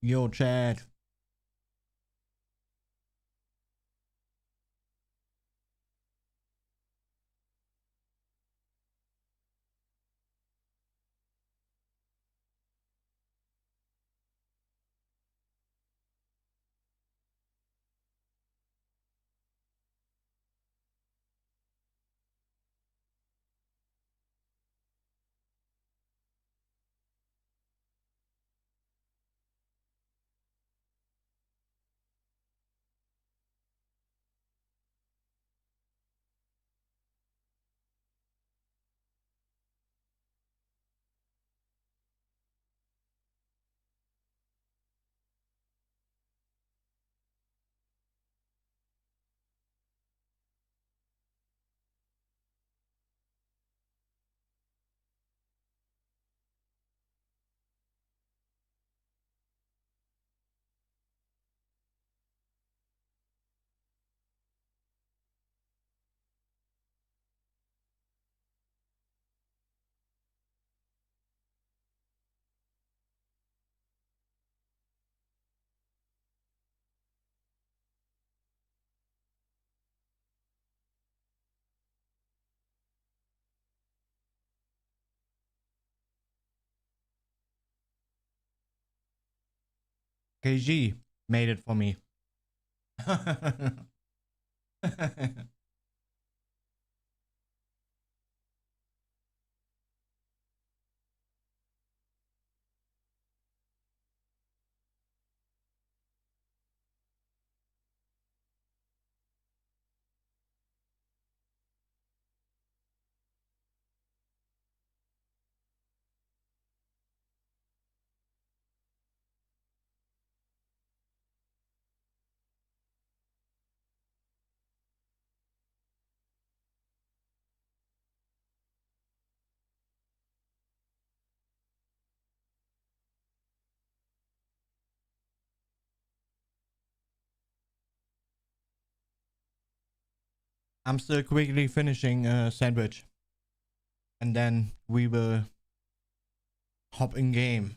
Yo, Chad. KG made it for me. I'm still quickly finishing a sandwich. And then we will hop in game.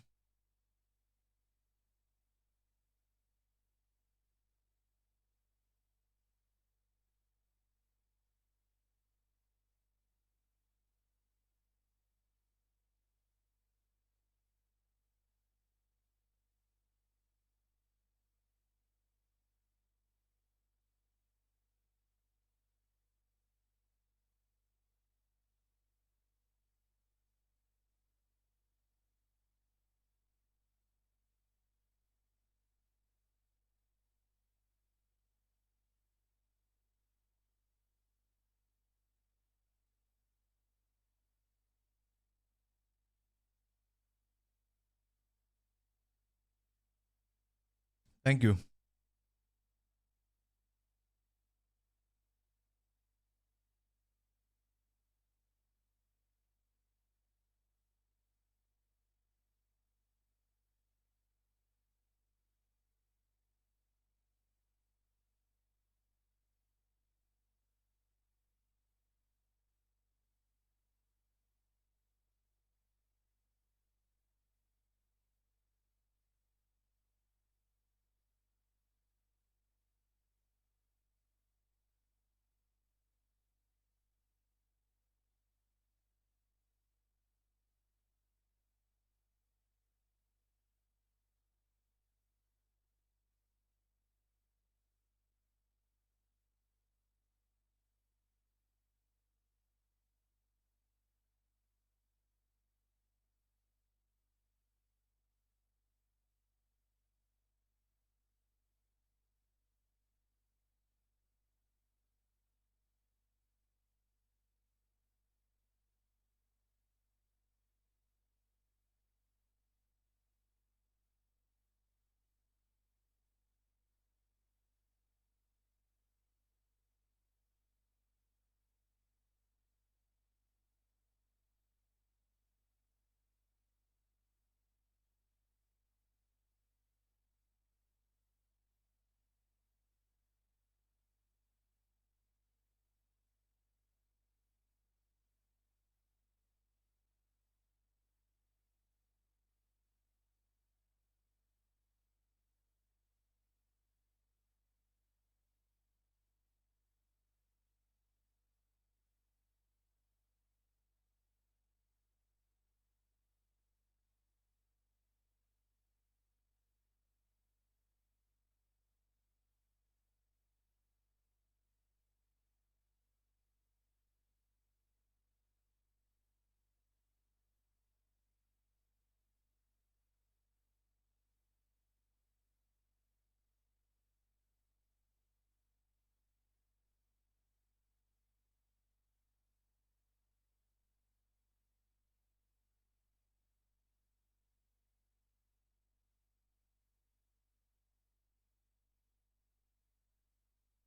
Thank you.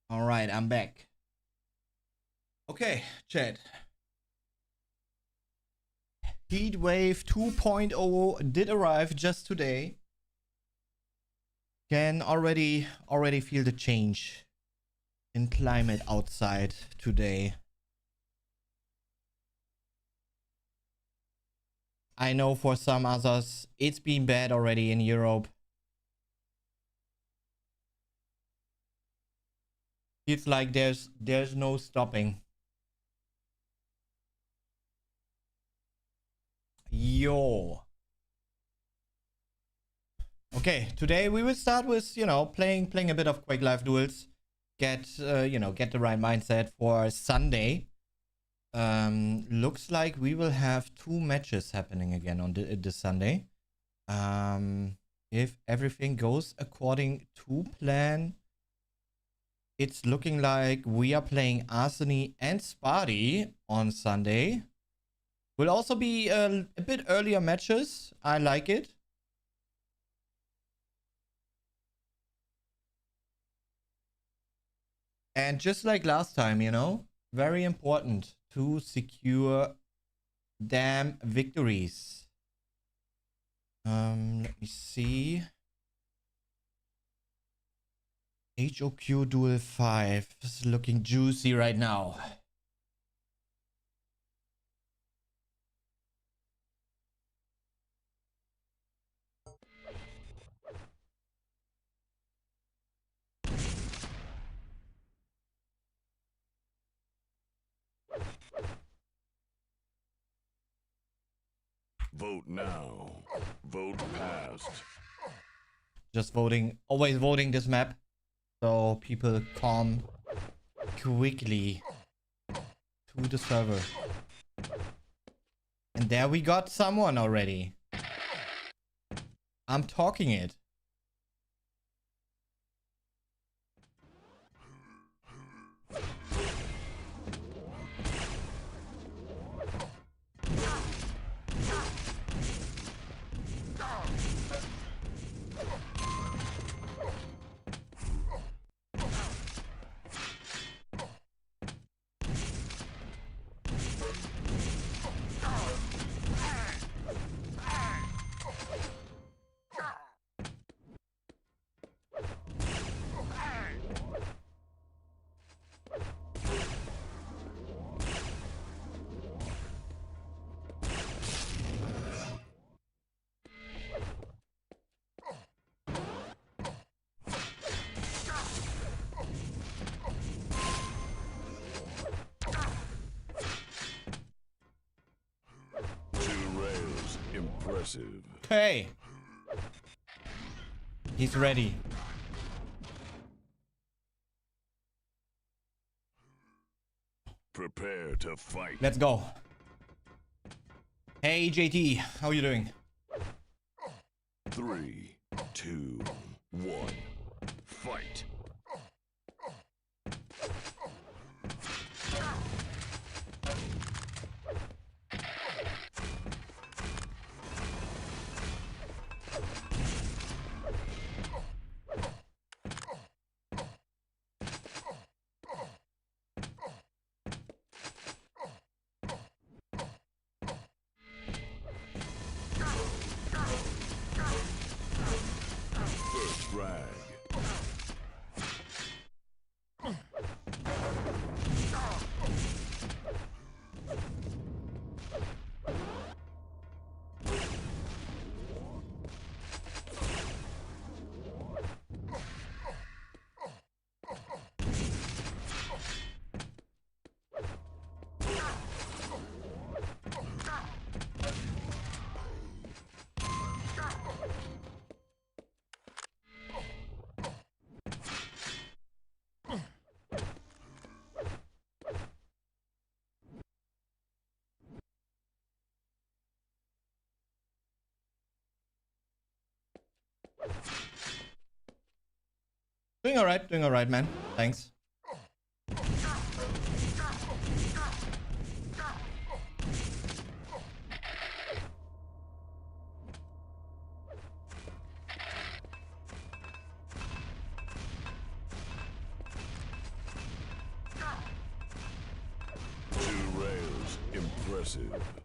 All right, I'm back. Okay, chat. Heatwave 2.0 did arrive just today. Can already feel the change in climate outside today. I know for some others it's been bad already in Europe. It's like there's no stopping. Yo. Okay, today we will start with, you know, playing a bit of Quake Live Duels. Get get the right mindset for Sunday. Looks like we will have 2 matches happening again on this Sunday. If everything goes according to plan, it's looking like we are playing Arseny and Sparty on Sunday. Will also be a bit earlier matches. I like it. And just like last time, you know, very important to secure damn victories. Let me see. HOQ Duel 5 is looking juicy right now. Vote now. Vote passed. Just voting, always voting this map. So people come quickly to the server. And there we got someone already. I'm talking it. Impressive. Okay. He's ready. Prepare to fight. Let's go. Hey JT, how are you doing? 3, 2, 1. Fight. First frag. Doing alright, man. Thanks. Impressive.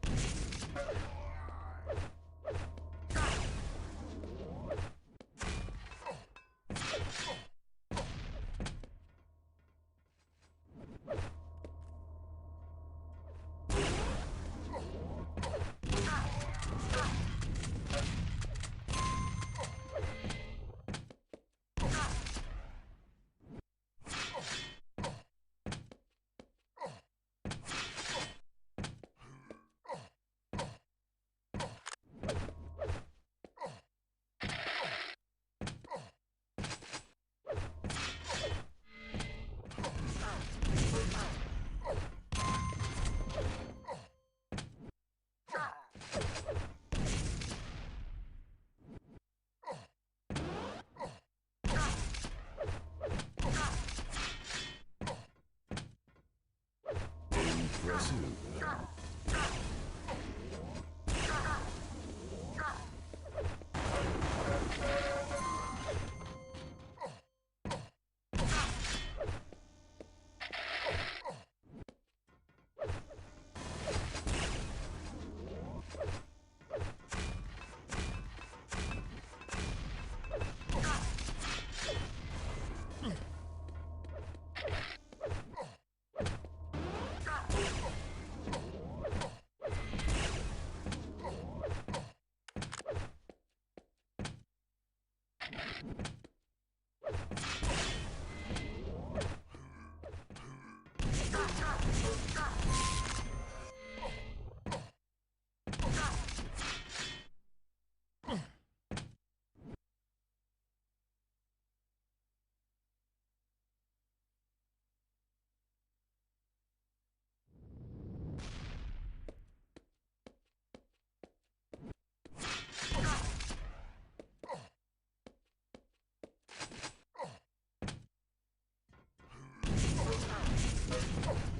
Impressive.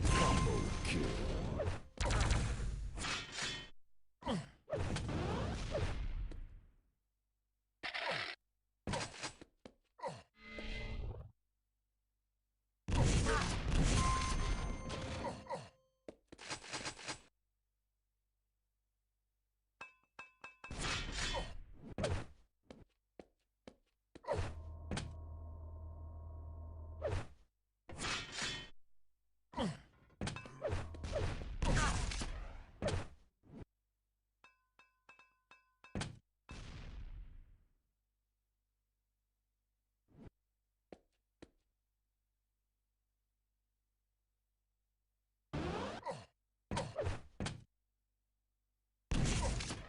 Combo kill.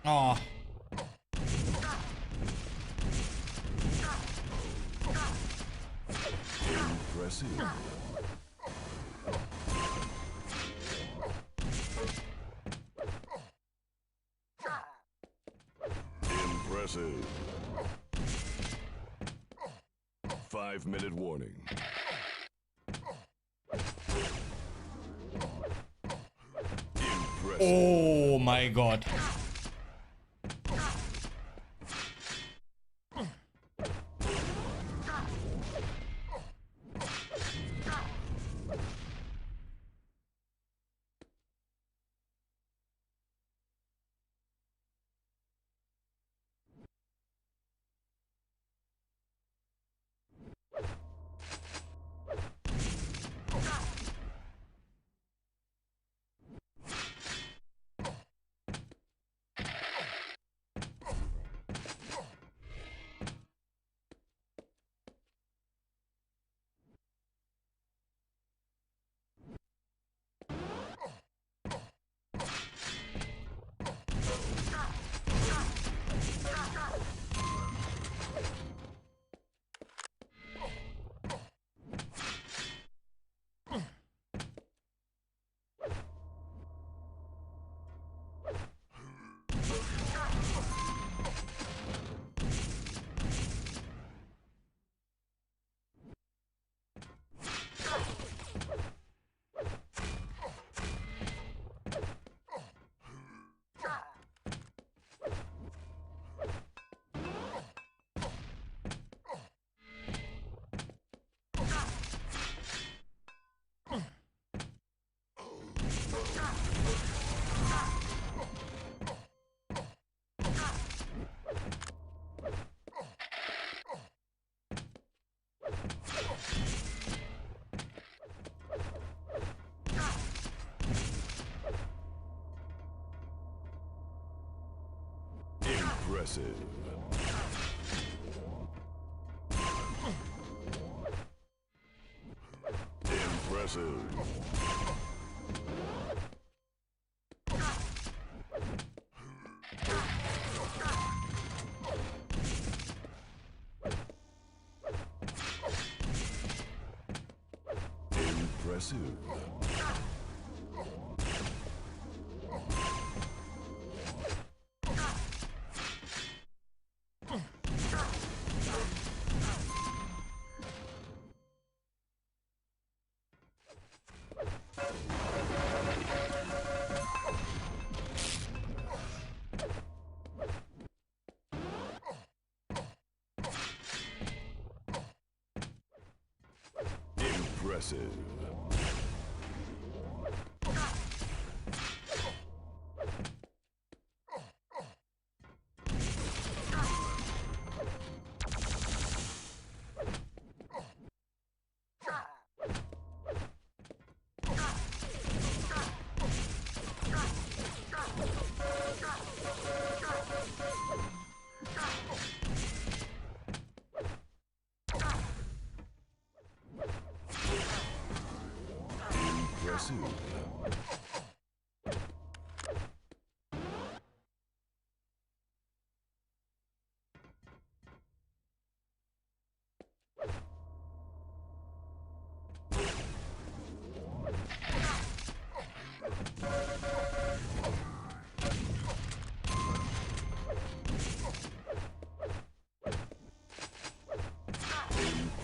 Oh. Impressive. Impressive. 5-minute warning. Impressive. Oh my god. Impressive. Impressive. Impressive. Impressive. Impressive.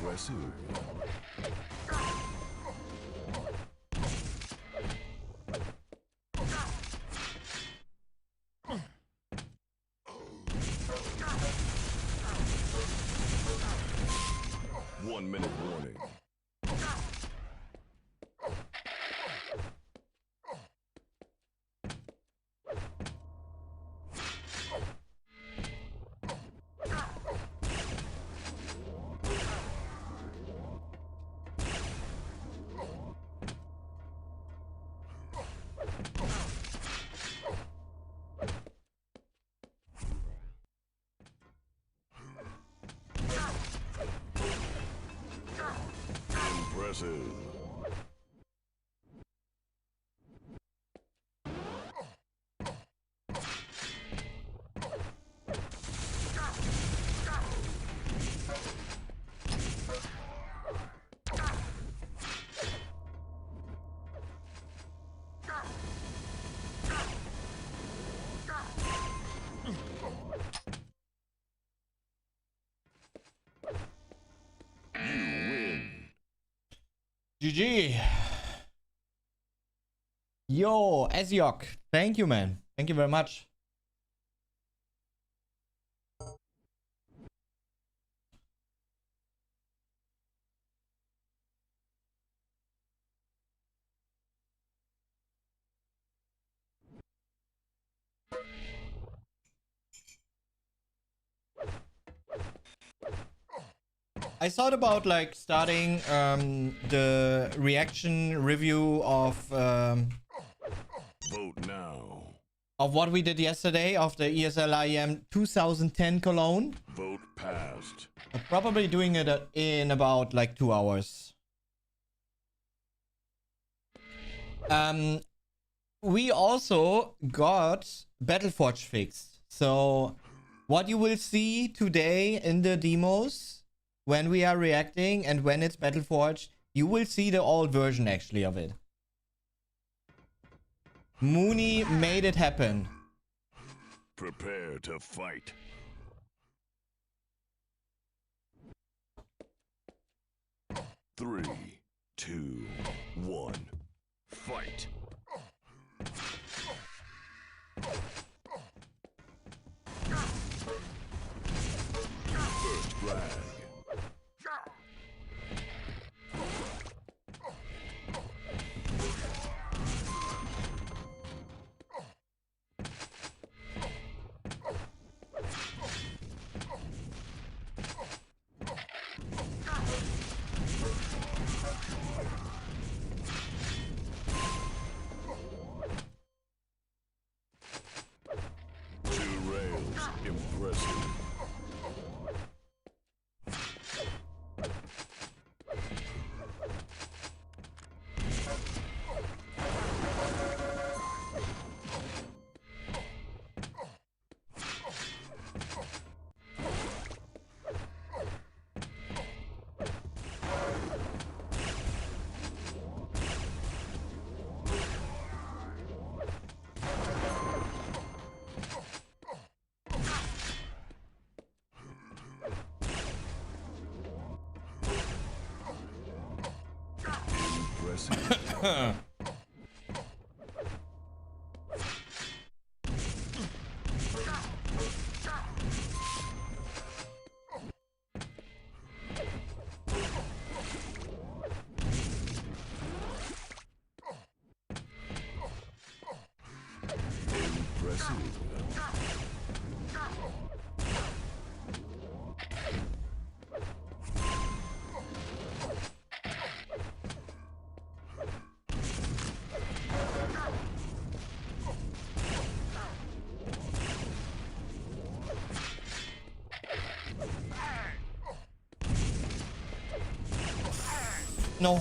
Impressive. 1 minute warning. Impressive. You win. GG. Yo, Eziok. Thank you, man. Thank you very much. I thought about like starting the reaction review Vote now. of what we did yesterday of the ESL IEM 2010 Cologne. Vote passed. I'm probably doing it in about like 2 hours. We also got Battleforge fixed. So what you will see today in the demos when we are reacting and when it's Battleforge, you will see the old version actually of it. Mooney made it happen. Prepare to fight. Three, two, one, fight. First flag. Impressive. No.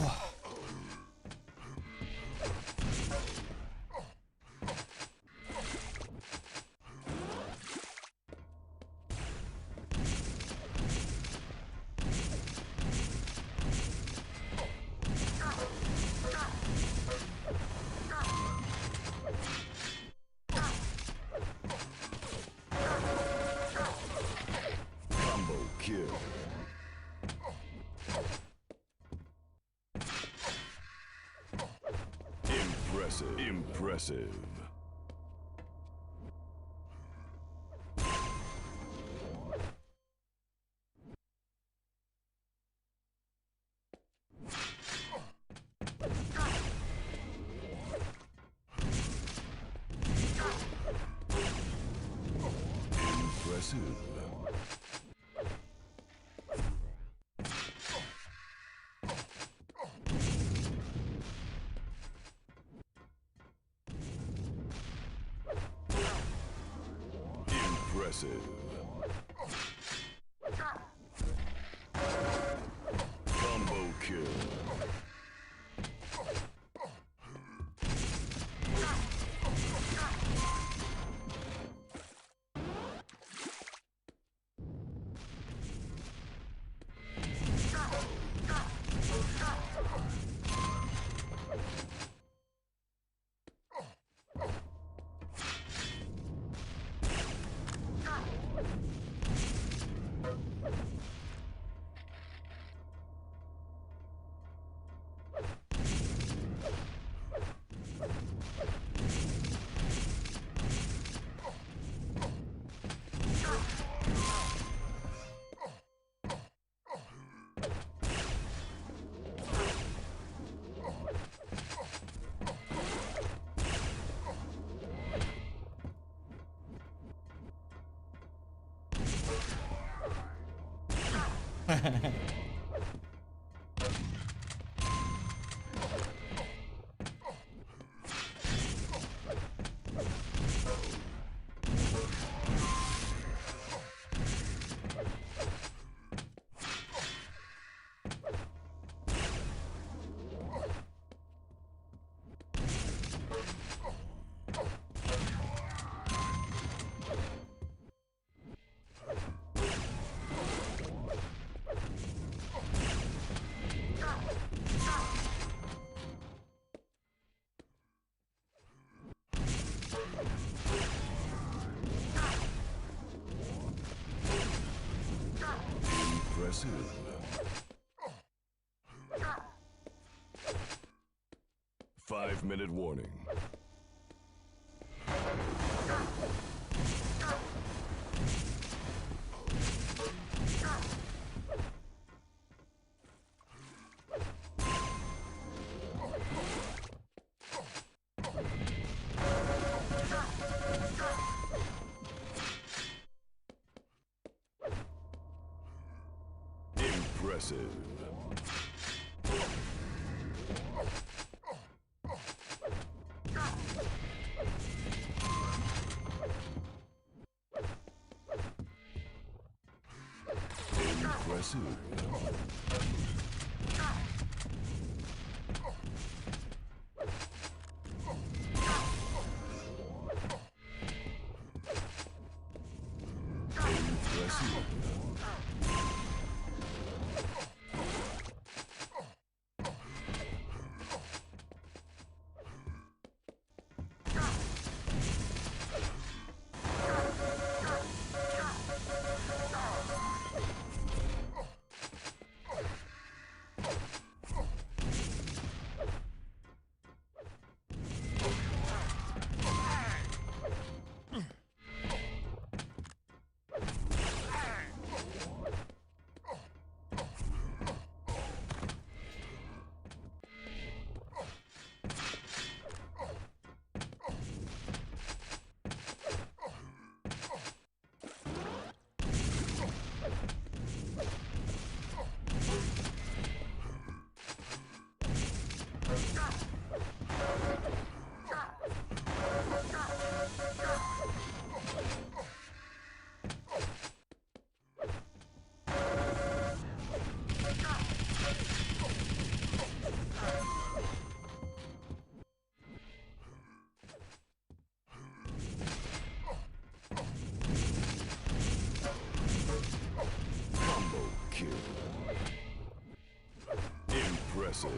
Combo kill. Impressive. Impressive. Impressive. Impressive. Combo kill. Impressive. 5-minute warning. Impressive. Impressive. Impressive. Combo kill. Impressive.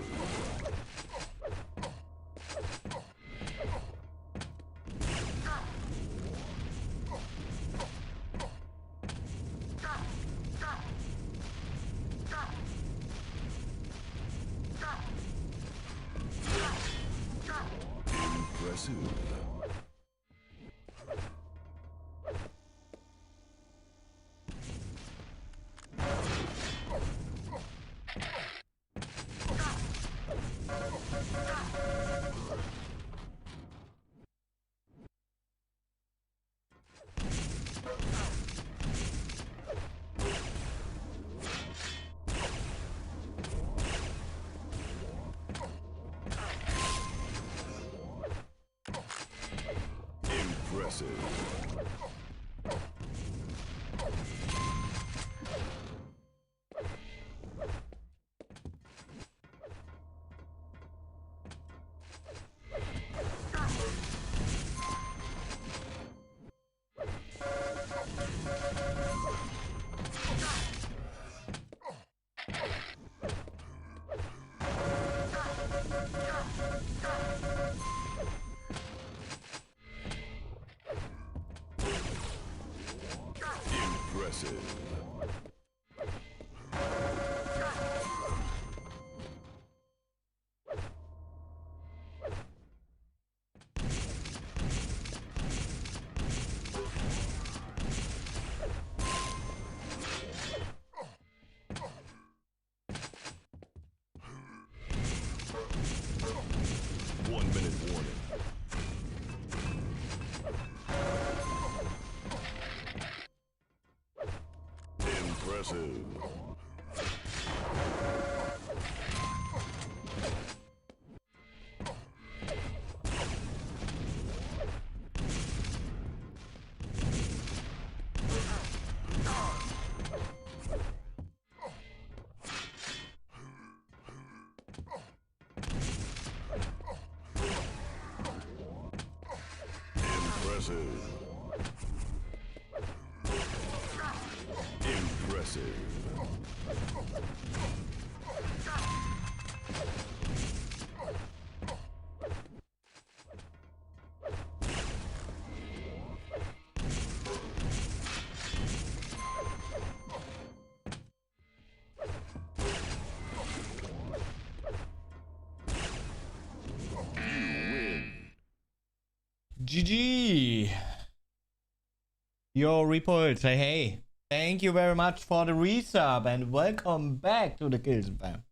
Impressive. Impressive. Impressive. One-minute warning. Impressive. Impressive. Impressive. GG. Yo, Repult, say hey. Thank you very much for the resub and welcome back to the Kills fam.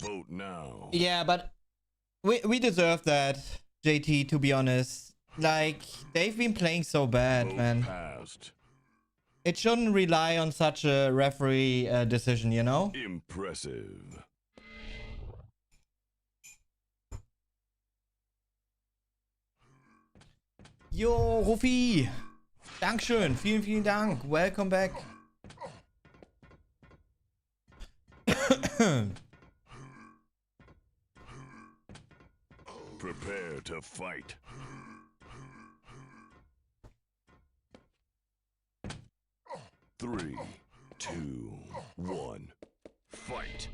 Vote now. Yeah, but we deserve that, JT, to be honest. Like, they've been playing so bad, Vote man. passed. it shouldn't rely on such a referee decision, you know? Impressive. Jo, Rufi! Dankeschön, vielen, vielen Dank. Welcome back. Prepare to fight. Three, two, one, fight.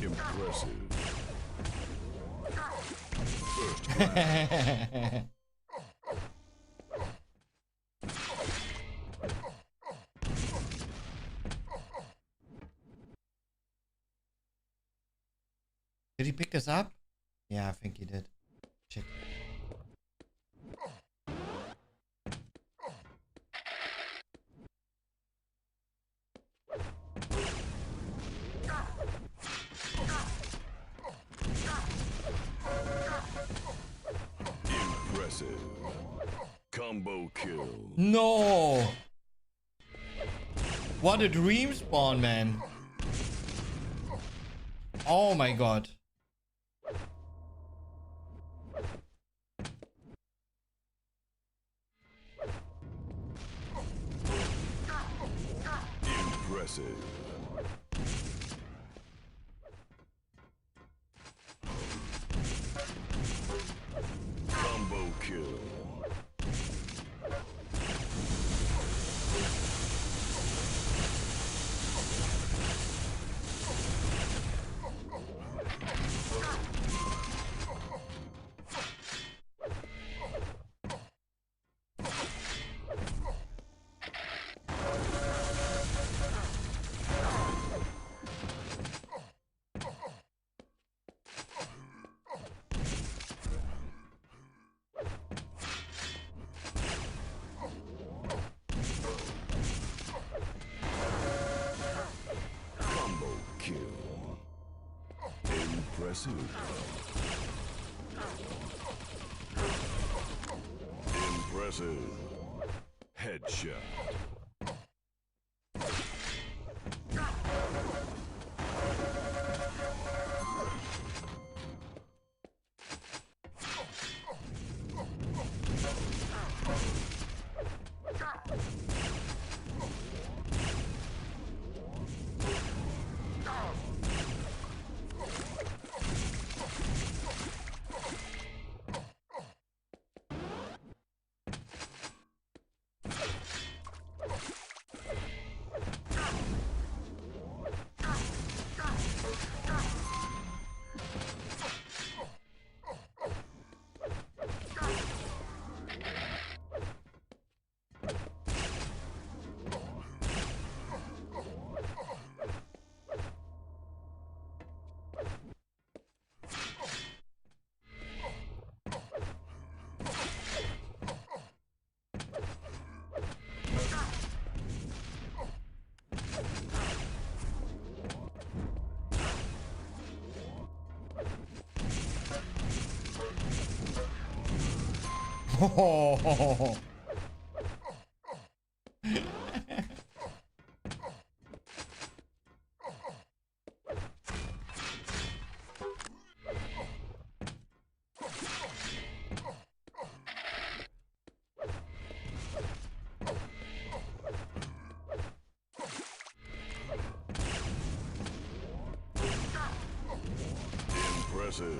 Impressive. First class. Did he pick this up? Yeah, I think he did. Check. Impressive. Combo kill. No! What a dream spawn, man. Oh my god. Impressive. Combo kill. Impressive. Impressive. Headshot. Oh. Impressive.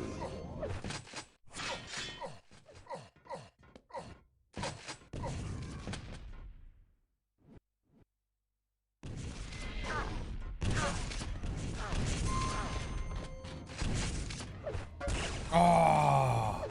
Oh.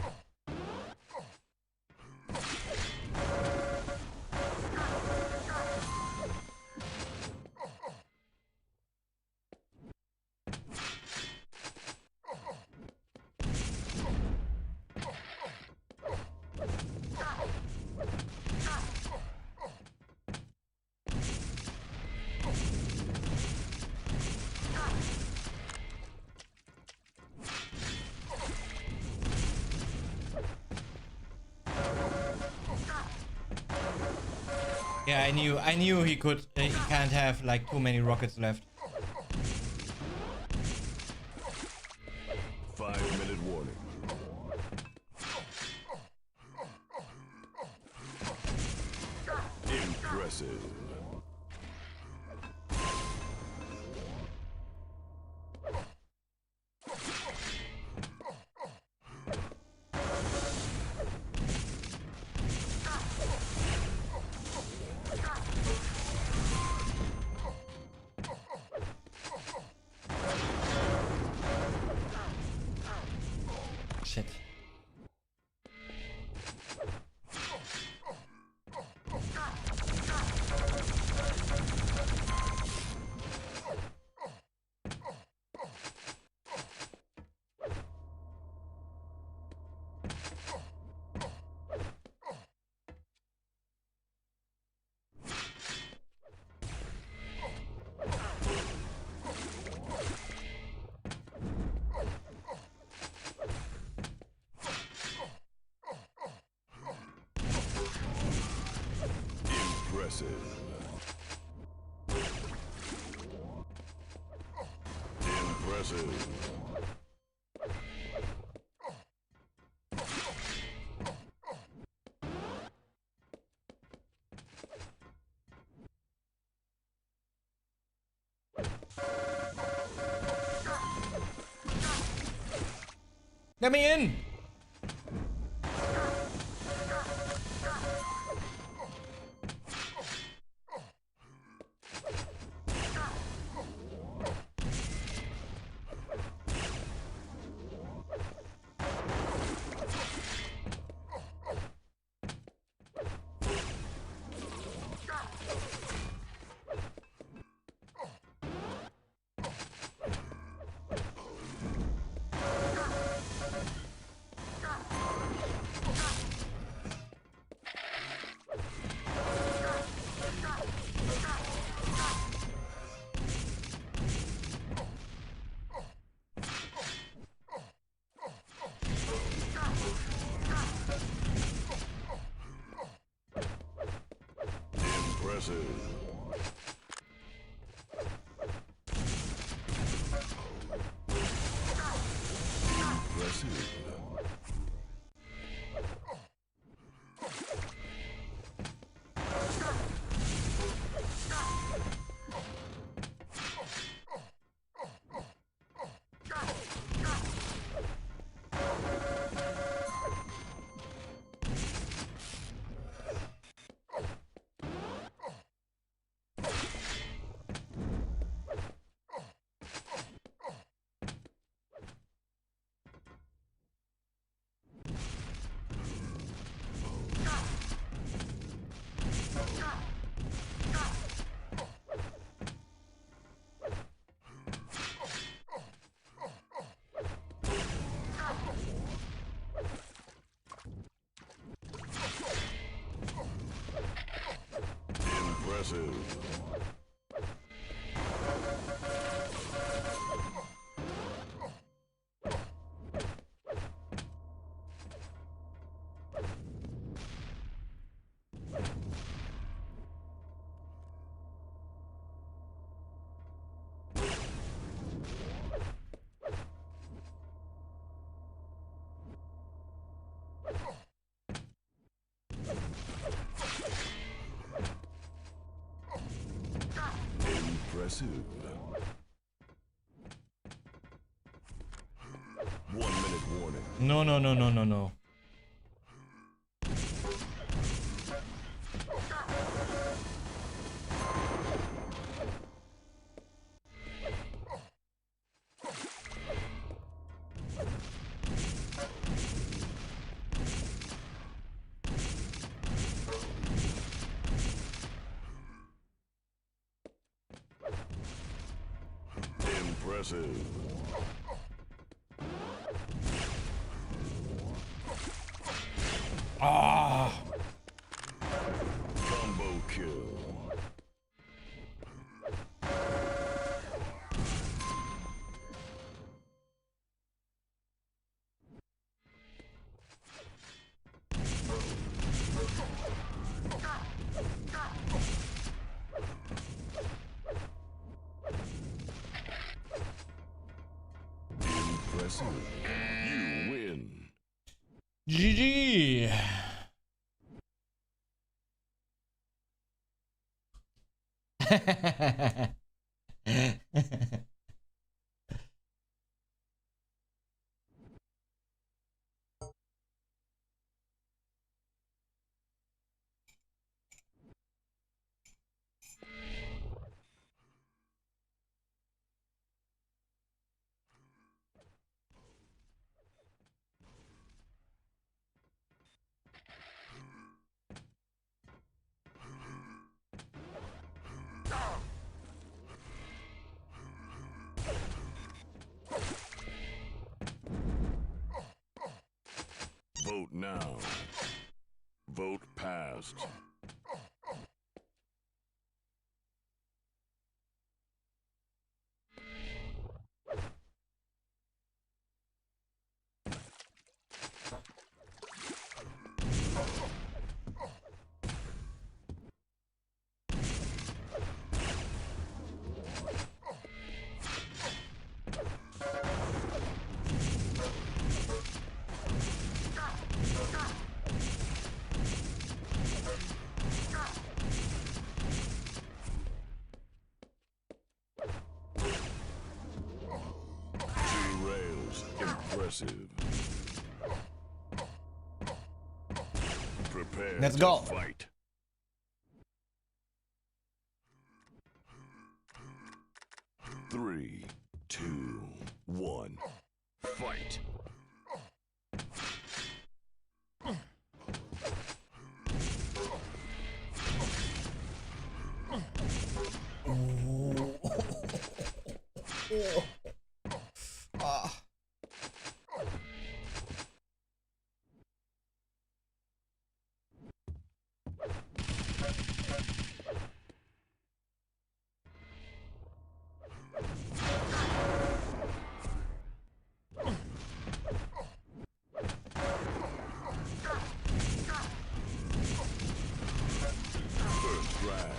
Yeah, I knew he could. He can't have like too many rockets left. 5-minute warning. Impressive. Shit. Impressive. Impressive. Let me in. Impressive. Impressive. Impressive. Impressive. 1-minute warning. No, no, no, no, no, no. Impressive. Ah. Combo kill. Impressive. You win. GG. Vote now. Vote passed. Impressive. Prepare Let's to go. fight. Three, two, one, fight. First drag.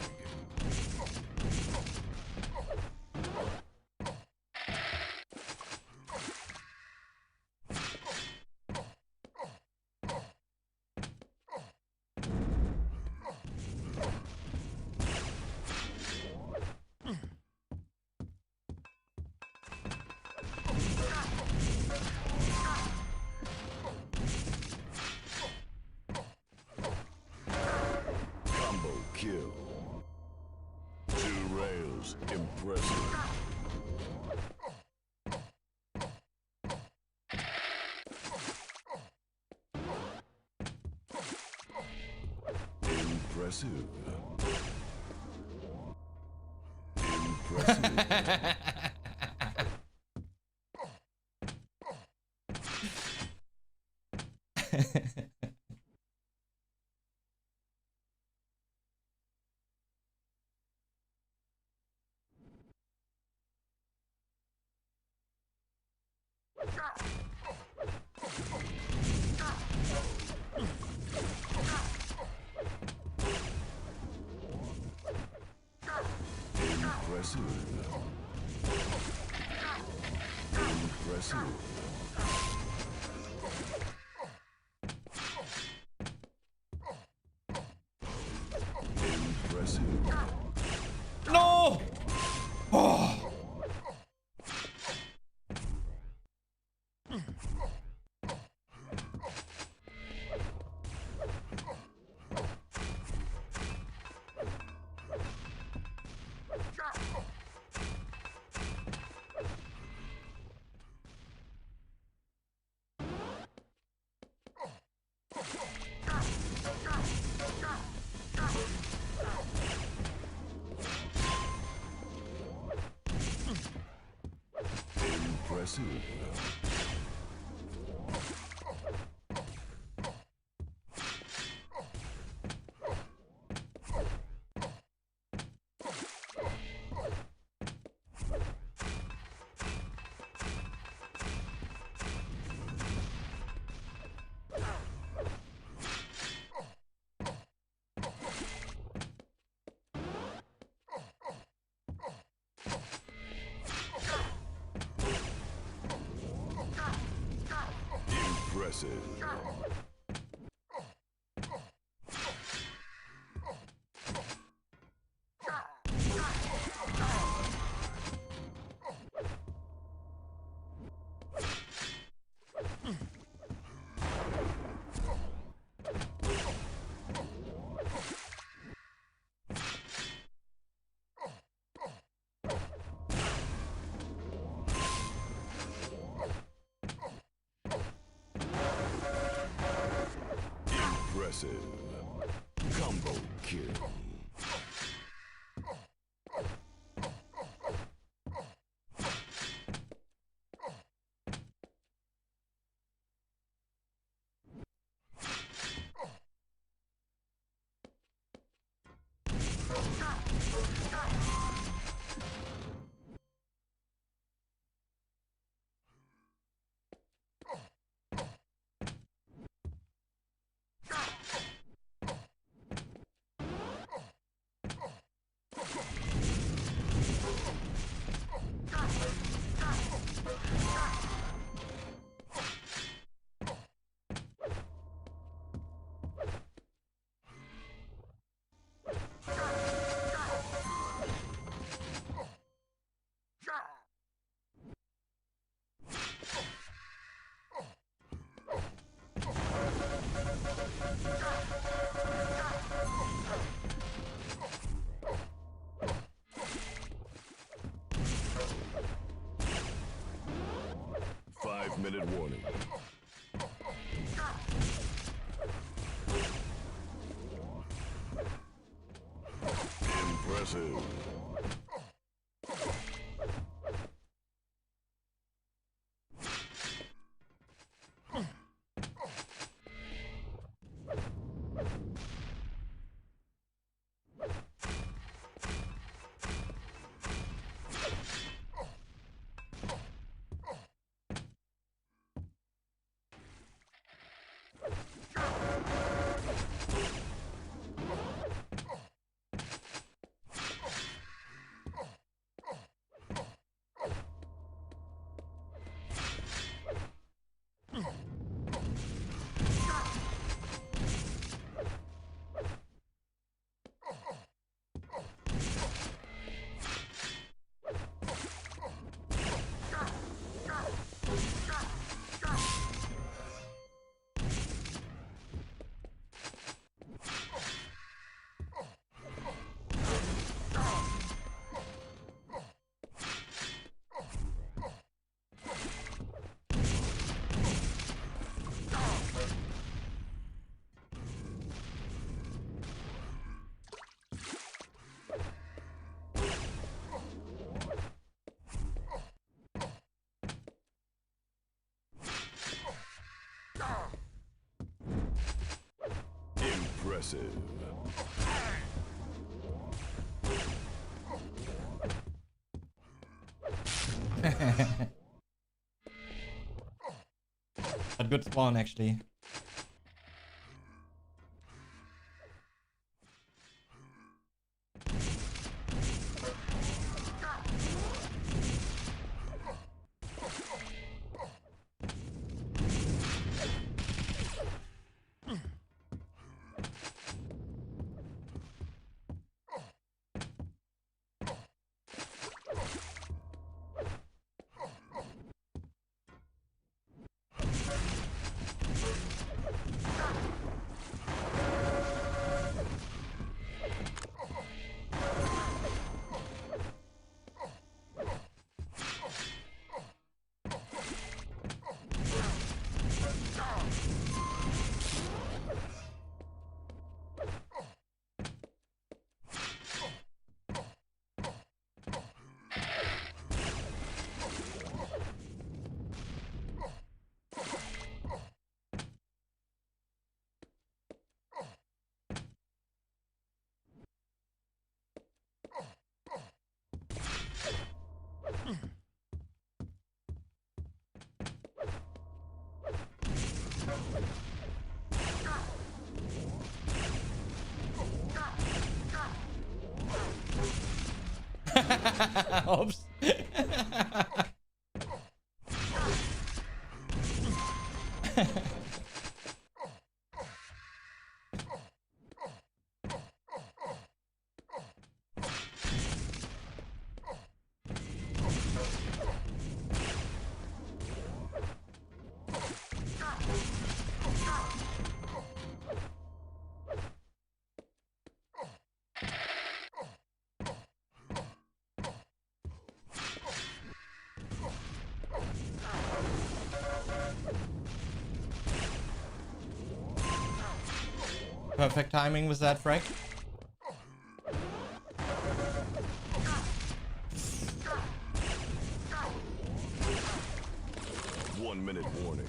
Combo kill. Two rails. Impressive. Impressive. Impressive. Impressive. Impressive. Impressive. No! Oh. Impressive. Impressive. Impressive. Combo kill. Minute warning. Impressive. Impressive. But good spawn actually. Oops. Perfect timing with that frag. One-minute warning.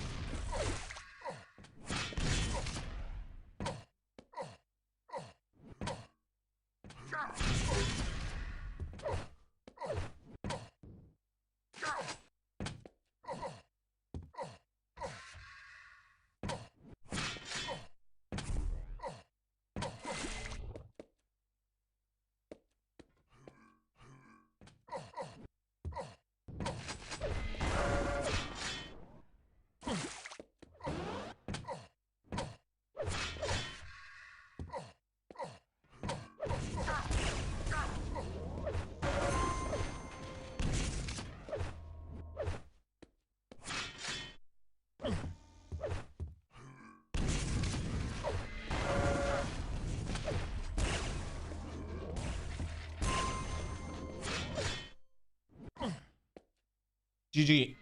GG.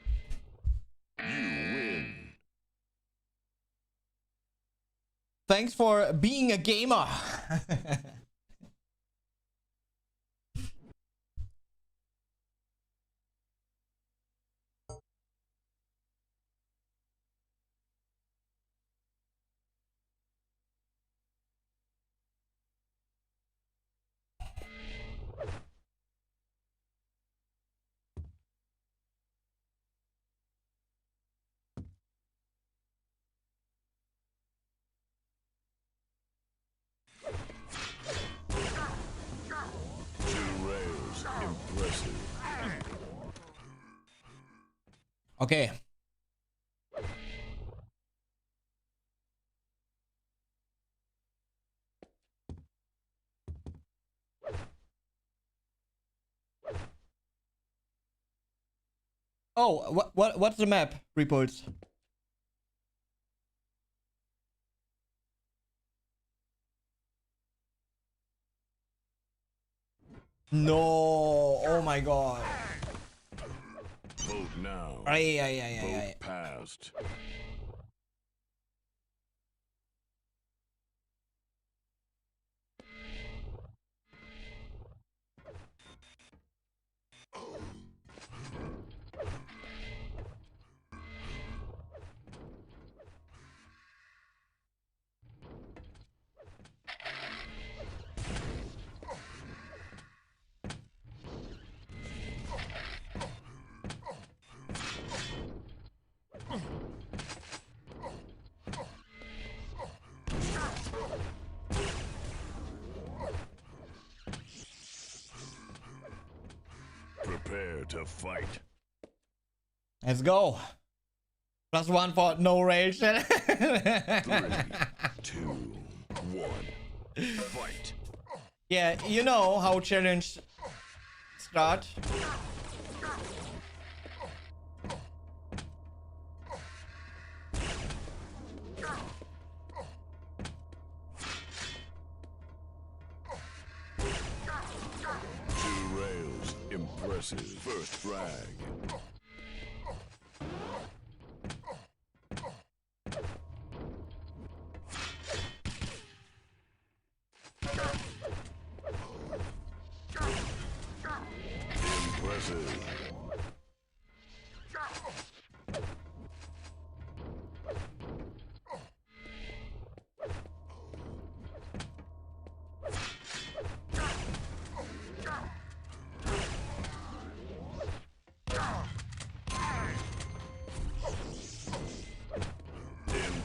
You win. Thanks for being a gamer. Impressive. Okay. Oh, what's the map, Repulse? No. Oh my god. Vote now. Ay. Vote passed. Prepare to fight. Let's go. +1 for no rage. 3, 2, 1. Fight. Yeah, you know how challenge start. Two rails. Impressive. First frag. Impressive.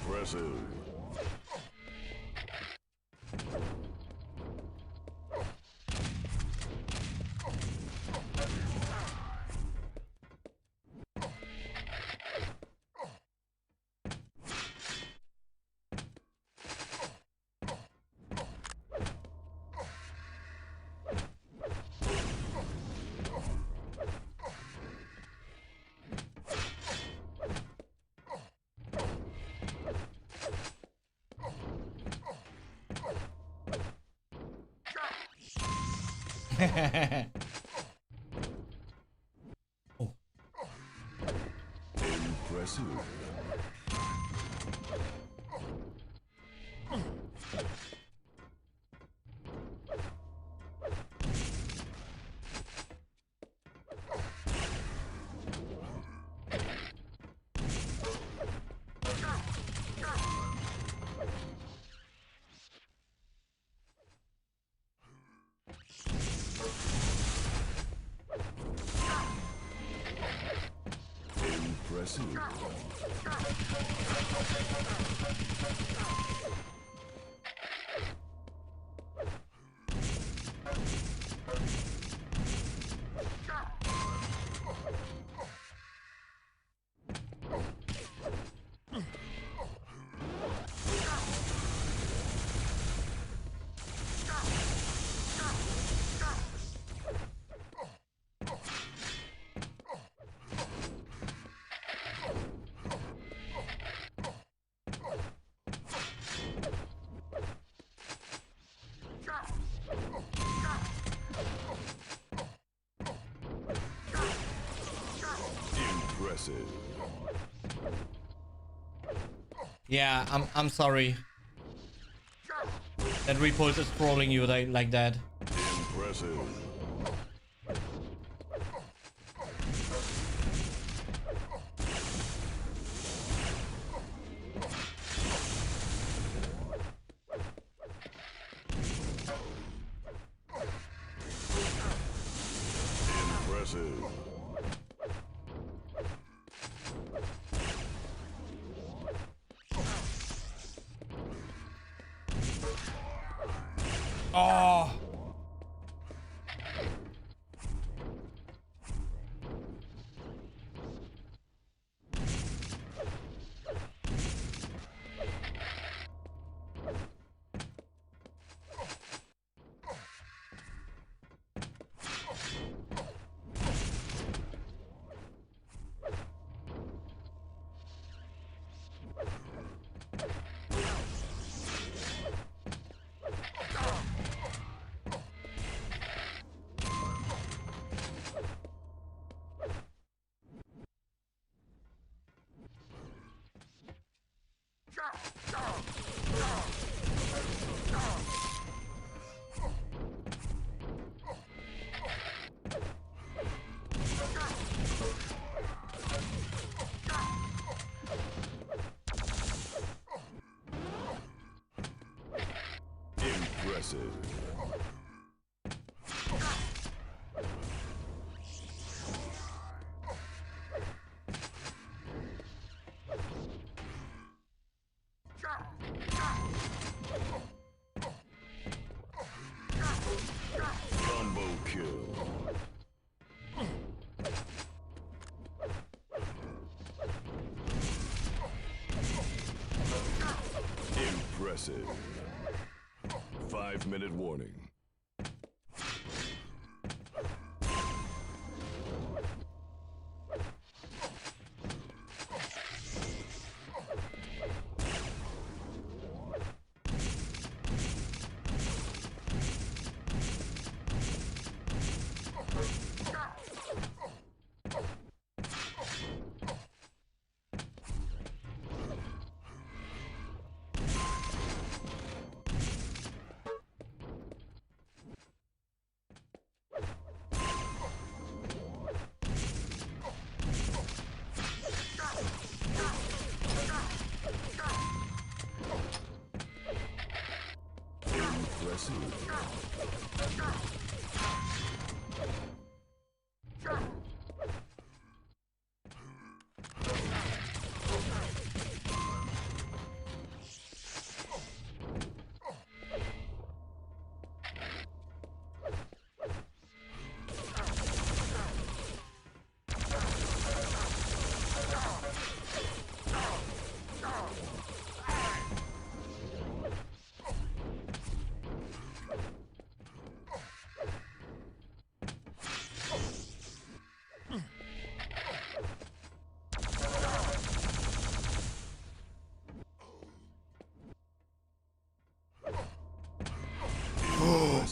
Impressive. Oh. Impressive. Impressive. Impressive. Yeah, I'm sorry. That repulse is trolling you like that. Impressive. Impressive. Oh. Impressive. Combo kill. Impressive. 5-minute warning.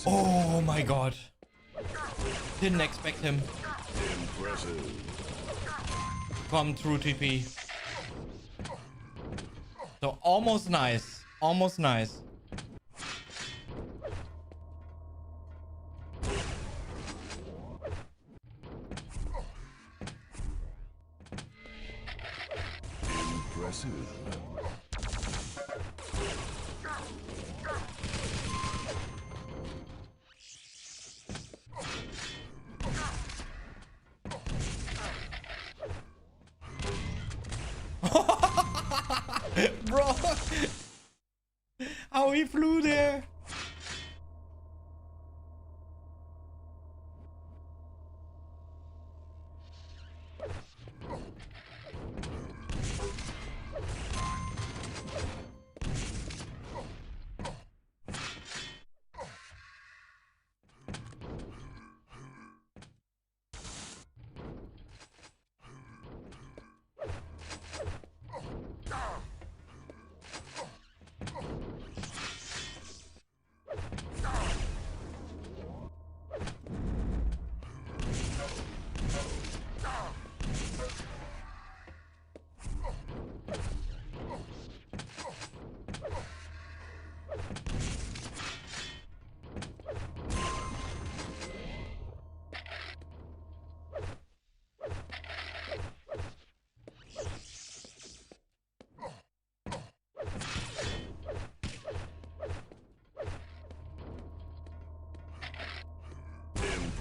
Oh my god. Didn't expect him Impressive. come through TP. So almost nice. Almost nice. Impressive. he flew there.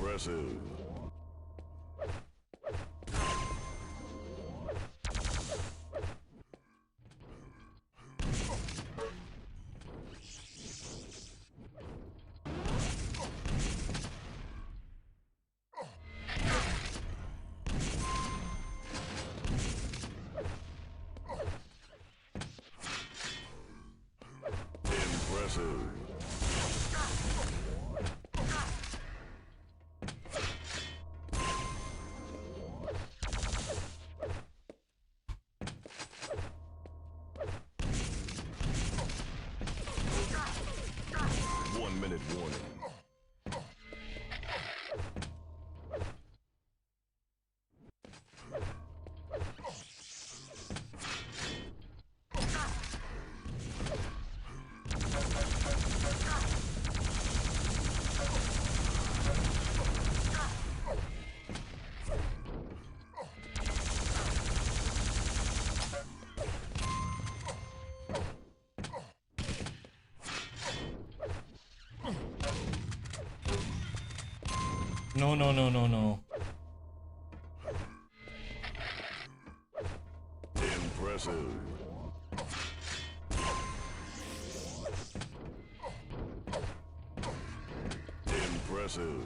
Impressive. Impressive. One-minute warning. No, no, no, no, no. Impressive. Impressive.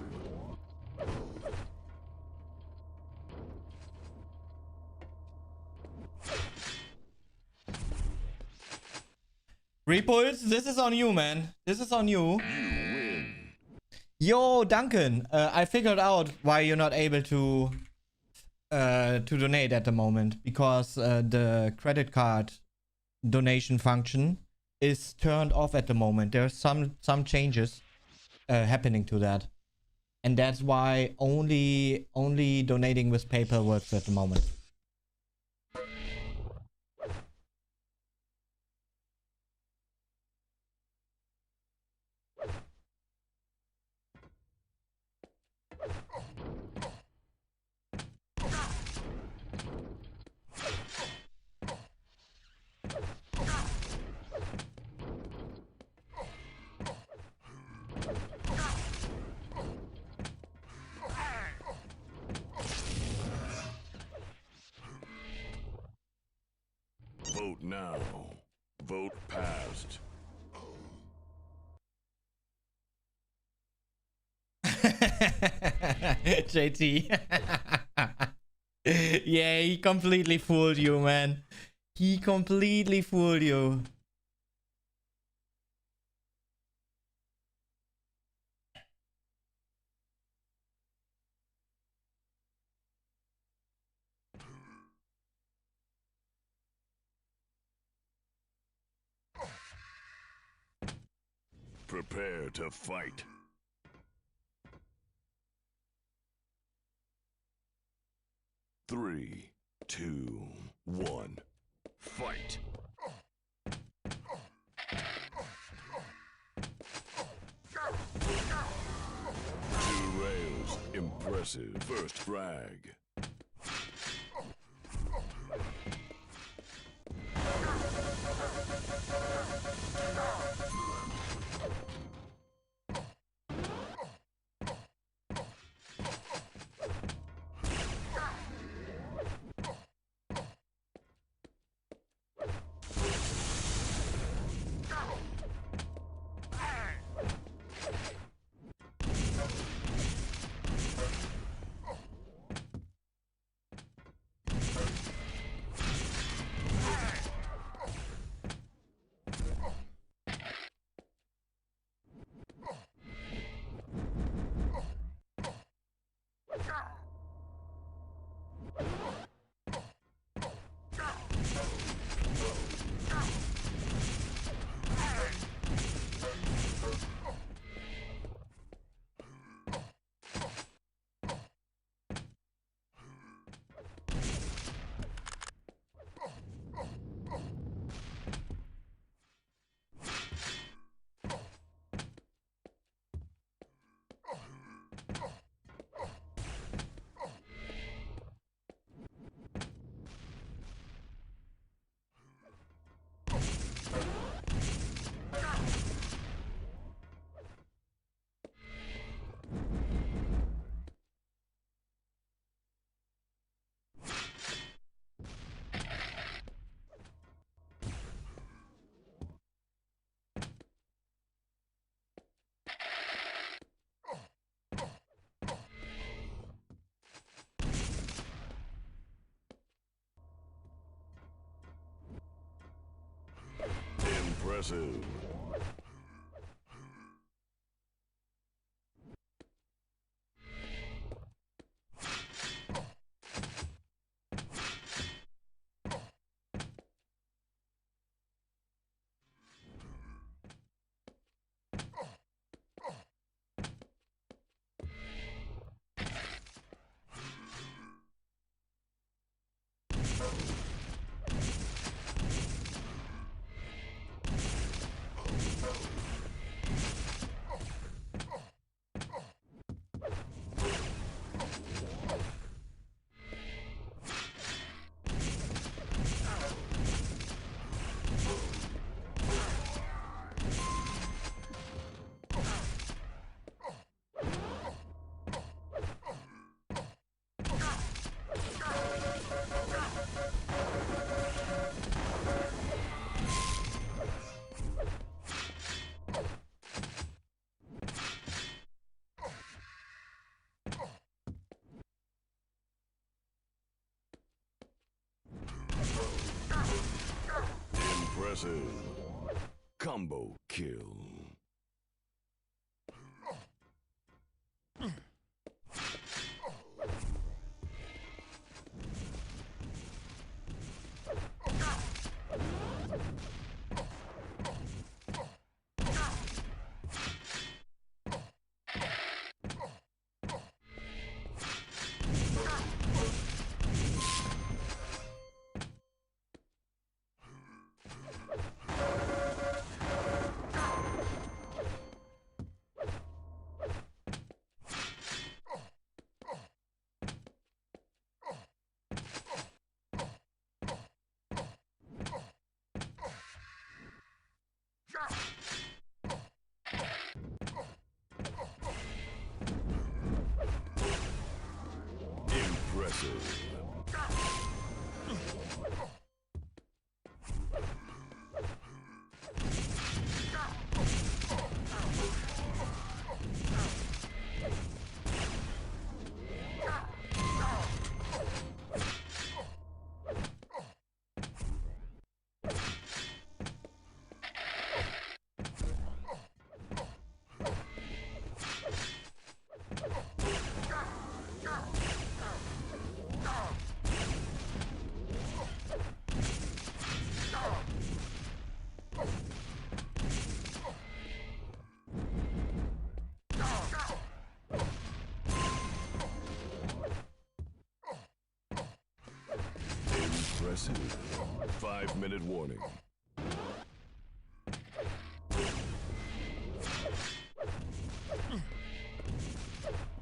Repulse, this is on you, man. This is on you. You win. Yo, Duncan, I figured out why you're not able to donate at the moment, because the credit card donation function is turned off at the moment. There's some changes happening to that, and that's why only donating with PayPal works at the moment. Vote now. Vote passed. JT. Yeah, he completely fooled you, man. He completely fooled you. Prepare to fight. Three, two, one, fight. Two rails, impressive. First frag. Impressive. Impressive. Combo kill. Impressive. Impressive. 5-minute warning.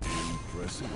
Impressive.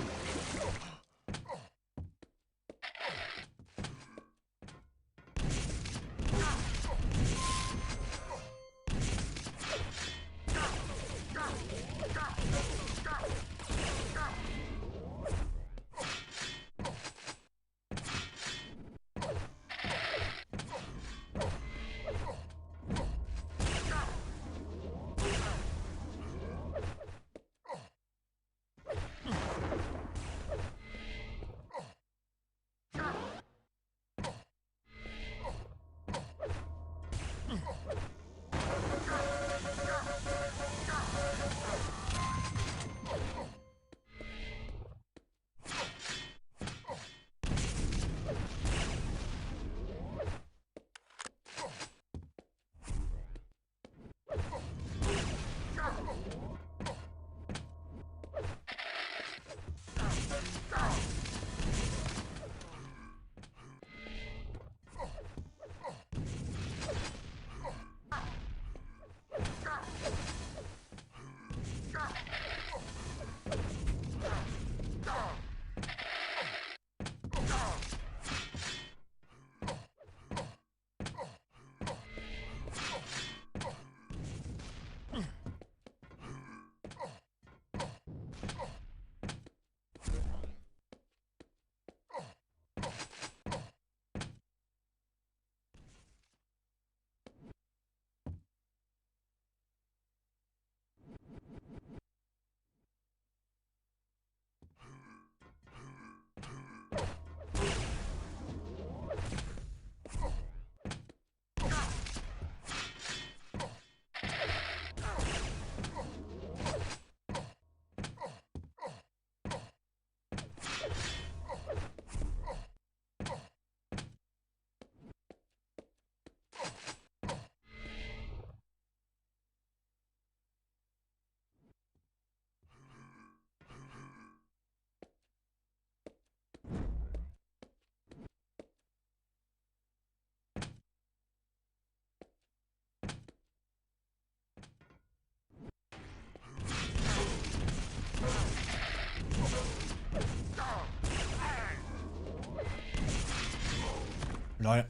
Lol.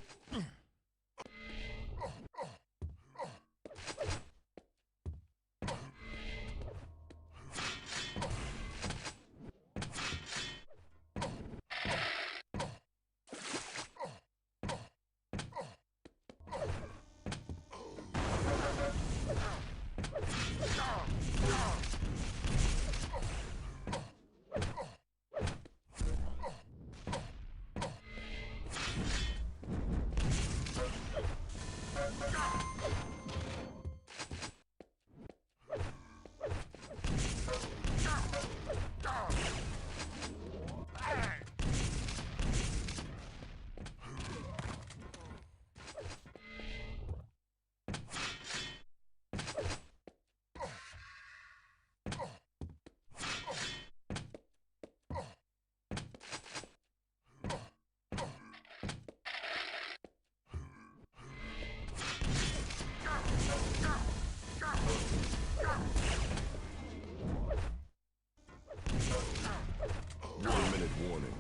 Warning.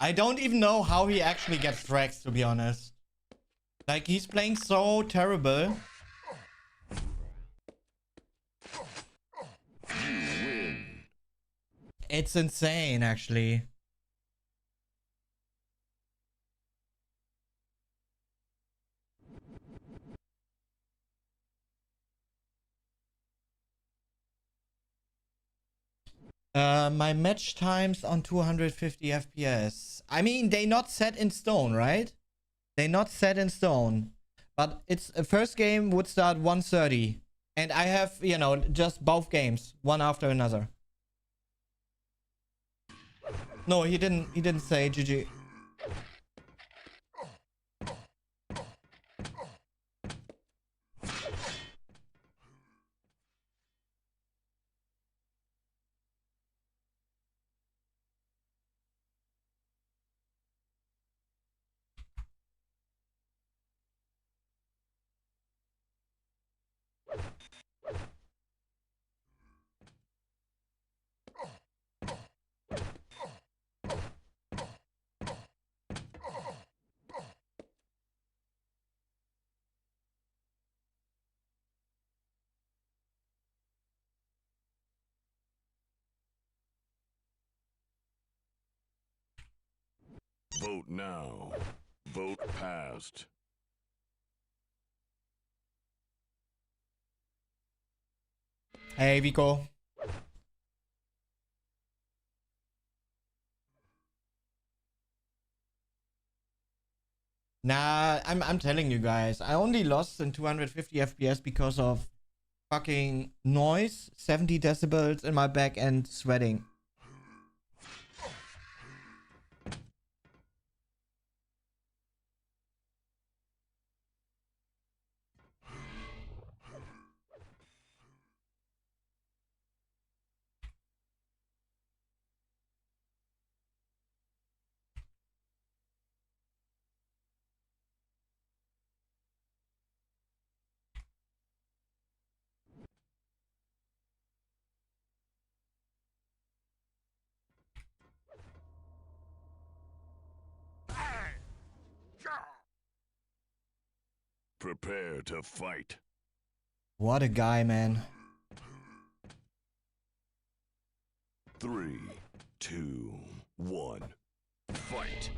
I don't even know how he actually gets frags, to be honest. Like, he's playing so terrible. It's insane, actually. My match times on 250 FPS. I mean, they not set in stone, right? They not set in stone. But it's first game would start 1:30. And I have, you know, just both games, one after another. No, he didn't say GG. Vote now. Vote passed. Hey, Vico. Nah, I'm telling you guys, I only lost in 250 FPS because of fucking noise, 70 decibels in my back and sweating. Prepare to fight. What a guy, man. 3, 2, 1. Fight.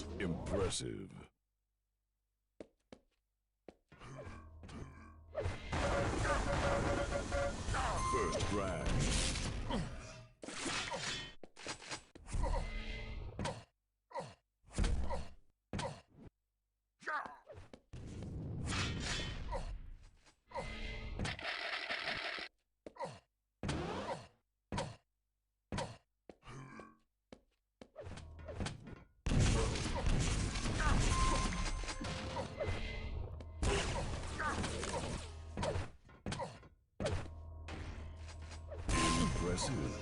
duels. Impressive. First round. Impressive.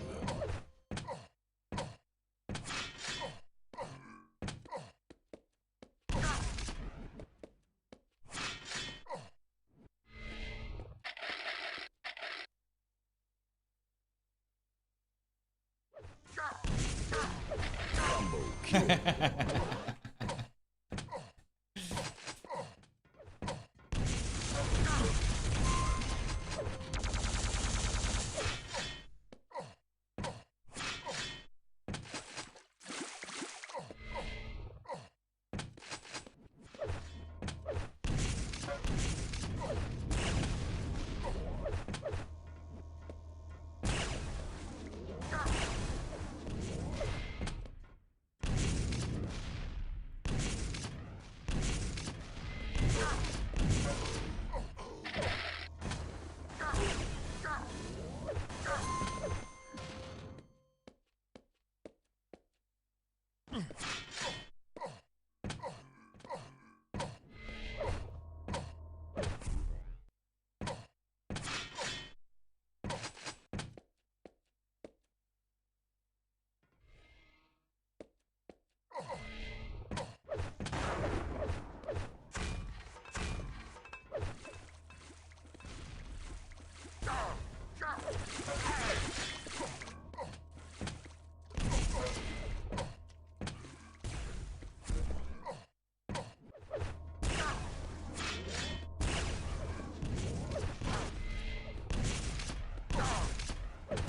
Combo kill.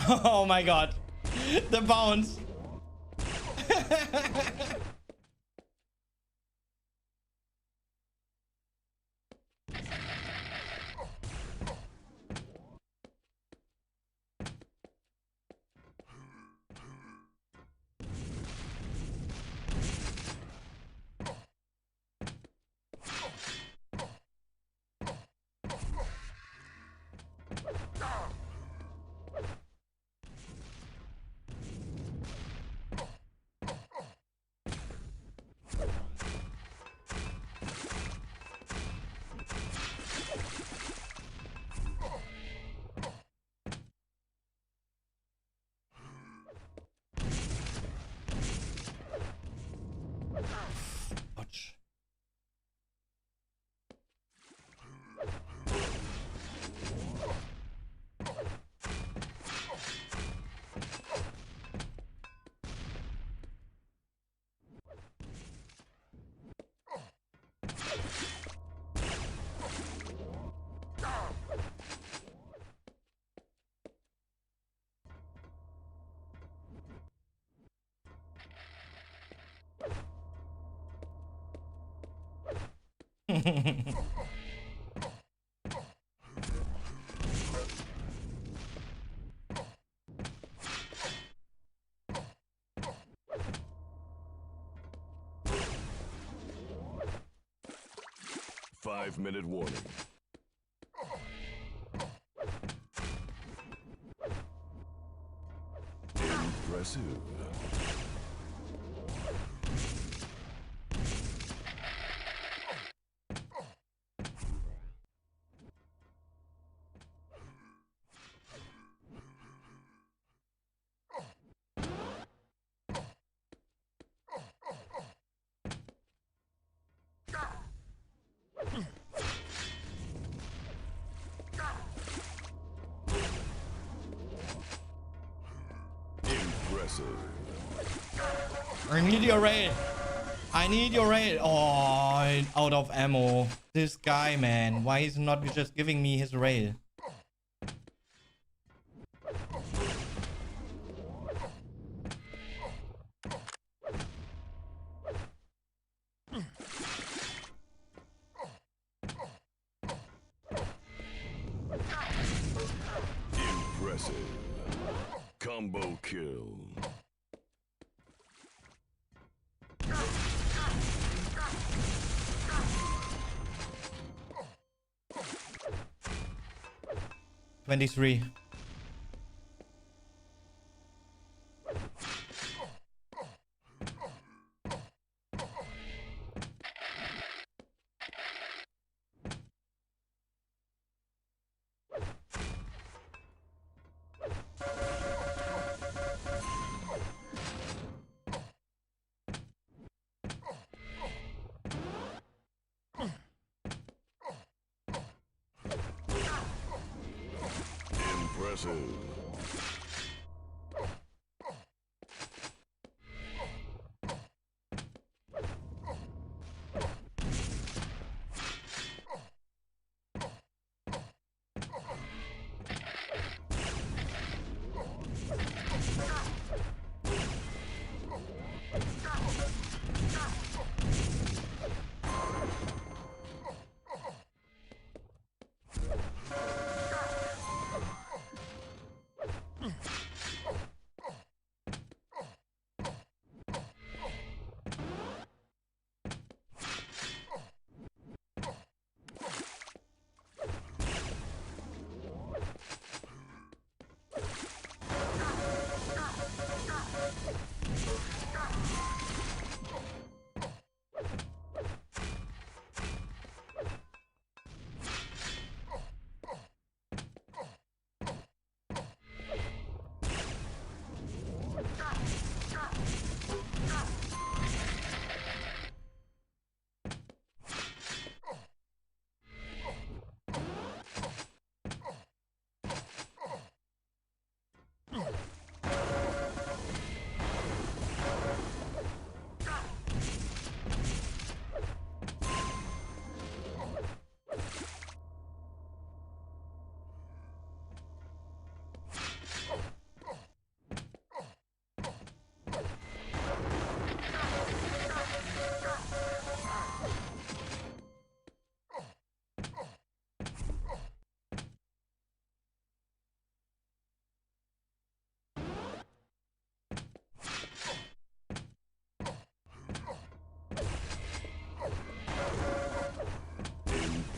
Oh my god. The bounce. Ouch. Five-minute warning. Impressive. Impressive. I need your rail. I need your rail. Oh, out of ammo. This guy, man. Why is not just giving me his rail? Combo kill. $23. Impressive.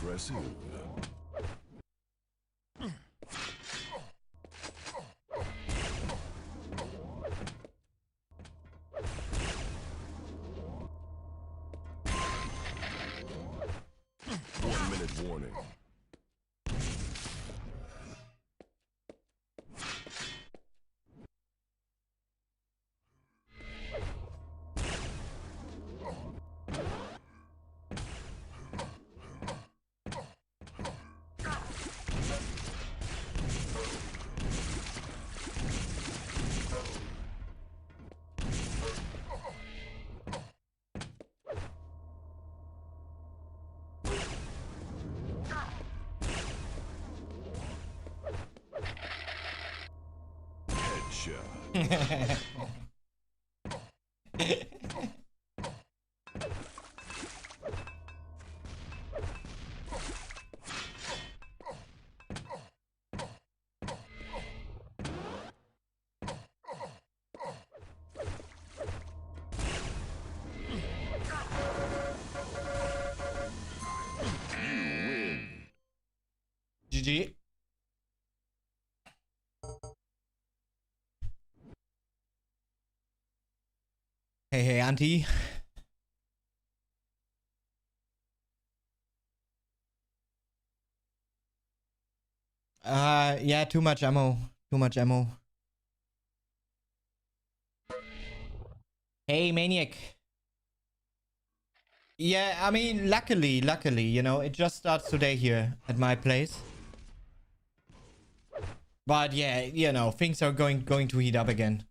Impressive. One-minute warning. Headshot. You win. GG. Hey, hey, Auntie. Yeah, too much ammo. Too much ammo. Hey, Maniac. Yeah, I mean, luckily, you know, it just starts today here at my place. But yeah, you know, things are going to heat up again.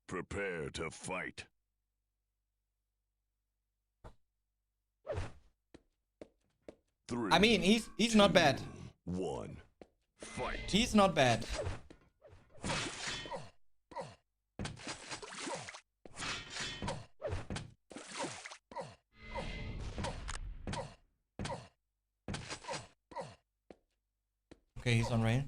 Prepare to fight. 3. I mean, he's not bad. 1. Fight. He's not bad. Okay, he's on rail.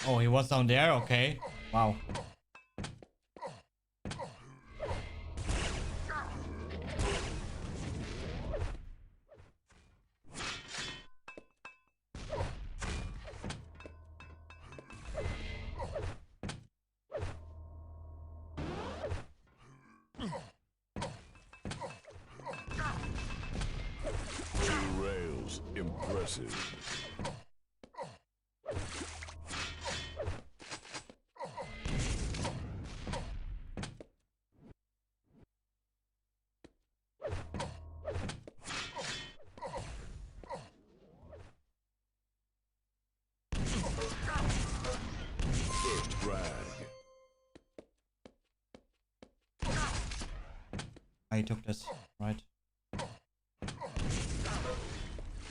Oh, he was down there? Okay. Wow. Rails. Impressive. First frag. I took this, right?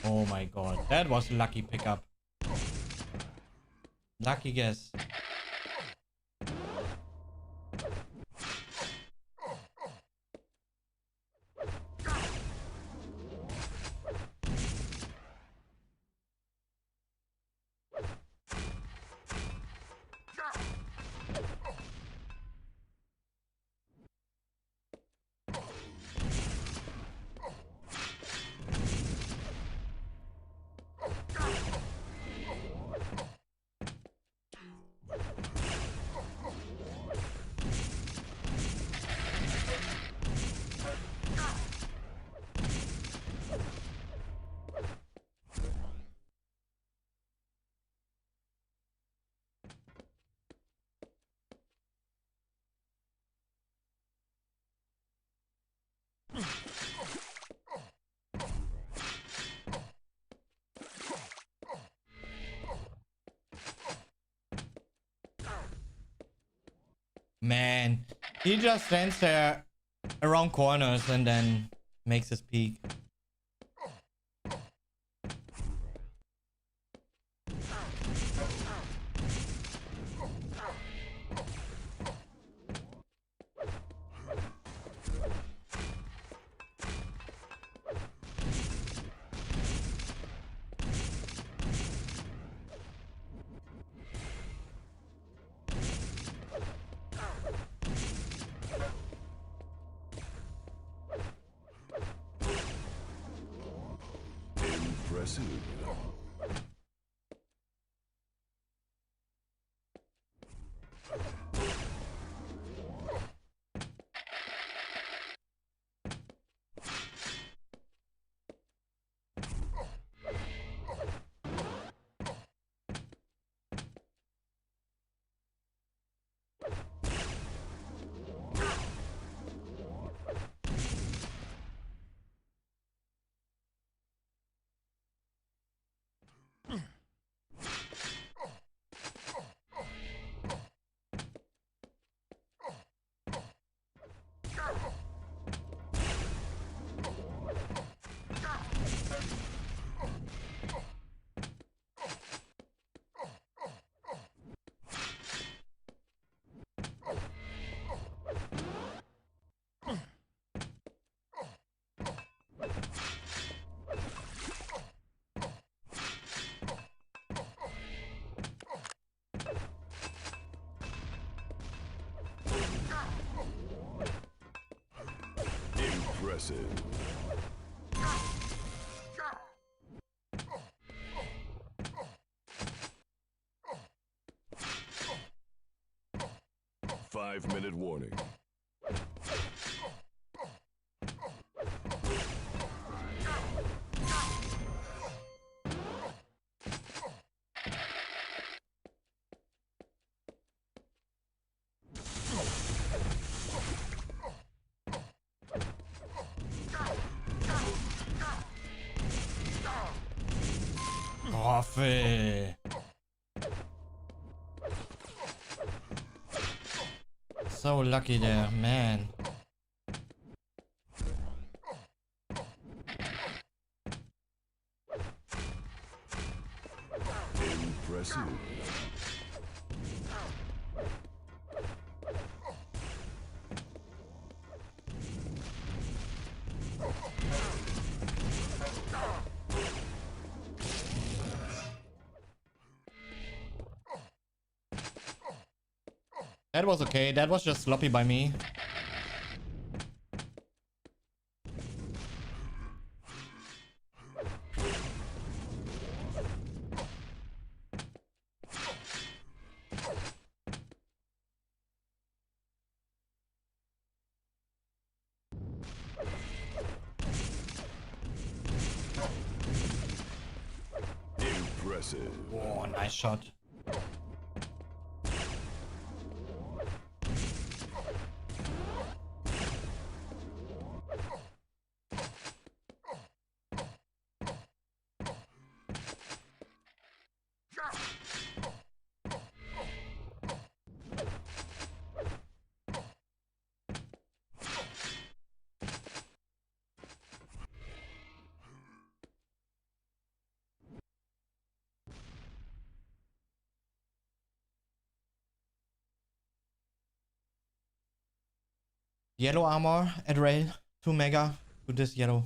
Oh my god. That was a lucky pickup. Lucky guess. Man, he just stands there around corners and then makes his peak. Impressive. Impressive. 5-minute warning. Coffee. So lucky there, man. Impressive. That was okay. That was just sloppy by me. Impressive. Oh, nice shot. Yellow armor at rail. 2 mega to this yellow.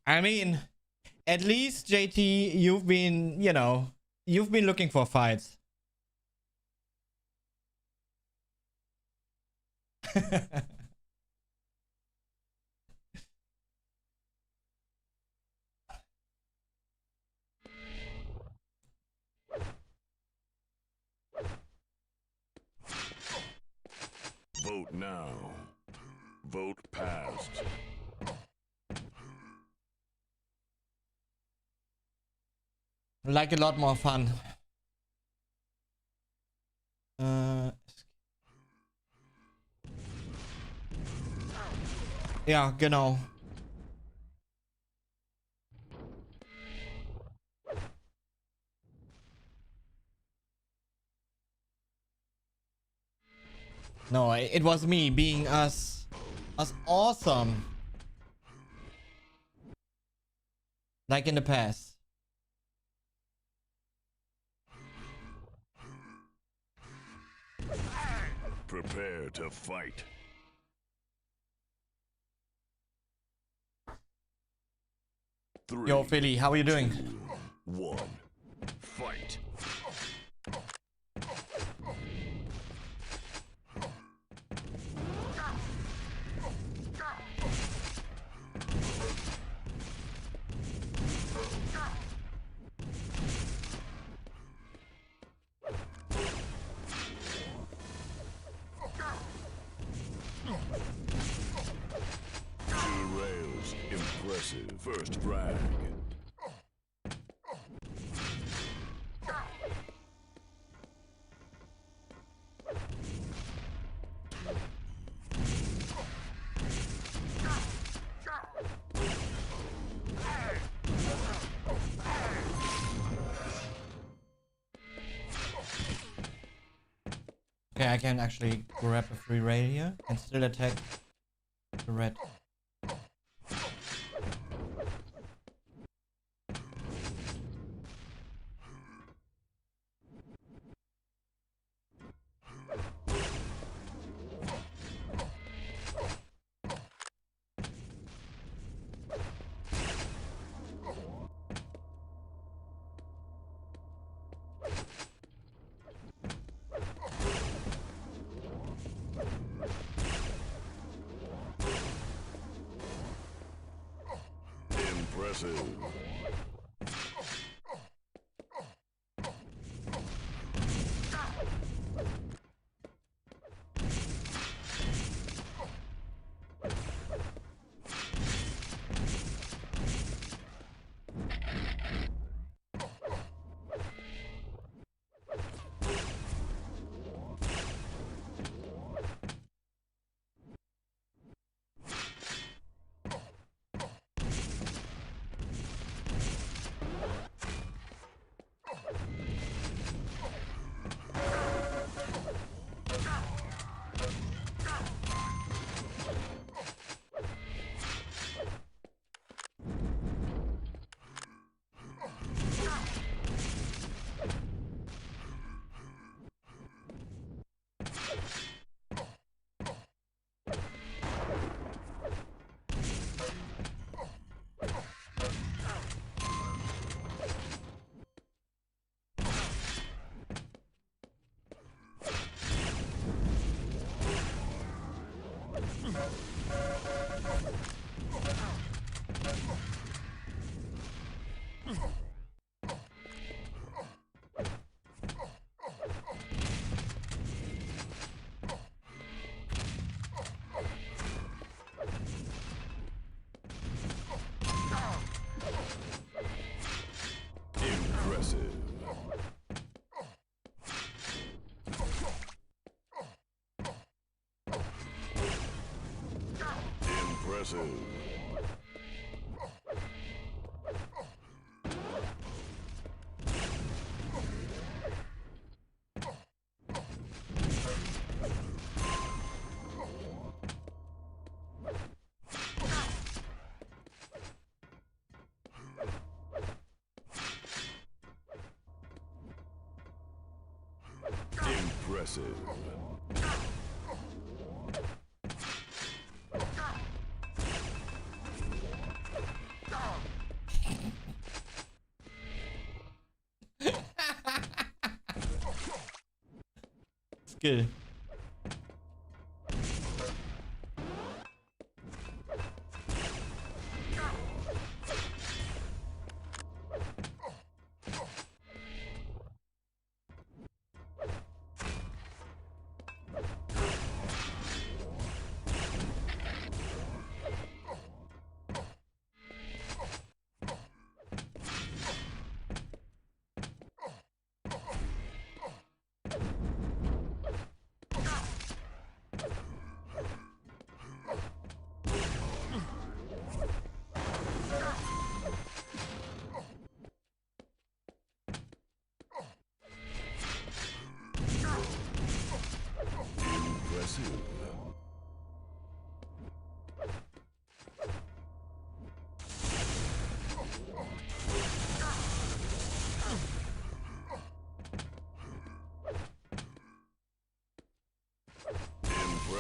I mean, at least JT, you've been, you know, you've been looking for fights. Vote now. Vote passed. Like a lot more fun. Ja, genau. No, it was me being us awesome. Like in the past. Prepare to fight. Yo, Philly, how are you doing? 2, 1. Fight. Rails, impressive. First frag. Okay, I can actually grab a free raid here and still attack the red. Impressive. Impressive. Impressive. Impressive. Skill.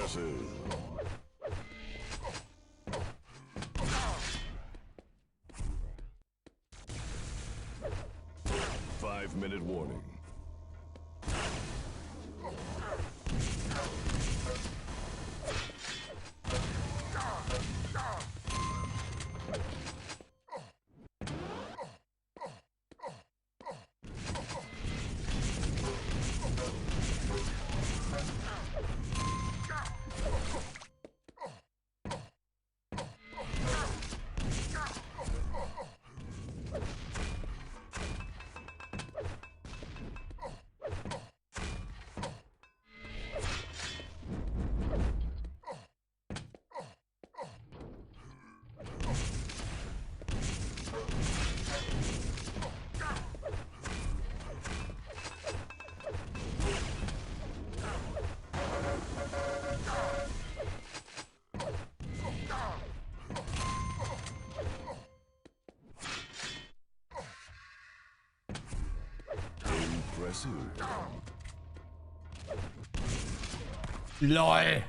Impressive. 5-minute warning. Impressive. LOL.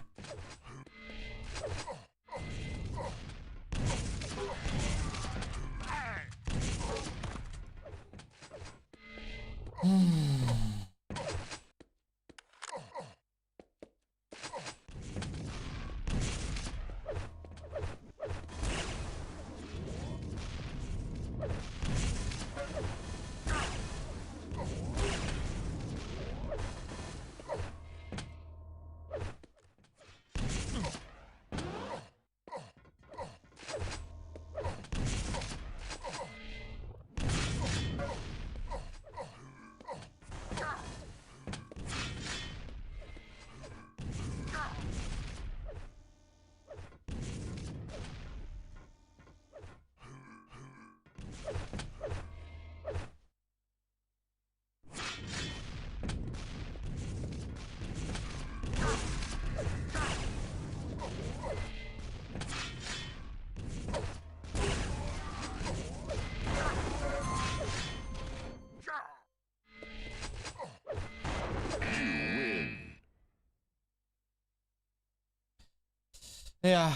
Yeah.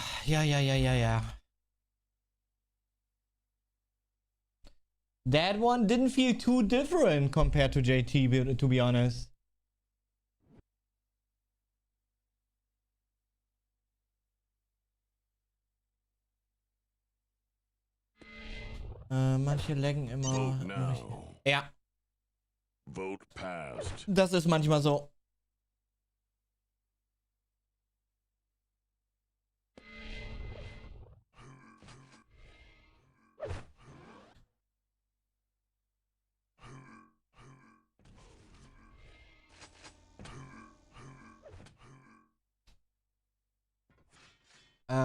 That one didn't feel too different compared to JT, to be honest. Manche laggen immer. Vote now. Ja, Vote passed. das ist manchmal so.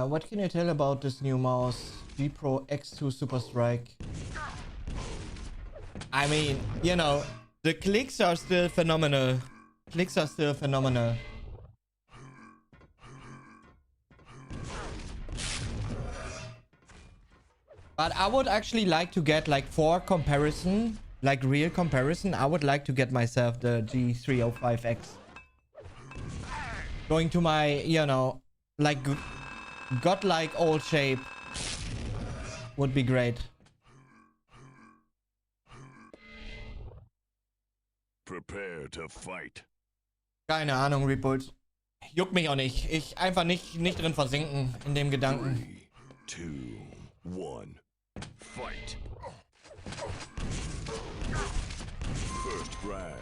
What can you tell about this new mouse, G Pro X2 Super Strike? I mean, you know, the clicks are still phenomenal. Clicks are still phenomenal. But I would actually like to get, like, for comparison, like real comparison, I would like to get myself the G305X. Going to my, you know, like godlike old shape would be great. Prepare to fight. Keine Ahnung, Reboot. Juckt mich auch nicht. Ich einfach nicht drin versinken in dem Gedanken. 3, 2, 1. Fight. First frag.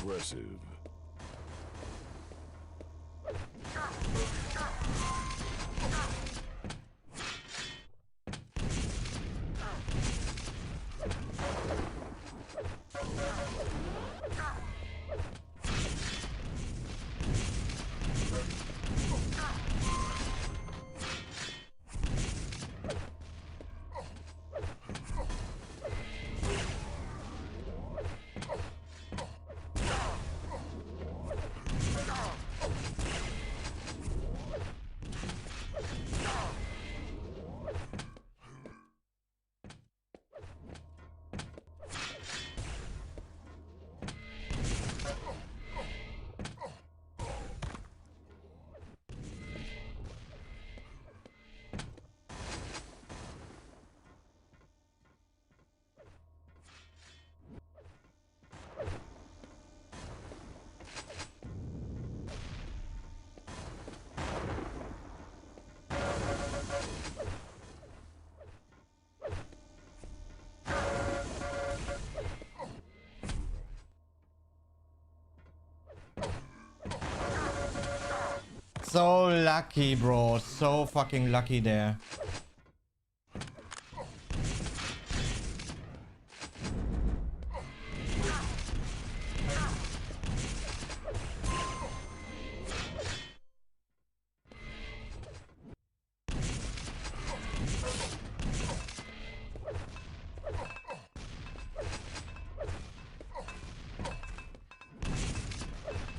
Impressive. So lucky, bro. So fucking lucky there.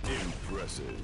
Impressive.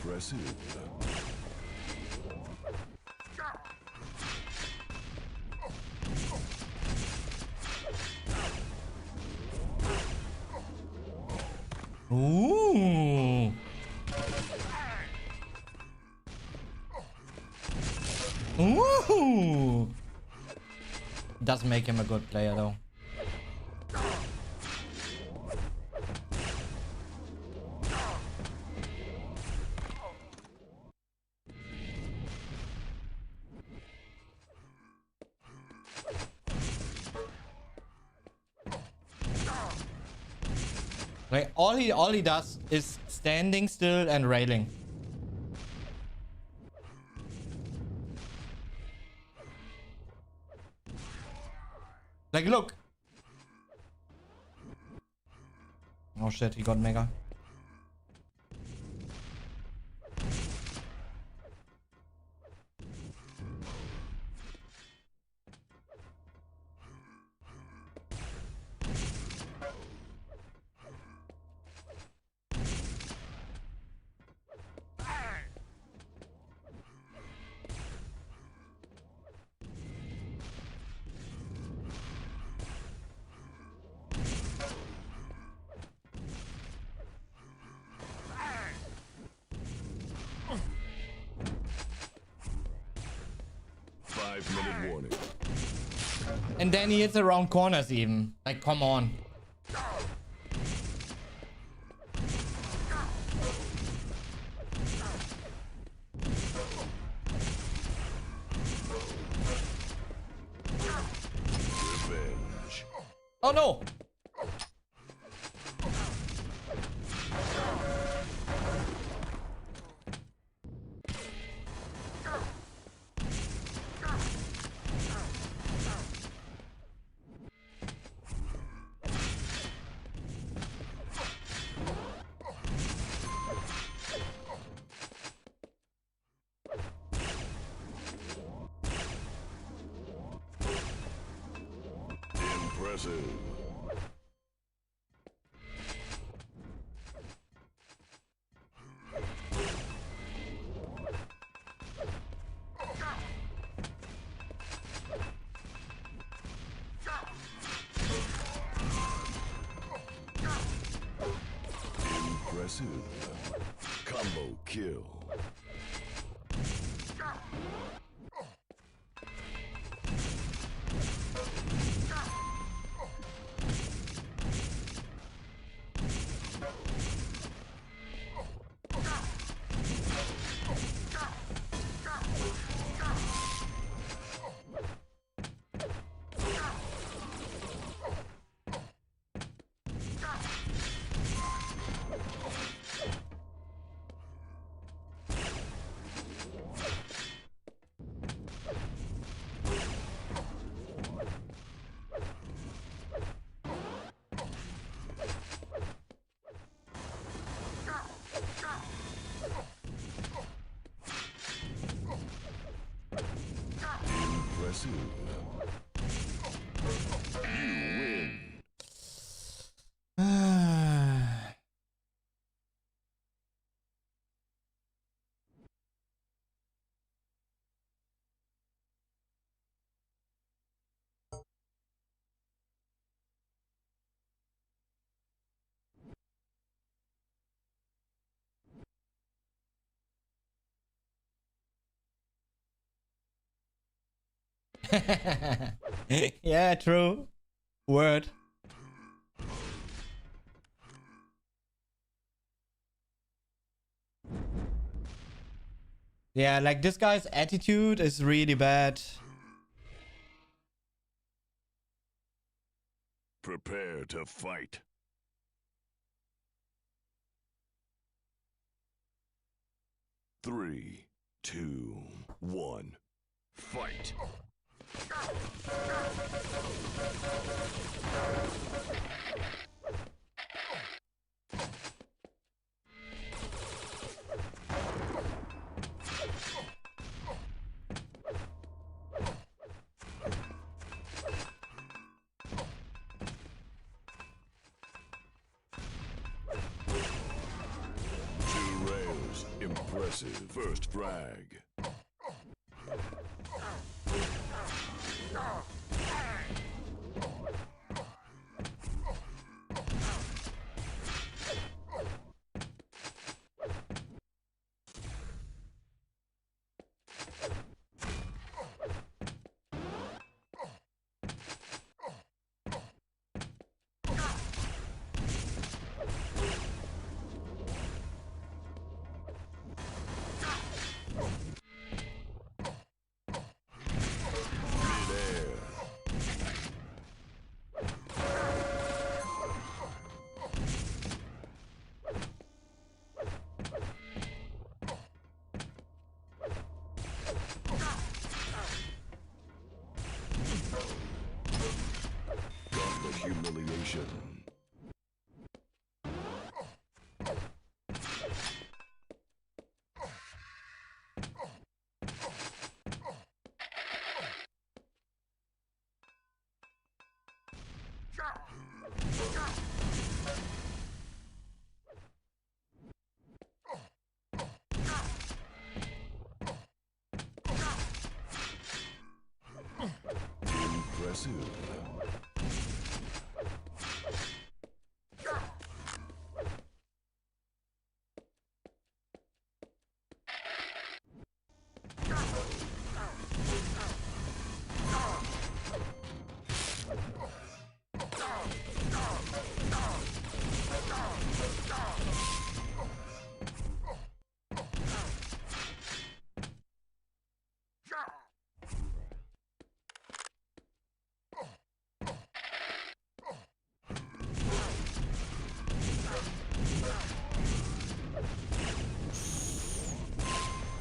Impressive. Ooh. Ooh. Does make him a good player though. Like all he does is standing still and railing. Like look. Oh shit, he got mega. Five-minute warning. And then he hits around corners even. Like, come on. Revenge. Oh no! Impressive. Impressive. Combo kill. Impressive. You win. Yeah, true. Word. Yeah, like this guy's attitude is really bad. Prepare to fight. Three, two, one, fight. Two rails. Impressive. First frag. Midair. Got the humiliation. Impressive.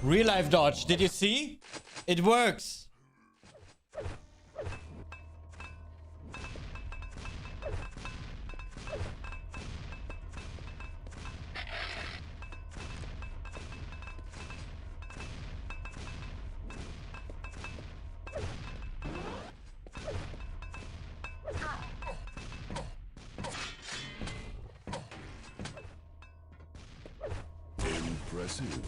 Real life dodge. Did you see? It works. Impressive.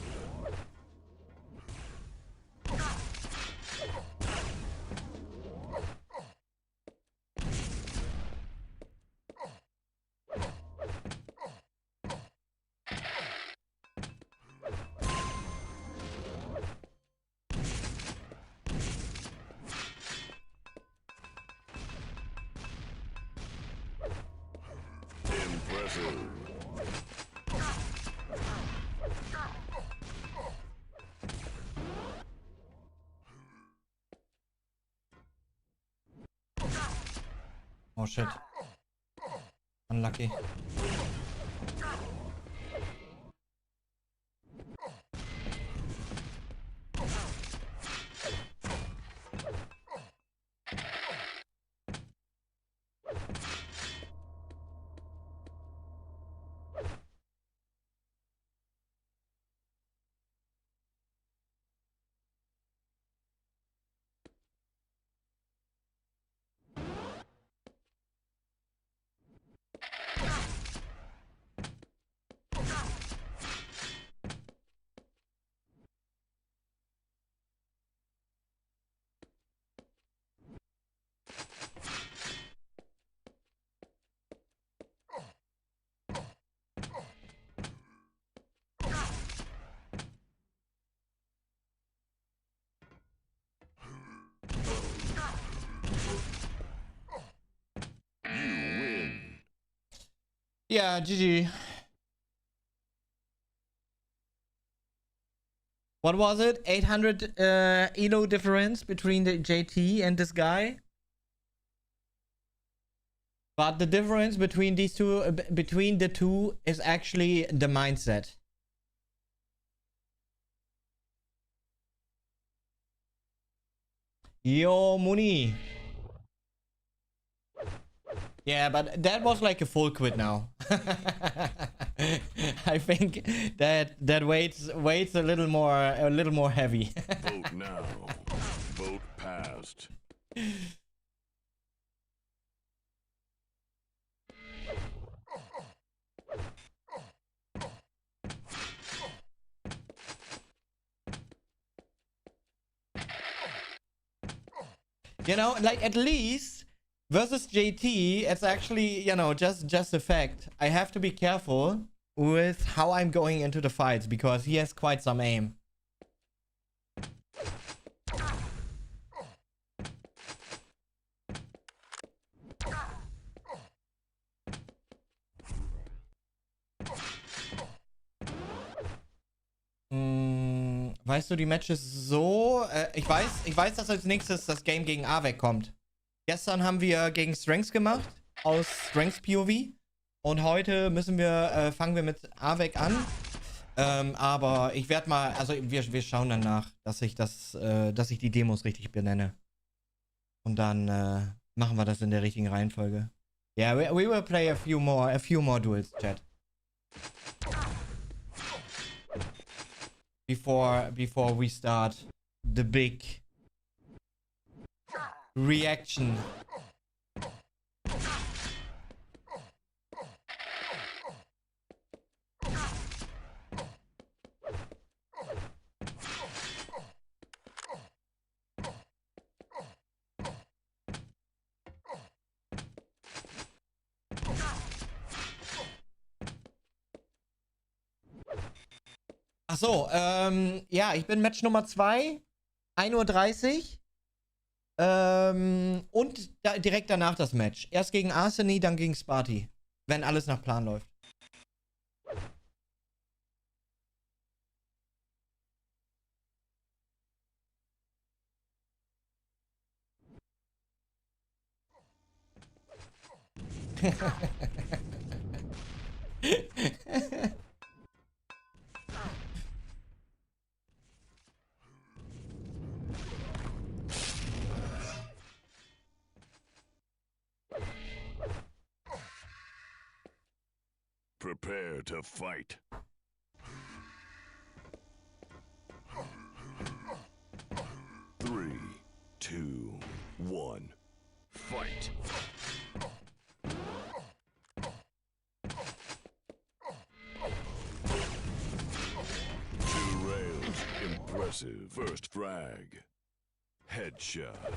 Impressive. Oh shit. Unlucky. You win. Yeah, GG. What was it? 800 elo difference between the JT and this guy. But the difference between these two, between the two, is actually the mindset. Yo, Muni. Yeah, but that was like a full quit now. I think that weights a little more heavy. Vote now. Vote passed. You know, like at least versus JT, it's actually, you know, just a fact. I have to be careful with how I'm going into the fights because he has quite some aim. Weißt du die Matches so? Ich weiß, dass als nächstes das Game gegen Avek kommt. Gestern haben wir gegen Strengths gemacht, aus Strengths POV. Und heute fangen wir mit Avek an. Aber ich werde mal, also wir schauen danach, dass ich die Demos richtig benenne. Und dann machen wir das in der richtigen Reihenfolge. Yeah, we will play a few more duels, chat. Before we start the big reaction. Achso, ja, ich bin Match Nummer 2, 1:30 Uhr. Und direkt danach das Match. Erst gegen Arseny, dann gegen Sparty. Wenn alles nach Plan läuft. Prepare to fight. Three, two, one, fight. Two rails, impressive. First frag. Headshot.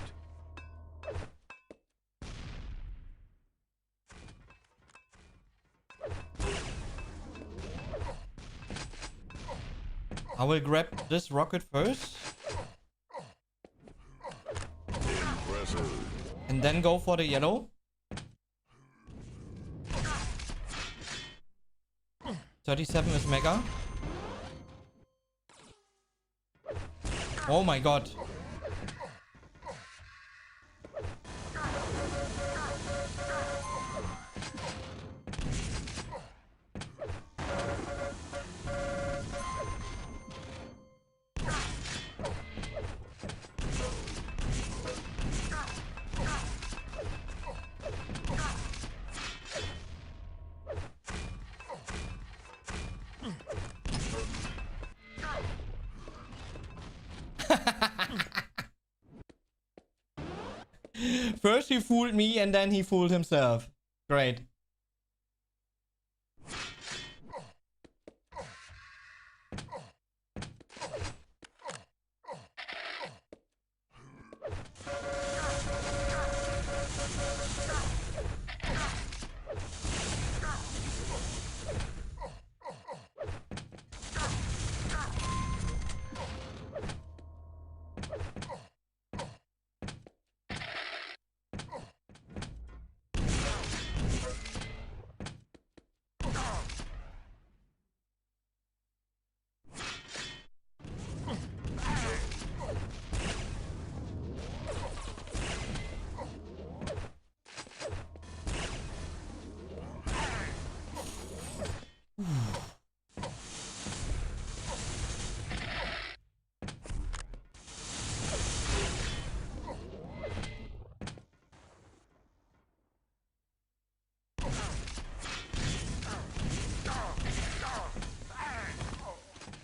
I will grab this rocket first. Impressive. And then go for the yellow. 37 is mega. Oh my god. First he fooled me and then he fooled himself. Great.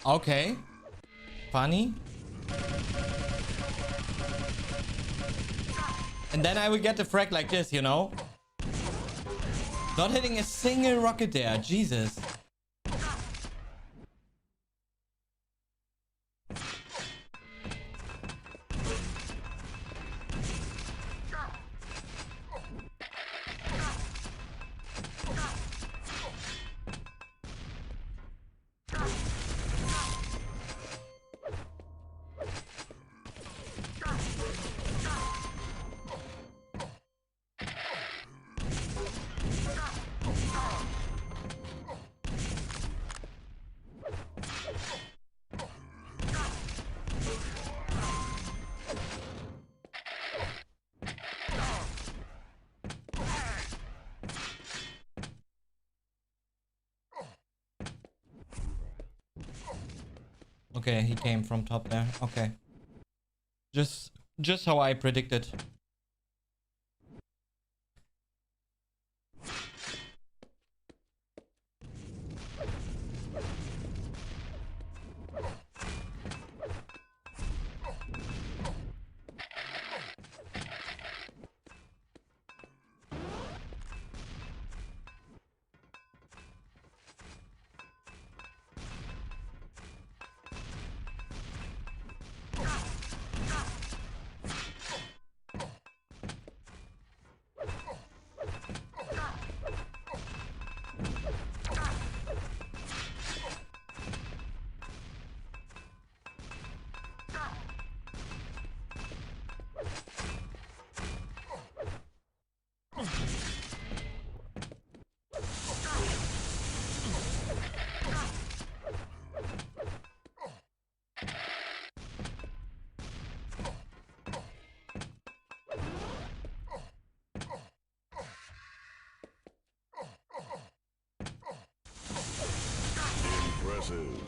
Okay. Funny. And then I will get the frag like this, you know? Not hitting a single rocket there. Jesus. Okay, he came from top there. Okay. Just how I predicted. Impressive.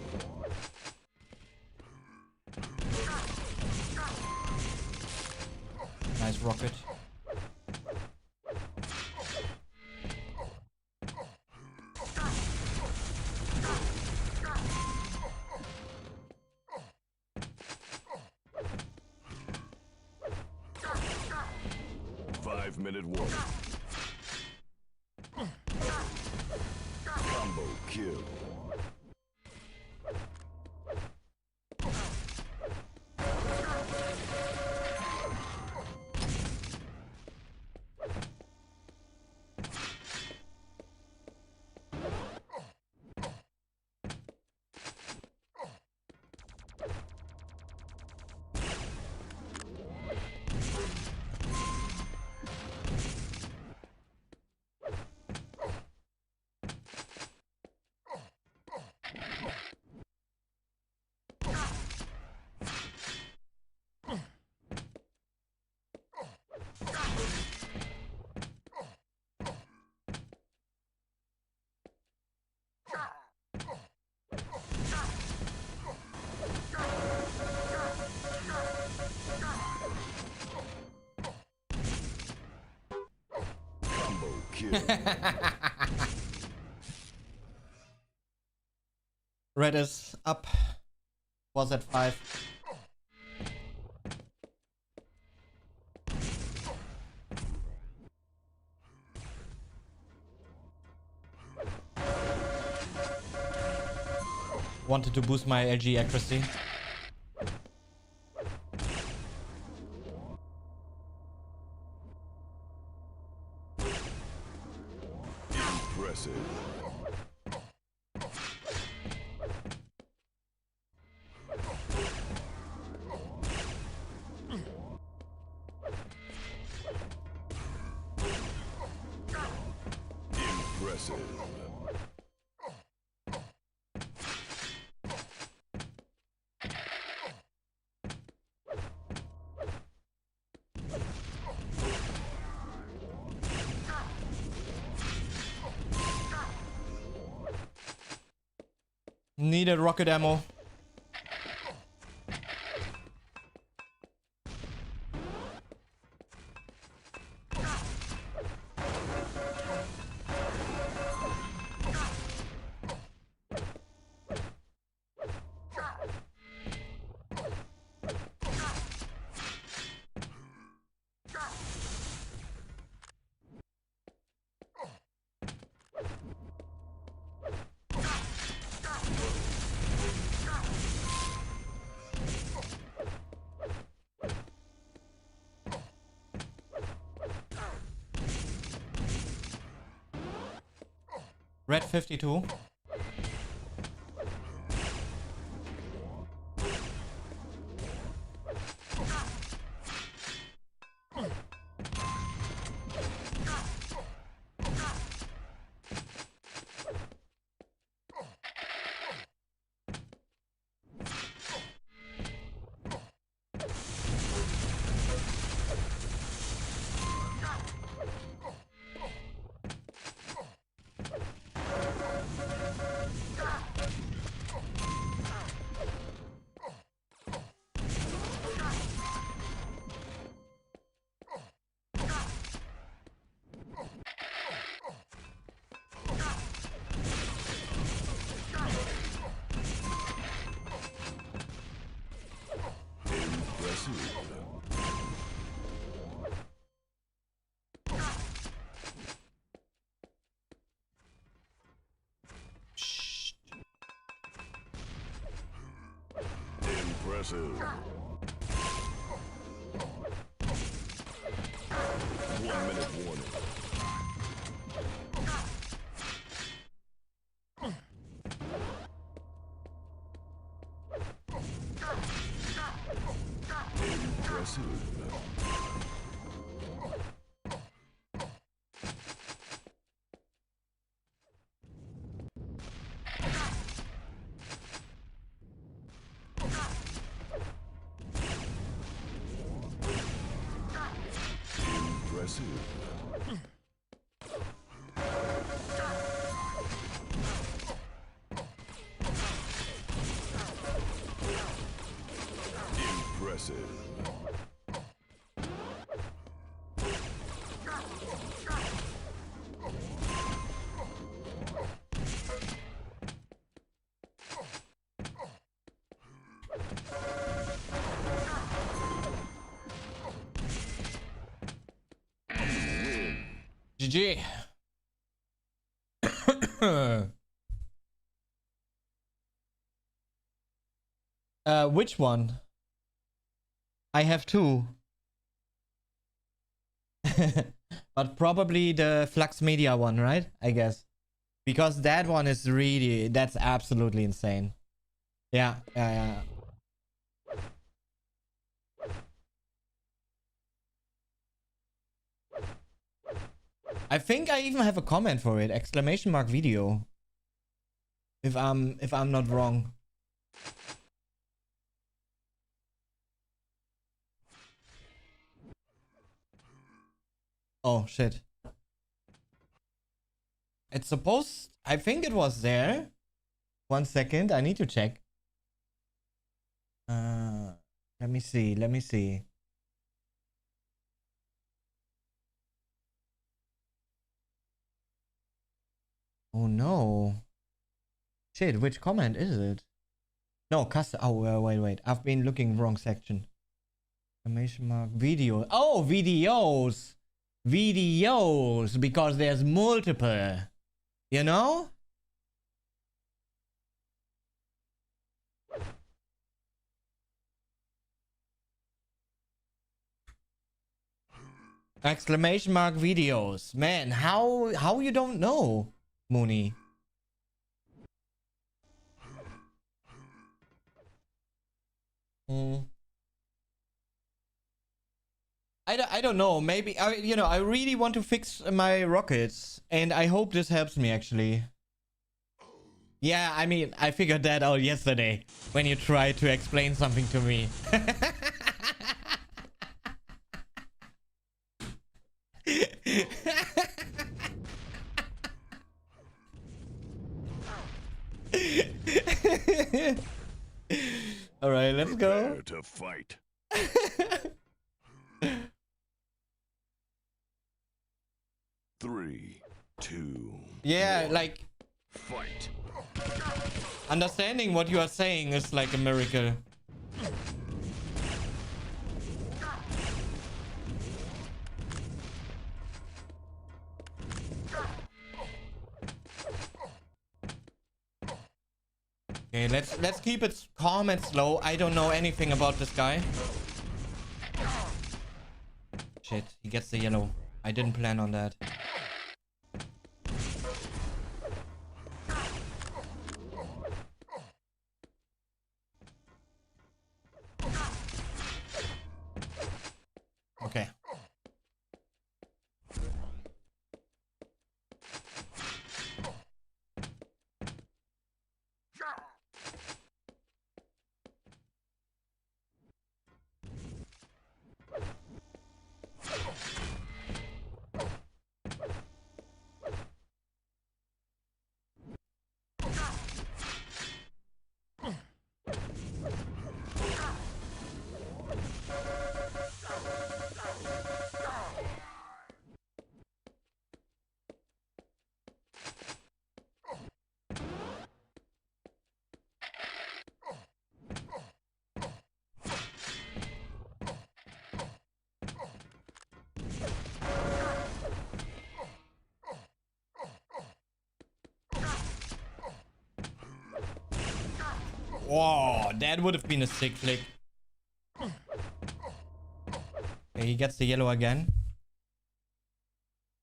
Nice rocket. Five-minute warning. Combo kill. kill. Red is up. Was at 5. Wanted to boost my LG accuracy. Impressive. Impressive. Needed rocket ammo. Red 52. Impressive. 1 minute warning. Impressive. Impressive. Impressive. GG. Which one? I have 2. But probably the Flux Media one, right? I guess. Because that one is really, that's absolutely insane. Yeah. I think I even have a comment for it. Exclamation mark video. If I'm not wrong. Oh shit. It's supposed, I think it was there. 1 second, I need to check. Let me see. Oh no. Shit, which comment is it? No, custom. Oh, wait. I've been looking wrong section. Exclamation mark. Video. Oh, videos. Videos. Because there's multiple. You know? Exclamation mark videos. Man, how you don't know, Mooney? I don't know. Maybe I really want to fix my rockets, and I hope this helps me actually. Yeah, I mean, I figured that out yesterday when you tried to explain something to me. All right, let's go. Prepare to fight. 3, 2. Yeah, 1. like Fight. understanding what you are saying is like a miracle. Okay, let's keep it calm and slow. I don't know anything about this guy. Shit, he gets the yellow. I didn't plan on that. Okay. Whoa, that would have been a sick flick. Okay, he gets the yellow again.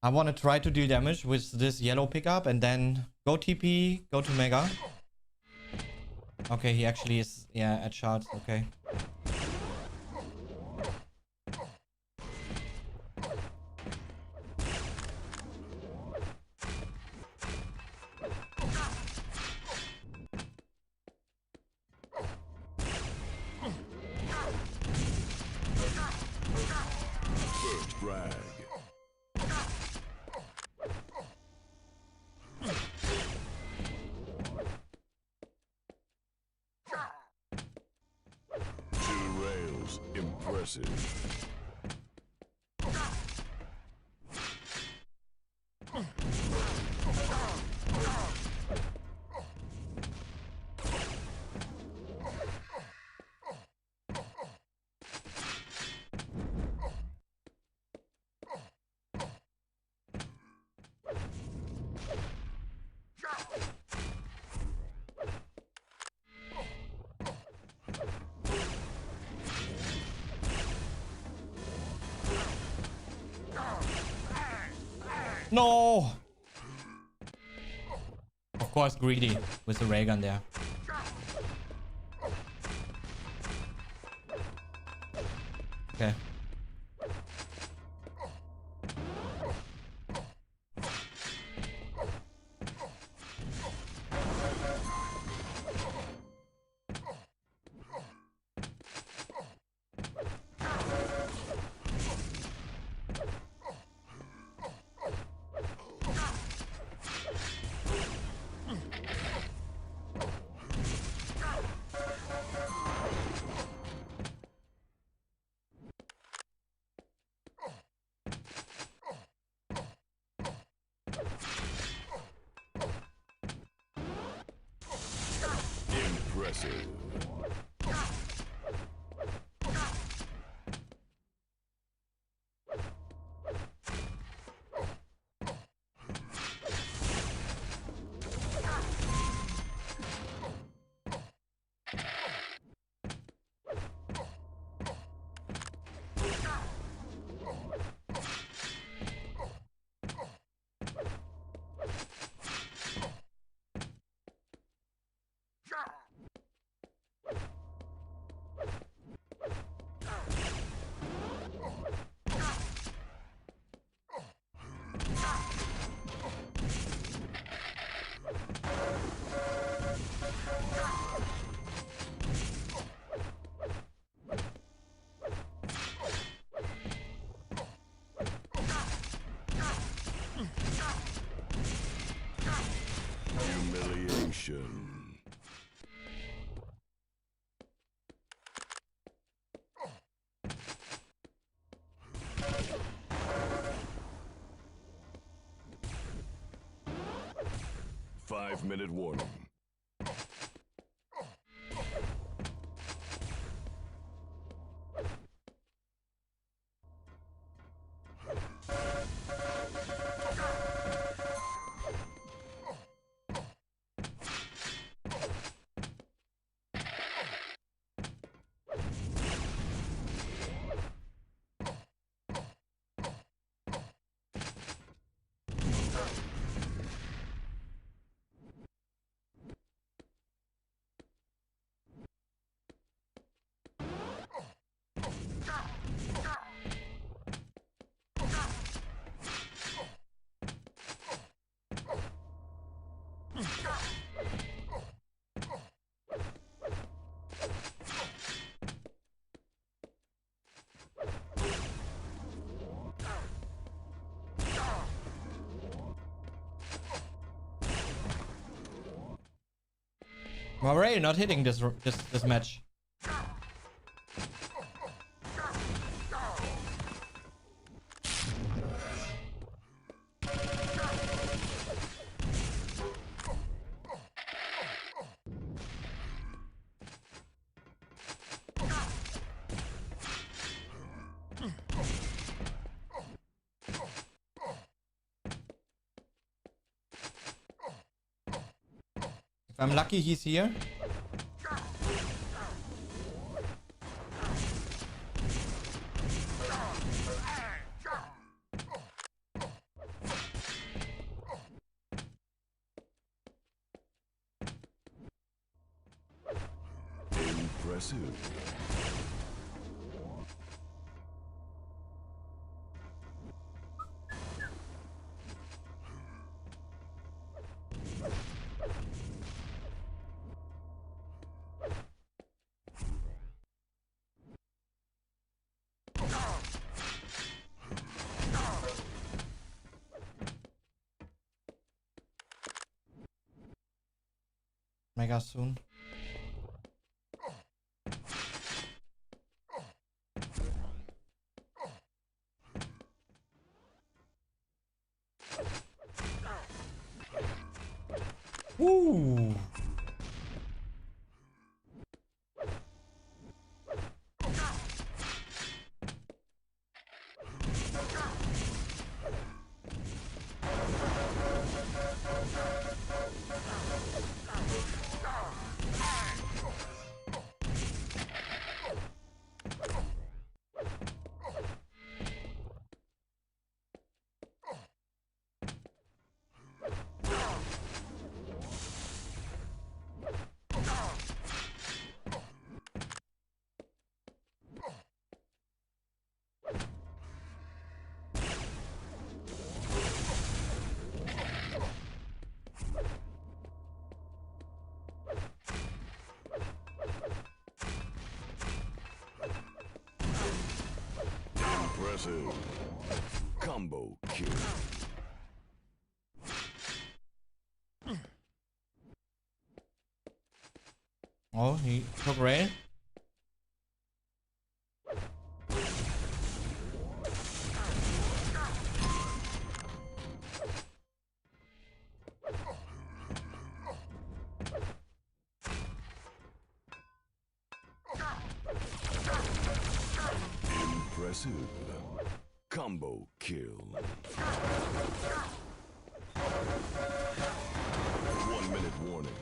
I want to try to do damage with this yellow pickup and then go TP, go to Mega. Okay, he actually is, yeah, at shards, okay. First frag. Two rails. Impressive. No! Of course, greedy with the ray gun there. Okay. Impressive. Humiliation. Five-minute warning. I'm already not hitting this match. If I'm lucky, he's here. Impressive. Mega soon. Woo! Impressive. Combo kill. Oh, he took rail. Impressive. Combo kill. 1 minute warning.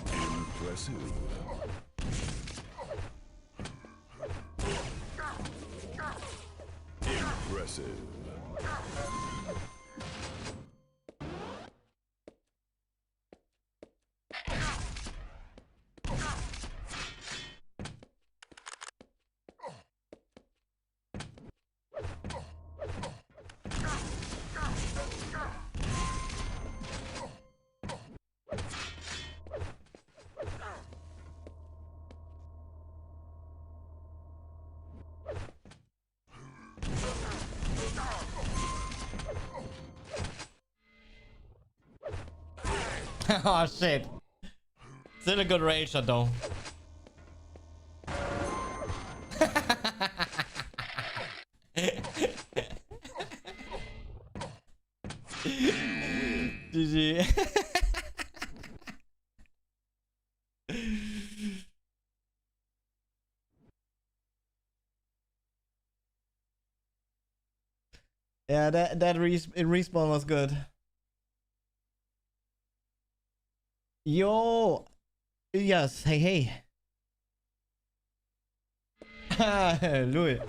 Impressive. Impressive. Oh shit. Still a good rage shot though. GG. Yeah, that respawn was good. Yo, yes, hey. Louis.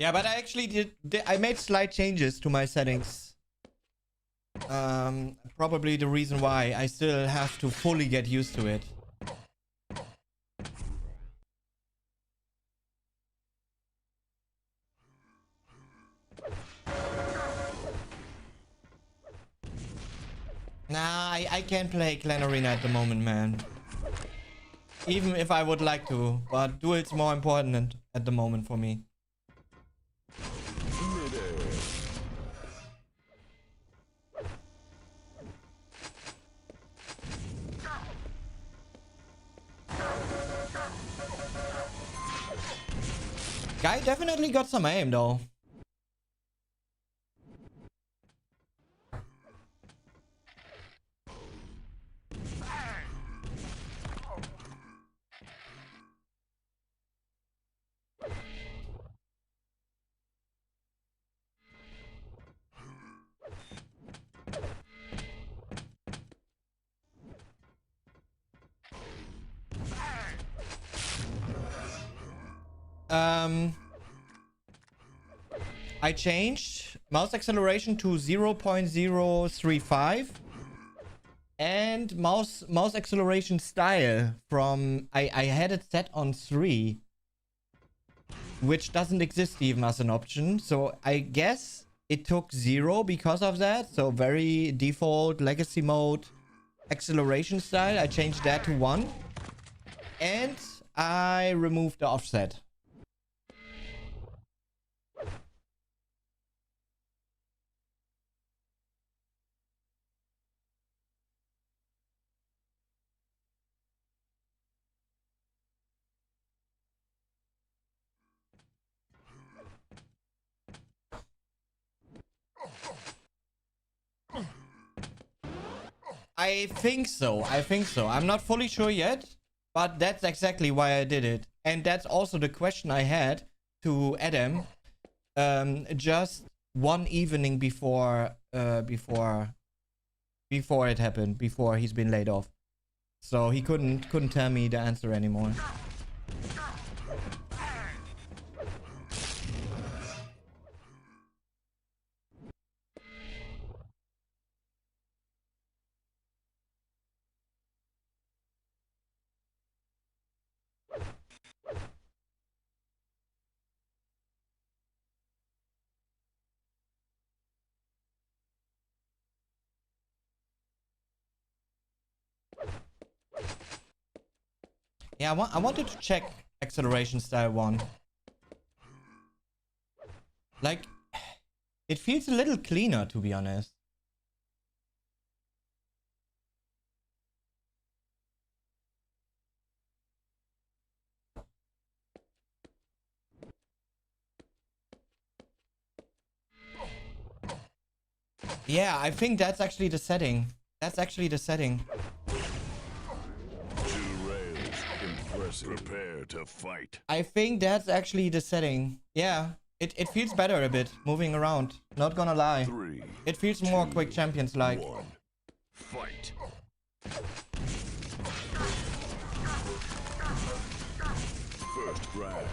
Yeah, but I actually I made slight changes to my settings. Probably the reason why I still have to fully get used to it. Nah, I can't play Clan Arena at the moment, man. Even if I would like to, but duel's more important at the moment for me. Guy definitely got some aim though. I changed mouse acceleration to 0.035 and mouse acceleration style from I had it set on 3, which doesn't exist even as an option. So I guess it took 0 because of that. So very default legacy mode acceleration style. I changed that to 1 and I removed the offset. I think so. I'm not fully sure yet, but that's exactly why I did it. And that's also the question I had to Adam just one evening before it happened, before he's been laid off. So he couldn't tell me the answer anymore. Yeah, I wanted to check acceleration style 1. Like, it feels a little cleaner, to be honest. Yeah, I think that's actually the setting. That's actually the setting. 2 rails. Impressive. Prepare to fight. I think that's actually the setting. Yeah. It feels better a bit, moving around. Not gonna lie. 3. It feels more 2, Quick Champions like. 1. Fight. First frag.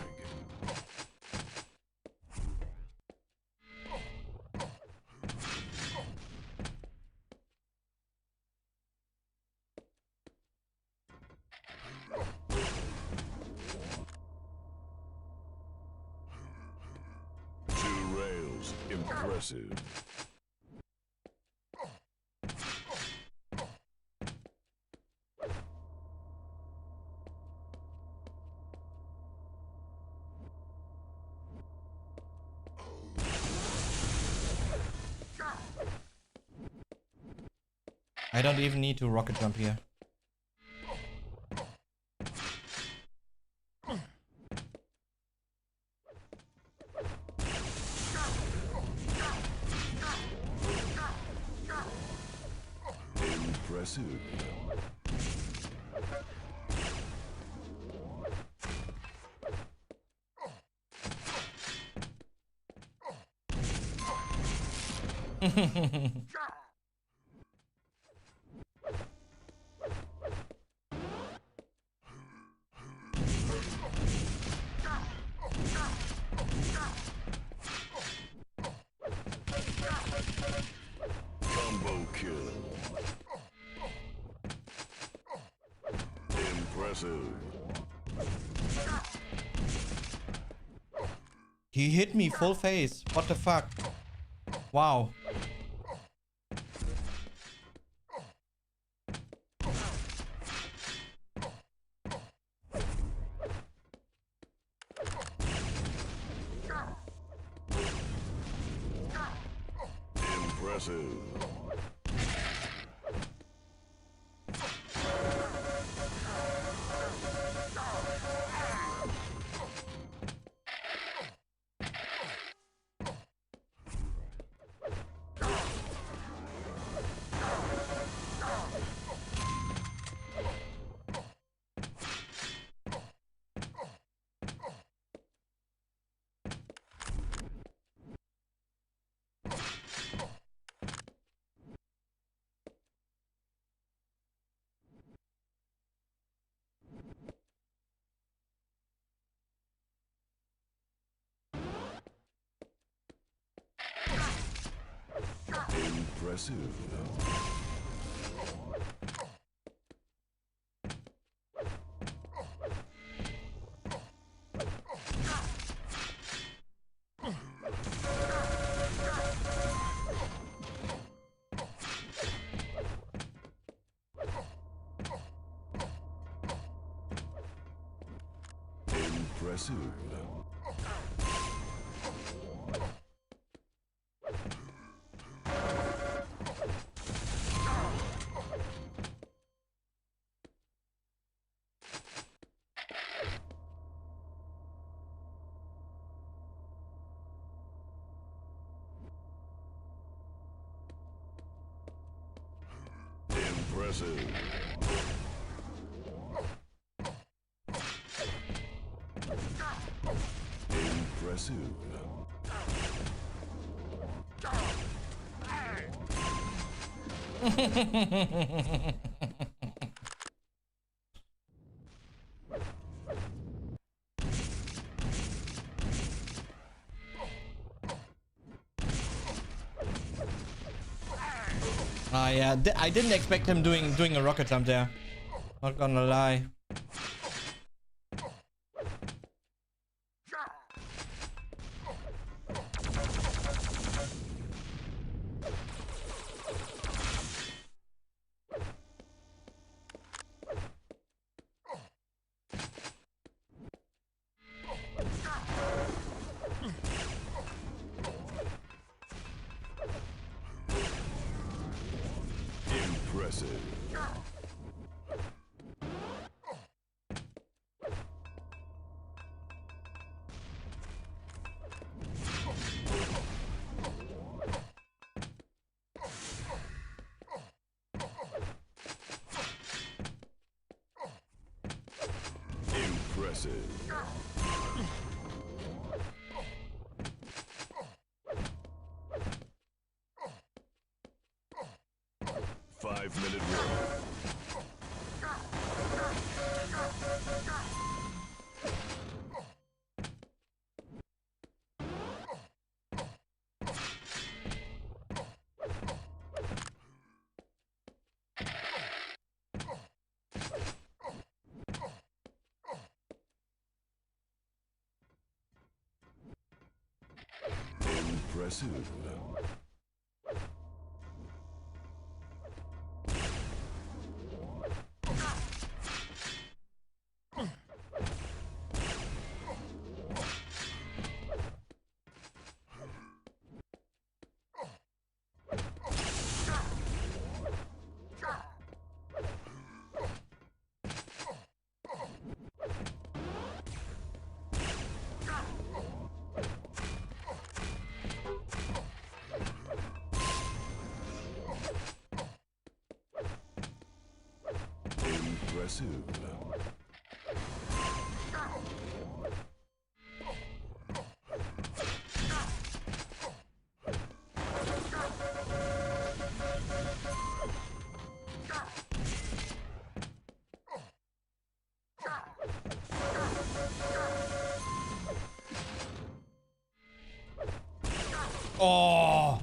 Impressive. I don't even need to rocket jump here. Impressive. Combo kill. Impressive. He hit me full face. What the fuck? Wow. Impressive. Impressive. Impressive. Impressive. Impressive. Ah, yeah. I didn't expect him doing a rocket jump there. Not gonna lie. Impressive. Impressive. 5-minute warning. Impressive. Impressive. Oh.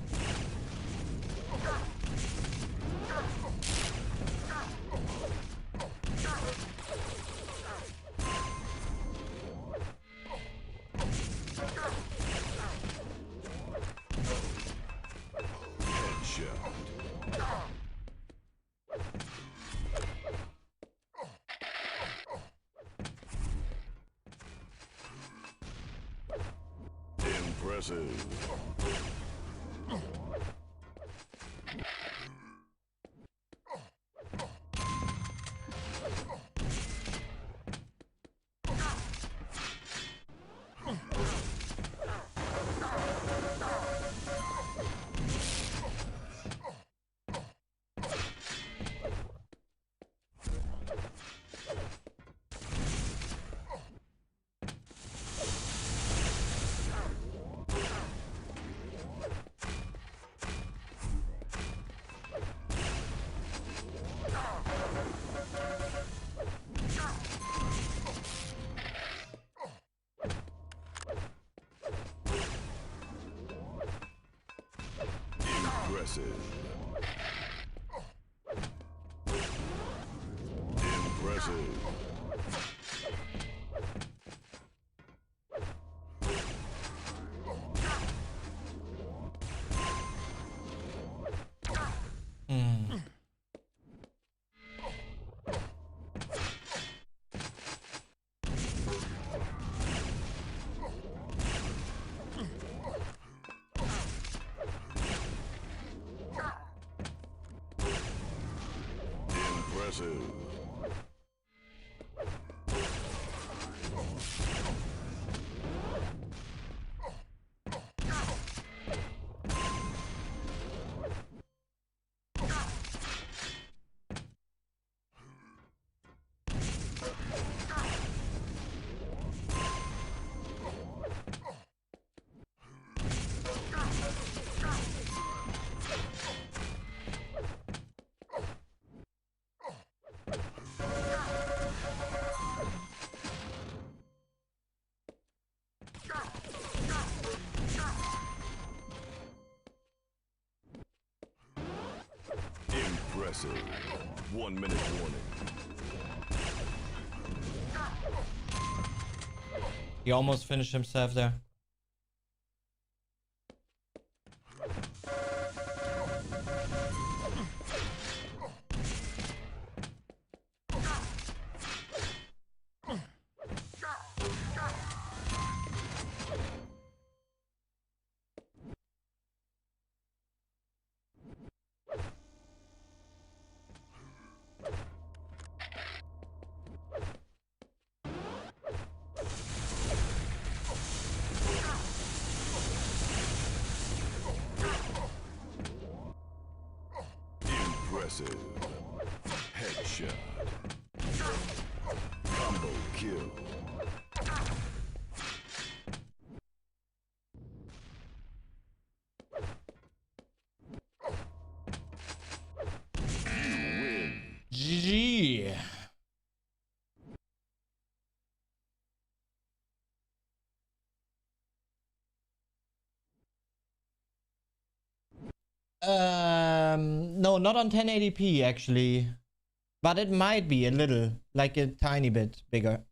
Impressive. Impressive. Impressive. Impressive. Impressive. 1-minute warning. He almost finished himself there. Impressive. Headshot. Combo. Double kill. GG. No, not on 1080p actually, but it might be a little, like a tiny bit bigger.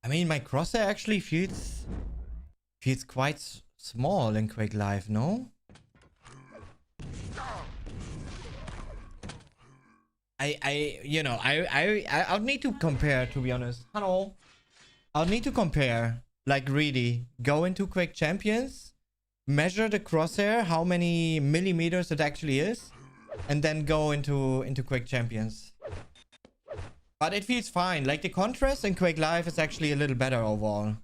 I mean, my crosshair actually feels quite small in Quake Live, no? I'll need to compare, to be honest. Hello. I'll need to compare, like really, go into Quake Champions, measure the crosshair, how many millimeters it actually is, and then go into Quake Champions. But it feels fine. Like the contrast in Quake Live is actually a little better overall.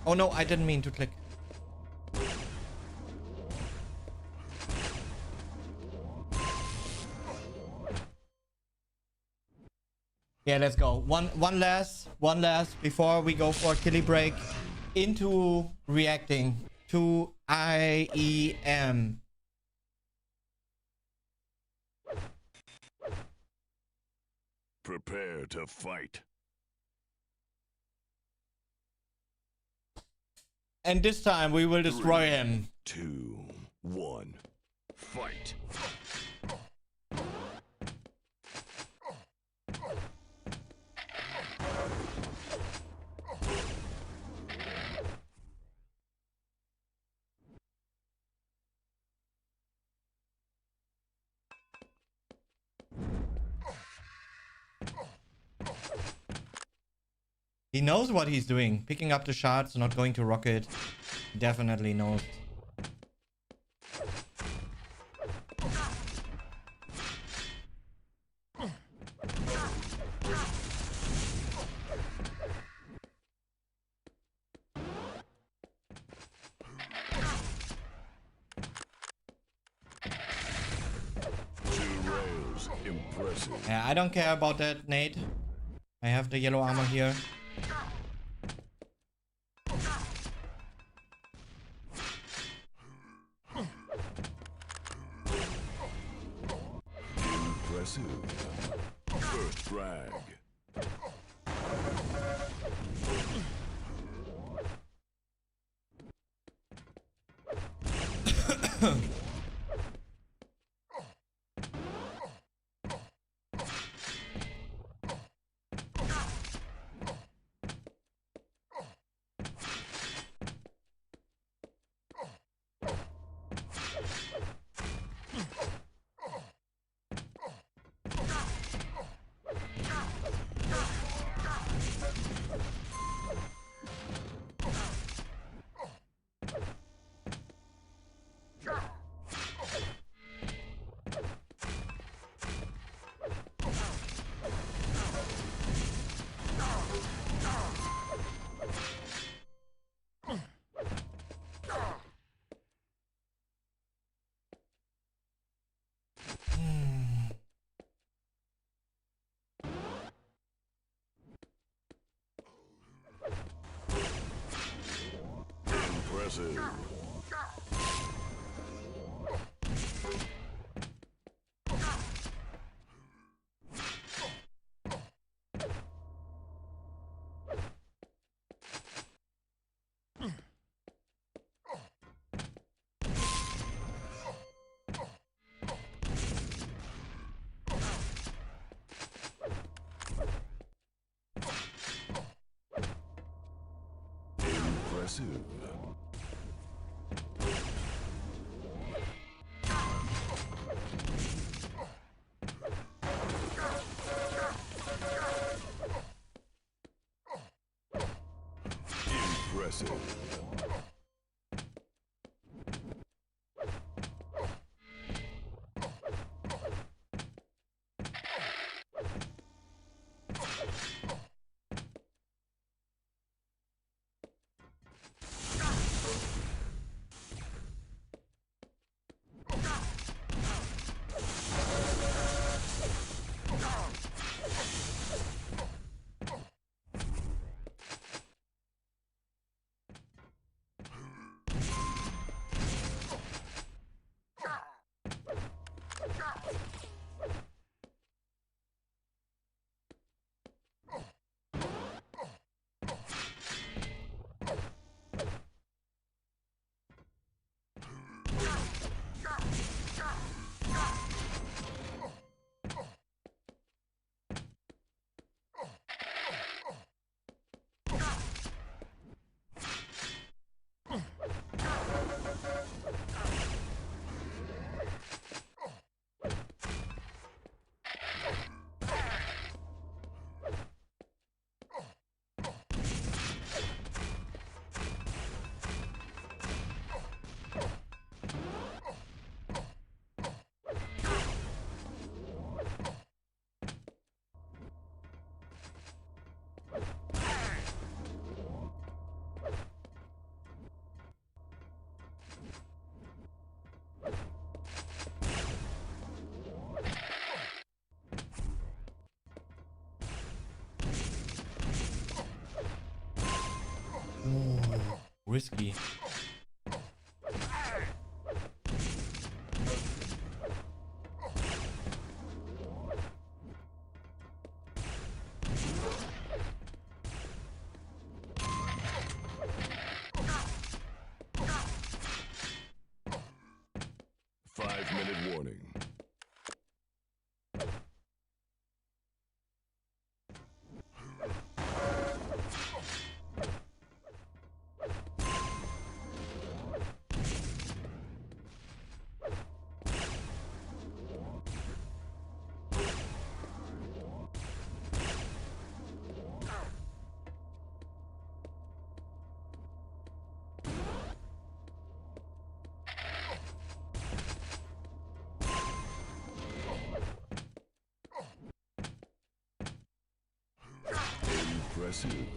Oh no, I didn't mean to click. Yeah, let's go. One last before we go for a killy break into reacting to IEM. Prepare to fight. And this time we will destroy him. 2, 1, fight. He knows what he's doing. Picking up the shots, not going to rocket. Definitely knows. Impressive. Yeah, I don't care about that, Nate. I have the yellow armor here. Impressive. First frag. Impressive. Impressive. Impressive. Risky. Five-minute warning. Impressive.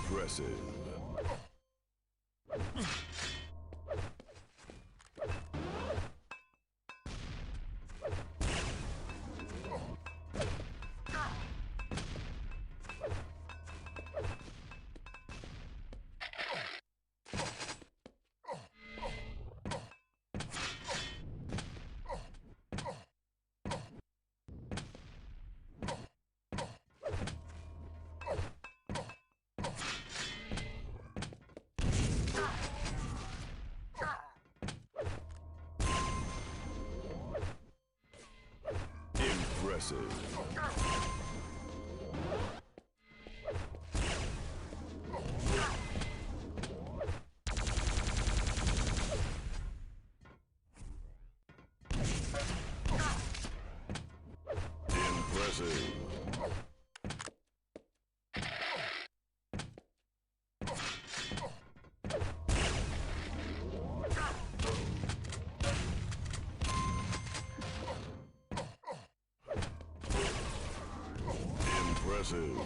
Impressive. Impressive. Impressive. Impressive.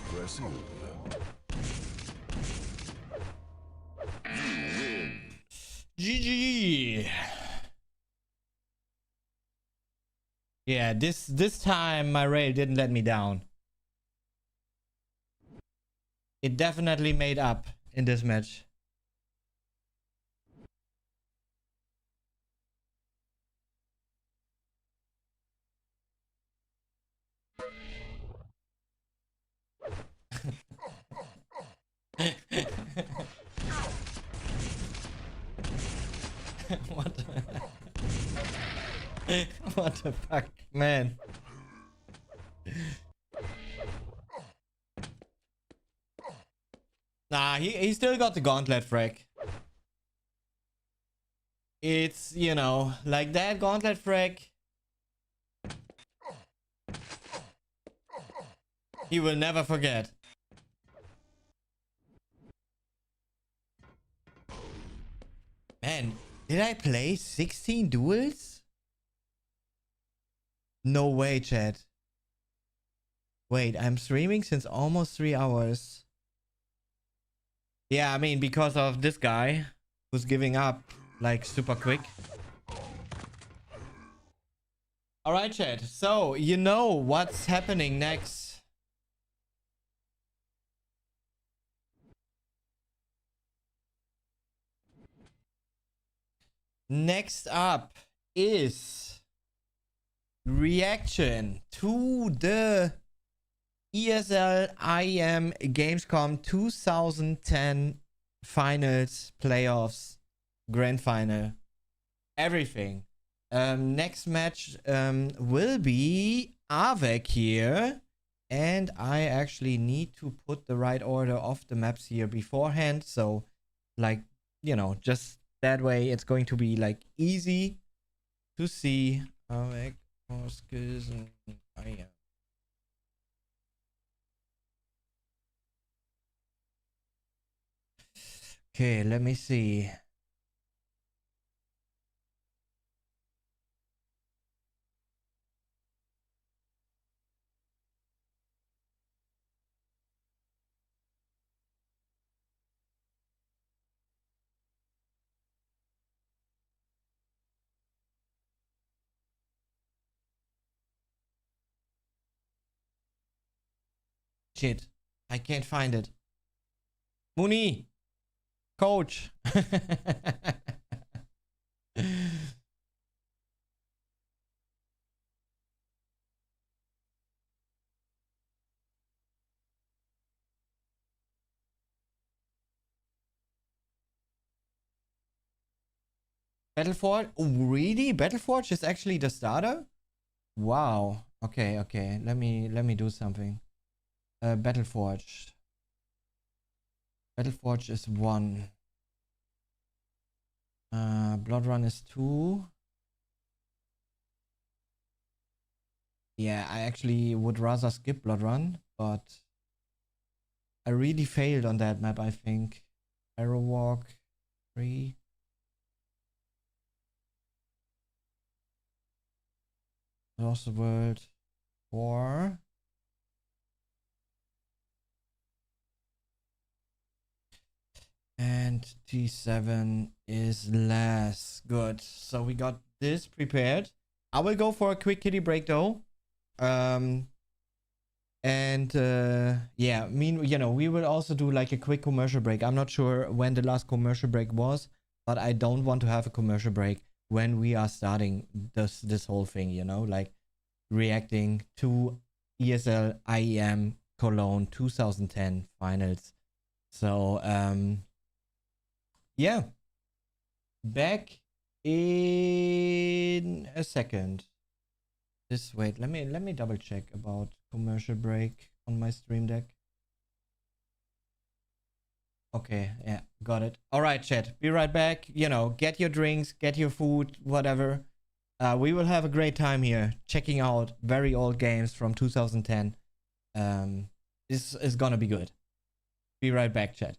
Impressive. You win. GG. Yeah, this time my rail didn't let me down. It definitely made up in this match. What the what the fuck, man? Nah, he still got the gauntlet frag. It's, you know, like that gauntlet frag. He will never forget. Man, did I play 16 duels? No way, chat. Wait, I'm streaming since almost 3 hours. Yeah, I mean, because of this guy who's giving up like super quick. All right, chat. So, you know what's happening next. Next up is reaction to the ESL IEM Gamescom 2010 finals, playoffs, grand final, everything. Next match will be Avec here, and I actually need to put the right order of the maps here beforehand, so like, you know, just that way it's going to be like easy to see. Avec, Oscars, and IEM. Okay, let me see. Shit, I can't find it. Mooney, coach. Battleforge? Oh, really? Battleforge is actually the starter? Wow. Okay, okay. Let me do something. Battleforge. Battleforge is 1. Bloodrun is 2. Yeah, I actually would rather skip Bloodrun, but I really failed on that map, I think. Arrow Walk 3. Lost the World 4. And T7 is last. Good. So we got this prepared. I will go for a quick kitty break though. Yeah, you know, we will also do like a quick commercial break. I'm not sure when the last commercial break was, but I don't want to have a commercial break when we are starting this whole thing, you know, like reacting to ESL IEM Cologne 2010 finals. So yeah, back in a second. Wait, let me double check about commercial break on my stream deck. Okay, yeah, got it. All right, chat. Be right back. You know, get your drinks, get your food, whatever. We will have a great time here checking out very old games from 2010. This is gonna be good. Be right back, chat.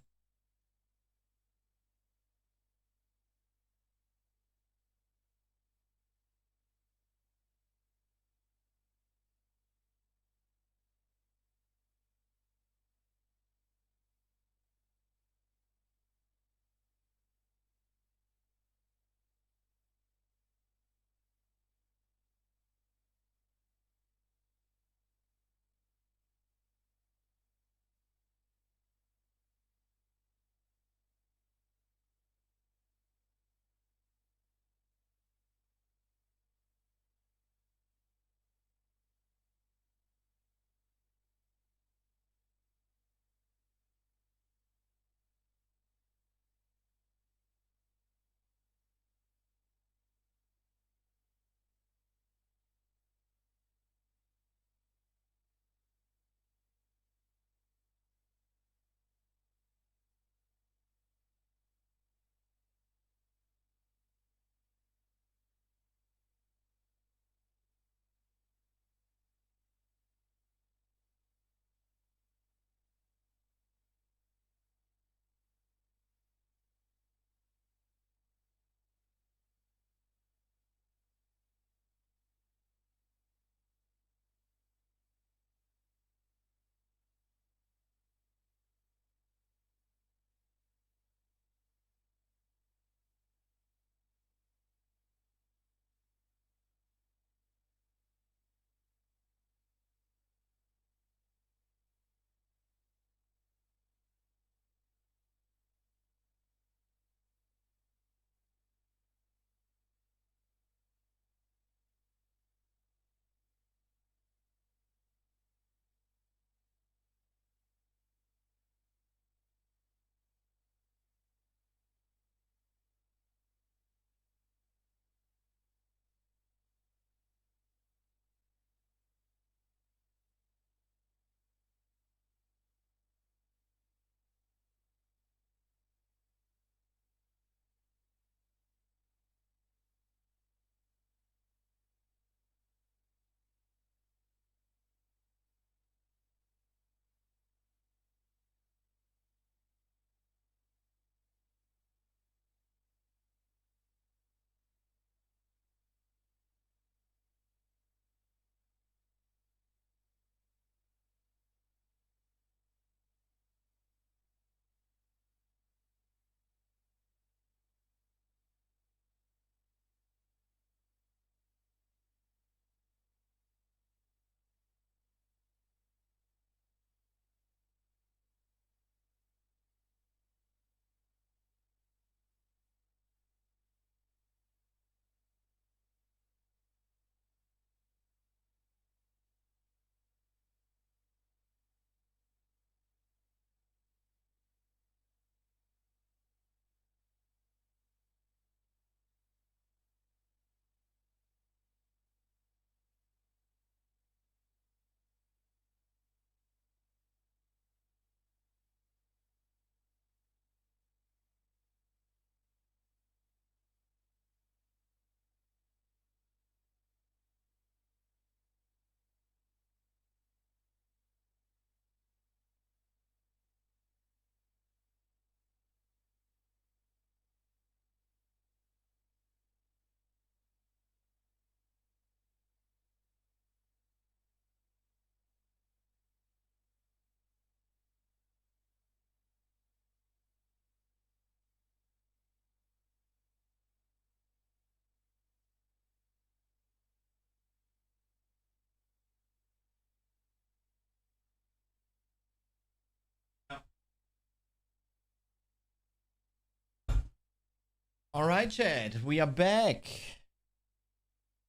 All right, chat. We are back.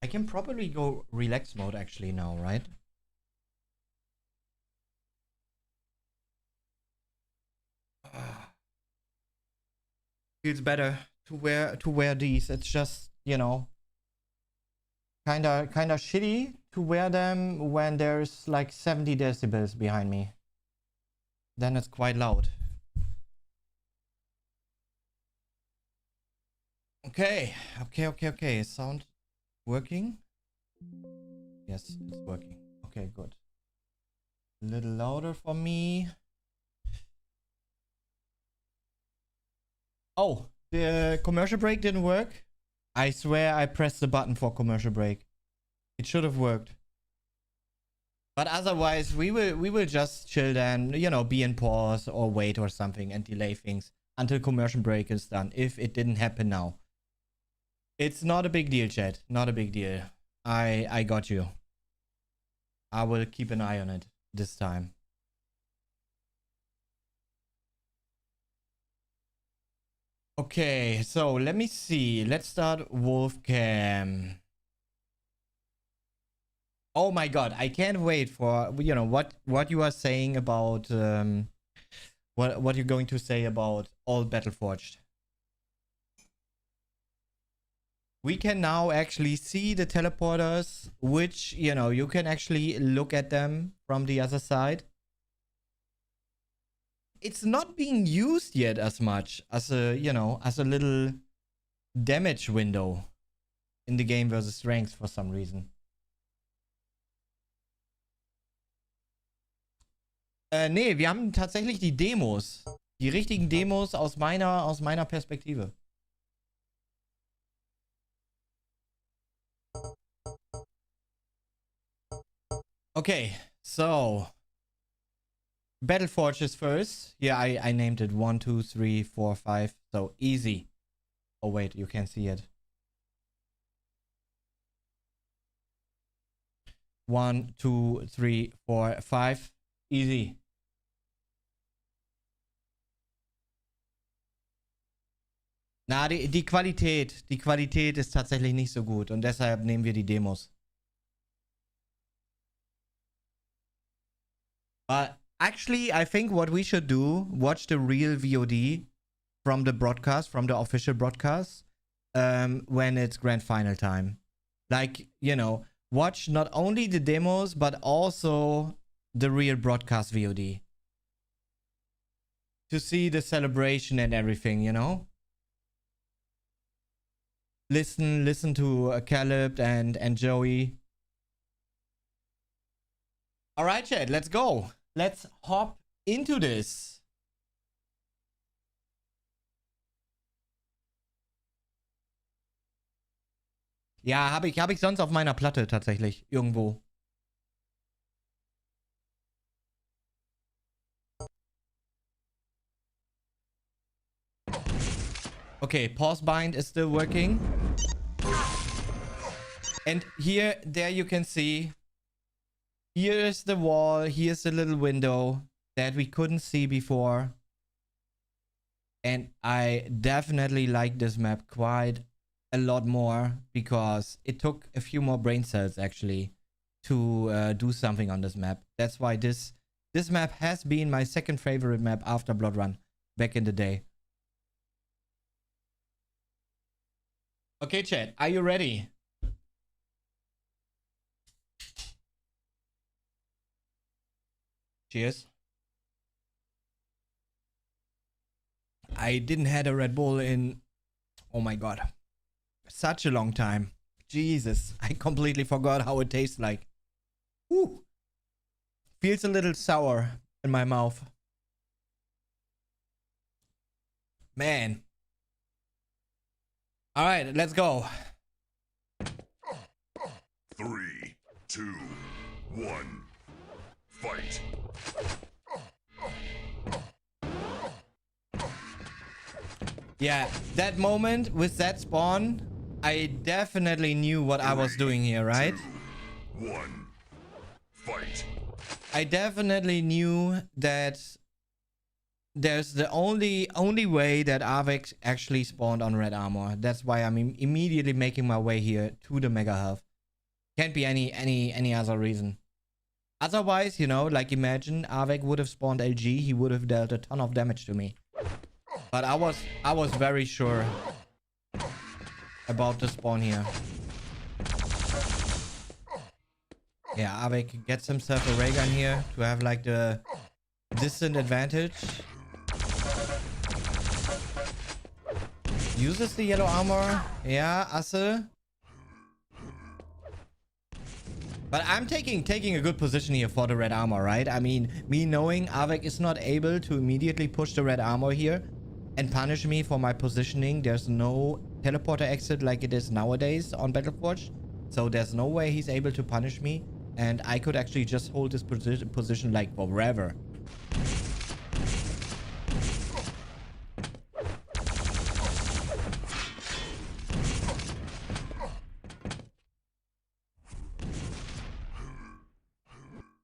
I can probably go relax mode actually now, right? Feels better wear these. It's just, you know, kinda shitty to wear them when there's like 70 decibels behind me. Then it's quite loud. Okay. Sound working? Yes, it's working. Okay, good. A little louder for me. Oh, the commercial break didn't work. I swear I pressed the button for commercial break. It should have worked. But otherwise, we will just chill then, you know, be in pause or wait or something and delay things until commercial break is done, if it didn't happen now. It's not a big deal, chat. Not a big deal. I got you. I will keep an eye on it this time. Okay, so let me see. Let's start Wolfcam. Oh my god, I can't wait for, you know, what you are saying about what you're going to say about all Battleforged. We can now actually see the teleporters, which, you know, you can actually look at them from the other side. It's not being used yet as much as a, you know, as a little damage window in the game versus strength for some reason. Nee, wir haben tatsächlich die Demos. Die richtigen Demos aus meiner Perspektive. Okay, so Battleforge is first. Yeah, I named it 1, 2, 3, 4, 5. So easy. Oh wait, you can see it. 1, 2, 3, 4, 5. Easy. Na, die Qualität ist tatsächlich nicht so gut und deshalb nehmen wir die Demos. Actually, I think what we should do, watch the real VOD from the broadcast, from the official broadcast, when it's grand final time. Like, you know, watch not only the demos, but also the real broadcast VOD. To see the celebration and everything, you know? Listen to Caleb and Joey. Alright, chat, let's go. Let's hop into this. Ja, hab ich sonst auf meiner Platte tatsächlich. Irgendwo. Okay, pause bind is still working. And there you can see, here's the wall, here's the little window that we couldn't see before. And I definitely like this map quite a lot more because it took a few more brain cells actually to do something on this map. That's why this map has been my second favorite map after Blood Run back in the day. Okay, chat, are you ready? Cheers. I didn't had a Red Bull in, oh my god, such a long time. Jesus, I completely forgot how it tastes like. Ooh. Feels a little sour in my mouth. Man. All right, let's go. 3, 2, 1, fight. Yeah, that moment with that spawn, I definitely knew what I was doing here, right? 2, 1, fight. I definitely knew that there's the only way that Avex actually spawned on red armor. That's why I'm immediately making my way here to the mega health. Can't be any other reason. Otherwise, you know, like imagine Avex would have spawned LG, he would have dealt a ton of damage to me. But I was very sure about to spawn here. Yeah, Avik gets himself a ray gun here to have like the distant advantage. Uses the yellow armor. Yeah, Asse. But I'm taking a good position here for the red armor, right? I mean, me knowing Avik is not able to immediately push the red armor here and punish me for my positioning. There's no teleporter exit like it is nowadays on Battleforge. So there's no way he's able to punish me. And I could actually just hold this position like forever.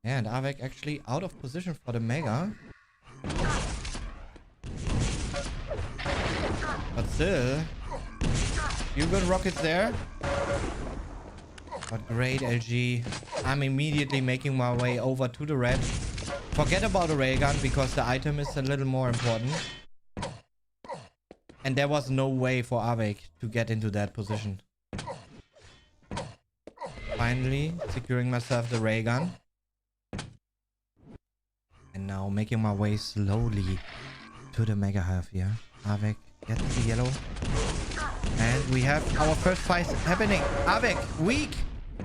And Avik actually out of position for the Mega. But still, few good rockets there. But great LG. I'm immediately making my way over to the red. Forget about the ray gun because the item is a little more important. And there was no way for Avik to get into that position. Finally, securing myself the ray gun. And now making my way slowly to the Mega Half here. Avik gets the yellow. And we have our first fight happening. Avik, weak.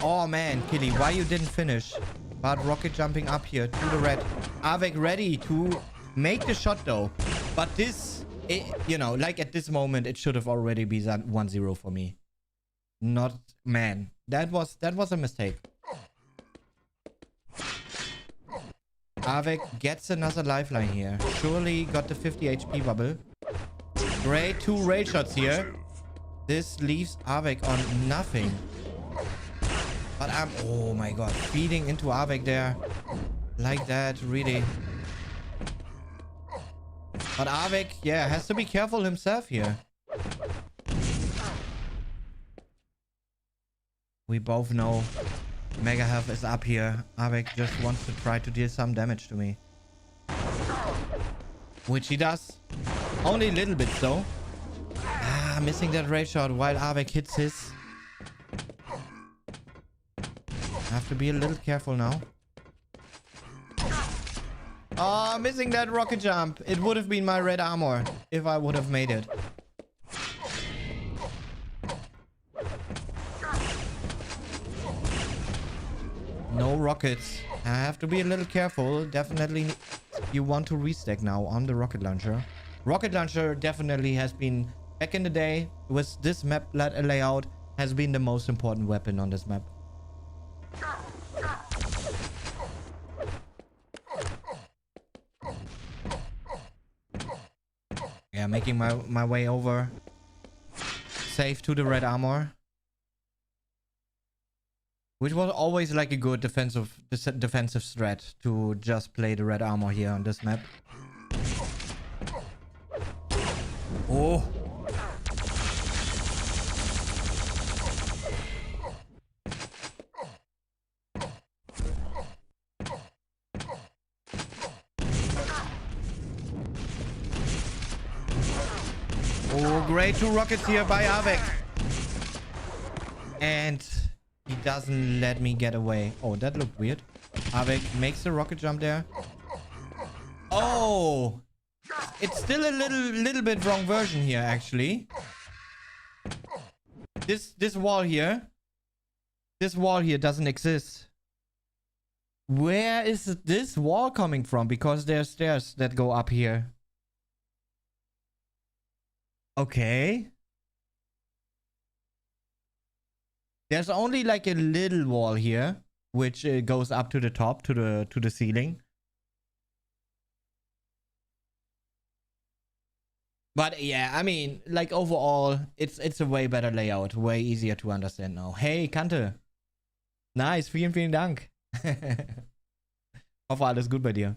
Oh man, Killy, why you didn't finish? But rocket jumping up here to the red. Avik ready to make the shot though. But this, you know, like at this moment, it should have already been 1-0 for me. Not, man. That was a mistake. Avik gets another lifeline here. Surely got the 50 HP bubble. Great 2 raid shots here. This leaves Avik on nothing. But I'm... Oh my god. Feeding into Avik there. Like that, really. But Avik, yeah, has to be careful himself here. We both know Mega Health is up here. Avik just wants to try to deal some damage to me. Which he does. Only a little bit though. Ah, missing that raid shot while Avik hits his. I have to be a little careful now. Oh, missing that rocket jump. It would have been my red armor if I would have made it. No rockets. I have to be a little careful. Definitely you want to restack now on the rocket launcher. Rocket launcher definitely has been, back in the day, with this map layout, has been the most important weapon on this map. Yeah, making my way over. Safe to the red armor. Which was always like a good defensive strat to just play the red armor here on this map. Oh. Oh, great 2 rockets here by Avik. And he doesn't let me get away. Oh, that looked weird. Avik makes the rocket jump there. Oh! It's still a little bit wrong version here, actually. This wall here. This wall here doesn't exist. Where is this wall coming from? Because there's stairs that go up here. Okay. There's only like a little wall here, which goes up to the top, to the ceiling. But yeah, I mean, like overall, it's a way better layout, way easier to understand now. Hey, Kante. Nice, vielen Dank. Hoffe, alles gut bei dir.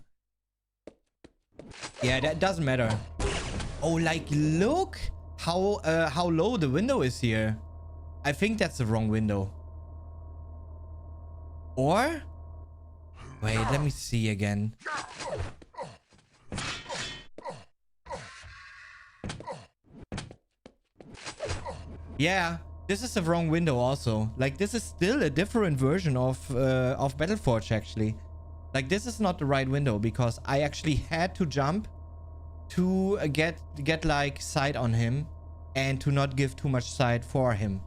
Yeah, that doesn't matter. Oh, like, look how low the window is here. I think that's the wrong window. Or? Wait, let me see again. Yeah, This is the wrong window also. Like, this is still a different version of Battleforge, actually. Like, this is not the right window because I actually had to jump to get like sight on him and to not give too much sight for him.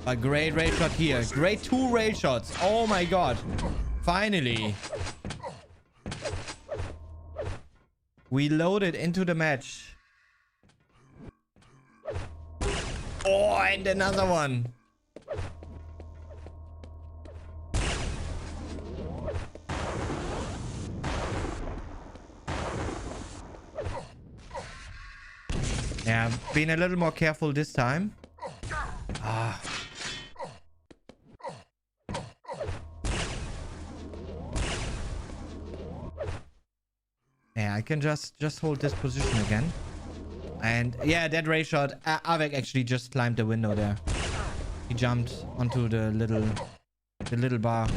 A great rail shot here. Great 2 rail shots. Oh my god. Finally. We loaded into the match. Oh, and another one. Yeah, being a little more careful this time. Ah. Yeah, I can just hold this position again. And yeah, that ray shot. Avek actually just climbed the window there. He jumped onto the little bar.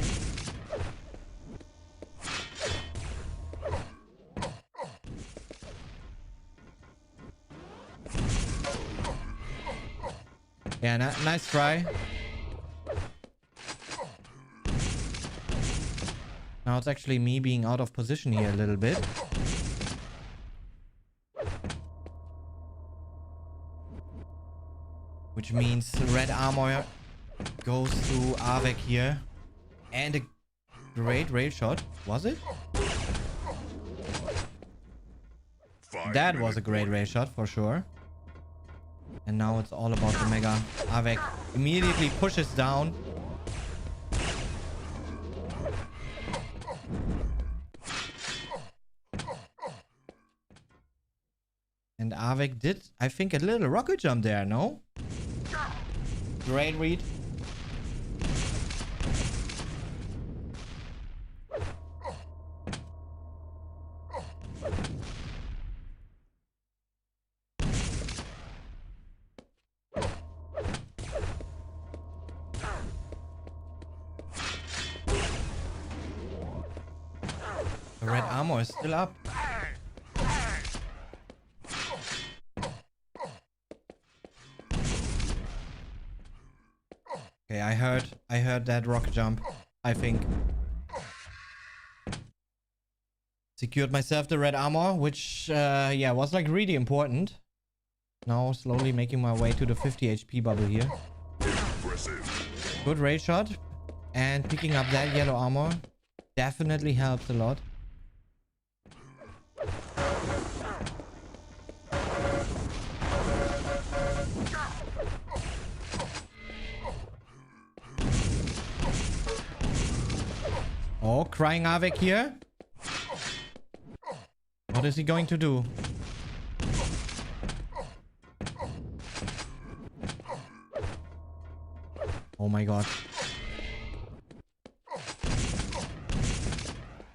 Yeah, nice try. Now it's actually me being out of position here a little bit. Which means red armor goes to Avek here. And a great rail shot. Was it? That was a great rail shot for sure. And now it's all about the mega. Avek immediately pushes down. And Avek did, I think, a little rocket jump there, no? Great read. The red armor is still up. Okay, I heard that rocket jump, I think. Secured myself the red armor, which, yeah, was like really important. Now slowly making my way to the 50 HP bubble here. Impressive. Good raid shot. And picking up that yellow armor definitely helps a lot. Oh, crying Avek here. What is he going to do? Oh my god.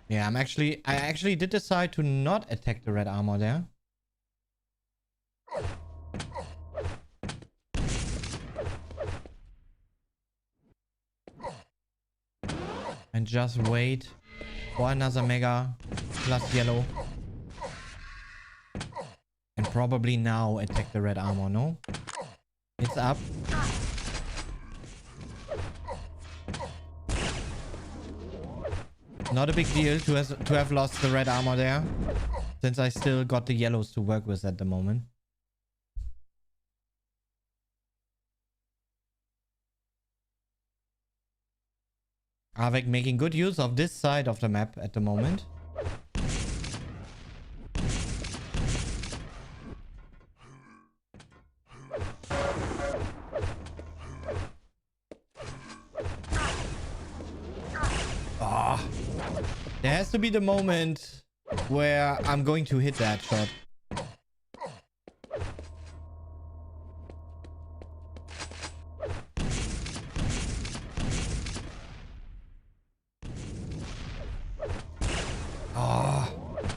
Yeah, I actually did decide to not attack the red armor there. And just wait for another mega plus yellow. And probably now attack the red armor, no? It's up. Not a big deal to have lost the red armor there, since I still got the yellows to work with at the moment. Avek making good use of this side of the map at the moment. Ah, there has to be the moment where I'm going to hit that shot.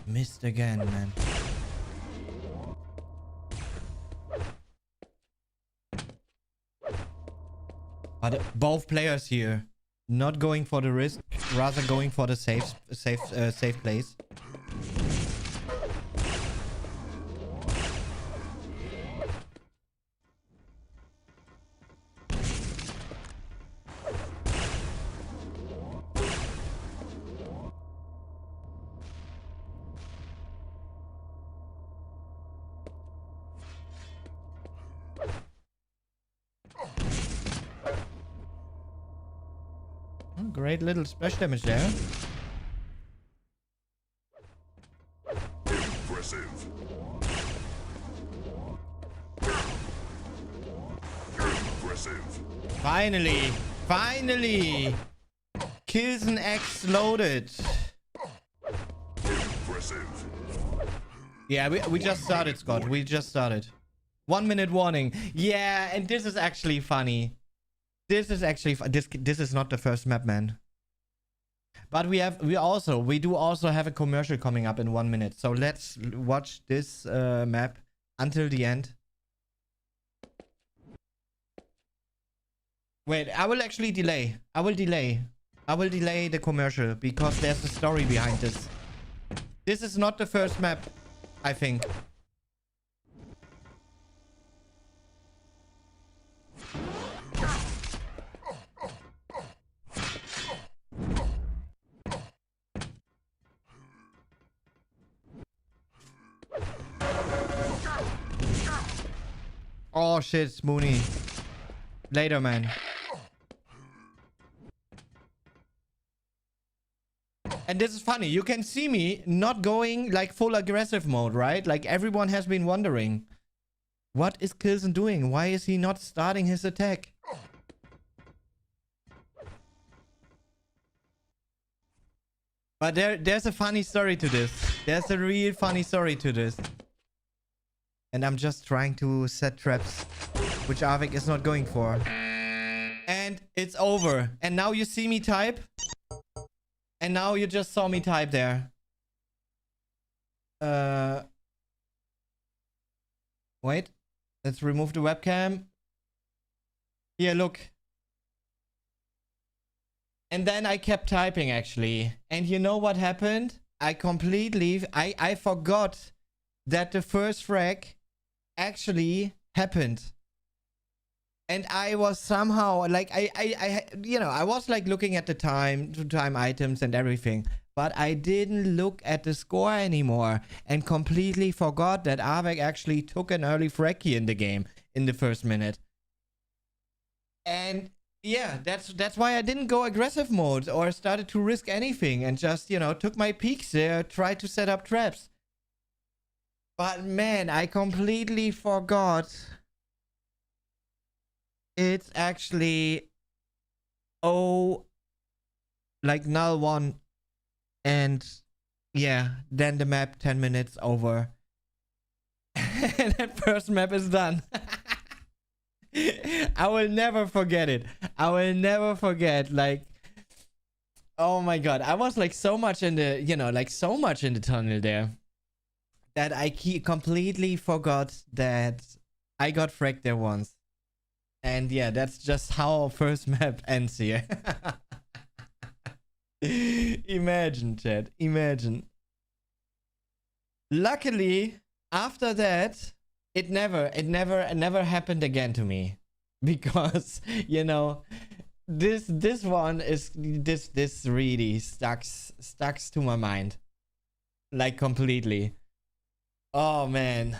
Missed again, man. But both players here not going for the risk, rather going for the safe place. Great little splash damage there. Impressive. Impressive. Finally. Finally. Kilson X loaded. Impressive. Yeah, we just started, Scott. We just started. 1 minute warning. Yeah, and this is actually funny. This is actually this is not the first map, man. But we do also have a commercial coming up in 1 minute. So let's watch this map until the end. Wait, I will actually delay. I will delay the commercial because there's a story behind this. This is not the first map, I think. Oh shit, Mooney. Later, man. And this is funny. You can see me not going like full aggressive mode, right? Like everyone has been wondering. What is Kilson doing? Why is he not starting his attack? But there's a funny story to this. There's a real funny story to this. And I'm just trying to set traps, which Avik is not going for. And it's over. And now you see me type. And now you just saw me type there. Wait. Let's remove the webcam. Here, look. And then I kept typing, actually. And you know what happened? I forgot that the first frag actually happened. And I was somehow like I was like looking at the time items and everything, but I didn't look at the score anymore and completely forgot that Avek actually took an early frag in the game in the first minute. And yeah, that's why I didn't go aggressive mode or started to risk anything and just, took my peeks there, tried to set up traps. But man, I completely forgot. It's actually like null 1, and yeah, then the map 10 minutes over. And that first map is done. I will never forget it. I will never forget, like, oh my god, I was like so much in the, so much in the tunnel there that I completely forgot that I got fragged there once. And yeah, that's just how first map ends here. Imagine, chat. Imagine. Luckily, after that, it never happened again to me. Because, this one is this really stuck to my mind. Like completely. Oh man.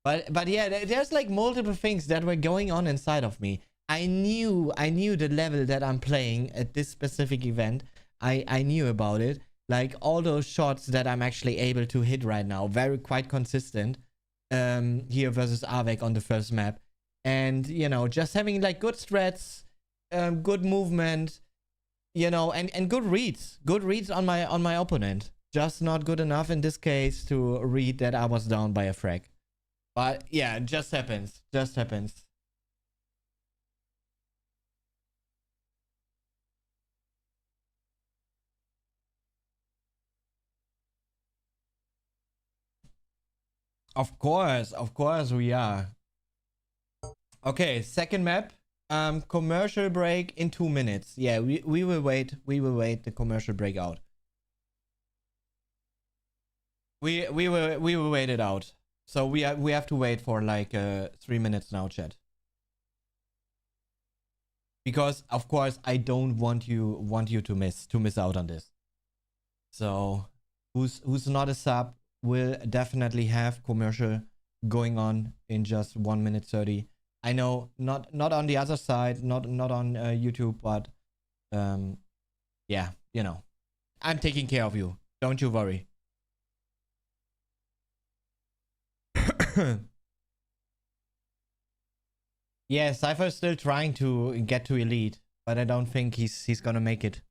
But yeah, there's like multiple things that were going on inside of me. I knew the level that I'm playing at this specific event. I knew about it. Like all those shots that I'm actually able to hit right now, quite consistent. Here versus Avek on the first map. And just having like good strats, good movement, and good reads. Good reads on my opponent. Just not good enough in this case to read that I was down by a frag. But yeah, it just happens. Just happens. Of course we are. Okay, second map. Commercial break in 2 minutes. Yeah, we will wait. We will wait the commercial break out. We will wait it out. So we have to wait for like 3 minutes now, chat. Because of course I don't want you to miss out on this. So who's not a sub will definitely have commercial going on in just 1 minute 30. I know, not on the other side, not on YouTube, but yeah, you know, I'm taking care of you. Don't you worry. Yeah, Cypher's still trying to get to Elite, but I don't think he's gonna make it.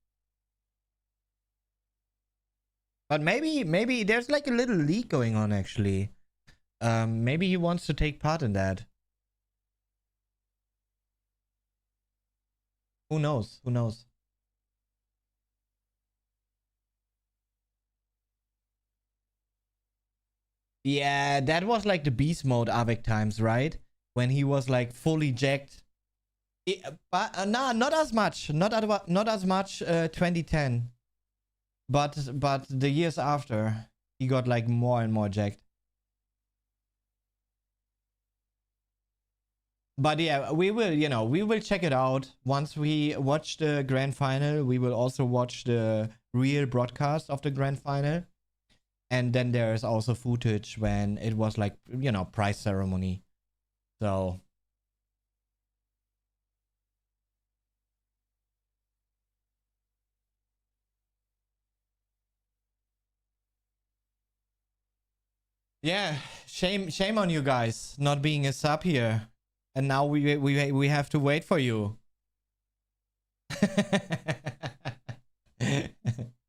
But maybe there's like a little league going on actually. Maybe he wants to take part in that. Who knows? Who knows? Yeah, that was like the beast mode Avec times, right? When he was like fully jacked. But nah, not as much. Not as much 2010. But the years after, he got like more and more jacked. But yeah, we will, you know, we will check it out. Once we watch the grand final, we will also watch the real broadcast of the grand final. And then there's also footage when it was like, you know, prize ceremony. So. Yeah, shame on you guys not being a sub here. And now we have to wait for you.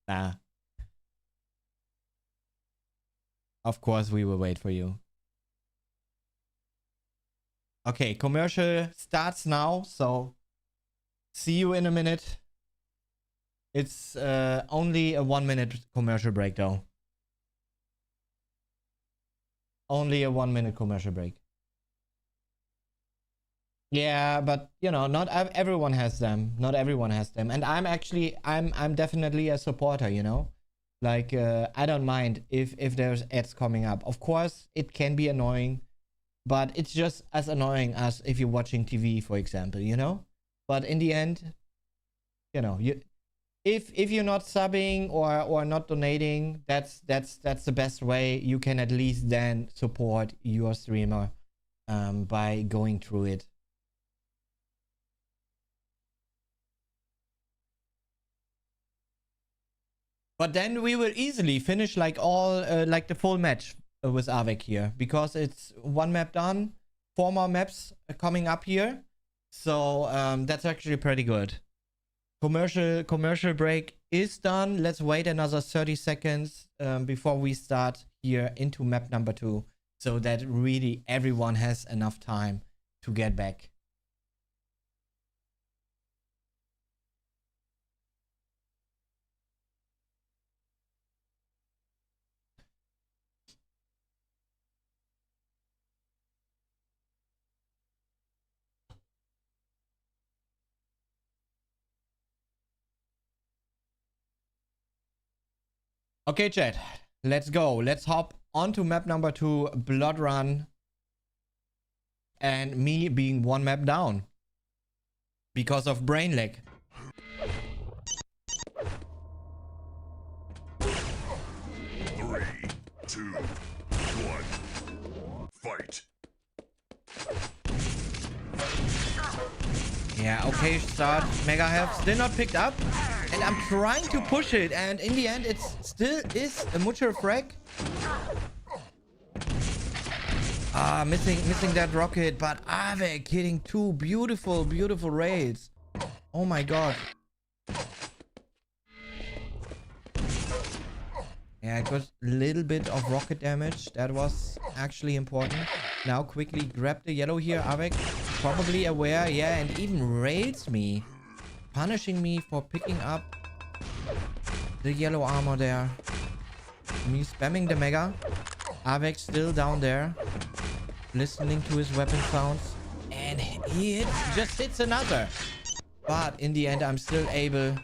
Nah. Of course we will wait for you. Okay, commercial starts now, so see you in a minute. It's only a 1-minute commercial break though. Only a 1-minute commercial break. Yeah, but you know, not everyone has them. Not everyone has them. And I'm actually, I'm definitely a supporter, you know? Like, I don't mind if there's ads coming up. Of course, it can be annoying, but it's just as annoying as if you're watching TV, for example, you know? But in the end, you know, if you're not subbing or not donating, that's the best way. You can at least then support your streamer by going through it. But then we will easily finish like all like the full match with Avec here, because it's 1 map done, 4 more maps coming up here. So that's actually pretty good. Commercial break is done. Let's wait another 30 seconds before we start here into map number 2, so that really everyone has enough time to get back. Okay, chat, let's go. Let's hop onto map number 2, Blood Run. And me being 1 map down because of brain lag. 3, 2, 1, fight. Yeah, okay, start. Mega health still not picked up. And I'm trying to push it. And in the end, it still is a mutual frag. Ah, missing that rocket. But Avec hitting 2 beautiful rails. Oh my god. Yeah, it was a little bit of rocket damage. That was actually important. Now quickly grab the yellow here. Avec probably aware. Yeah, and even rails me. Punishing me for picking up the yellow armor there. Me spamming the mega. Avec still down there. Listening to his weapon sounds. And he just hits another. But in the end, I'm still able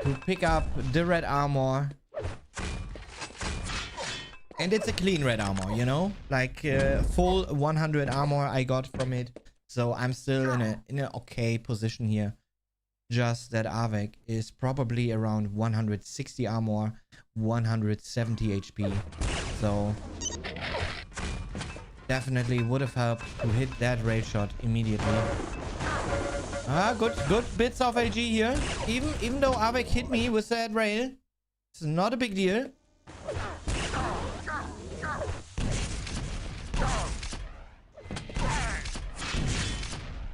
to pick up the red armor. And it's a clean red armor, you know? Like full 100 armor I got from it. So I'm still in an okay position here. Just that Avec is probably around 160 armor, 170 HP. So Definitely would have helped to hit that rail shot immediately. Ah, good bits of AG here. Even though Avek hit me with that rail, it's not a big deal.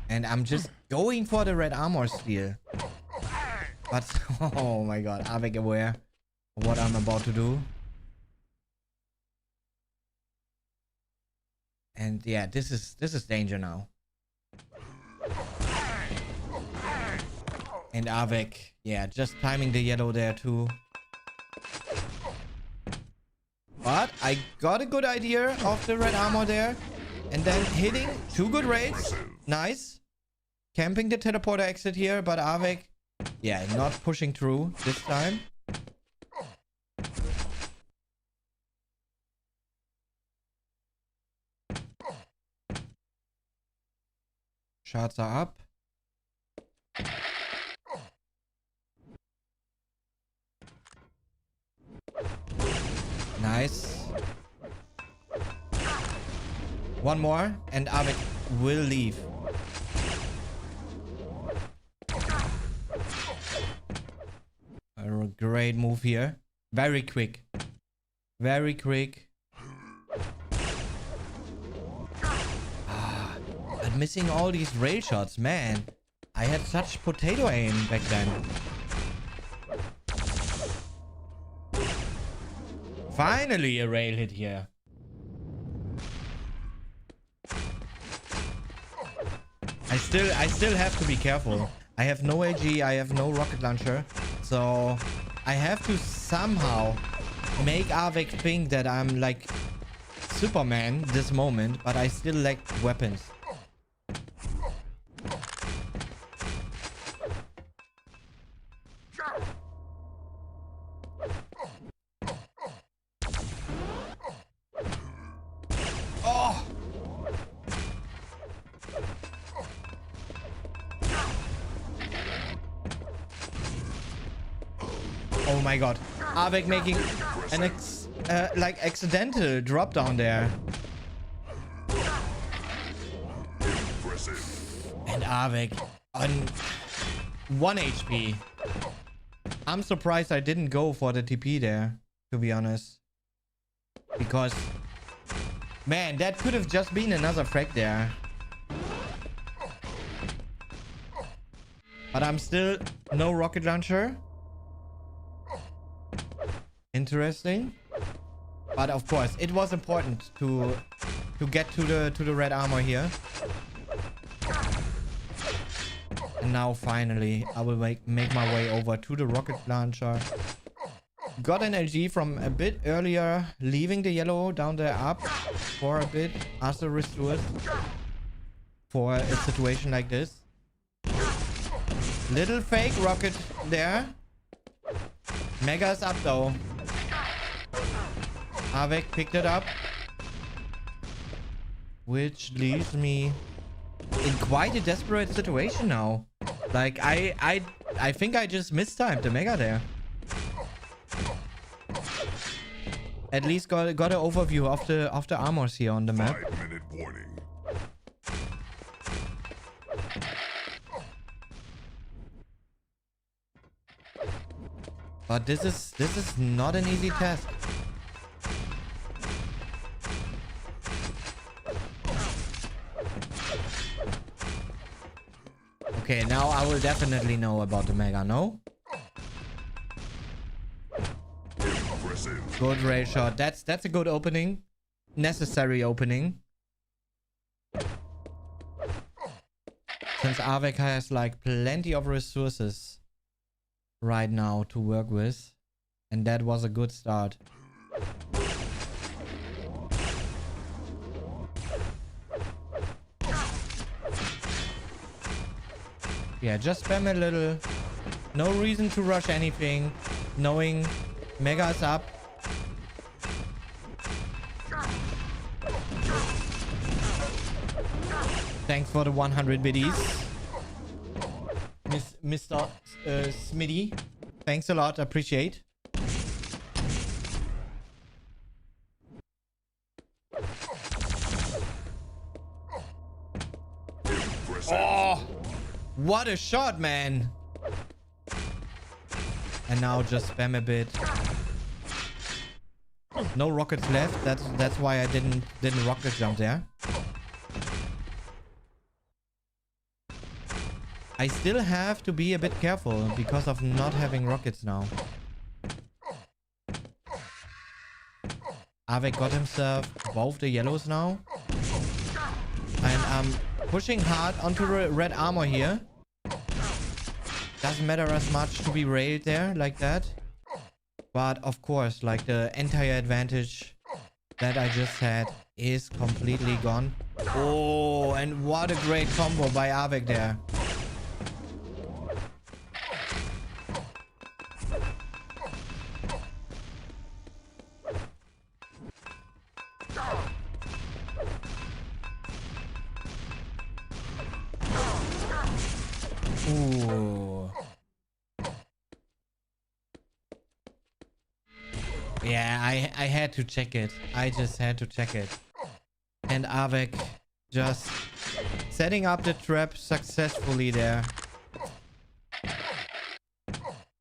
And I'm just going for the red armor steal. But, oh my god, Avek aware of what I'm about to do. And yeah, this is danger now. And Avek, yeah, just timing the yellow there too. But I got a good idea of the red armor there. And then hitting 2 good raids. Nice. Camping the teleporter exit here, but Avek, yeah, not pushing through this time. Shots are up. Nice. One more, and Avek will leave. A great move here. Very quick. Very quick. But missing all these rail shots, man. I had such potato aim back then. Finally a rail hit here. I still have to be careful. I have no AG, I have no rocket launcher. So I have to somehow make Avek think that I'm like Superman this moment, but I still lack weapons. Oh! Oh my god. Avek making an like accidental drop down there. And Avek on 1 HP. I'm surprised I didn't go for the TP there, to be honest. Because, man, that could have just been another frag there. But I'm still no rocket launcher. Interesting. But of course, it was important to get to the red armor here. And now finally, I will make my way over to the rocket launcher. Got an LG from a bit earlier, leaving the yellow down there up for a bit. As a restore for a situation like this. Little fake rocket there. Mega's up though. Avek picked it up. Which leaves me in quite a desperate situation now. Like, I think I just mistimed the Mega there. At least got an overview of the armors here on the map. 5-minute warning. But this is not an easy task. Okay, now I will definitely know about the Mega, no? Good rail shot. That's a good opening. Necessary opening. Since Avek has like plenty of resources right now to work with. And that was a good start. Yeah, just spam a little. No reason to rush anything. Knowing Mega's up. Thanks for the 100 biddies. Mr. Smitty. Thanks a lot. Appreciate. What a shot, man. And now just spam a bit. No rockets left. That's why I didn't rocket jump there. I still have to be a bit careful because of not having rockets now. Avek got himself both the yellows now. And I'm pushing hard onto the red armor here. Doesn't matter as much to be railed there like that. But of course, like the entire advantage that I just had is completely gone. Oh, and what a great combo by Avek there. Ooh. Yeah, I had to check it. I just had to check it. And Avek just setting up the trap successfully there.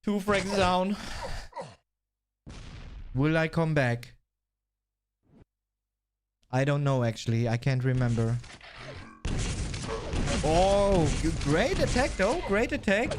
2 frags down. Will I come back? I don't know actually. I can't remember. Oh, great attack though. Great attack.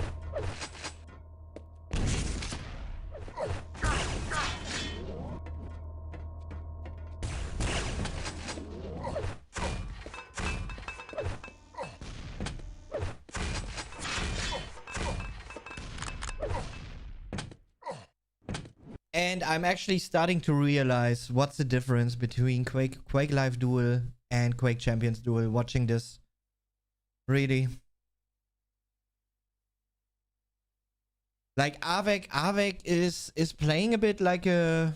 And I'm actually starting to realize what's the difference between Quake Live Duel and Quake Champions Duel watching this. Really. Like Avek is playing a bit like a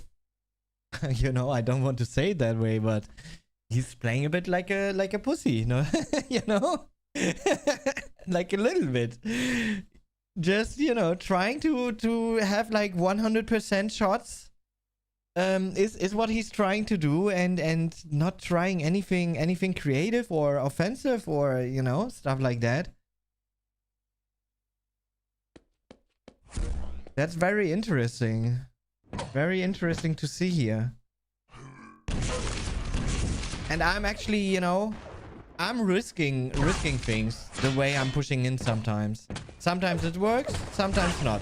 you know, I don't want to say it that way, but he's playing a bit like a pussy, you know? You know? Like a little bit. Just, you know, trying to have like 100% shots is what he's trying to do, and not trying anything creative or offensive or, you know, stuff like that. That's very interesting. Very interesting to see here. And I'm actually, you know, I'm risking things the way I'm pushing in sometimes. Sometimes it works, sometimes not.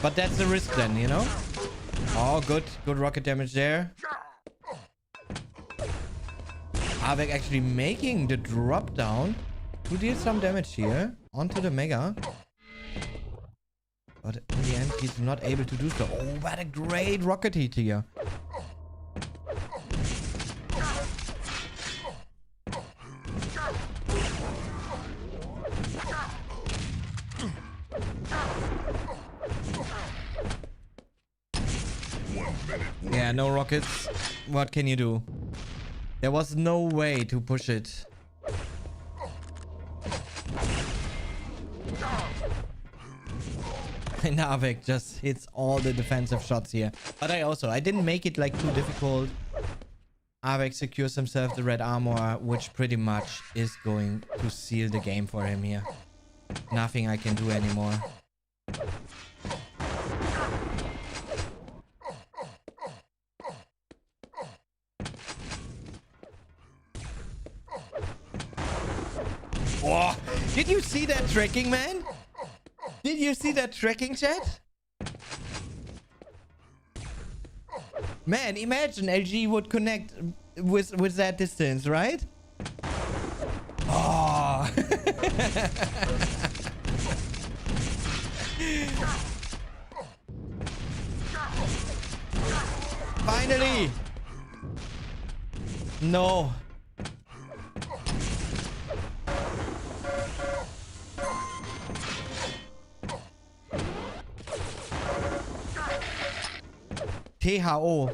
But that's the risk then, you know? Oh, good rocket damage there. Avek actually making the drop down to deal some damage here onto the Mega. But in the end, he's not able to do so. Oh, what a great rocket hit here. Yeah, no rockets. What can you do? There was no way to push it. And Avek just hits all the defensive shots here. But I didn't make it like too difficult. Avek secures himself the red armor, which pretty much is going to seal the game for him here. Nothing I can do anymore. Oh, did you see that tracking, man? Did you see that tracking, chat? Man, imagine LG would connect with that distance, right? Oh. Finally. No. THO.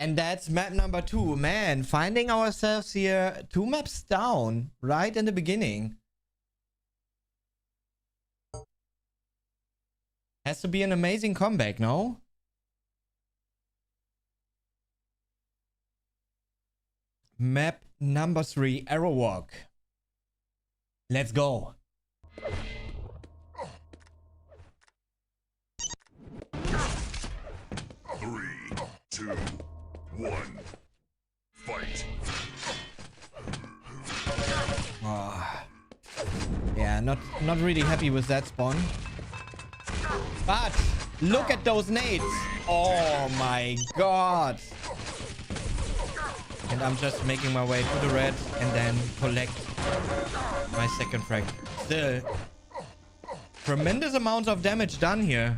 And that's map number 2. Man, finding ourselves here 2 maps down right in the beginning. Has to be an amazing comeback, no? Map number 3, Arrow Walk. Let's go. Three, two, one, fight. Oh. Yeah, not really happy with that spawn. But look at those nades. Oh my god. And I'm just making my way to the red and then collect my second frag. Still, tremendous amounts of damage done here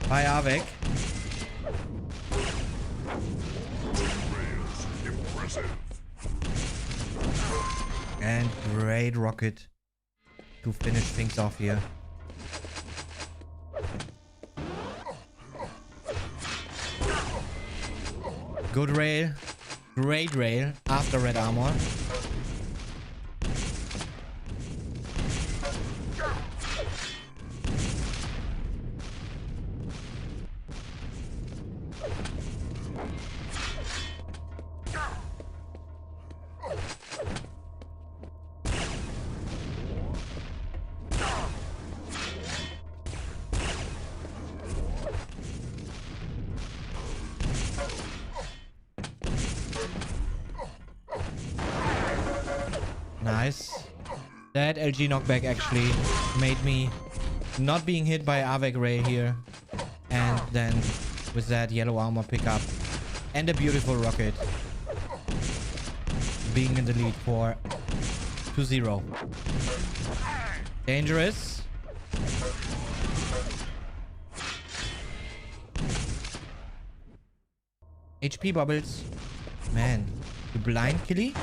by Avec. Impressive. And great rocket to finish things off here. Good rail. Great rail after red armor. Nice. That LG knockback actually made me not being hit by Avec Ray here. And then with that yellow armor pickup and a beautiful rocket, being in the lead for 2-0. Dangerous. HP bubbles. Man, you blind killy?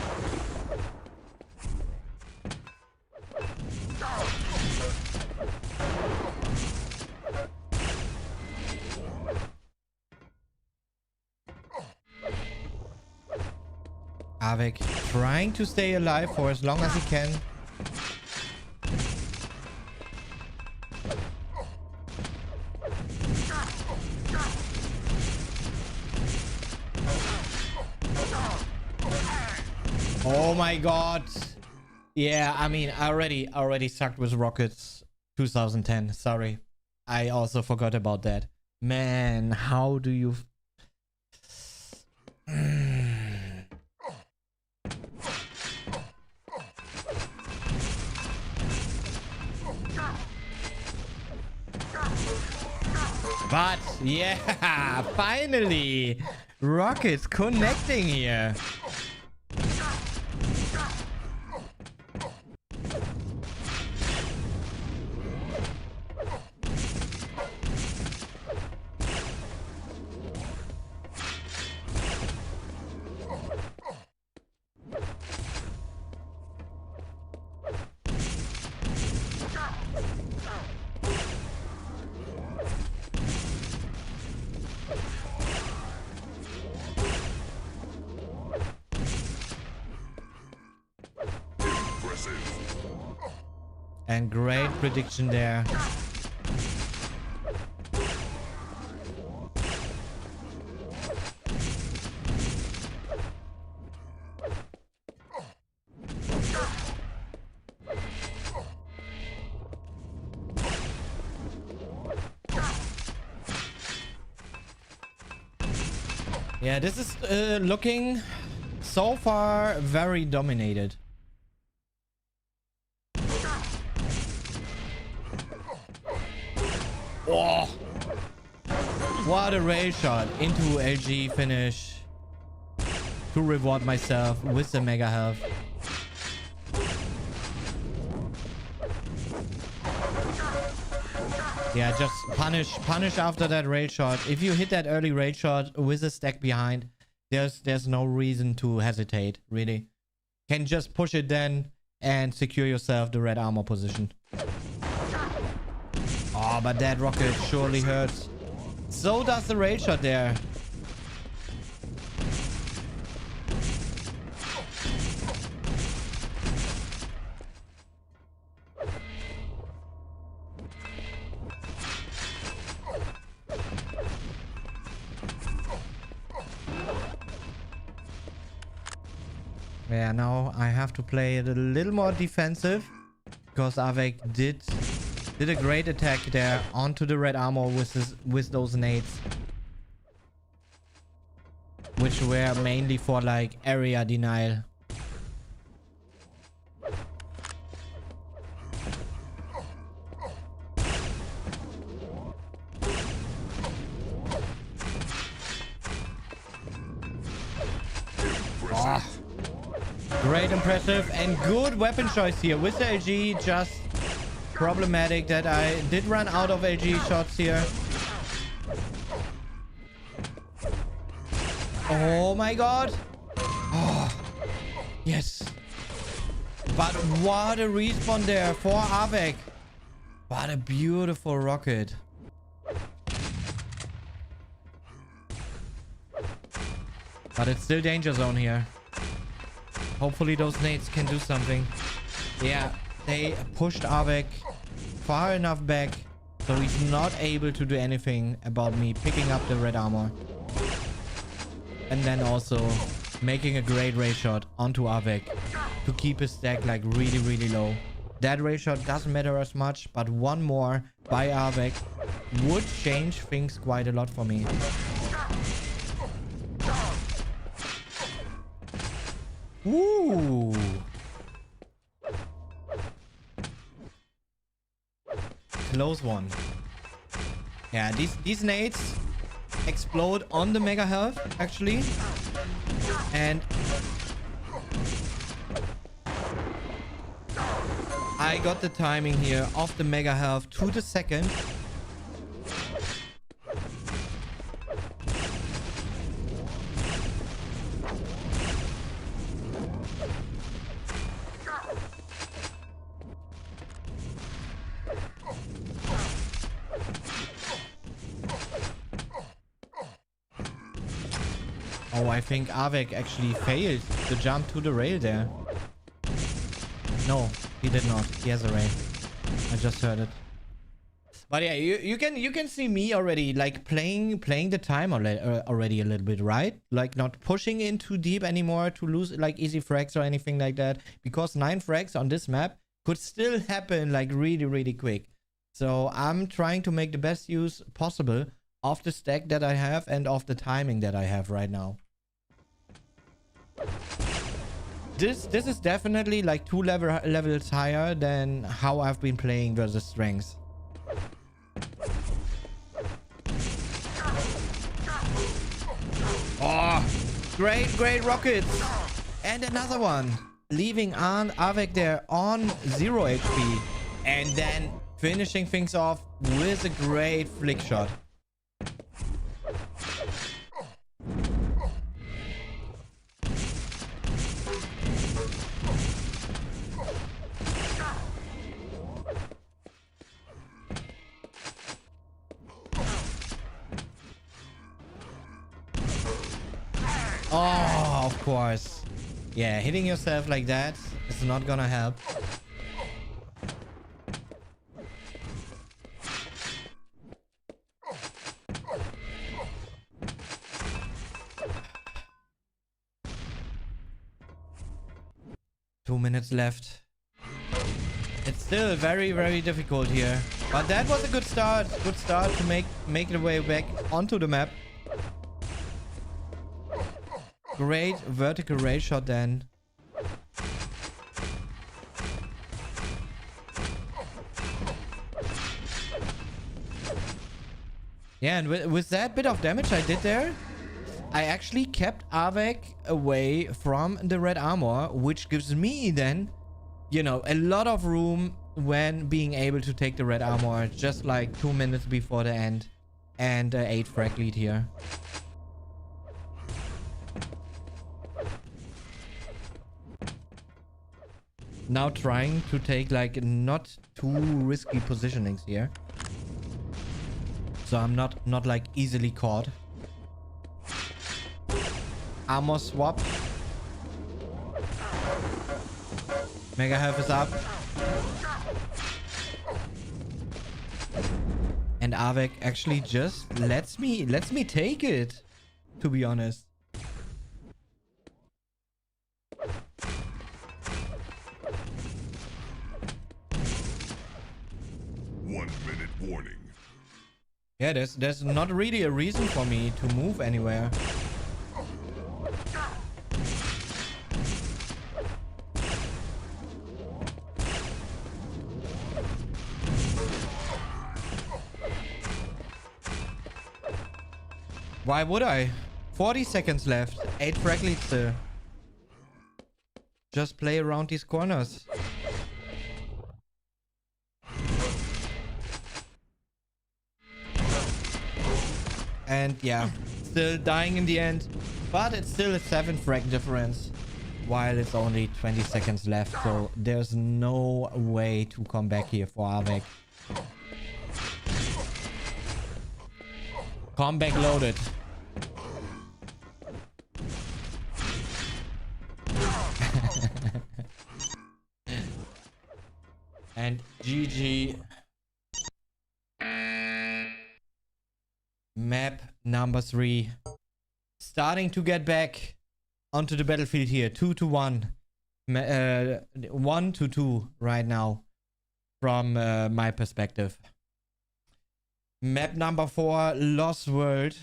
Avec trying to stay alive for as long as he can. Oh my god. Yeah, I mean, I already sucked with rockets 2010. Sorry. I also forgot about that. Man, how do you... But yeah, finally, rockets connecting here. And great prediction there. Yeah, this is looking so far very dominated. Oh, what a rail shot into LG finish to reward myself with the mega health. Yeah, just punish after that rail shot. If you hit that early rail shot with a stack behind, there's no reason to hesitate, really. Can just push it then and secure yourself the red armor position. Oh, but that rocket surely hurts. So does the rail shot there. Yeah, now I have to play it a little more defensive because Avec did a great attack there onto the red armor with those nades, which were mainly for like area denial. Oh, great, impressive, and good weapon choice here with the LG. Just problematic that I did run out of LG shots here. Oh my god. Oh, yes. But what a respawn there for Avec. What a beautiful rocket. But it's still danger zone here. Hopefully those nades can do something. Yeah, they pushed Avec far enough back so he's not able to do anything about me picking up the red armor. And then also making a great ray shot onto Avec to keep his stack like really, really low. That ray shot doesn't matter as much, but one more by Avec would change things quite a lot for me. Ooh. Close one. Yeah, these nades explode on the mega health actually. And I got the timing here of the mega health to the second. Oh, I think Avec actually failed to jump to the rail there. No, he did not. He has a rail. I just heard it. But yeah, you can see me already like playing the time already a little bit, right? Like not pushing in too deep anymore to lose like easy frags or anything like that, because 9 frags on this map could still happen like really, really quick. So I'm trying to make the best use possible of the stack that I have and of the timing that I have right now. This is definitely like 2 levels higher than how I've been playing versus strengths. Oh, great rockets. And another one. Leaving Avec there on 0 HP. And then finishing things off with a great flick shot. Oh, of course. Yeah, hitting yourself like that is not gonna help. Two minutes left. It's still very, very difficult here. But that was a good start. Good start to make the way back onto the map. Great vertical ray shot then. Yeah, and with that bit of damage I did there, I actually kept Avec away from the red armor, which gives me then, you know, a lot of room when being able to take the red armor just like 2 minutes before the end. And 8 frag lead here. Now trying to take like not too risky positionings here. So I'm not like easily caught. Armor swap. Mega health is up. And Avec actually just lets me take it, to be honest. Warning. Yeah, there's not really a reason for me to move anywhere. Why would I? 40 seconds left. 8 frag leads still. Just play around these corners. And yeah, still dying in the end. But it's still a 7 frag difference. While it's only 20 seconds left. So there's no way to come back here for Avec. Comeback loaded. And GG. Map number 3. Starting to get back onto the battlefield here. 2-1. 1-2 right now. From my perspective. Map number 4, Lost World.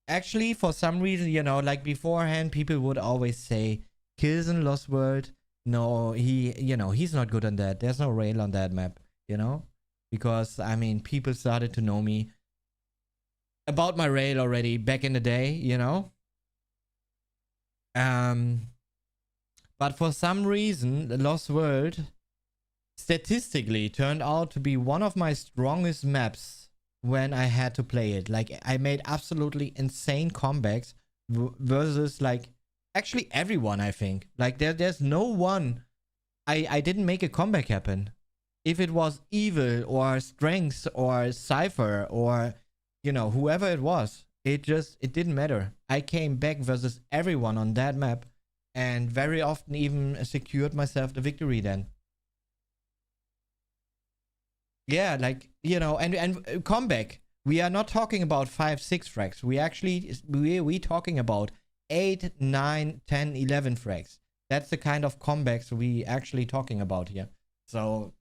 Actually, for some reason, you know, like beforehand, people would always say, kills in Lost World. No, he's not good on that. There's no rail on that map, you know? Because, I mean, people started to know me about my rail already back in the day, you know? But for some reason, the Lost World statistically turned out to be one of my strongest maps when I had to play it. Like, I made absolutely insane comebacks versus, like, actually everyone, I think. Like, there's no one I didn't make a comeback happen. If it was Evil or Strength or Cypher or, you know, whoever it was, it didn't matter. I came back versus everyone on that map and very often even secured myself the victory then. Yeah, like, you know, and comeback. We are not talking about 5-6 frags. We talking about 8, 9, 10, 11 frags. That's the kind of comebacks we actually talking about here. So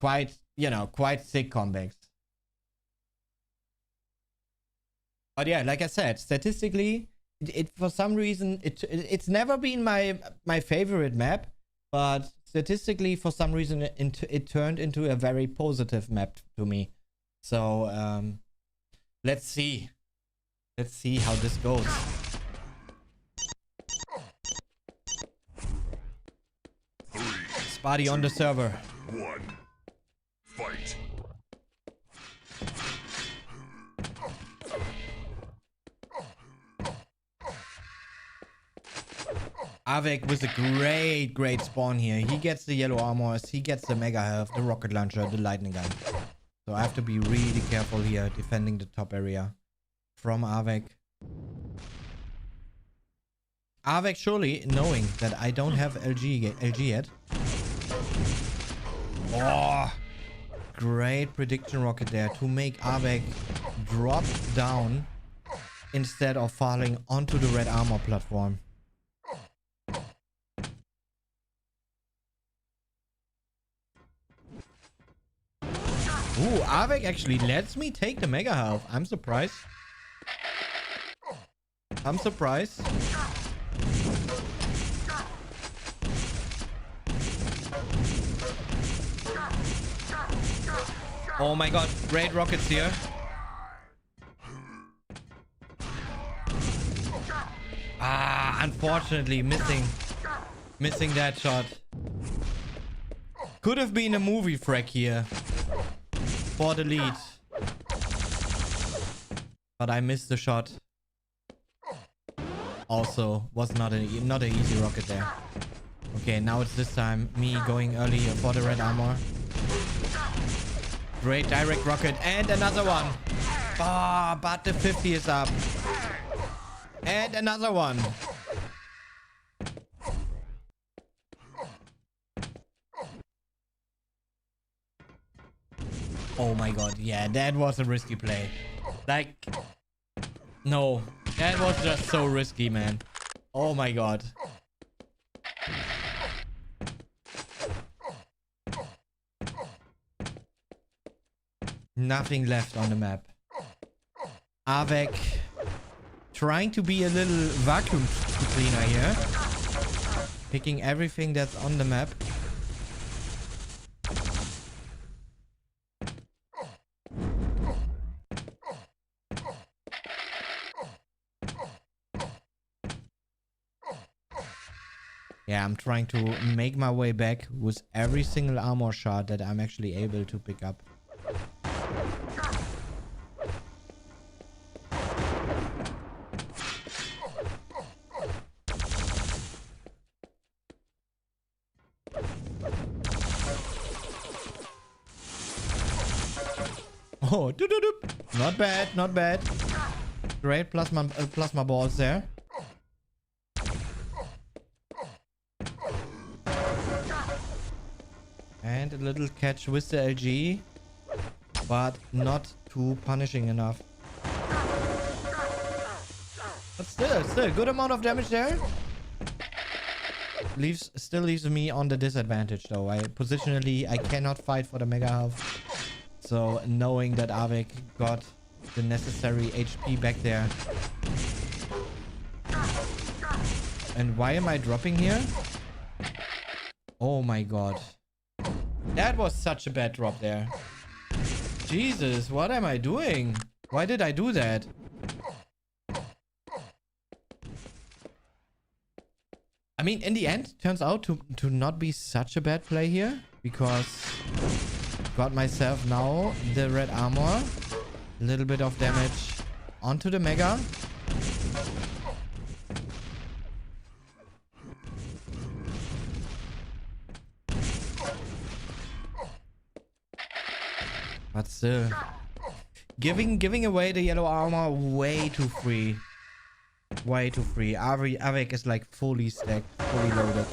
quite, you know, quite sick comebacks. But yeah, like I said, statistically, it for some reason it's never been my favorite map, but statistically for some reason it turned into a very positive map to me. So let's see how this goes. Spotty on the server. 1. Fight. Avec with a great spawn here. He gets the yellow armors, he gets the mega health, the rocket launcher, the lightning gun. So I have to be really careful here defending the top area from Avec. Avec surely knowing that I don't have LG yet. Oh, great prediction rocket there to make Avec drop down instead of falling onto the red armor platform. Ooh, Avec actually lets me take the mega health. I'm surprised. I'm surprised. Oh my god, great rockets here. Ah, unfortunately missing that shot. Could have been a movie frag here for the lead. But I missed the shot. Also, was not an easy rocket there. Okay, now it's this time me going early for the red armor. Great direct rocket and another one. Ah, but the 50 is up. And another one. Oh my god, yeah, that was a risky play. Like, no, that was just so risky, man. Oh my god. Nothing left on the map. Avec trying to be a little vacuum cleaner here. Picking everything that's on the map. Yeah, I'm trying to make my way back with every single armor shard that I'm actually able to pick up. Oh, not bad, not bad. Great plasma balls there. And a little catch with the LG, but not too punishing enough. But still a good amount of damage there. Still leaves me on the disadvantage though. Positionally, I cannot fight for the mega health. So knowing that Avec got the necessary HP back there. And why am I dropping here? Oh my god. That was such a bad drop there. Jesus, what am I doing? Why did I do that? I mean, in the end, turns out to not be such a bad play here. Because got myself now the red armor. A little bit of damage onto the mega. But still, giving away the yellow armor way too free. Way too free. Avec is like fully stacked, fully loaded.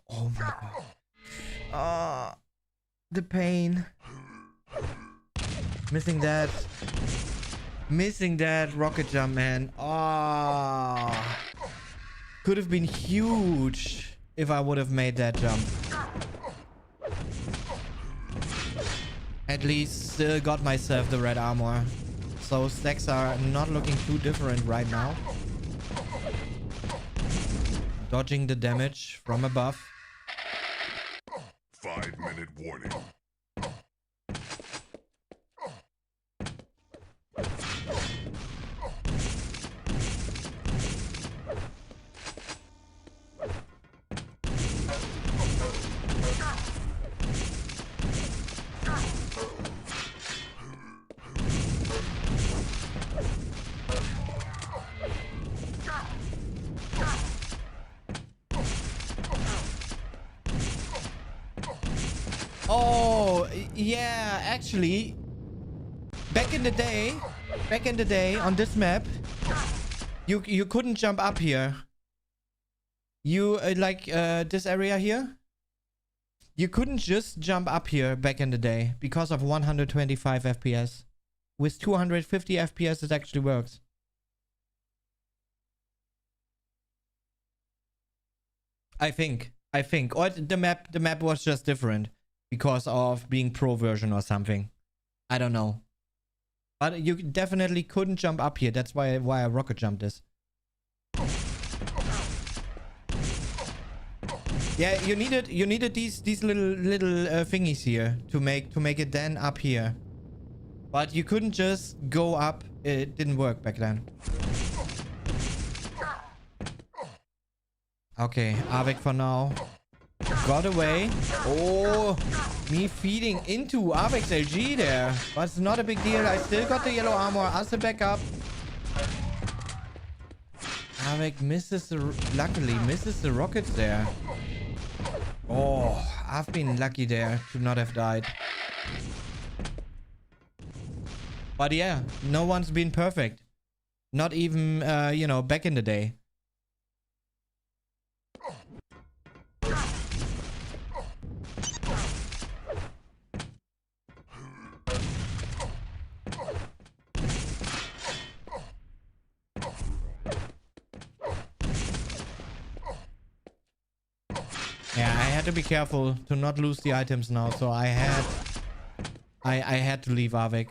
Oh my god. Ah. The pain. Missing that rocket jump, man. Ah, could have been huge if I would have made that jump. At least still got myself the red armor. So stacks are not looking too different right now. Dodging the damage from above. 5-minute warning. Oh, yeah, actually, back in the day on this map, you couldn't jump up here. You, this area here, you couldn't just jump up here back in the day because of 125 FPS. With 250 FPS, it actually works. I think, or the map was just different. Because of being pro version or something. I don't know. But you definitely couldn't jump up here. That's why I rocket jumped this. Yeah, you needed these little thingies here to make it then up here. But you couldn't just go up. It didn't work back then. Okay, Avec for now. Got away. Oh, me feeding into Avic's LG there. But it's not a big deal. I still got the yellow armor as a backup. Avec luckily misses the rockets there. Oh, I've been lucky there to not have died. But yeah, no one's been perfect. Not even, back in the day. Yeah, I had to be careful to not lose the items now, so I had to leave Avik.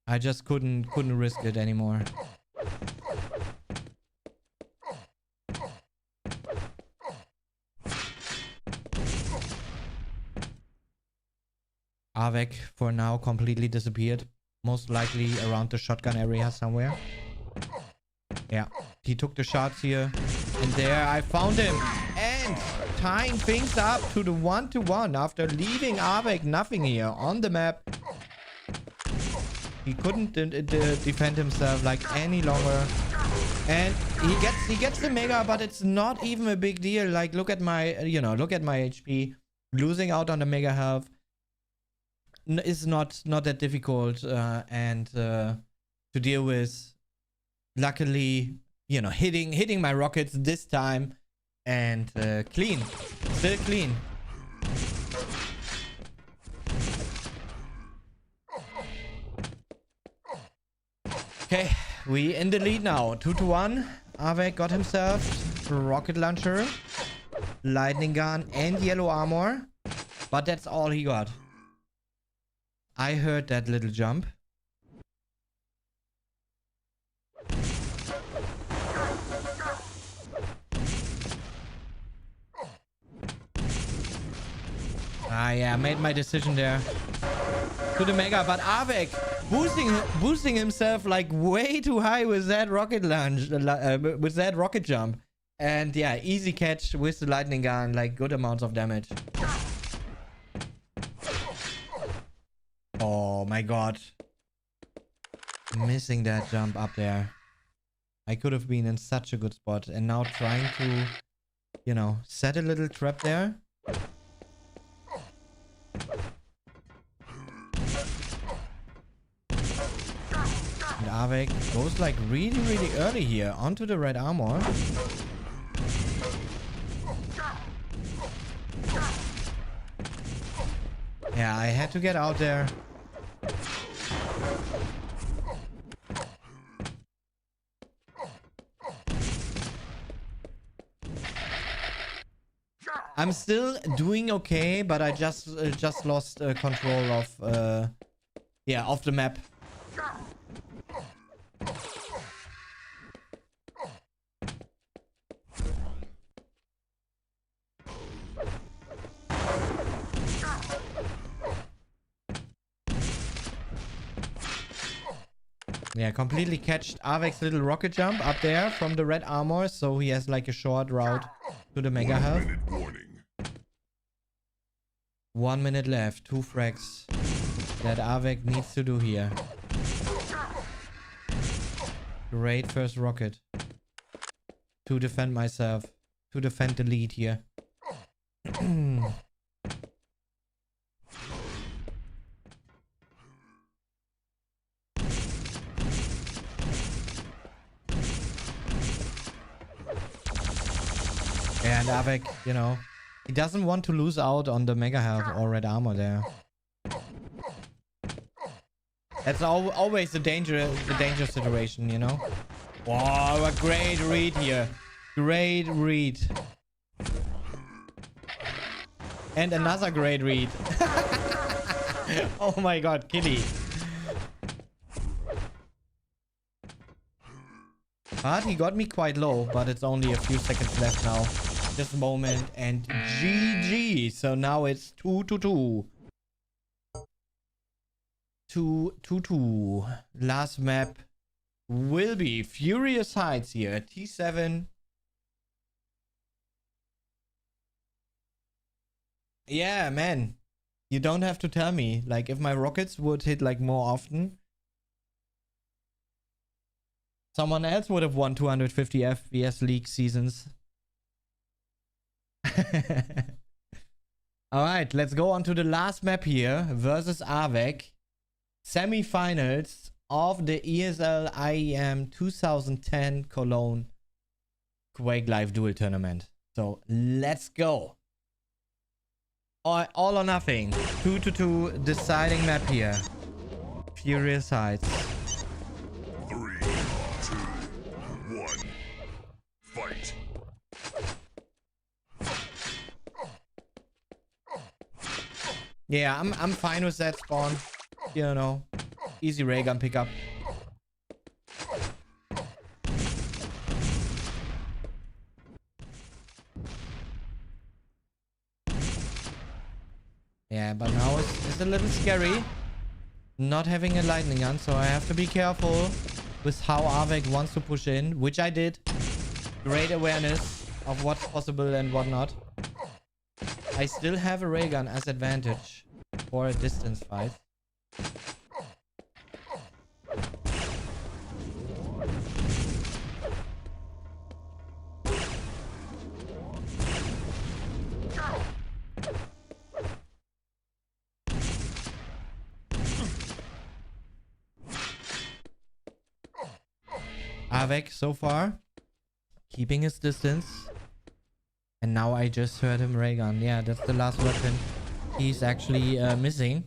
I just couldn't risk it anymore. Avik for now completely disappeared. Most likely around the shotgun area somewhere. Yeah, he took the shots here. And there I found him. And tying things up to the 1-to-1 after leaving Avik nothing here on the map. He couldn't defend himself like any longer. And he gets the mega, but it's not even a big deal. Like, look at my, look at my HP. Losing out on the mega health is not that difficult to deal with. Luckily, hitting my rockets this time and clean, still clean. Okay, we in the lead now. 2-to-1. Avik got himself a rocket launcher, lightning gun, and yellow armor, but that's all he got. I heard that little jump. Yeah, made my decision there. To the mega, but Avik boosting himself like way too high with that rocket launch, with that rocket jump. And yeah, easy catch with the lightning gun, like good amounts of damage. Oh my god. Missing that jump up there. I could have been in such a good spot. And now trying to, set a little trap there. And Avik goes like really early here onto the red armor. Yeah, I had to get out there. I'm still doing okay, but I just lost control of of the map. Yeah, completely catched Avik's little rocket jump up there from the red armor, so he has like a short route to the mega health. 1 minute left, 2 frags that Avik needs to do here. Great first rocket to defend myself, to defend the lead here. And Avik, he doesn't want to lose out on the mega health or red armor there. That's always the danger situation, Wow, a great read here. Great read. And another great read. Oh my god, Killy. But he got me quite low, but it's only a few seconds left now. This moment, and GG. So now it's 2-2. 2-2. Last map will be Furious Heights here. T7. Yeah, man. You don't have to tell me. Like, if my rockets would hit like more often, someone else would have won 250 FPS League seasons. Alright, let's go on to the last map here versus Avik. Semi-finals of the ESL IEM 2010 Cologne Quake Live Duel Tournament. So let's go. All or nothing. 2-2 deciding map here. Furious Heights. 3, 2, 1. Yeah, I'm fine with that spawn. You know, easy ray gun pickup. Yeah, but now it's a little scary not having a lightning gun, so I have to be careful with how Avek wants to push in, which I did. Great awareness of what's possible and what not. I still have a ray gun as advantage for a distance fight. Avek so far keeping his distance. And now I just heard him ray gun. Yeah, that's the last weapon he's actually missing.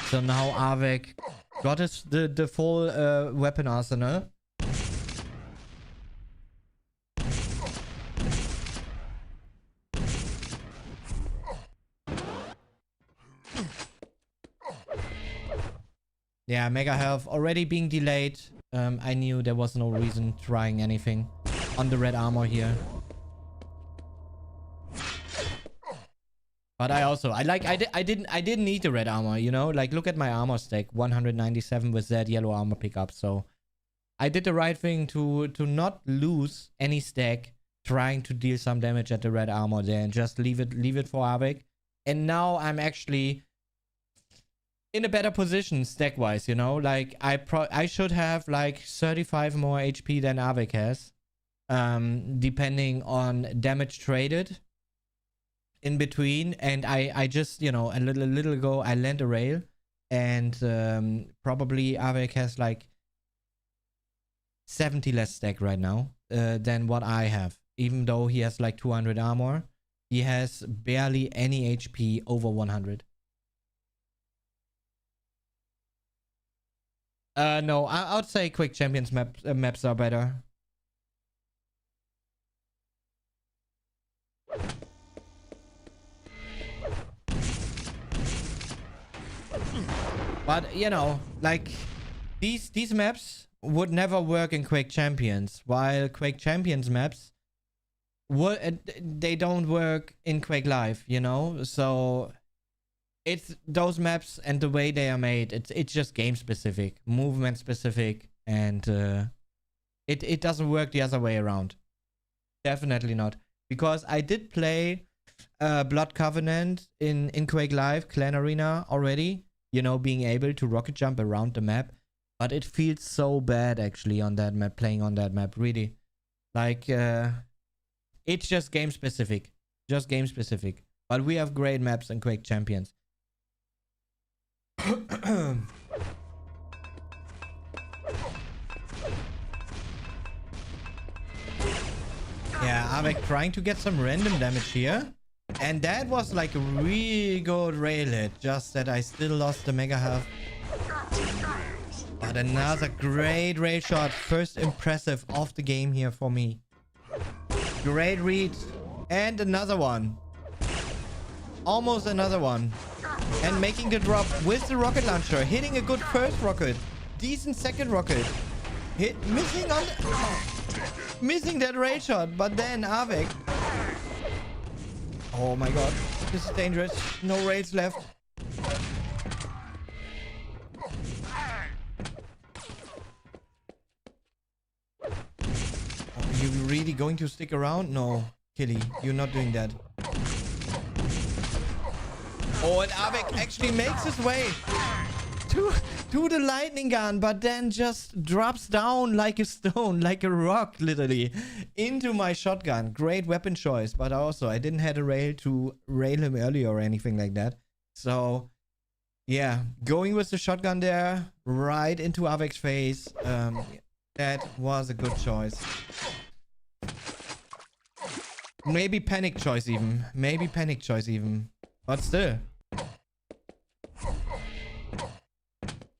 So now Avek got the full weapon arsenal. Yeah, mega health already being delayed. I knew there was no reason trying anything on the red armor here. But I didn't need the red armor, you know? Like, look at my armor stack, 197 with that yellow armor pickup. So I did the right thing to not lose any stack trying to deal some damage at the red armor there and just leave it for Avek. And now I'm actually in a better position stack wise, you know? Like, I should have like 35 more HP than Avek has, depending on damage traded in between. And I just, you know, a little ago I land a rail, and probably Avek has like 70 less stack right now than what I have. Even though he has like 200 armor, he has barely any HP over 100. No, I would say quick champions maps are better. But, you know, like, these maps would never work in Quake Champions, while Quake Champions maps they don't work in Quake Live, you know? So it's those maps and the way they are made, it's just game specific, movement specific, and it doesn't work the other way around. Definitely not. Because I did play Blood Covenant in Quake Live Clan Arena already, you know, being able to rocket jump around the map. But it feels so bad actually on that map, playing on that map, really. Like, it's just game specific. Just game specific. But we have great maps in Quake Champions. Yeah, Avek trying to get some random damage here. And that was like a really good rail hit. Just that I still lost the mega health. But another great rail shot. First impressive of the game here for me. Great read. And another one. Almost another one. And making the drop with the rocket launcher. Hitting a good first rocket. Decent second rocket. Missing on missing that rail shot. But then Avek. Oh my god. This is dangerous. No rails left. Are you really going to stick around? No, Killy, you're not doing that. Oh, and Avek actually makes his way to the lightning gun, but then just drops down like a stone, like a rock, literally, into my shotgun. Great weapon choice, but also I didn't have a rail to rail him earlier or anything like that. So, yeah, going with the shotgun there, right into Avek's face. That was a good choice. Maybe panic choice even. Maybe panic choice even. But still.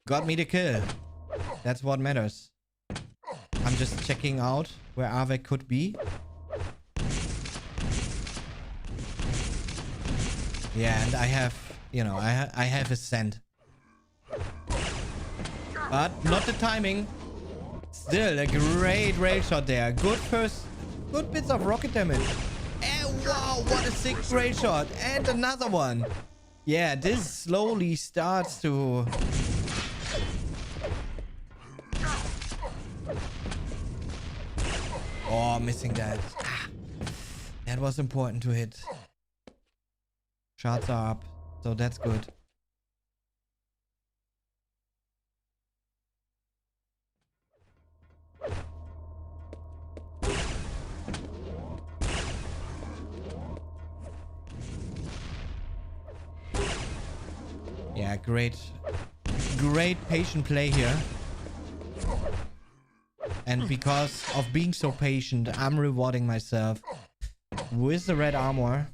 Got me the kill. That's what matters. I'm just checking out where Avek could be. Yeah, and I have you know, I have a scent. But not the timing. Still a great rail shot there. Good bits of rocket damage. And wow, what a sick rail shot. And another one. Yeah, this slowly starts to... Oh, missing that. Ah, that was important to hit. Shots are up, so that's good. Yeah, great patient play here. And because of being so patient, I'm rewarding myself with the red armor.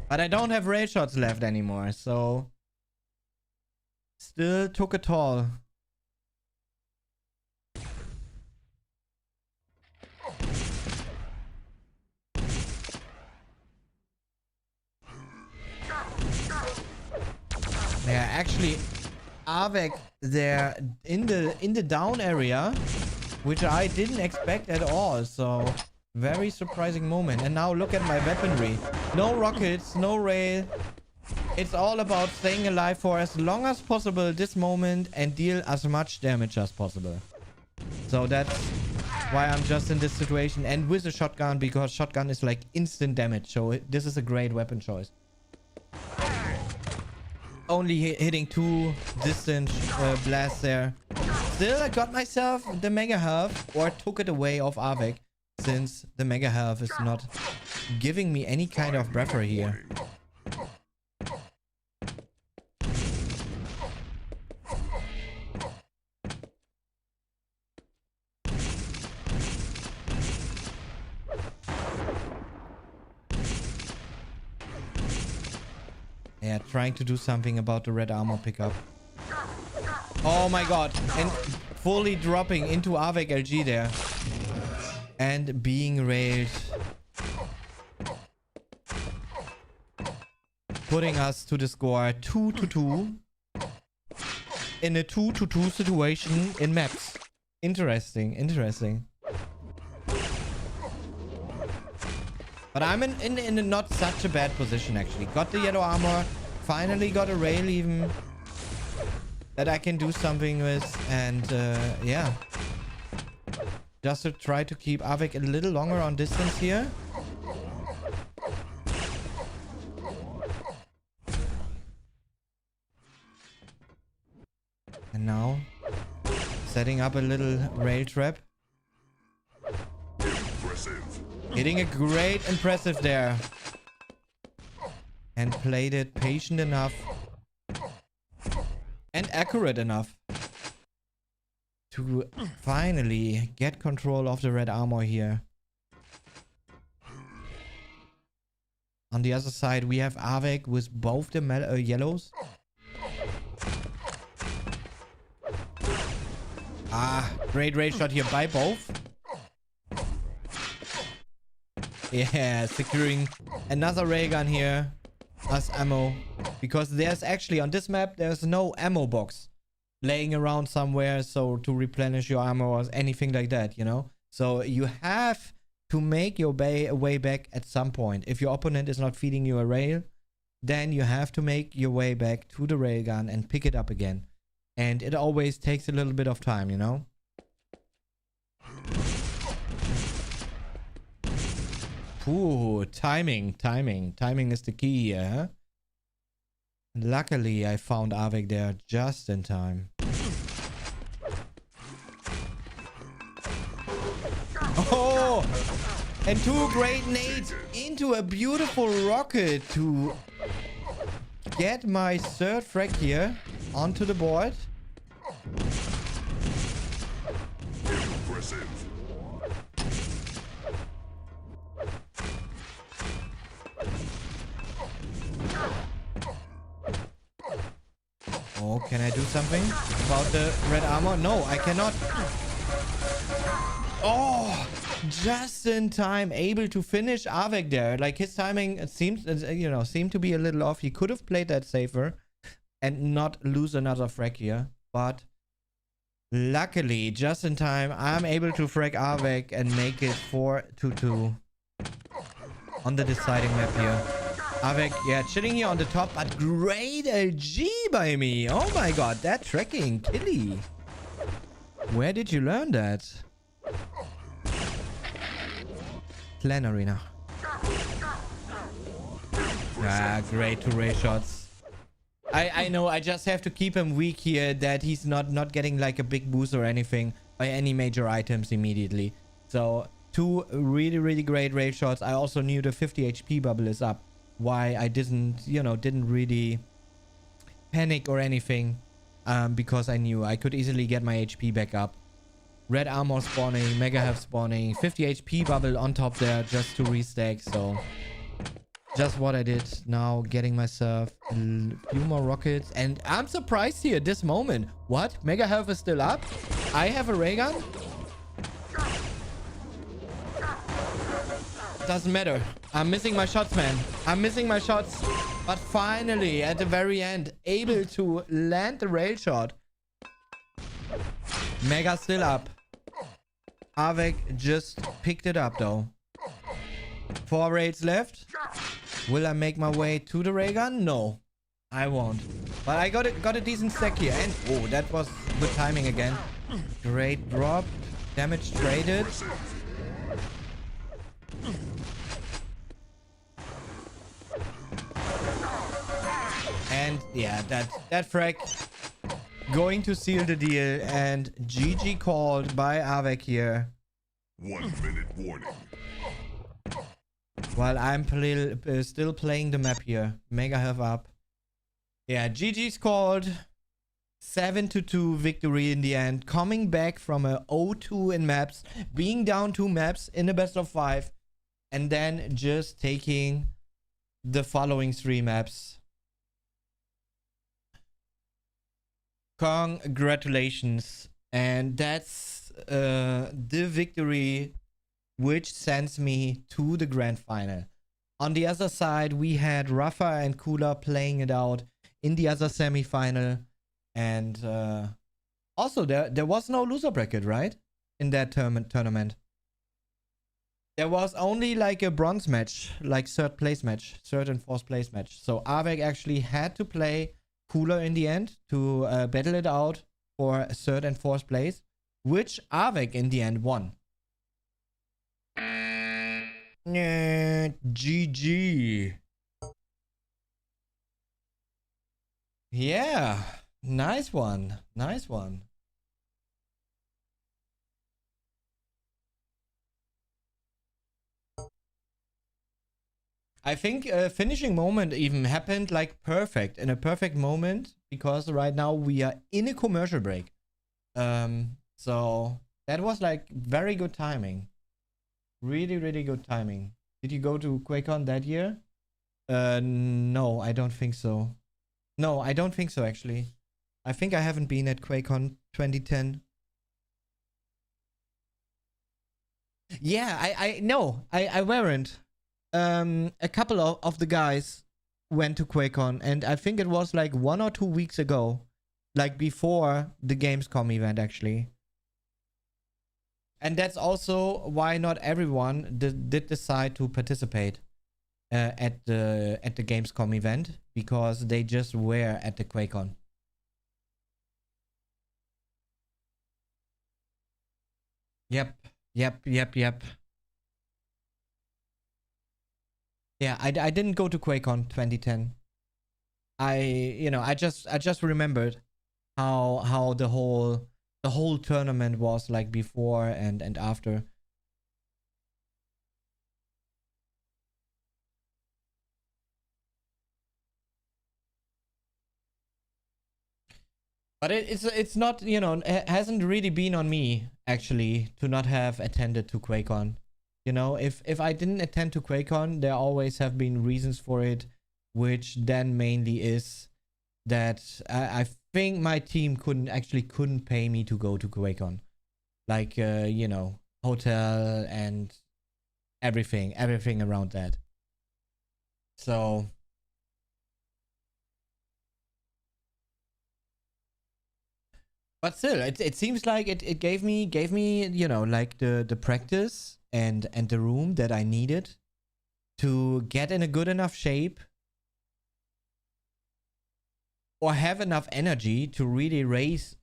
But I don't have rail shots left anymore, so... Still took a toll. Yeah, actually, Avec there in the down area, which I didn't expect at all. So very surprising moment. And now look at my weaponry. No rockets, no rail. It's all about staying alive for as long as possible this moment and deal as much damage as possible. So that's why I'm just in this situation. And with a shotgun, because shotgun is like instant damage. So this is a great weapon choice. Only hitting 2 distant blasts there. Still, I got myself the mega health, or took it away off Avec, since the mega health is not giving me any kind of buffer here. Yeah, trying to do something about the red armor pickup. Oh my god. And fully dropping into Avec LG there. And being railed. Putting us to the score 2-2. In a 2-2 situation in maps. Interesting, interesting. But I'm in a not such a bad position, actually. Got the yellow armor. Finally got a rail even. That I can do something with. And yeah. Just to try to keep Avec a little longer on distance here. And now, setting up a little rail trap. Hitting a great impressive there. And played it patient enough. And accurate enough. To finally get control of the red armor here. On the other side we have Avec with both the yellows. Ah, great raid shot here by both. Yeah, securing another railgun here as ammo. Because there's actually, on this map, there's no ammo box laying around somewhere, so to replenish your ammo or anything like that, you know? So you have to make your way back at some point. If your opponent is not feeding you a rail, then you have to make your way back to the railgun and pick it up again. And it always takes a little bit of time, you know? Ooh, timing is the key here, huh? Luckily, I found Avec there just in time. Oh! And 2 great nades into a beautiful rocket to get my 3rd frag here onto the board. Impressive. Oh, can I do something about the red armor? No, I cannot. Oh, just in time able to finish Avec there. Like his timing, it seems, seemed to be a little off. He could have played that safer and not lose another frag here. But luckily, just in time, I'm able to frag Avec and make it 4-2 on the deciding map here. Avec, yeah, chilling here on the top, but great LG by me. Oh my god, that tracking, killy. Where did you learn that? Clan Arena. Ah, great 2 ray shots. I know, I just have to keep him weak here, that he's not getting like a big boost or anything by any major items immediately. So 2 really great ray shots. I also knew the 50 HP bubble is up. Why I didn't really panic or anything, because I knew I could easily get my HP back up. Red armor spawning, mega health spawning, 50 HP bubble on top there just to restack. So just what I did. Now getting myself a few more rockets, and I'm surprised here at this moment. What? Mega health is still up? I have a ray gun? Doesn't matter. I'm missing my shots, man. I'm missing my shots. But finally, at the very end, able to land the rail shot. Mega still up. Avec just picked it up, though. 4 raids left. Will I make my way to the ray gun? No, I won't. But I got a decent stack here. And oh, that was good timing again. Great drop. Damage traded. And yeah, that frag going to seal the deal, and GG called by Avec here. 1 minute warning. While I'm still playing the map here. Mega health up. Yeah, GG's called. 7-2 victory in the end. Coming back from a 0-2 in maps. Being down 2 maps in a best of 5. And then just taking the following 3 maps. Congratulations. And that's the victory which sends me to the grand final. On the other side, we had Rafa and Kula playing it out in the other semi-final. And also, there was no loser bracket, right? In that tournament. There was only like a bronze match, like 3rd place match, 3rd and 4th place match. So Avec actually had to play Cooler in the end to battle it out for 3rd and 4th place, which Avec in the end won. GG. Yeah, nice one. Nice one. I think a finishing moment even happened like perfect, in a perfect moment, because right now we are in a commercial break. So that was like very good timing. Really good timing. Did you go to QuakeCon that year? No, I don't think so. No, I don't think so, actually. I think I haven't been at QuakeCon 2010. Yeah, I weren't. A couple of the guys went to QuakeCon, and I think it was like 1 or 2 weeks ago. Like before the Gamescom event, actually. And that's also why not everyone did decide to participate at the Gamescom event, because they just were at the QuakeCon. Yep. Yeah, I didn't go to QuakeCon 2010. I just remembered how the whole tournament was like before and after. But it's not, it hasn't really been on me actually to not have attended to QuakeCon. If I didn't attend to QuakeCon, there always have been reasons for it, which then mainly is that I think my team couldn't pay me to go to QuakeCon. Like, hotel and everything around that. So but still, it seems like it gave me, you know, like the practice and the room that I needed to get in a good enough shape or have enough energy to really raise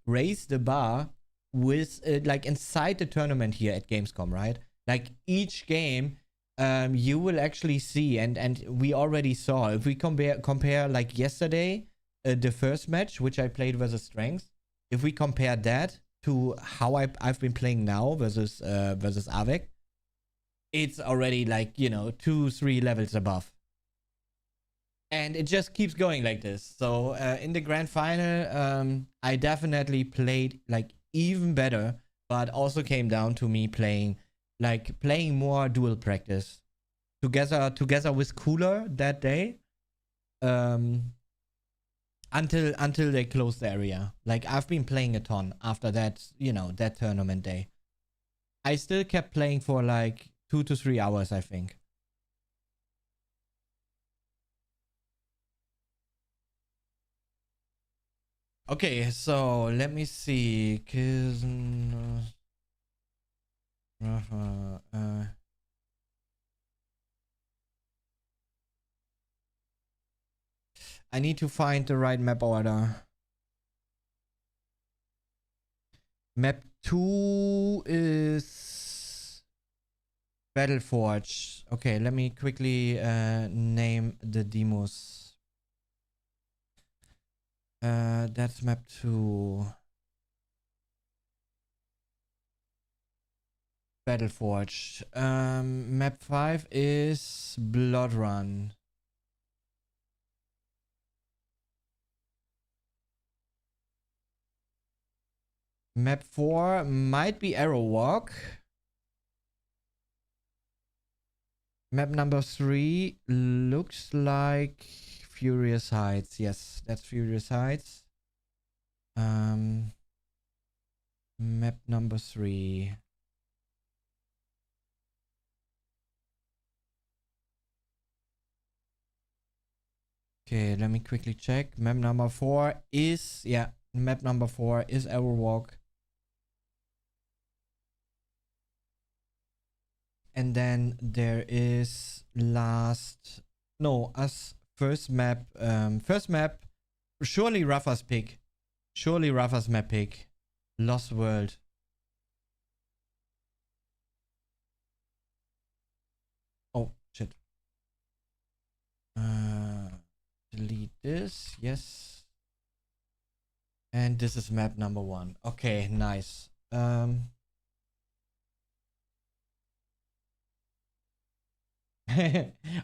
the bar with like inside the tournament here at Gamescom, right? Like each game, you will actually see, and we already saw, if we compare like yesterday, the first match which I played versus Strength, if we compare that to how I've been playing now versus Avec, it's already like, you know, 2-3 levels above. And it just keeps going like this. So in the grand final, I definitely played like even better, but also came down to me playing more dual practice together with Cooler that day. Until they closed the area. Like I've been playing a ton after that, you know, that tournament day. I still kept playing for like 2 to 3 hours, I think. Okay, so let me see. Cause I need to find the right map order. Map 2 is Battleforge. Okay, let me quickly name the demos. That's map 2. Battleforge. Map 5 is Blood Run. Map 4 might be Arrow Walk. Map number 3 looks like Furious Heights. Yes, that's Furious Heights. Map number 3. Okay, let me quickly check. Map number 4 is, yeah, map number 4 is Arrow Walk. And then there is first map, surely Rafa's pick. Surely Rafa's map pick. Lost World. Oh, shit. Delete this. Yes. And this is map number 1. Okay, nice.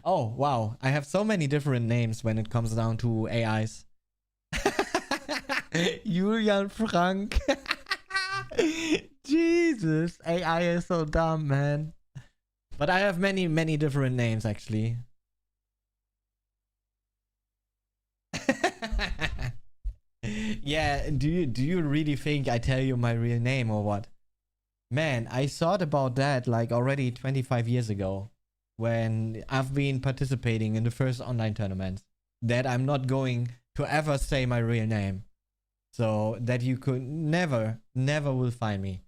Oh, wow. I have so many different names when it comes down to AIs. Julian Frank. Jesus. AI is so dumb, man. But I have many, many different names, actually. Yeah, do you really think I tell you my real name or what? Man, I thought about that like already 25 years ago when I've been participating in the first online tournament, that I'm not going to ever say my real name. So that you could never will find me.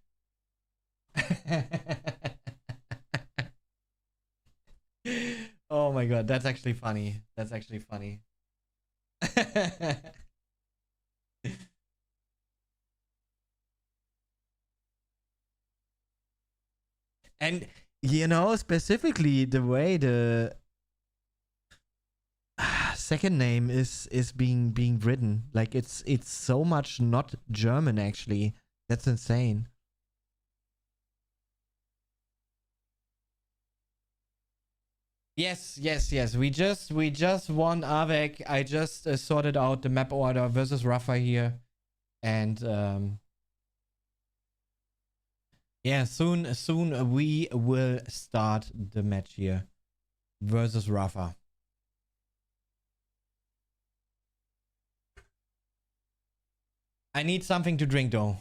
Oh my god, that's actually funny. That's actually funny. And you know, specifically the way the second name is being written, like it's so much not German actually. That's insane. Yes. We just won Avec. I just sorted out the map order versus Rafa here, and yeah, soon we will start the match here versus Rafa. I need something to drink though.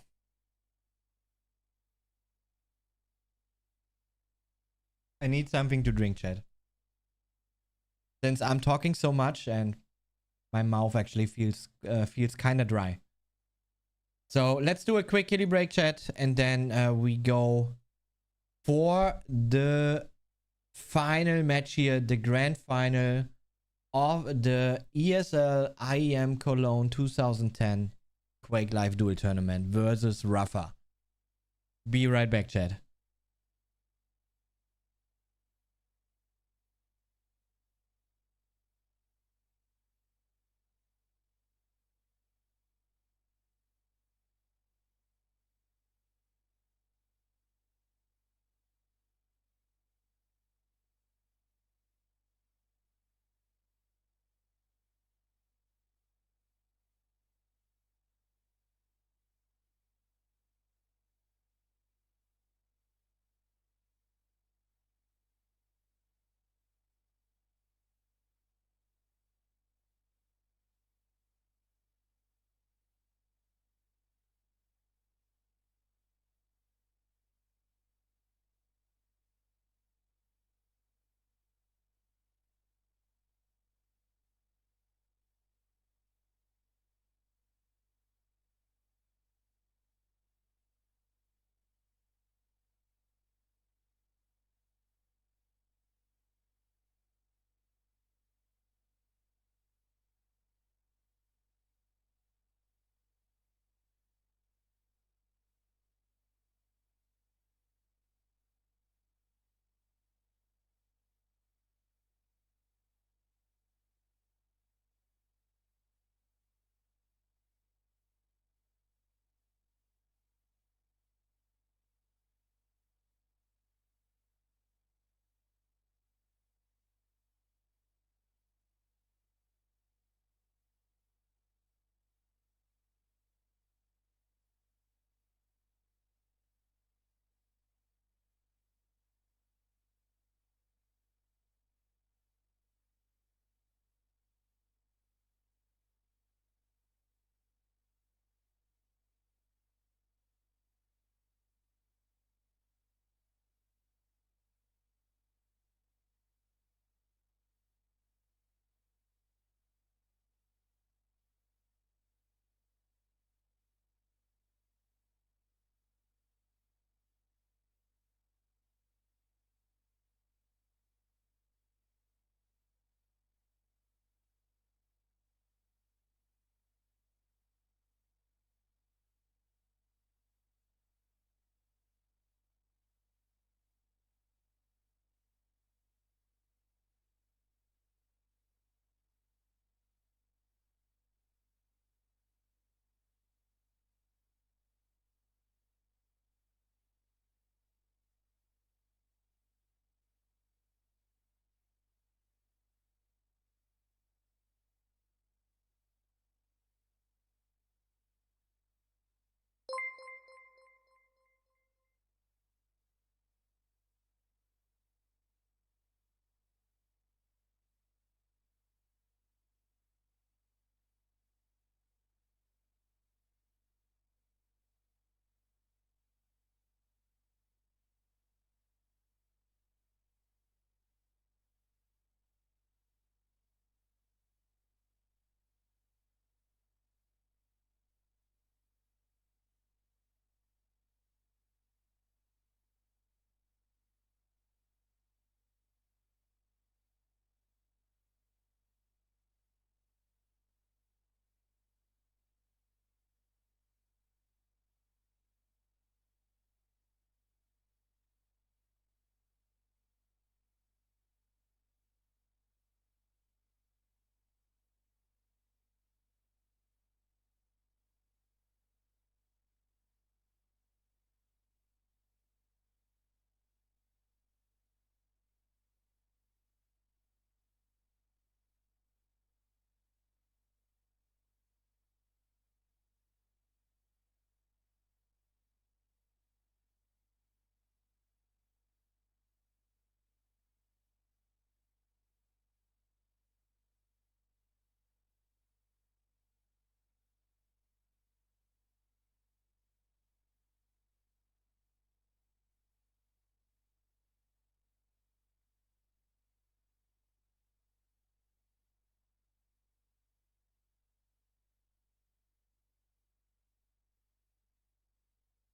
I need something to drink, chat. Since I'm talking so much and my mouth actually feels kind of dry. So let's do a quick kitty break, chat, and then we go for the final match here, the grand final of the ESL IEM Cologne 2010 Quake Live Duel Tournament versus Rafa. Be right back, chat.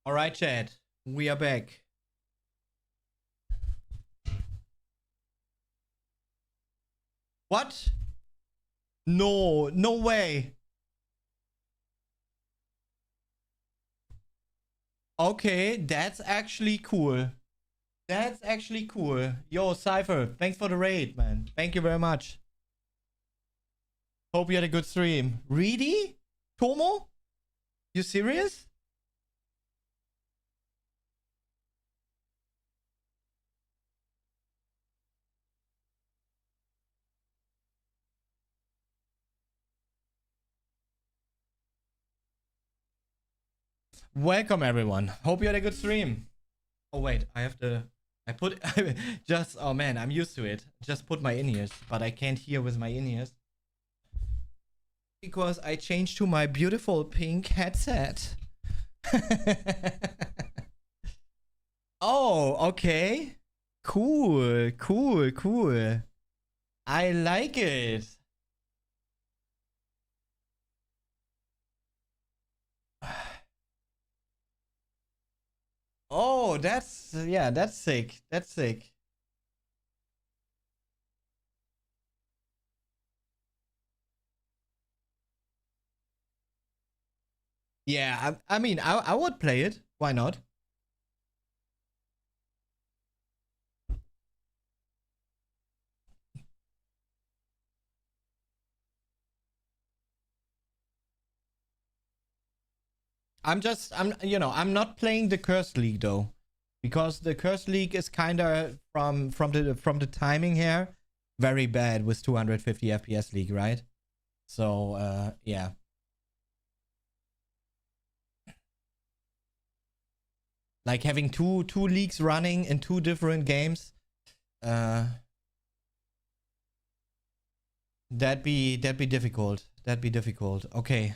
All right, chat. We are back. What? No, no way. Okay, that's actually cool. That's actually cool. Yo, Cypher, thanks for the raid, man. Thank you very much. Hope you had a good stream. Reedy? Tomo? You serious? Welcome, everyone. Hope you had a good stream. Oh, wait, I have to... I put... just... Oh, man, I'm used to it. Just put my in-ears, but I can't hear with my in-ears. Because I changed to my beautiful pink headset. Oh, okay. Cool, cool, cool. I like it. Oh, that's... Yeah, that's sick. That's sick. Yeah, I mean, I would play it. Why not? I'm not playing the Curse League though, because the Curse League is kind of from the timing here, very bad with 250 FPS league, right? So yeah. Like having two leagues running in two different games, that'd be difficult. That'd be difficult. Okay.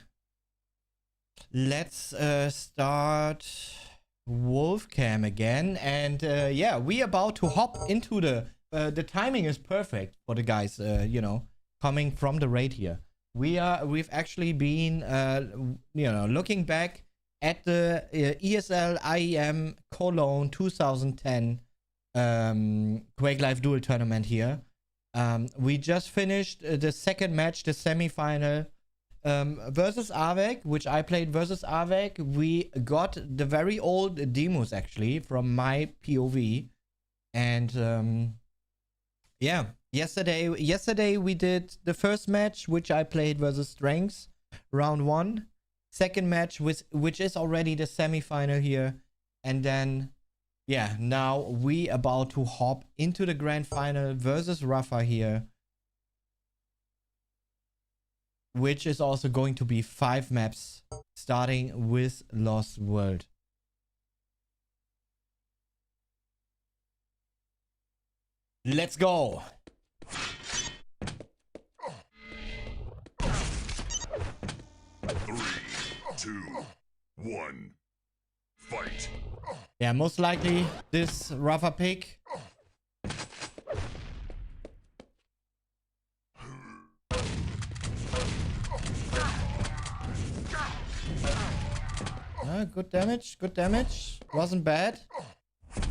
Let's start Wolfcam again, and yeah, we about to hop into the timing is perfect for the guys, coming from the raid here. We've actually been looking back at the ESL IEM Cologne 2010 Quake Live Duel tournament here. We just finished the second match, the semi-final, versus Avec, which I played versus Avec. We got the very old demos actually from my POV, and yeah, yesterday we did the first match, which I played versus Strengths, round 1. Second match, which is already the semi-final here, and then yeah, now we about to hop into the grand final versus Rafa here, which is also going to be 5 maps, starting with Lost World. Let's go. Three, 2, 1, fight. Yeah, most likely this Rafa pick. Good damage, good damage. Wasn't bad.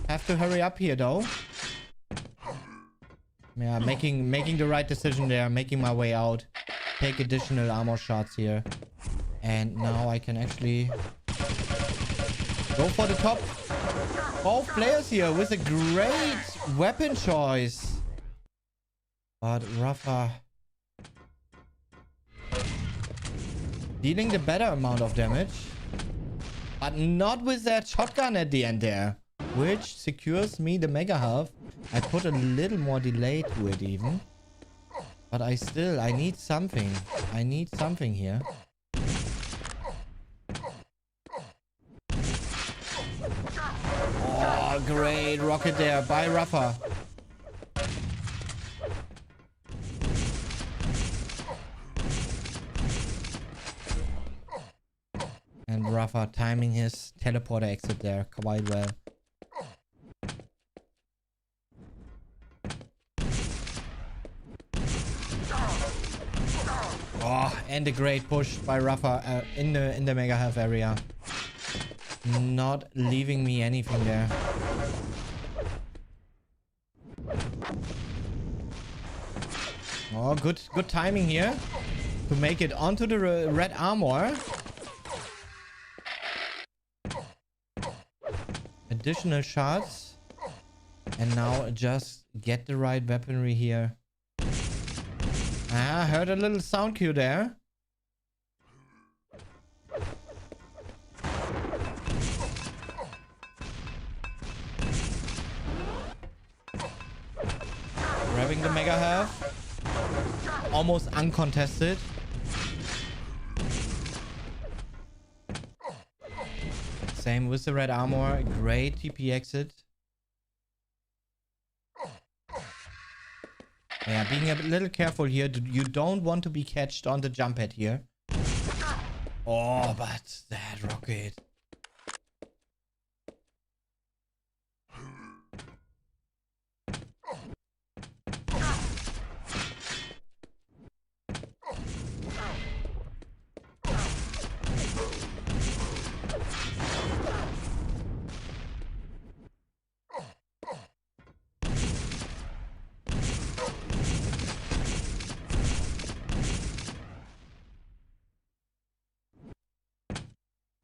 Have to hurry up here though. Yeah, making the right decision there. Making my way out. Take additional armor shots here. And now I can actually go for the top. Both players here with a great weapon choice. But Rafa dealing the better amount of damage. But not with that shotgun at the end there, which secures me the mega health. I put a little more delay to it even. But I need something. I need something here. Oh, great rocket there by Rafa. And Rafa timing his teleporter exit there quite well. Oh, and a great push by Rafa in the mega health area. not leaving me anything there. Oh, good timing here to make it onto the red armor. Additional shots. And now just get the right weaponry here. Ah, heard a little sound cue there. Grabbing the mega half. Almost uncontested. Same with the red armor. Great TP exit. Yeah, being a little careful here. You don't want to be catched on the jump pad here. Oh, but that rocket.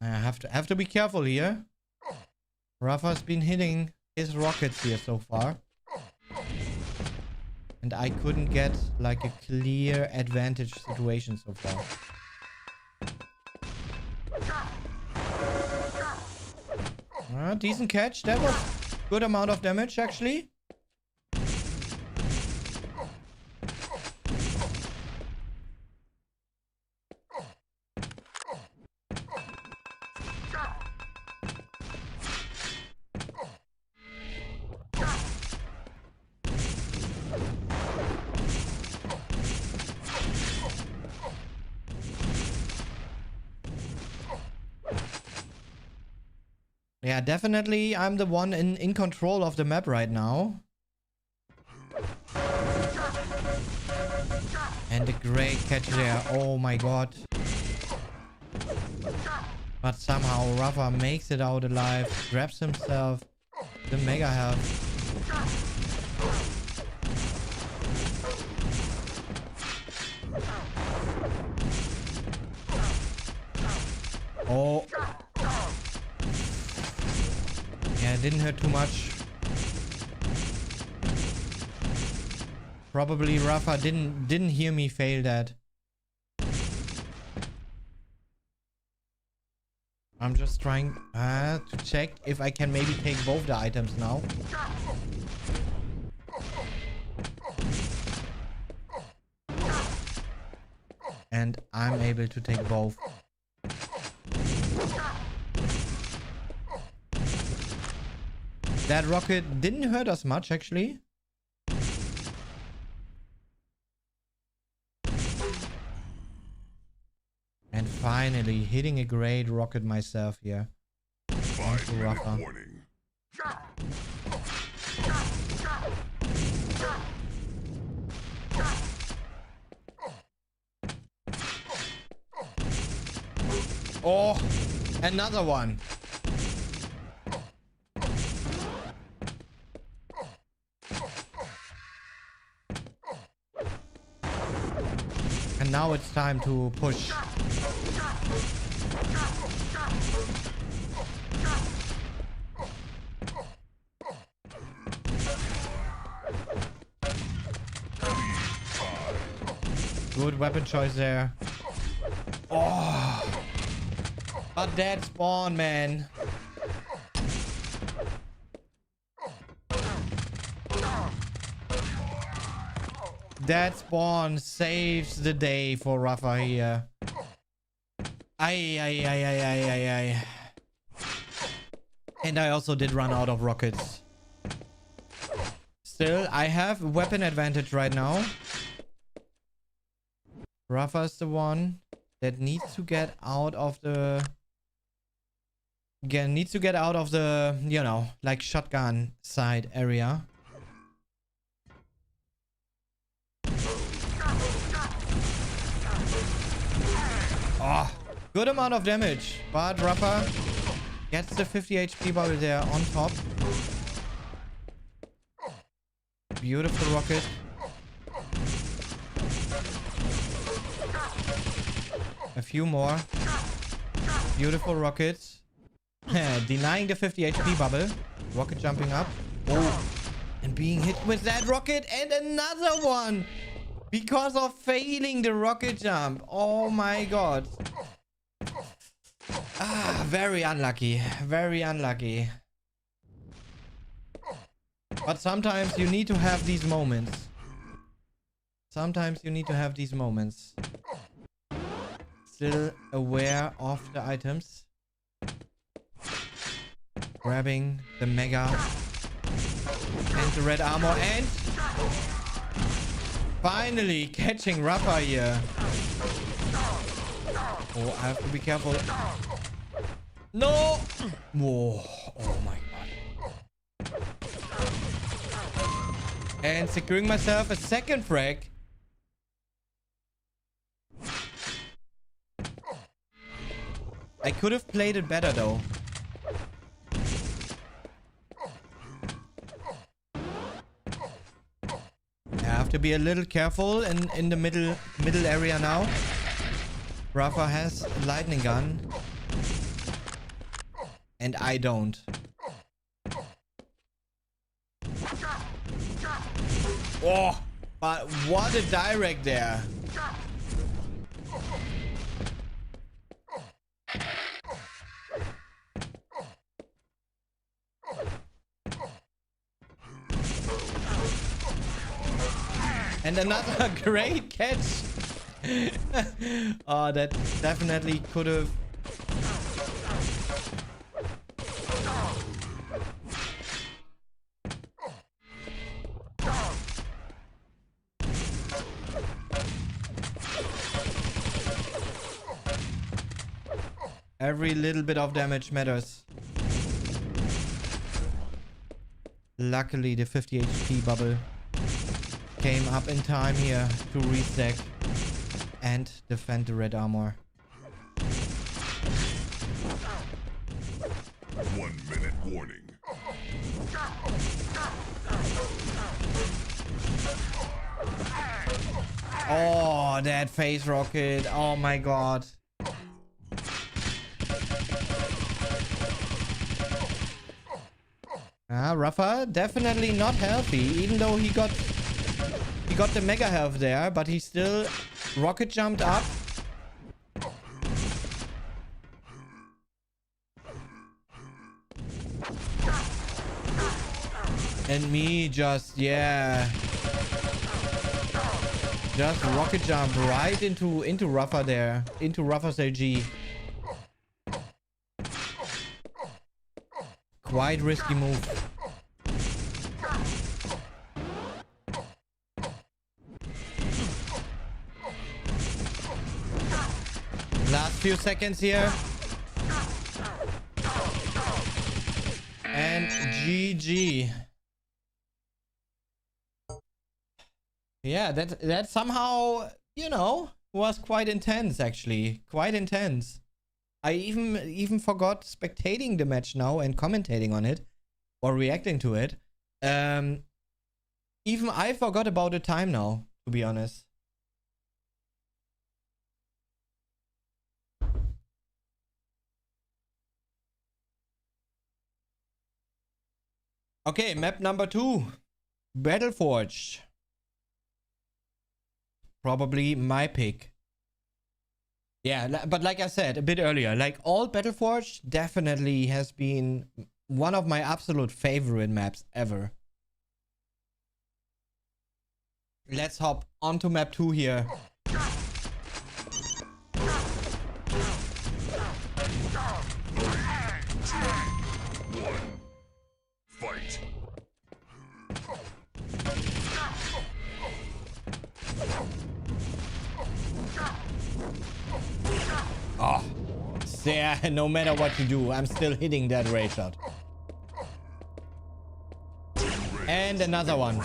I have to be careful here. Rafa's been hitting his rockets here so far. And I couldn't get like a clear advantage situation so far. Decent catch. That was good amount of damage actually. Yeah, definitely I'm the one in control of the map right now. And a great catch there. Oh my god. But somehow Rafa makes it out alive. Grabs himself the mega health. Oh. Yeah, it didn't hurt too much. Probably Rafa didn't hear me fail that. I'm just trying to check if I can maybe take both the items now. And I'm able to take both. That rocket didn't hurt us much, actually. And finally, hitting a great rocket myself here. Onto Rafa. Oh, another one. And now it's time to push. Good weapon choice there. Oh, but that spawn, man. That spawn saves the day for Rafa here. Ay. And I also did run out of rockets. Still, I have weapon advantage right now. Rafa is the one that needs to get out of the... Again, needs to get out of the, you know, like shotgun side area. Oh, good amount of damage. But Rafa Gets the 50 HP bubble there on top. Beautiful rocket. A few more. Beautiful rockets. Denying the 50 HP bubble. Rocket jumping up. Oh. And being hit with that rocket. And another one. Because of failing the rocket jump. Oh my god. Ah, very unlucky. Very unlucky. But sometimes you need to have these moments. Sometimes you need to have these moments. Still aware of the items. Grabbing the mega. And the red armor. And finally catching Rafa here. Oh, I have to be careful. No! Whoa. Oh my god. And securing myself a second frag. I could have played it better though. I have to be a little careful in the middle area now. Rafa has a lightning gun. And I don't. Oh, but what a direct there. And another great catch. Oh, that definitely could have. Every little bit of damage matters. Luckily, the 50 HP bubble came up in time here to restack and defend the red armor. 1 minute warning. Oh, that phase rocket. Oh my god. Rafa definitely not healthy, even though he got the mega health there, but he still rocket jumped up. And me just, yeah. Just rocket jump right into Rafa there. Into Rafa's LG. Quite risky move. Last few seconds here. And GG. Yeah, that somehow, you know, was quite intense actually. Quite intense. I even forgot spectating the match now and commentating on it or reacting to it. Even I forgot about the time now, to be honest. Okay, map number 2. Battleforged. Probably my pick. Yeah, but like I said a bit earlier, like all Battleforged definitely has been one of my absolute favorite maps ever. Let's hop onto map 2 here. Fight. Oh, there, no matter what you do, I'm still hitting that ray shot. And another one.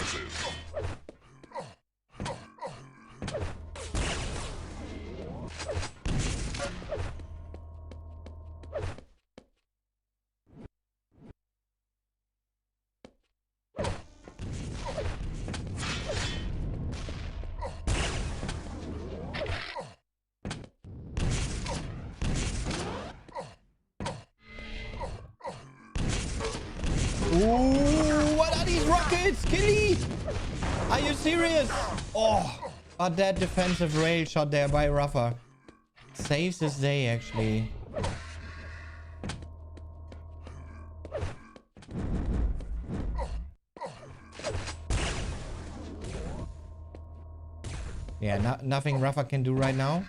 Ooh, what are these rockets? Killy! Are you serious? Oh, but that defensive rail shot there by Rafa saves his day, actually. Yeah, nothing Rafa can do right now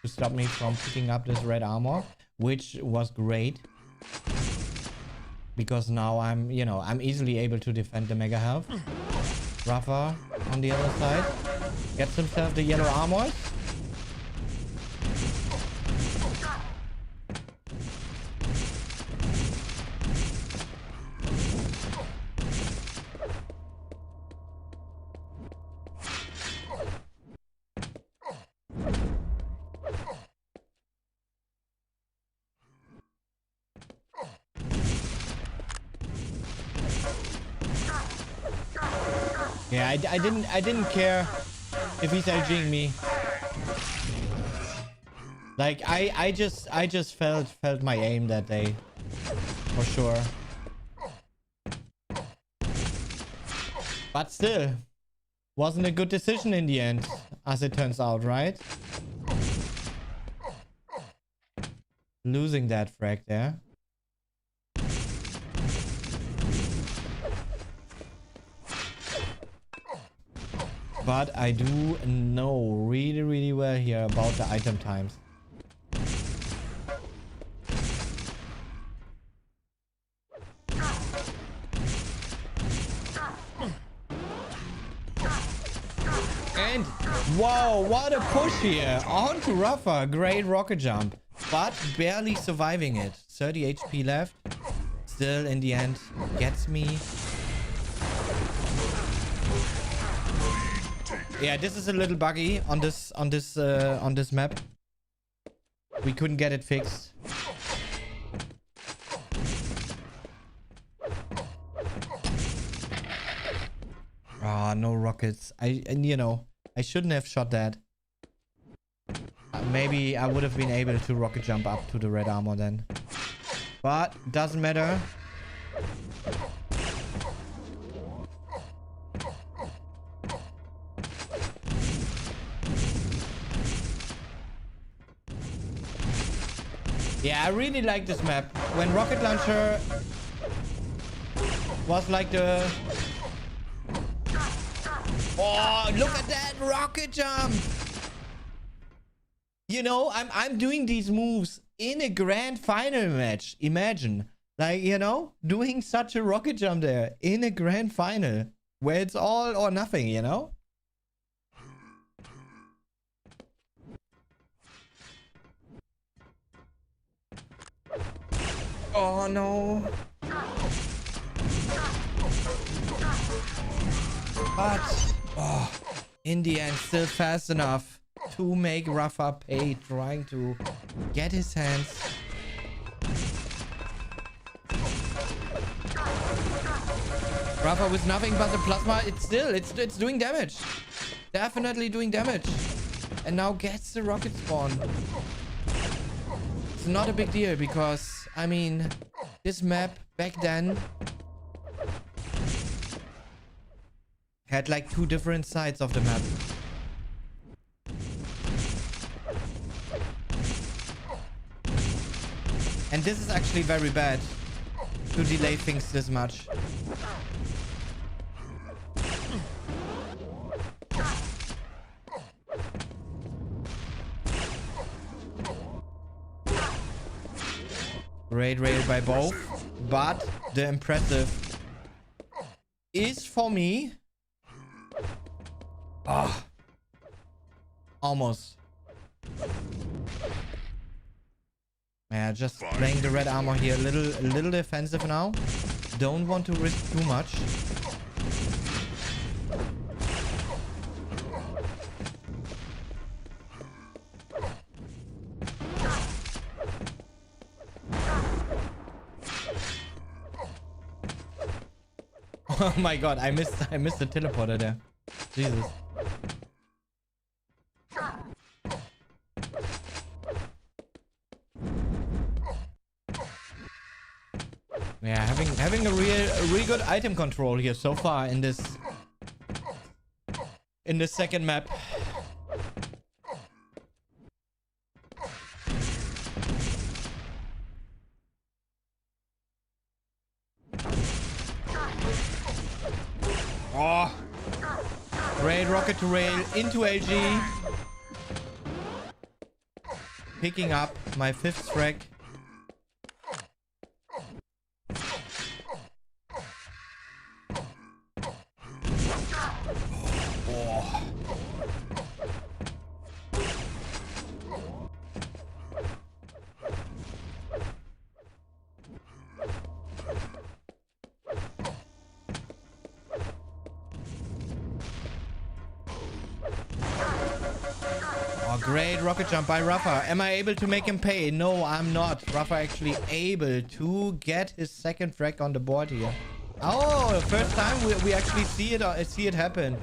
to stop me from picking up this red armor, which was great. Because now I'm easily able to defend the mega health. Rafa on the other side gets himself the yellow armors. Yeah, I didn't care if he's LGing me. Like I just felt my aim that day, for sure. But still, wasn't a good decision in the end, as it turns out, right? Losing that frag there. But I do know really well here about the item times. And wow, what a push here on to Rafa. Great rocket jump, but barely surviving it. 30 HP left. Still in the end gets me. Yeah, this is a little buggy on this map. We couldn't get it fixed. Ah, no rockets. I shouldn't have shot that. Maybe I would have been able to rocket jump up to the red armor then. But doesn't matter. Yeah, I really like this map. When Rocket Launcher was like the... Oh, look at that rocket jump! You know, I'm doing these moves in a grand final match. Imagine. Like, you know, doing such a rocket jump there in a grand final. Where it's all or nothing, you know? Oh no. But in the end, still fast enough to make Rafa pay, trying to get his hands. Rafa with nothing but the plasma. It's doing damage. Definitely doing damage. And now gets the rocket spawn. It's not a big deal because, I mean, this map back then had like two different sides of the map. And this is actually very bad to delay things this much. Great rail by both, but the impressive is for me. Ah, almost. Yeah, just playing the red armor here, a little defensive now. Don't want to risk too much. Oh my god, I missed the teleporter there. Jesus. Yeah, having a real pretty good item control here so far in this second map. Oh, great rocket to rail into LG. Picking up my 5th frag. Oh. Oh, great rocket jump by Rafa. Am I able to make him pay? No, I'm not. Rafa actually able to get his 2nd frag on the board here. Oh, first time we actually see it happen.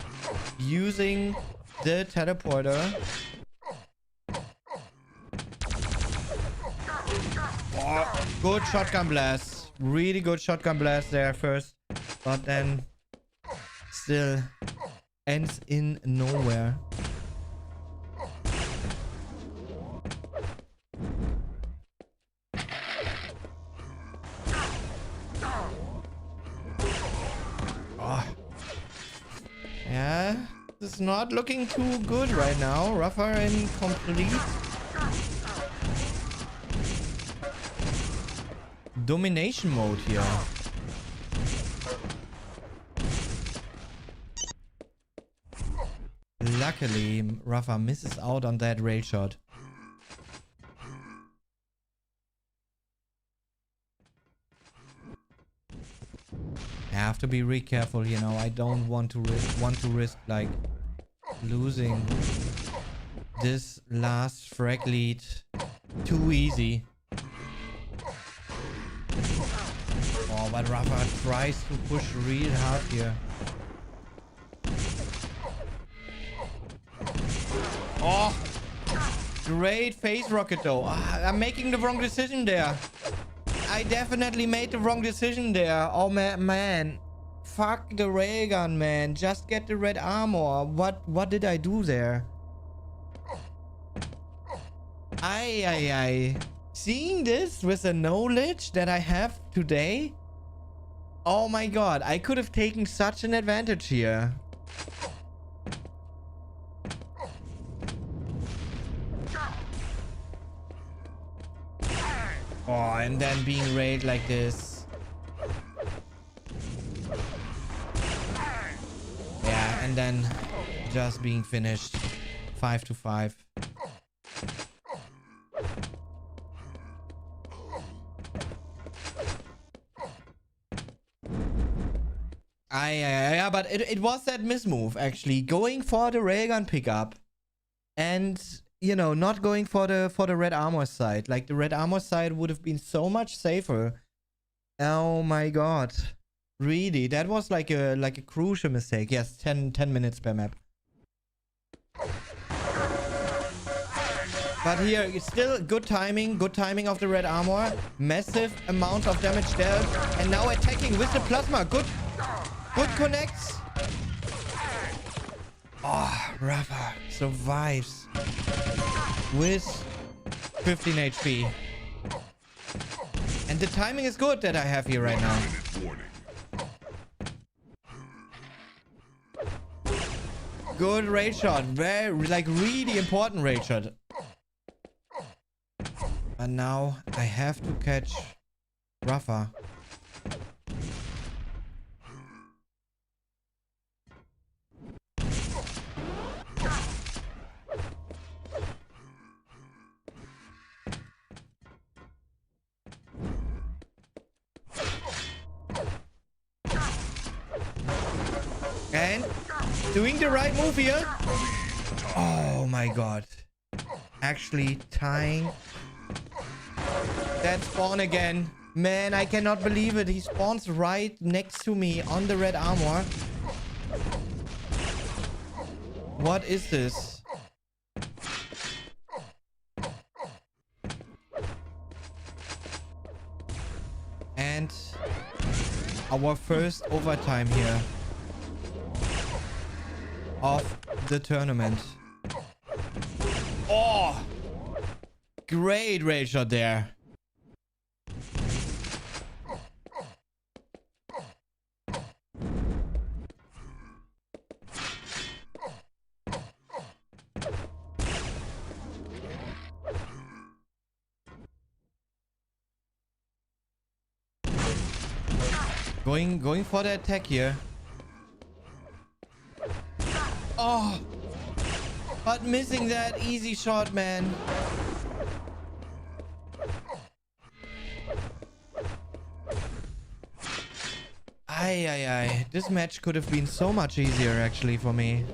Using the teleporter. Oh, good shotgun blast. Really good shotgun blast there first. But then still ends in nowhere. Yeah, it's not looking too good right now. Rafa in complete domination mode here. Luckily, Rafa misses out on that rail shot. I have to be really careful, you know. I don't want to risk like losing this last frag lead too easy. Oh, but Rafa tries to push real hard here. Oh, great phase rocket though. I'm making the wrong decision there. I definitely made the wrong decision there. Oh man. Fuck the railgun, man. Just get the red armor. What did I do there? Ay. Seeing this with the knowledge that I have today? Oh my god. I could have taken such an advantage here. Oh, and then being raided like this. Yeah, and then just being finished 5-5. Yeah, but it was that mismove actually, going for the railgun pickup and, you know, not going for the red armor side. Like, the red armor side would have been so much safer. Oh my god. Really, that was like a crucial mistake. Yes, 10 minutes per map. But here, it's still good timing of the red armor. Massive amount of damage dealt. And now attacking with the plasma. Good connects. Oh, Rafa survives with 15 HP. And the timing is good that I have here right now. Good raid shot. Very, like, really important raid shot. And now I have to catch Rafa. And doing the right move here. Oh my god. Actually tying that spawn again. Man, I cannot believe it. He spawns right next to me on the red armor. What is this? And Our first overtime here of the tournament. Oh! Great rail shot there. Going for the attack here. Oh! But missing that easy shot, man. Ay. This match could have been so much easier actually for me.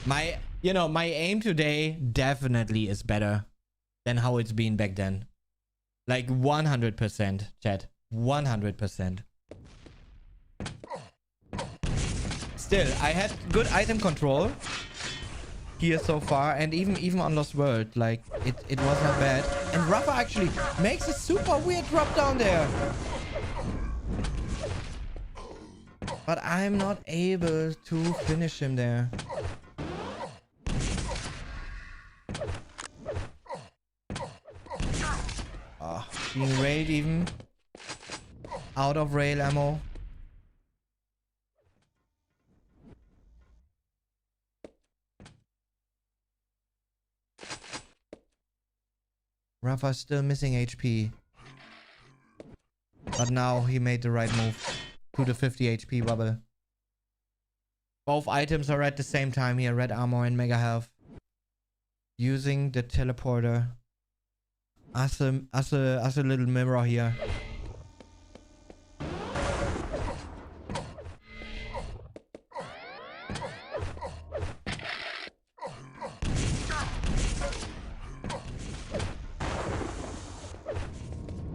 My aim today definitely is better than how it's been back then. Like 100%, chat. 100%. Still, I had good item control here so far, and even on Lost World, like it was not bad. And Rafa actually makes a super weird drop down there. But I'm not able to finish him there. Oh, being railed even. Out of rail ammo. Rafa's still missing HP. But now he made the right move to the 50 HP bubble. Both items are at the same time here. Red armor and mega health. Using the teleporter as a little mirror here.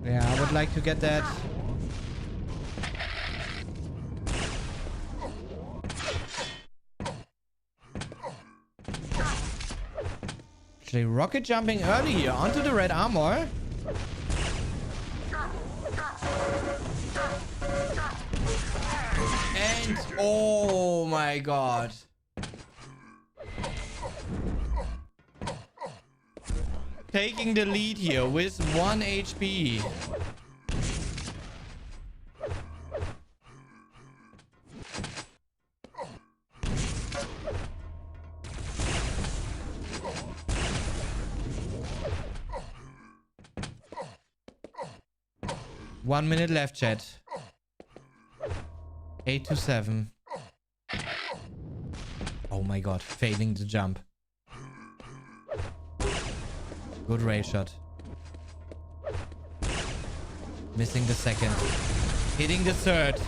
Yeah, I would like to get that. Actually, rocket jumping early here onto the red armor. And oh my god. Taking the lead here with 1 HP. One minute left, chat. 8 to 7. Oh my god, failing the jump. Good rail shot. Missing the second. Hitting the third.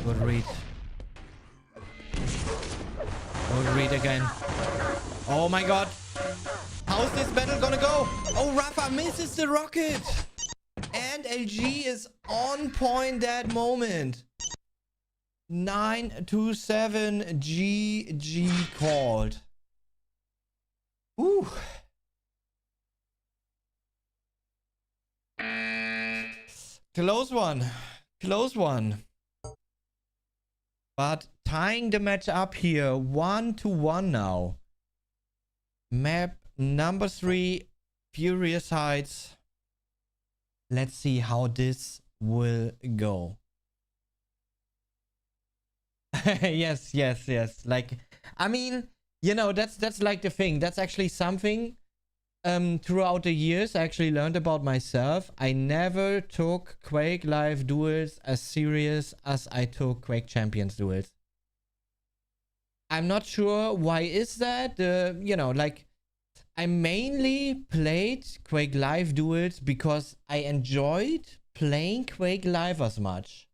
Good read. Good read again. Oh my god. How's this battle gonna go? Oh, Rafa misses the rocket. And LG is on point that moment. 9 to 7 GG called. Ooh. Close one. Close one. But tying the match up here 1-1 now. Map number 3, Furious Heights. Let's see how this will go. yes. Like, I mean, you know, that's like the thing. That's actually something throughout the years I actually learned about myself. I never took Quake Live duels as serious as I took Quake Champions duels. I'm not sure why is that. You know, like, I mainly played Quake Live duels because I enjoyed playing Quake Live as much.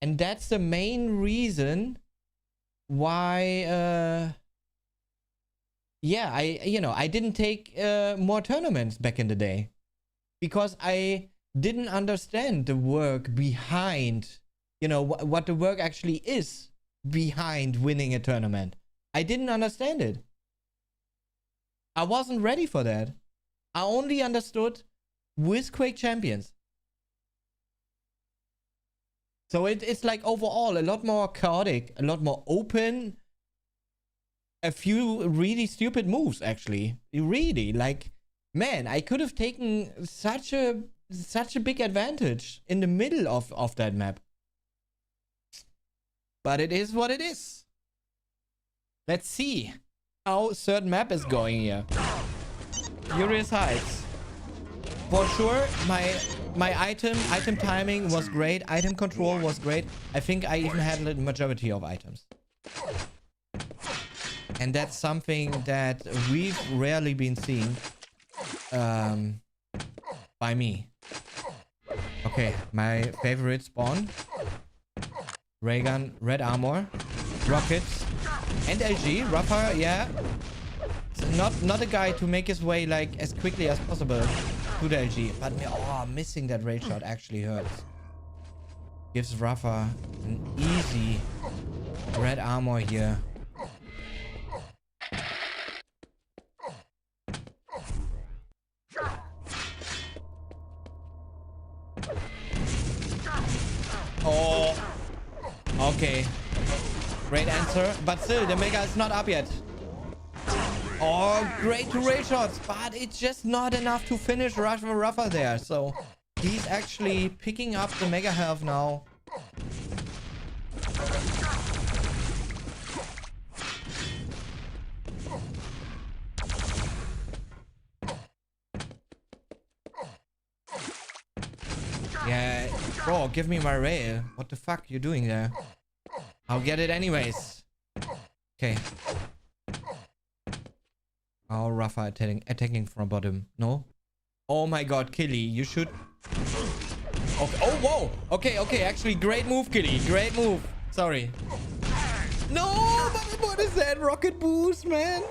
And that's the main reason why, yeah, I didn't take more tournaments back in the day. Because I didn't understand the work behind, what the work actually is behind winning a tournament. I didn't understand it. I wasn't ready for that. I only understood with Quake Champions. So it's like overall a lot more chaotic, a lot more open. A few really stupid moves, actually. Really, like, man, I could have taken such a big advantage in the middle of that map. But it is what it is. Let's see how third map is going here. Furious Heights. For sure, my item timing was great. Item control was great. I think I even had the majority of items. And that's something that we've rarely been seeing by me. Okay, my favorite spawn. Ray gun, red armor, rockets, and LG. Rafa, yeah. Not a guy to make his way like as quickly as possible to the LG. But missing that raid shot actually hurts. Gives Rafa an easy red armor here. Oh, okay. Great answer, but still the mega is not up yet. Oh, great two raid shots, but it's just not enough to finish Rafa there. So he's actually picking up the mega health now. Yeah, bro, give me my rail. What the fuck you doing there? I'll get it anyways. Okay. Oh, Rafa attacking from bottom. No? Oh my god, Killy, you should... Okay. Oh, whoa! Okay, actually, great move, Killy. Great move. Sorry. No, but what is that? Rocket boost, man.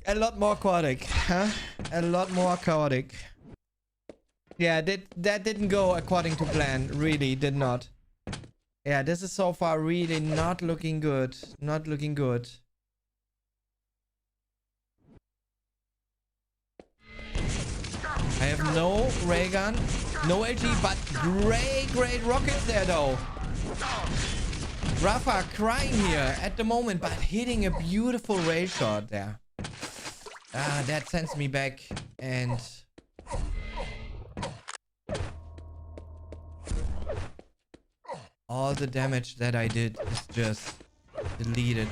A lot more chaotic, huh? A lot more chaotic. Yeah, that didn't go according to plan. Really did not. Yeah, this is so far really not looking good. Not looking good. I have no ray gun, no LG, but great rockets there though. Rafa crying here at the moment, but hitting a beautiful ray shot there. That sends me back, and all the damage that I did is just deleted.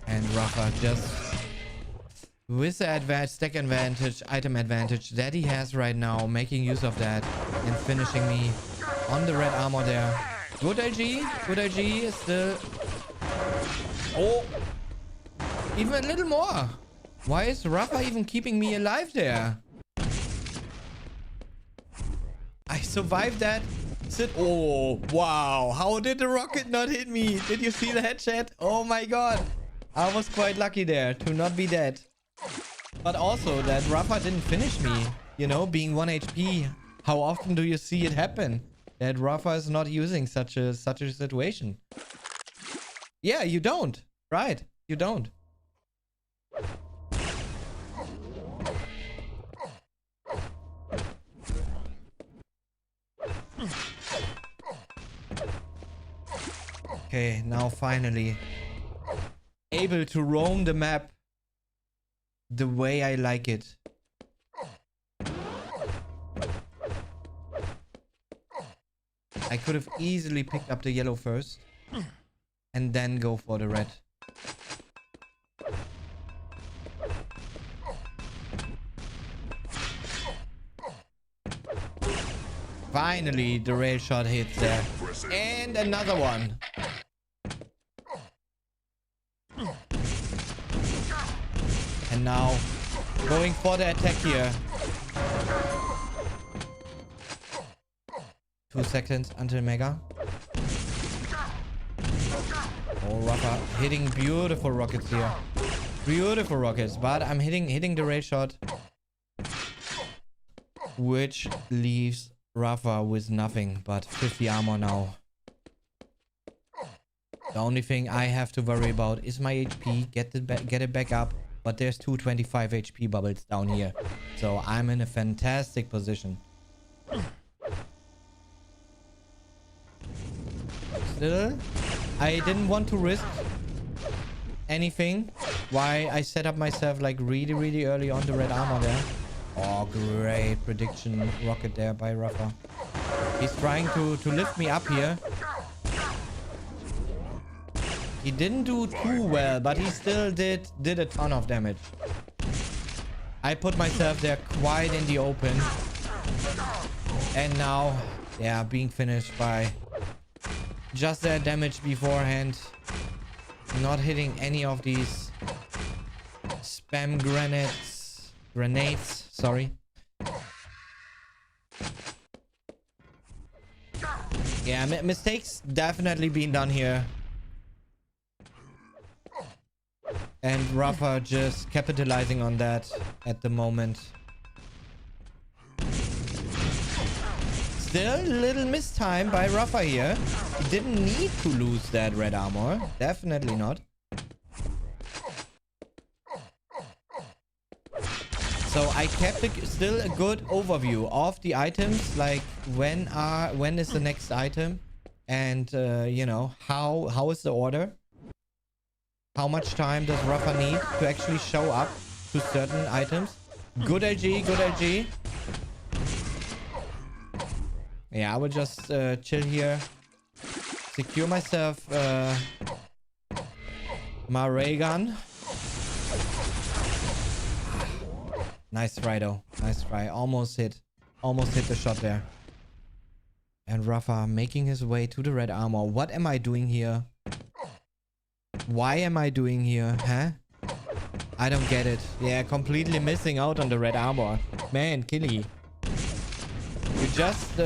And Rafa just with the stack advantage, item advantage that he has right now, making use of that and finishing me on the red armor there. Good LG is still... Oh! Even a little more! Why is Rafa even keeping me alive there? I survived that. Oh, wow. How did the rocket not hit me? Did you see that, chat? Oh my god. I was quite lucky there to not be dead. But also that Rafa didn't finish me. You know, being 1 HP. How often do you see it happen? That Rafa is not using such a situation. Yeah, you don't. Right. You don't. Okay, now finally able to roam the map the way I like it. I could have easily picked up the yellow first and then go for the red. Finally, the rail shot hits there. And another one. And now going for the attack here. 2 seconds until Mega. Oh, Rafa hitting beautiful rockets here. Beautiful rockets, but I'm hitting the ray shot, which leaves Rafa with nothing but 50 armor now. The only thing I have to worry about is my HP. Get it back up. But there's 225 HP bubbles down here, so I'm in a fantastic position. Still, I didn't want to risk anything. Why I set up myself like really early on the red armor there. Oh, great prediction rocket there by Rafa. He's trying to lift me up here. He didn't do too well, but he still did a ton of damage. I put myself there quite in the open. And now, yeah, being finished by just that damage beforehand. Not hitting any of these spam grenades, sorry. Yeah, mistakes definitely being done here. And Rafa just capitalizing on that at the moment. Still a little mistime by Rafa here. He didn't need to lose that red armor. Definitely not. So I kept still a good overview of the items. Like when is the next item? And you know, how is the order? How much time does Rafa need to actually show up to certain items? Good LG, good LG. Yeah, I will just chill here. Secure myself my ray gun. Nice try though. Nice try. Almost hit the shot there. And Rafa making his way to the red armor. What am I doing here? Why am I doing here, huh? I don't get it. Yeah, completely missing out on the red armor. Man, Killy. You just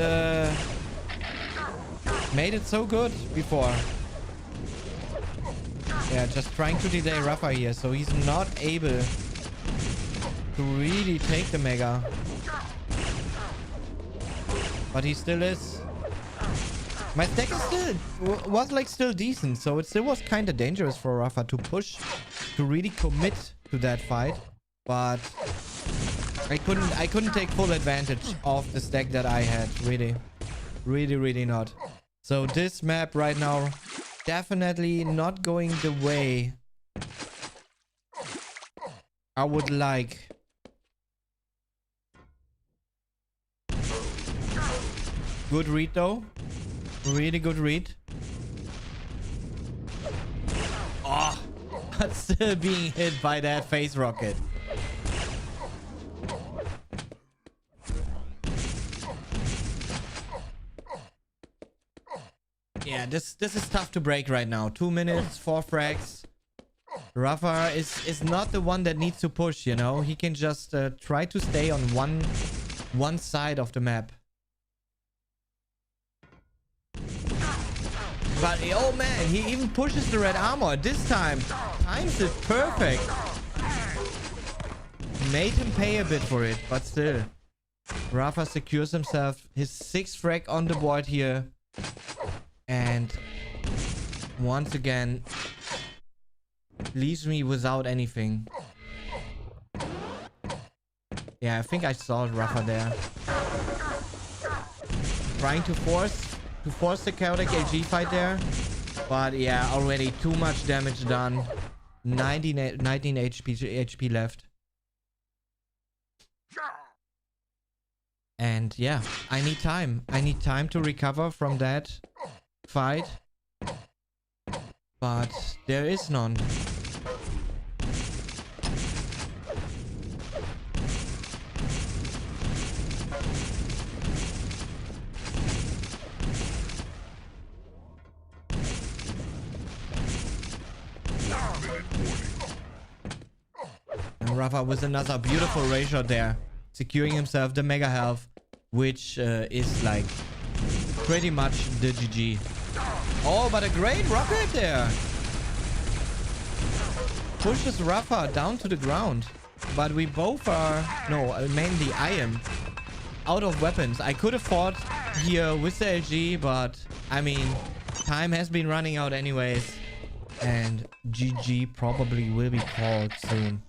made it so good before. Yeah, just trying to delay Rafa here, so he's not able to really take the Mega. But he still is. My stack is still decent, so it still was kind of dangerous for Rafa to push, to really commit to that fight. But I couldn't take full advantage of the stack that I had. Really not. So this map right now definitely not going the way I would like. Good read though. Really good read. Oh, but still being hit by that phase rocket. Yeah, this is tough to break right now. 2 minutes, 4 frags. Rafa is not the one that needs to push, you know. He can just try to stay on one side of the map. But oh man, he even pushes the red armor. This time, times it perfect. Made him pay a bit for it, but still. Rafa secures himself his 6th frag on the board here. And once again, leaves me without anything. Yeah, I think I saw Rafa there. Trying to force the chaotic LG fight there. But yeah, already too much damage done. 19 HP left. And yeah, I need time. I need time to recover from that fight. But there is none. Rafa with another beautiful ray shot there. Securing himself the mega health, which is like pretty much the GG. Oh, but a great rocket there. Pushes Rafa down to the ground. But we both are... No, mainly I am out of weapons. I could have fought here with the LG, but I mean, time has been running out anyways. And GG probably will be called soon.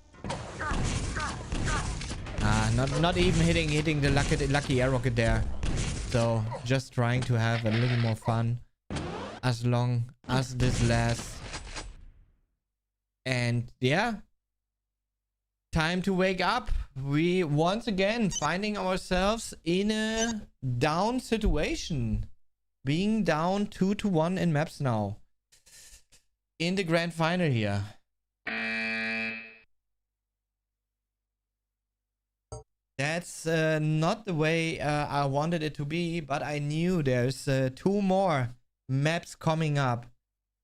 Not even hitting the lucky air rocket there. So just trying to have a little more fun as long as this lasts. And yeah, time to wake up. We once again finding ourselves in a down situation, being down 2-1 in maps now in the grand final here. That's not the way I wanted it to be, but I knew there's 2 more maps coming up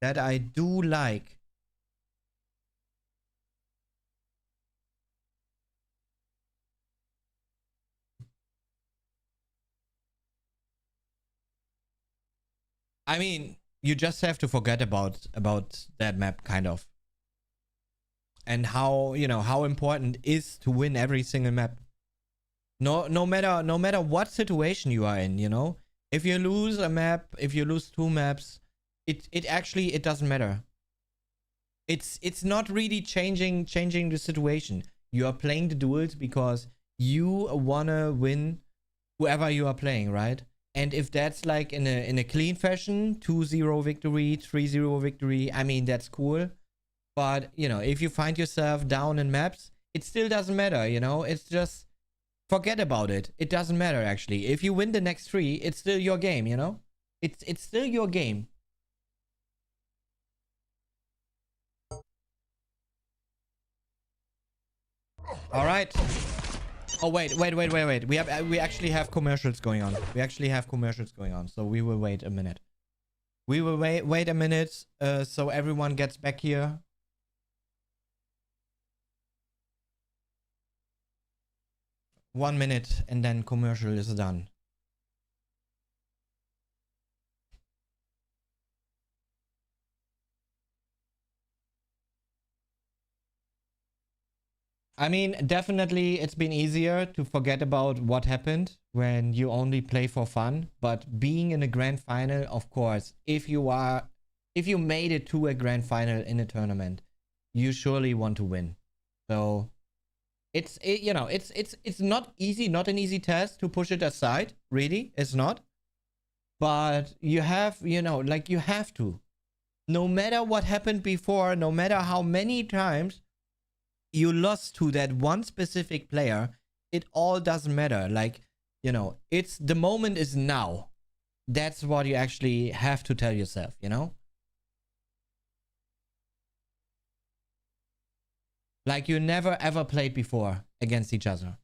that I do like. I mean, you just have to forget about that map, kind of. And how, you know, how important it is to win every single map. No matter what situation you are in, you know. If you lose a map, if you lose 2 maps, it actually doesn't matter. It's not really changing the situation. You are playing the duels because you wanna win whoever you are playing, right? And if that's like in a clean fashion, 2-0 victory, 3-0 victory, I mean, that's cool. But, you know, if you find yourself down in maps, it still doesn't matter, you know? It's just, forget about it. It doesn't matter, actually. If you win the next 3, it's still your game, you know? It's still your game. All right. Oh, wait. We actually have commercials going on. So we will wait a minute. We will wait a minute so everyone gets back here. One minute and then commercial is done. I mean, definitely it's been easier to forget about what happened when you only play for fun. But being in a grand final, of course, if you made it to a grand final in a tournament, you surely want to win. So it's not easy, not an easy task to push it aside. Really, it's not. But you have, you know, like you have to. No matter what happened before, no matter how many times you lost to that one specific player, it all doesn't matter. Like, you know, it's the moment is now. That's what you actually have to tell yourself, you know? Like you never ever played before against each other.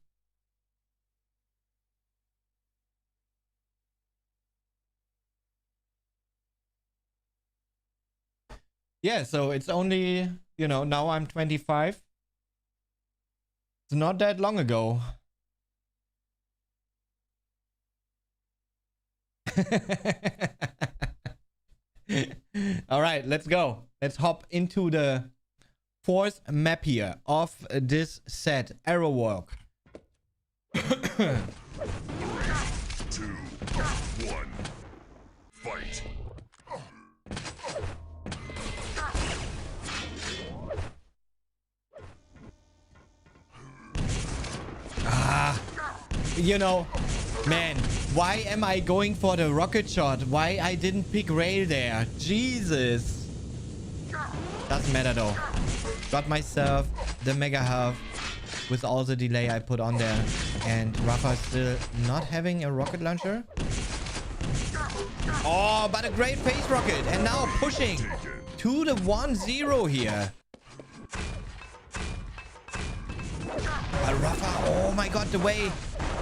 Yeah, so it's only, you know, now I'm 25. It's not that long ago. All right, let's go. Let's hop into the 4th map here of this set, Arrow Walk. 3, 2, 1, fight. You know, man, why am I going for the rocket shot? Why I didn't pick rail there? Jesus. Doesn't matter though. Got myself the mega health with all the delay I put on there. And Rafa still not having a rocket launcher. Oh, but a great face rocket. And now pushing to the 1-0 here. But Rafa, oh my god, the way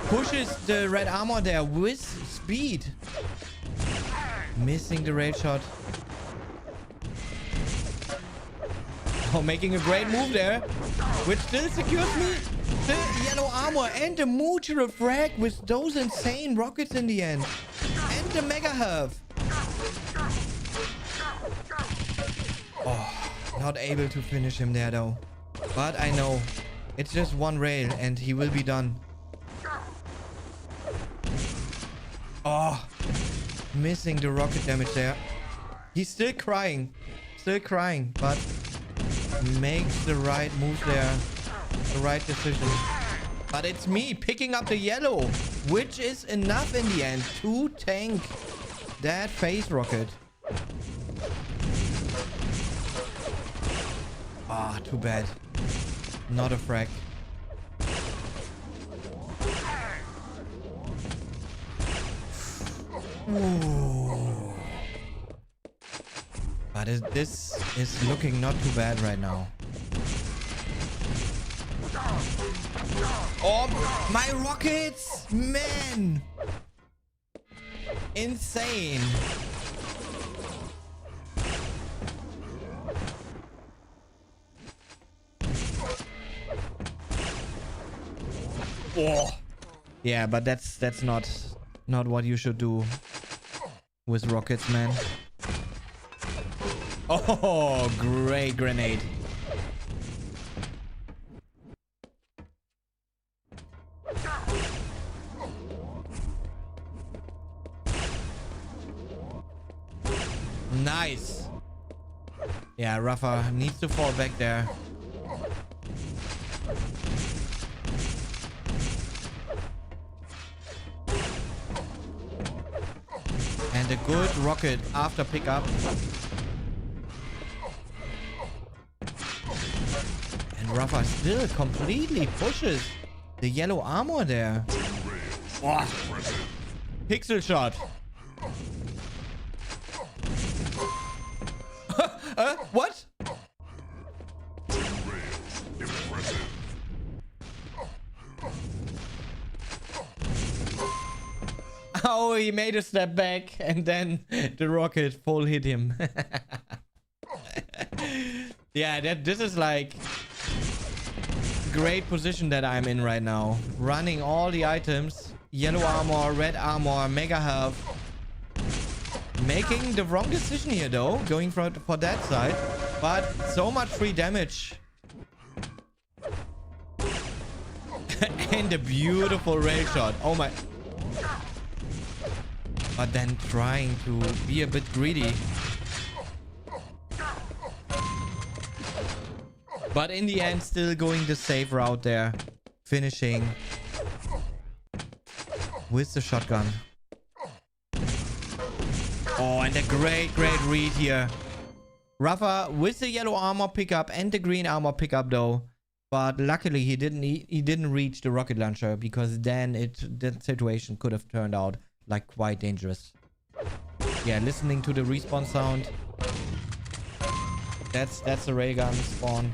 pushes the red armor there with speed. Missing the rail shot. Oh, making a great move there, which still secures me the yellow armor and the Mutual frag with those insane rockets in the end. And the Mega Health. Oh, not able to finish him there though. But I know it's just one rail and he will be done. Oh, missing the rocket damage there. He's still crying, but makes the right move there, the right decision. But it's me picking up the yellow, which is enough in the end to tank that phase rocket. Ah, too bad. Not a frag. Ooh. But this is looking not too bad right now. Oh, my rockets! Man! Insane. Oh. Yeah, but that's not what you should do with rockets, man. Oh, great grenade. Nice. Yeah, Rafa needs to fall back there. And a good rocket after pickup. And Rafa still completely pushes the yellow armor there. Oh. Pixel shot. What? Oh, he made a step back and then the rocket full hit him. Yeah, this is like great position that I'm in right now. Running all the items. Yellow armor, red armor, mega health. Making the wrong decision here though. Going for that side. But so much free damage. And a beautiful rail shot. Oh my. But then trying to be a bit greedy. But in the end, still going the safe route there. Finishing with the shotgun. Oh, and a great read here. Rafa with the yellow armor pickup and the green armor pickup though. But luckily he didn't reach the rocket launcher, because then that situation could have turned out like quite dangerous. Yeah, listening to the respawn sound. That's the railgun spawn.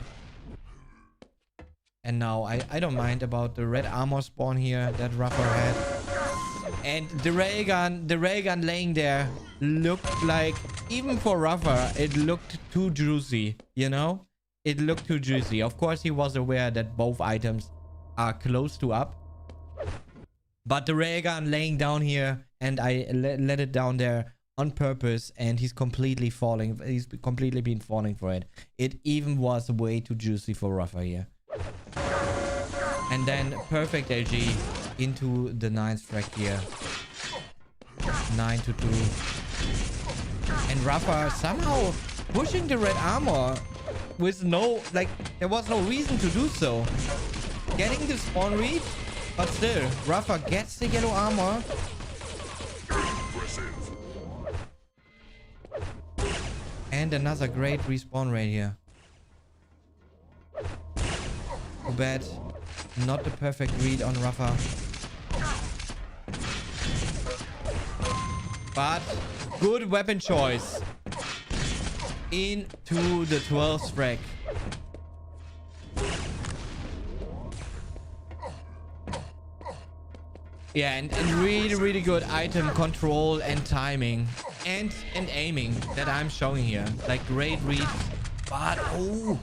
And now I don't mind about the red armor spawn here that Rafa had. And the railgun laying there looked like, even for Rafa, it looked too juicy, you know? It looked too juicy. Of course, he was aware that both items are close to up. But the railgun laying down here, and I let it down there on purpose, and he's completely falling. He's completely been falling for it. It even was way too juicy for Rafa here. And then perfect LG into the 9th frag here. 9-2. And Rafa somehow pushing the red armor with no, like, there was no reason to do so. Getting the spawn read, but still, Rafa gets the yellow armor. And another great respawn rate here. Too bad. Not the perfect read on Rafa. But good weapon choice into the 12th frag. Yeah, and really good item control and timing and aiming that I'm showing here. Like great read But oh,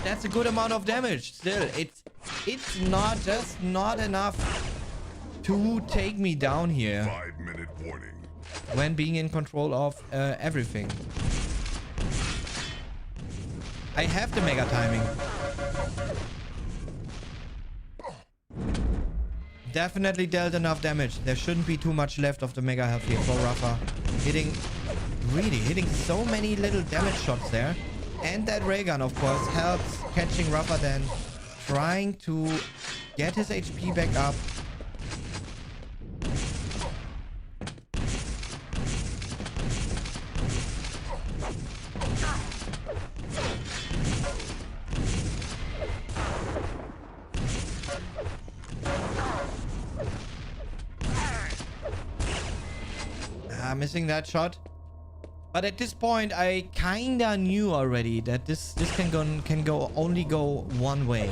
that's a good amount of damage. Still, it's not just not enough to take me down here 5-minute warning. when being in control of everything. I have the mega timing. Definitely dealt enough damage. There shouldn't be too much left of the mega health here for Rafa. Really hitting so many little damage shots there. And that ray gun, of course, helps catching Rafa then. Trying to get his HP back up. Missing that shot. But at this point, I kinda knew already that this can only go one way.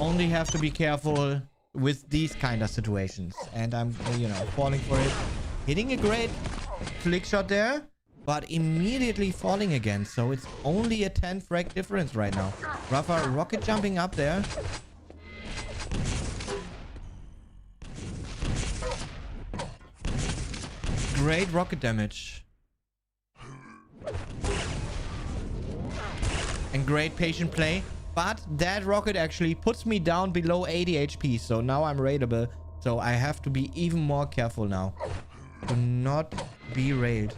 Only have to be careful with these kind of situations. And I'm, you know, falling for it. Hitting a great flick shot there, but immediately falling again. So it's only a 10 frag difference right now. Rafa rocket jumping up there. Great rocket damage. And great patient play. But that rocket actually puts me down below 80 HP. So now I'm raidable. So I have to be even more careful now. To not be railed.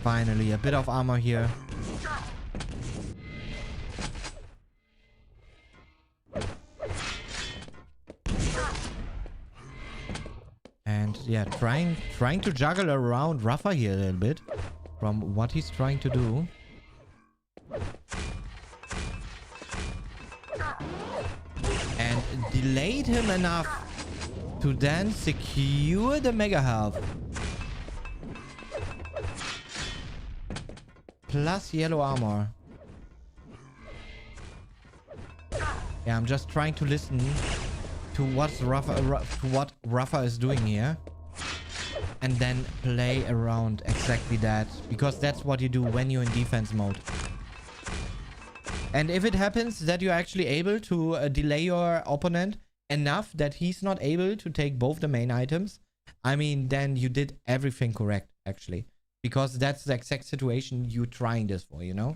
Finally, a bit of armor here. And yeah, trying to juggle around Rafa here a little bit from what he's trying to do. And delayed him enough to then secure the mega health. Plus yellow armor. Yeah, I'm just trying to listen to what Rafa is doing here. And then play around exactly that. Because that's what you do when you're in defense mode. And if it happens that you're actually able to delay your opponent enough that he's not able to take both the main items, I mean, then you did everything correct, actually. Because that's the exact situation you're trying this for, you know?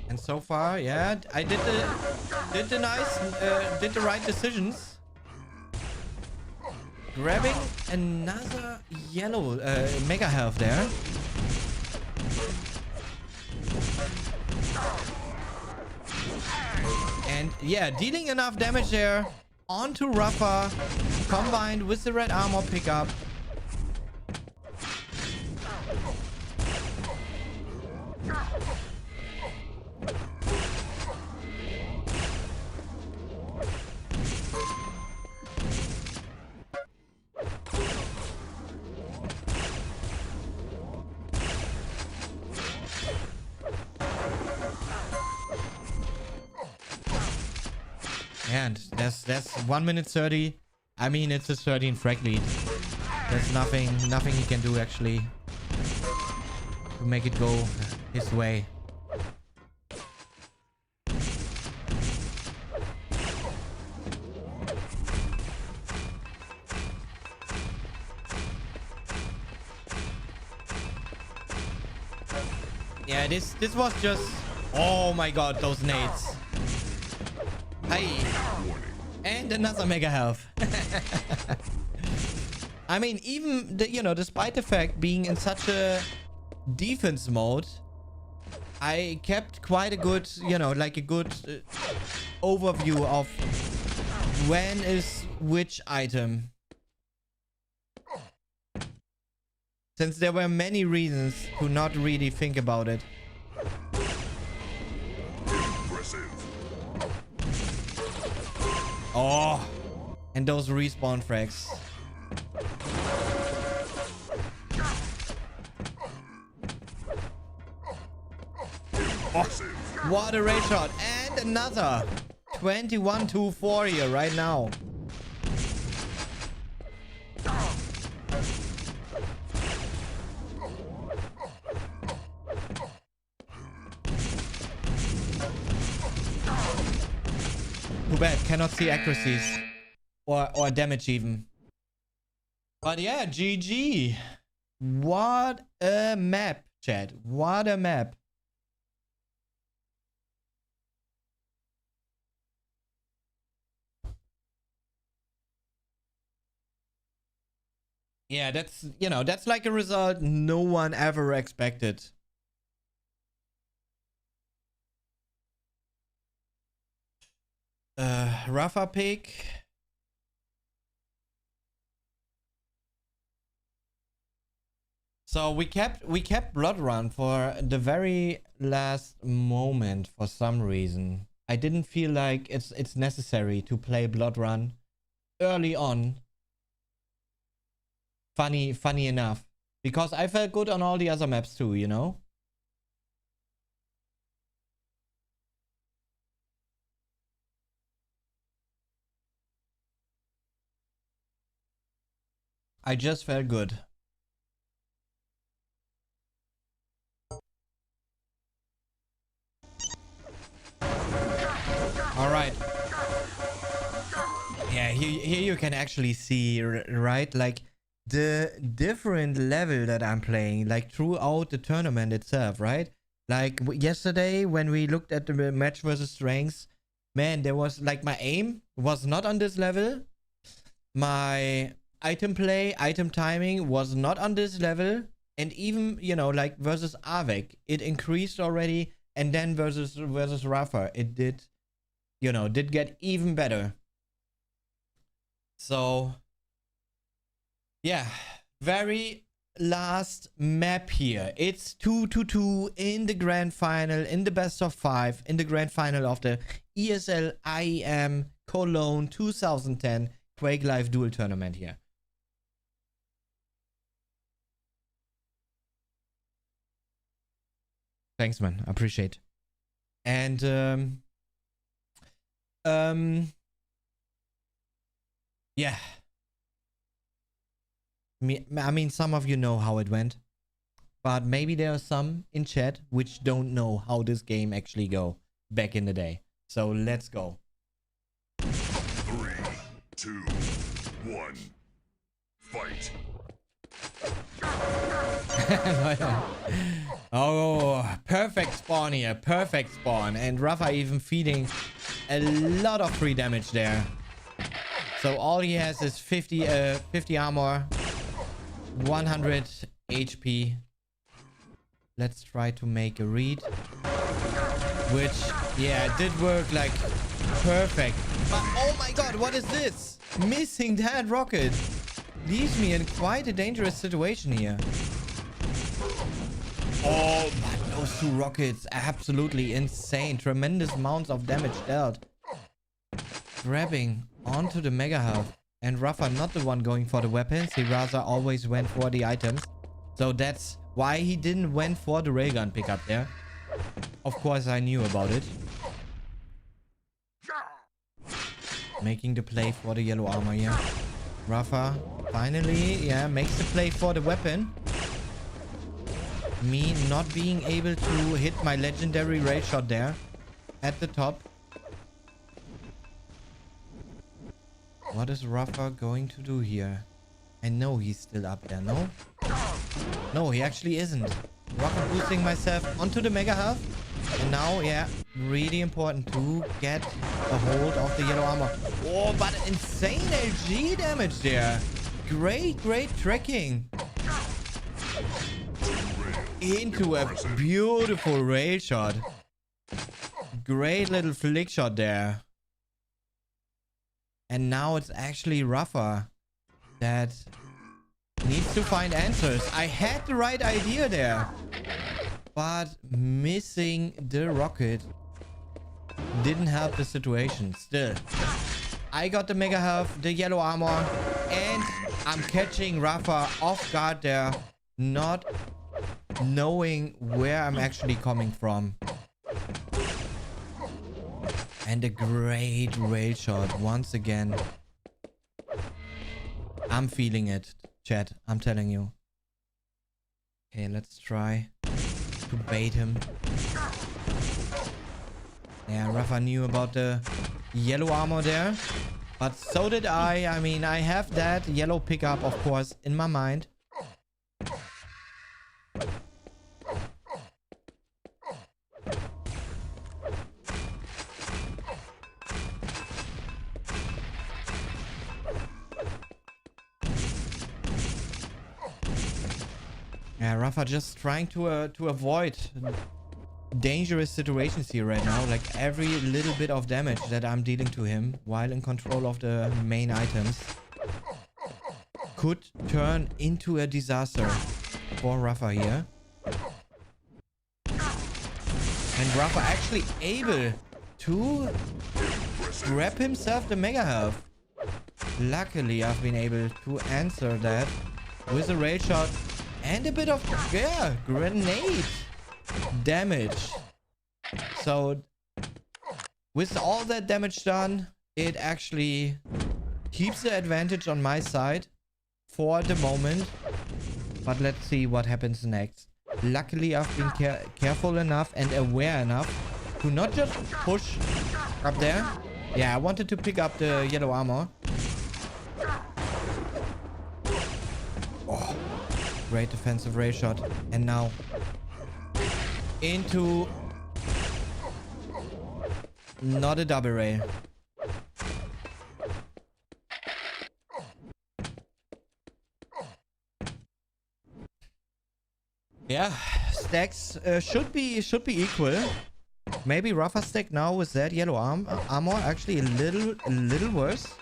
And so far, yeah, I did the right decisions. Grabbing another yellow mega health there. And yeah, dealing enough damage there onto Rafa, combined with the red armor pickup. And that's 1 minute 30. I mean, it's a 13 frag lead. There's nothing he can do actually to make it go his way. Yeah, this was just, oh my god, those nades. Hey. And another mega health. I mean, even despite the fact being in such a defense mode, I kept quite a good, like a good overview of when is which item. Since there were many reasons to not really think about it. Oh, And those respawn frags. Oh, what a raid shot. And another. 21-4 here right now. Too bad. Cannot see accuracies. Or damage even. But yeah, GG. What a map, chat. What a map. Yeah, that's, you know, that's like a result no one ever expected. Rafa pick. So we kept Blood Run for the very last moment for some reason. I didn't feel like it's necessary to play Blood Run early on. Funny enough. Because I felt good on all the other maps too, you know? I just felt good. All right. Yeah, here you can actually see, right? Like the different level that I'm playing, like throughout the tournament itself, right? Like yesterday when we looked at the match versus strengths, man, there was like my aim was not on this level. My item play, item timing was not on this level. And even, you know, like versus Avec, it increased already. And then versus Rafa, it did, you know, did get even better. So, yeah, very last map here. It's 2-2 in the grand final, in the best of 5, in the grand final of the ESL IEM Cologne 2010 Quake Live Duel Tournament here. Thanks, man. I appreciate. And yeah. I mean, some of you know how it went, but maybe there are some in chat which don't know how this game actually go back in the day. So let's go. 3, 2, 1, fight. Oh, perfect spawn here. Perfect spawn. And Rafa even feeding a lot of free damage there. So all he has is 50 armor, 100 HP. Let's try to make a read. Which, yeah, it did work like perfect. But oh my god, what is this? Missing that rocket leaves me in quite a dangerous situation here. Oh, but those two rockets, absolutely insane. Tremendous amounts of damage dealt. Grabbing onto the mega health. And Rafa not the one going for the weapons. He rather always went for the items. So that's why he didn't went for the railgun pickup there. Of course, I knew about it. Making the play for the yellow armor here. Rafa finally, yeah, makes the play for the weapon. Me not being able to hit my legendary raid shot there at the top. What is Rafa going to do here? I know he's still up there, no? No, he actually isn't. Rafa boosting myself onto the mega health. And now, yeah, really important to get a hold of the yellow armor. Oh, but insane LG damage there. Great tracking. Into a beautiful rail shot. Great little flick shot there. And now it's actually Rafa that needs to find answers. I had the right idea there. But missing the rocket didn't help the situation. Still, I got the mega health, the yellow armor, and I'm catching Rafa off guard there, not knowing where I'm actually coming from. And a great rail shot once again. I'm feeling it, chat. I'm telling you. Okay, let's try to bait him. Yeah, Rafa knew about the yellow armor there. But so did I. I mean, I have that yellow pickup, of course, in my mind. Yeah, Rafa just trying to avoid dangerous situations here right now. Like every little bit of damage that I'm dealing to him while in control of the main items could turn into a disaster for Rafa here. And Rafa actually able to grab himself the mega health. Luckily, I've been able to answer that with a rail shot and a bit of, yeah, grenade damage. So with all that damage done, it actually keeps the advantage on my side for the moment. But let's see what happens next. Luckily, I've been careful enough and aware enough to not just push up there. Yeah, I wanted to pick up the yellow armor. Oh, great defensive ray shot. And now into not a double ray. Yeah, stacks should be equal. Maybe Rafa stack now with that yellow armor actually a little worse.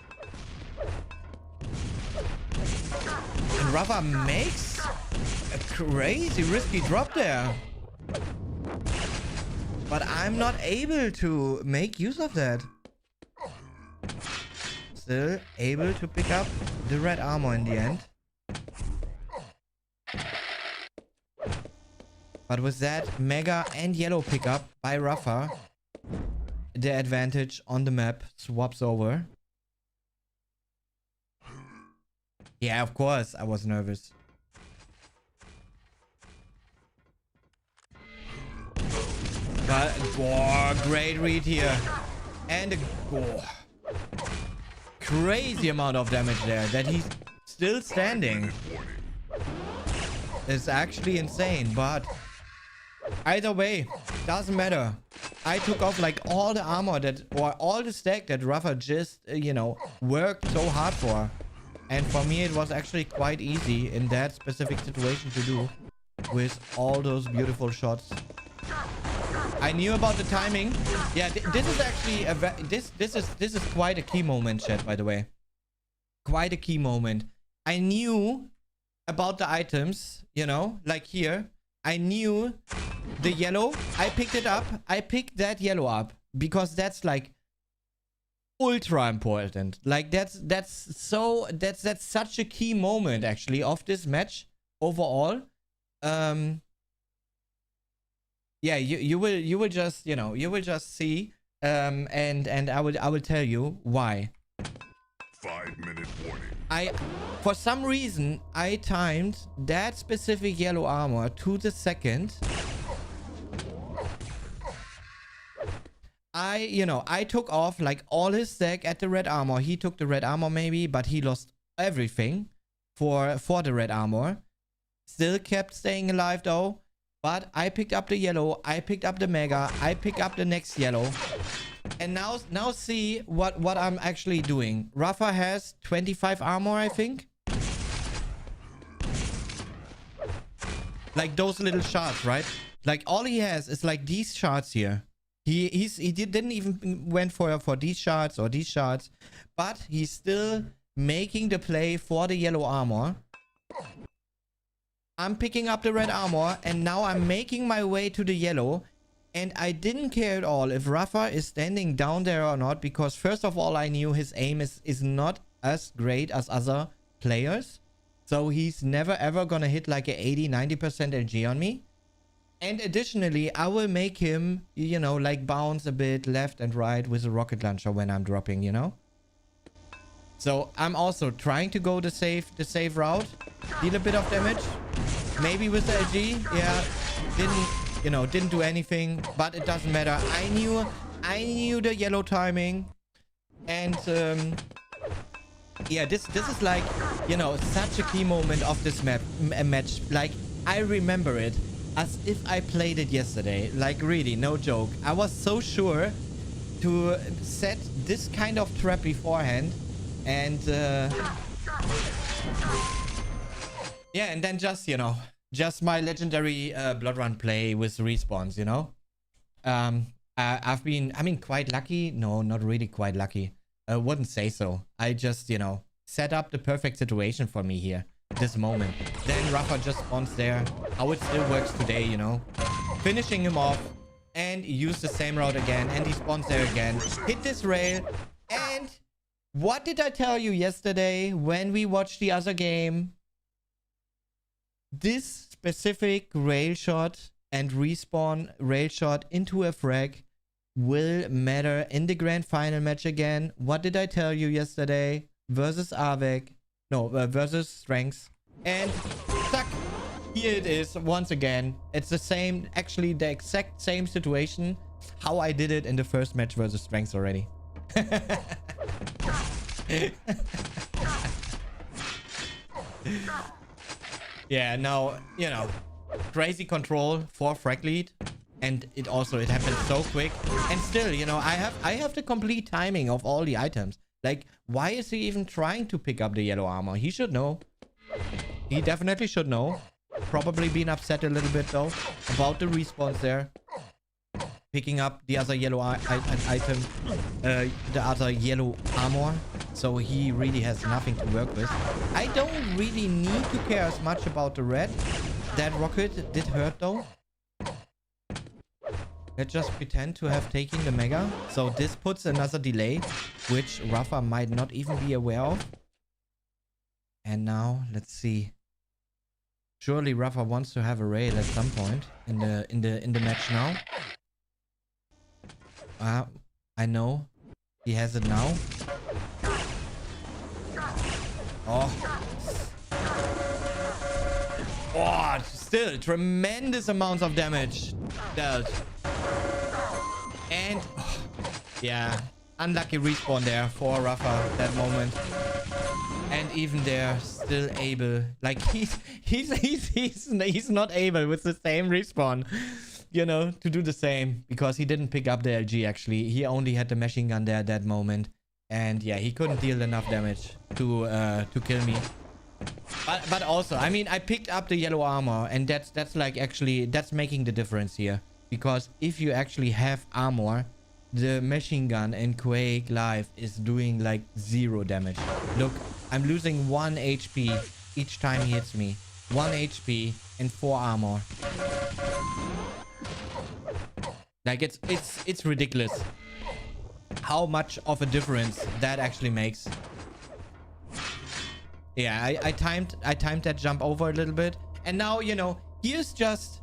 And Rafa makes a crazy risky drop there. But I'm not able to make use of that. Still able to pick up the red armor in the end. But with that mega and yellow pickup by Rafa, the advantage on the map swaps over. Yeah, of course, I was nervous. But, oh, great read here. And a crazy amount of damage there that he's still standing. It's actually insane, but either way, doesn't matter. I took off like all the armor that, or all the stack that Rafa just, you know, worked so hard for. And for me, it was actually quite easy in that specific situation to do with all those beautiful shots. I knew about the timing. Yeah, this is actually a this is quite a key moment, chat, by the way. Quite a key moment. I knew about the items, you know, like here. I knew the yellow. I picked it up. I picked that yellow up because that's like ultra important. Like that's such a key moment actually of this match overall. Yeah, you will just, you know, you will just see and I will tell you why. 5-minute warning. For some reason I timed that specific yellow armor to the second. I took off like all his stack at the red armor. He took the red armor maybe, but he lost everything for the red armor. Still kept staying alive though. But I picked up the yellow. I picked up the mega. I picked up the next yellow. And now see what I'm actually doing. Rafa has 25 armor, I think. Like those little shards, right? Like all he has is like these shards here. He didn't even went for these shards or these shards, but he's still making the play for the yellow armor. I'm picking up the red armor and now I'm making my way to the yellow. And I didn't care at all if Rafa is standing down there or not, because first of all, I knew his aim is not as great as other players. So he's never ever gonna hit like a 80-90% LG on me. And additionally, I will make him, you know, like bounce a bit left and right with a rocket launcher when I'm dropping, you know? So I'm also trying to go the safe route, deal a bit of damage, maybe with the LG. Yeah, didn't do anything, but it doesn't matter. I knew the yellow timing, and yeah, this is like, you know, such a key moment of this match. Like, I remember it as if I played it yesterday. Like, really, no joke. I was so sure to set this kind of trap beforehand, and yeah, and then just, you know, just my legendary blood run play with respawns, you know. I've been, I mean, quite lucky. No, not really quite lucky. I wouldn't say so. I just, you know, set up the perfect situation for me here, this moment. Then Rafa just spawns there. How it still works today, you know. Finishing him off and use the same route again. And he spawns there again. Hit this rail. And what did I tell you yesterday when we watched the other game? This specific rail shot and respawn rail shot into a frag will matter in the grand final match again. What did I tell you yesterday? Versus Avec. No, versus Strengths. And tuck! Here it is once again. It's the same, actually the exact same situation how I did it in the first match versus Strengths already. Yeah, now, you know, crazy control for frag lead, and it happened so quick. And still, you know, I have the complete timing of all the items. Like, why is he even trying to pick up the yellow armor? He should know. He definitely should know. Probably been upset a little bit though about the respawns there. Picking up the other yellow item, the other yellow armor. So he really has nothing to work with. I don't really need to care as much about the red. That rocket did hurt though. Let's just pretend to have taken the mega. So this puts another delay, which Rafa might not even be aware of. And now let's see. Surely Rafa wants to have a rail at some point in the match now. I know he has it now. Oh, still tremendous amounts of damage dealt. And yeah, unlucky respawn there for Rafa that moment. And even there, still able, like he's not able with the same respawn, you know, to do the same, because he didn't pick up the LG. Actually, he only had the machine gun there at that moment, and yeah, he couldn't deal enough damage to kill me. But also, I mean, I picked up the yellow armor, and that's like, actually, that's making the difference here, because if you actually have armor, the machine gun in Quake Live is doing like 0 damage. Look, I'm losing 1 HP each time he hits me. 1 HP and 4 armor. Like, it's ridiculous how much of a difference that actually makes. Yeah, I timed that jump over a little bit, and now, you know, here's just,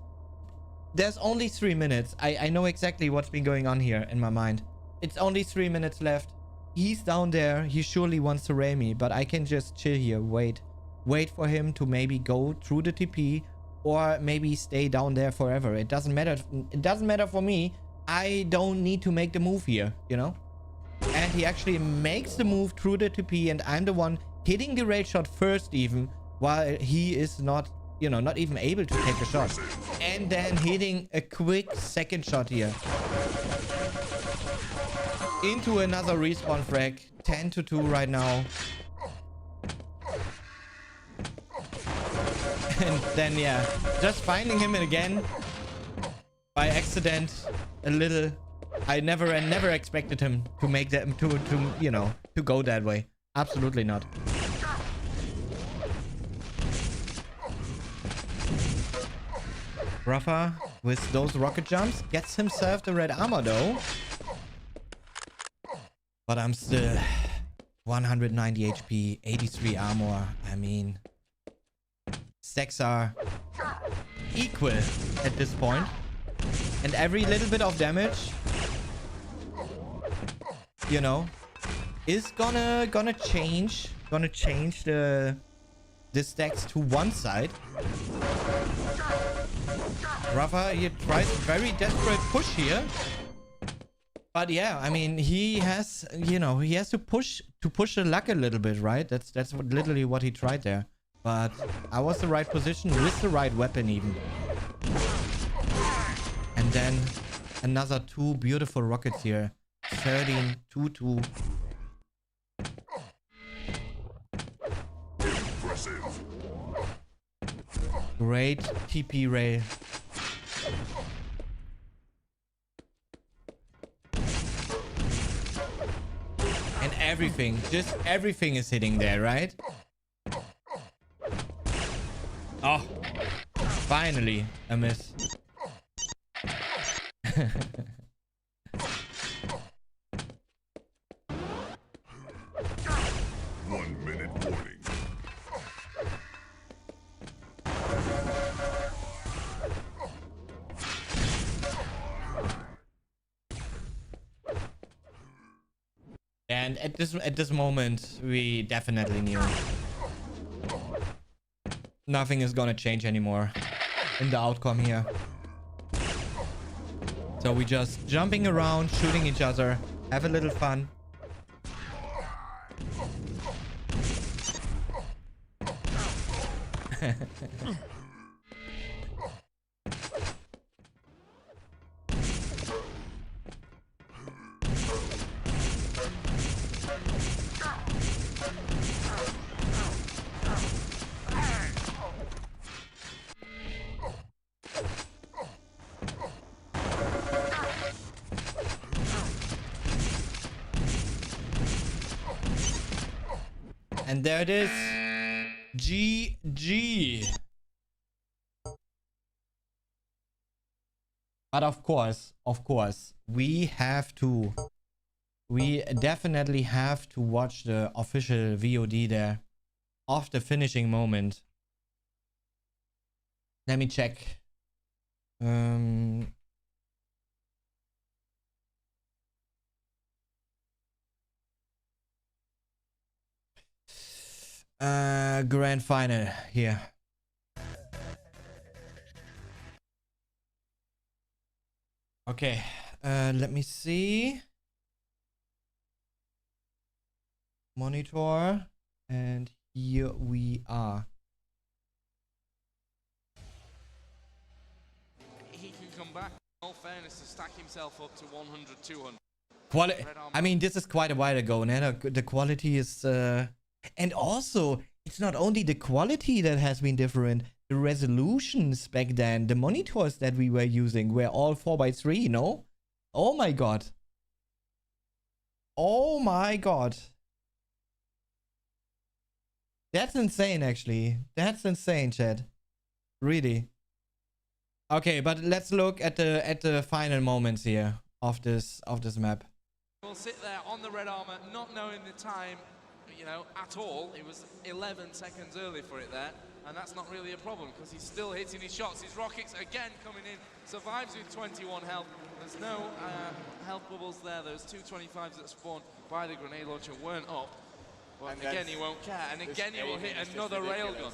there's only 3 minutes. I know exactly what's been going on here in my mind. It's only 3 minutes left. He's down there. He surely wants to rail me, but I can just chill here. Wait for him to maybe go through the TP, or maybe stay down there forever. It doesn't matter. It doesn't matter for me. I don't need to make the move here, you know? And he actually makes the move through the TP, and I'm the one hitting the raid shot first, even while he is not, you know, not even able to take a shot. And then hitting a quick second shot here into another respawn frag. 10-2 right now. And then, yeah, just finding him again by accident a little. I never expected him to make that, to you know, to go that way. Absolutely not. Rafa with those rocket jumps. Gets himself the red armor though. But I'm still 190 HP, 83 armor. I mean, stacks are equal at this point. And every little bit of damage, you know, is gonna change the stacks to one side. Rafa, he tries a very desperate push here. But yeah, I mean, he has, you know, he has to push the luck a little bit, right? That's literally what he tried there. But I was the right position with the right weapon even. And then another 2 beautiful rockets here. 13, 2-2. Impressive. Great TP rail. And everything, just everything is hitting there, right? Oh, finally a miss. 1 minute warning. And at this moment, we definitely knew nothing is gonna change anymore in the outcome here. So we just jumping around, shooting each other, have a little fun. And there it is. GG. But of course, we definitely have to watch the official VOD there of the finishing moment. Let me check. Grand final here. Okay, let me see. Monitor, and here we are. He can come back, in all fairness, to stack himself up to 100, 200. I mean, this is quite a while ago, and the quality is... And also, it's not only the quality that has been different, the resolutions back then, the monitors that we were using were all 4x3, you know? Oh my god. Oh my god. That's insane, actually. That's insane, Chad. Really. Okay, but let's look at the final moments here of this map. We'll sit there on the red armor, not knowing the time, you know, at all. It was 11 seconds early for it there, and that's not really a problem because he's still hitting his shots. His rockets again coming in, survives with 21 health. There's no health bubbles there. Those 225s that spawned by the grenade launcher weren't up. But and again, he won't care, and again he will hit another railgun.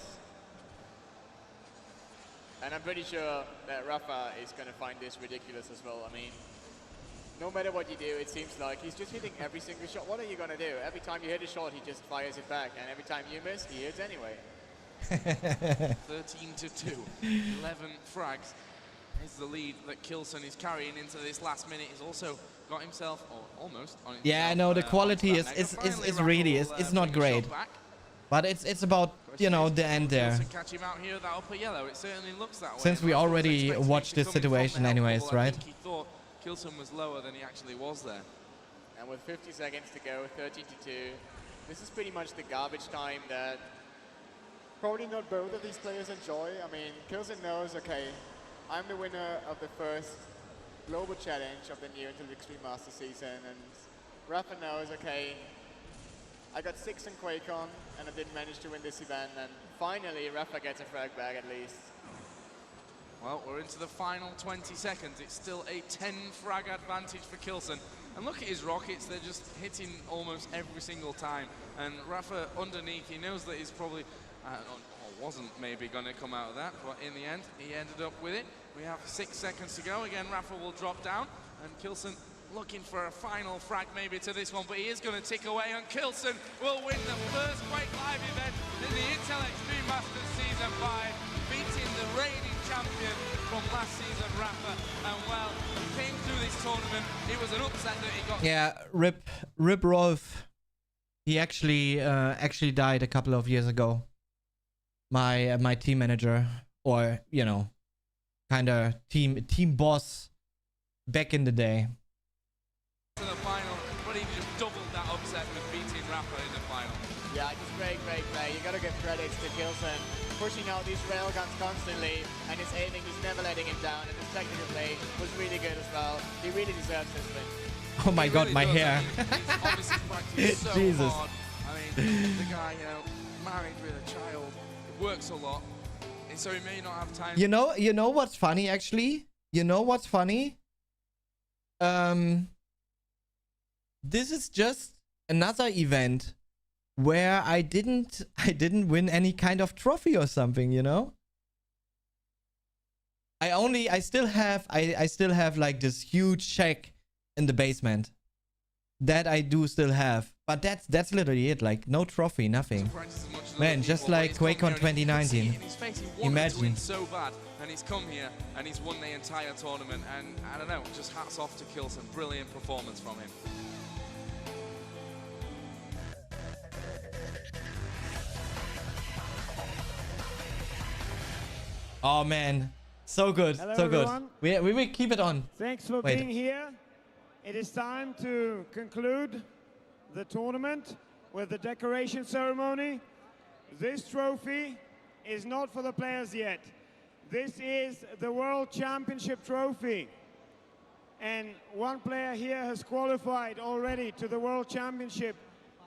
And I'm pretty sure that Rafa is going to find this ridiculous as well. I mean, no matter what you do, it seems like he's just hitting every single shot. What are you going to do? Every time you hit a shot, he just fires it back. And every time you miss, he hits anyway. 13-2. 11 frags is the lead that Kilson is carrying into this last minute. He's also got himself, or almost, on himself. Yeah, no, the quality is really, it's not great. But it's about, you know, the end there. Catch him out here, that upper yellow. It certainly looks that way. Since we already watched this situation anyways, right? He thought Kilson was lower than he actually was there. And with 50 seconds to go, 13-2, this is pretty much the garbage time that probably not both of these players enjoy. I mean, Kilson knows, okay, I'm the winner of the first global challenge of the new Intel Extreme Master season, and Rafa knows, okay, I got 6 in QuakeCon, and I didn't manage to win this event, and finally Rafa gets a frag bag at least. Well, we're into the final 20 seconds. It's still a 10 frag advantage for Kilson. And look at his rockets, they're just hitting almost every single time. And Rafa underneath, he knows that he's probably, or wasn't maybe going to come out of that, but in the end, he ended up with it. We have 6 seconds to go. Again, Rafa will drop down, and Kilson looking for a final frag maybe to this one, but he is going to tick away, and Kilson will win the first Quake Live event in the Intel Extreme Masters Season 5, beating the reigning champion from last season, Rafa. And well, he came through this tournament. It was an upset that he got. Yeah, rip Rolf. He actually died a couple of years ago. My team manager, or you know, kind of team boss back in the day. To the final, but he just doubled that upset with beating Rafa in the final. Yeah, just great play. You gotta give credits to Kilson, pushing out these railguns constantly, and his aiming, he's never letting him down, and his technical play was really good as well. He really deserves this win. Oh my God, my hair. He's obviously practiced so Jesus. hard. I mean, the guy, you know, married with a child, works a lot, and so he may not have time. You know what's funny actually? You know what's funny? This is just another event where I didn't win any kind of trophy or something, you know? I still have like this huge check in the basement that I do still have, but that's literally it. Like no trophy, nothing. Man, just like QuakeCon 2019. Imagine. So bad, and he's come here and he's won the entire tournament, and I don't know, just hats off to Kilson. Brilliant performance from him. Oh man, so good, Hello, so good. everyone. We will keep it on. Thanks for being here. It is time to conclude the tournament with the decoration ceremony. This trophy is not for the players yet. This is the World Championship trophy. And one player here has qualified already to the World Championship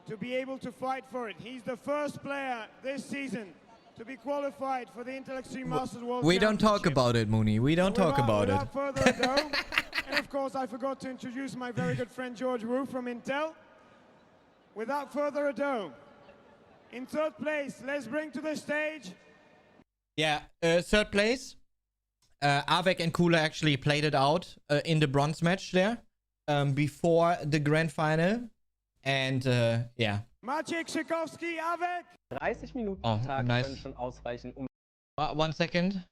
to be able to fight for it. He's the first player this season to be qualified for the Intel Extreme Masters World We Championship. don't talk about it, Mooney. We don't talk about it. Without further ado, and of course I forgot to introduce my very good friend George Wu from Intel. Without further ado, in third place, let's bring to the stage. Yeah, third place. Avek and Kula actually played it out in the bronze match there before the grand final. And yeah. Maciej Krzykowski, Avek. 30 Minuten Oh, am Tag nice. können schon ausreichen, um 1 second.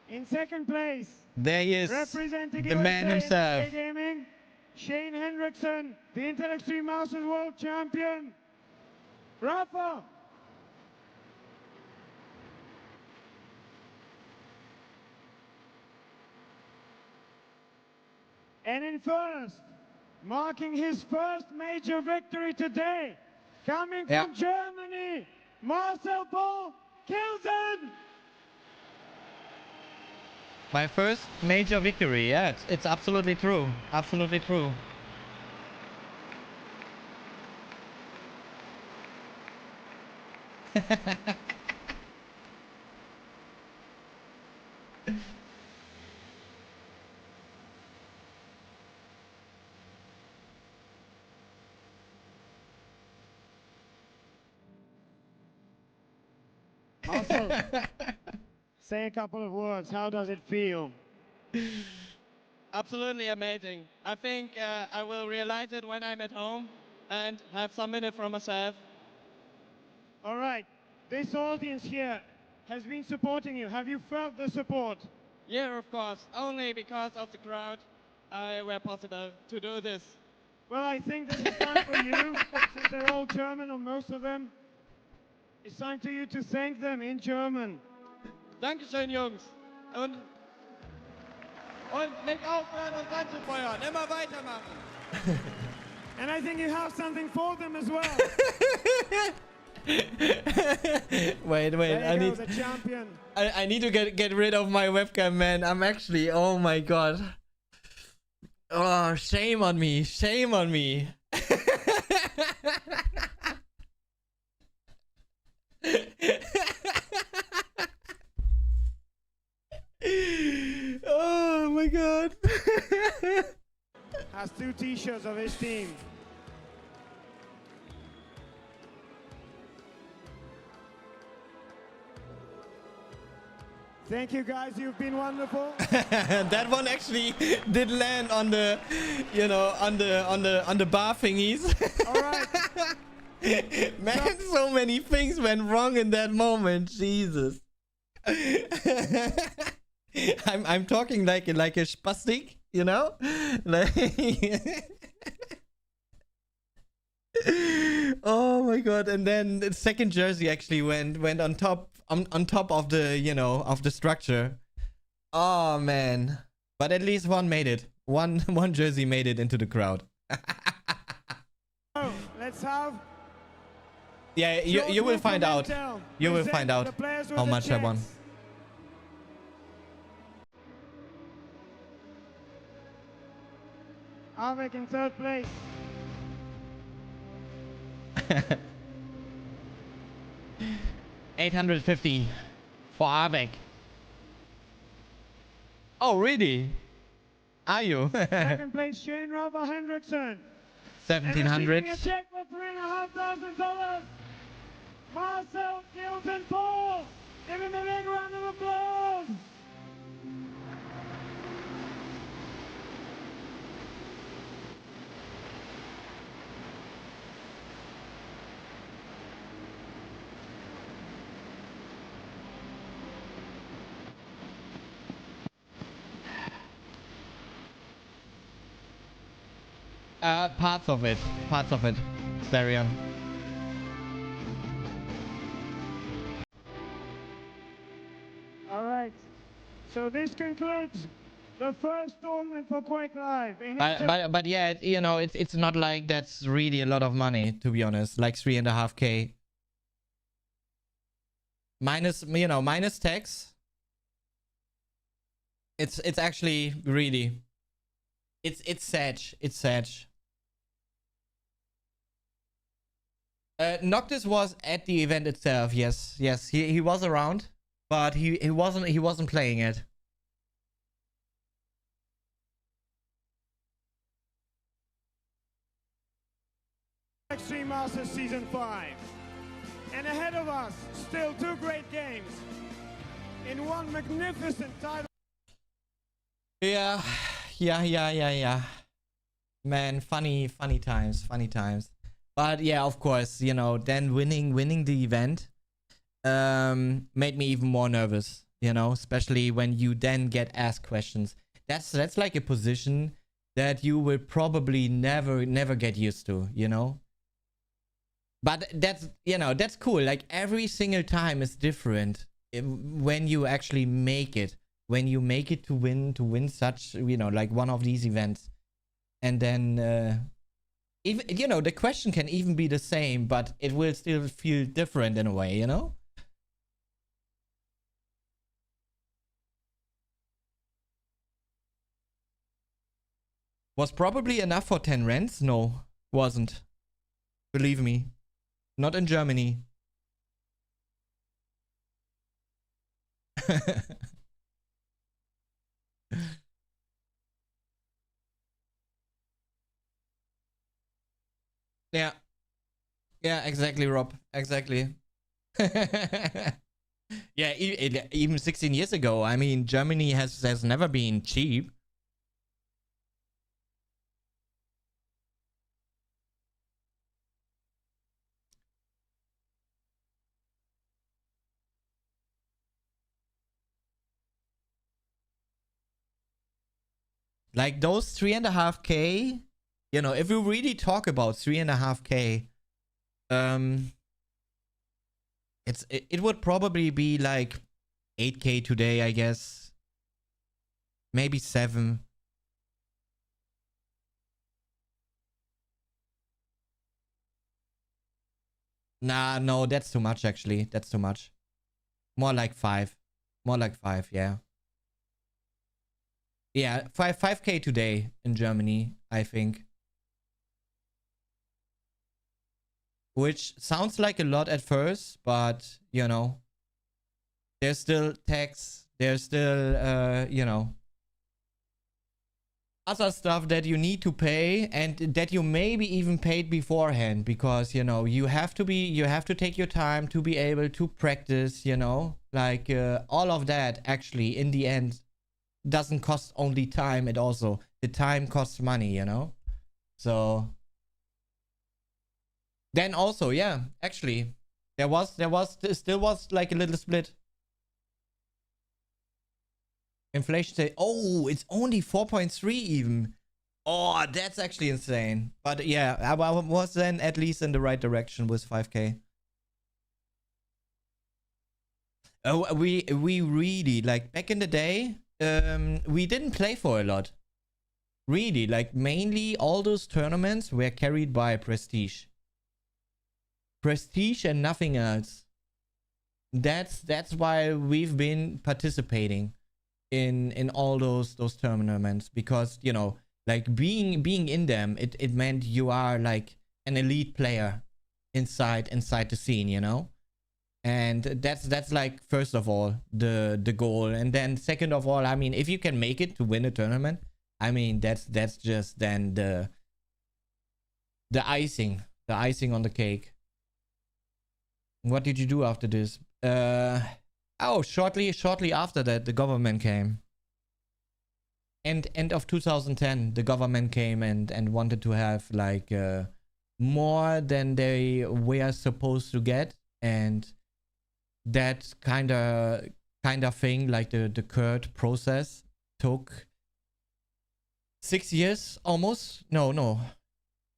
In second place, There he is. representing The man USA himself. Gaming, Shane Hendrickson, the Intel Extreme Masters World Champion. Rafa. And in first, marking his first major victory today, coming Yeah. from Germany, Marcel Paul Kilson. My first major victory. Yeah, it's absolutely true. Absolutely true. Marcel, say a couple of words. How does it feel? Absolutely amazing. I think I will realize it when I'm at home and have some minute for myself. All right, this audience here has been supporting you. Have you felt the support? Yeah, of course. Only because of the crowd were possible to do this. Well, I think that it's time for you, since they're all German, or most of them, it's time for you to thank them in German. Dankeschön, Jungs. Und nicht aufhören und anzufeuern. Immer weitermachen. And I think you have something for them as well. Wait, There you go, the champion. I need to get rid of my webcam, man. I'm actually, oh my god. Oh, shame on me. Shame on me. Oh my god. Has 2 t-shirts of his team. Thank you guys, you've been wonderful. That one actually did land on the, you know, on the bar thingies. All right. Man, so many things went wrong in that moment. Jesus. I'm talking like a spastic, you know? Like oh my god. And then the second jersey actually went on top of the, you know, of the structure. Oh man. But at least one made it. One jersey made it into the crowd. So, let's have Yeah, you will find out. You will find out how much I won. Avec in 3rd place. $850 for Avec. Oh, really? Are you? 2nd place, Shane Rafa Hendrickson. $1,700. A check for $3,500. Marcel Gilton Paul. Give him a big round of applause. Parts of it. Darian. All right. So this concludes the first tournament for Quake Live. But yeah, you know, it's not like that's really a lot of money, to be honest. Like 3.5K. Minus, you know, minus tax. It's actually really. It's sad. It's sad. Noctis was at the event itself. Yes, he was around, but he wasn't playing it. Extreme Masters Season 5. And ahead of us, still 2 great games. In one magnificent title. Yeah. Man, funny times. But yeah, of course, you know, then winning the event made me even more nervous, you know, especially when you then get asked questions. That's like a position that you will probably never get used to, you know. But that's, you know, that's cool. Like every single time is different when you actually make it. When you make it to win such, you know, like one of these events. And then even, you know, the question can even be the same, but it will still feel different in a way, you know. Was probably enough for 10 rents? No, wasn't. Believe me. Not in Germany. Yeah. Yeah, exactly, Rob. Exactly. Yeah, even 16 years ago, I mean, Germany has never been cheap. Like those 3.5K, you know, if we really talk about 3.5K, it would probably be like 8K today, I guess. Maybe 7. Nah, no, that's too much actually. That's too much. More like 5. More like 5, yeah. Yeah, 5K today in Germany, I think. Which sounds like a lot at first, but, you know, there's still tax, there's still, you know, other stuff that you need to pay and that you maybe even paid beforehand because, you know, you have to take your time to be able to practice, you know, like all of that actually in the end doesn't cost only time. It also, the time costs money, you know? So then also, yeah, actually still was like a little split. Inflation say, oh, it's only 4.3 even. Oh, that's actually insane. But yeah, I was then at least in the right direction with 5K. Oh, we really, like, back in the day, we didn't play for a lot. Really, like, mainly all those tournaments were carried by Prestige. Prestige and nothing else. That's why we've been participating in all those tournaments, because, you know, like being in them, it meant you are like an elite player inside the scene, you know? And that's like, first of all, the goal. And then second of all, I mean, if you can make it to win a tournament, I mean, that's just then the icing on the cake. What did you do after this? Oh, shortly after that, the government came. End of 2010, the government came and wanted to have like more than they were supposed to get, and that kind of thing, like the Kurt process, took 6 years almost. No,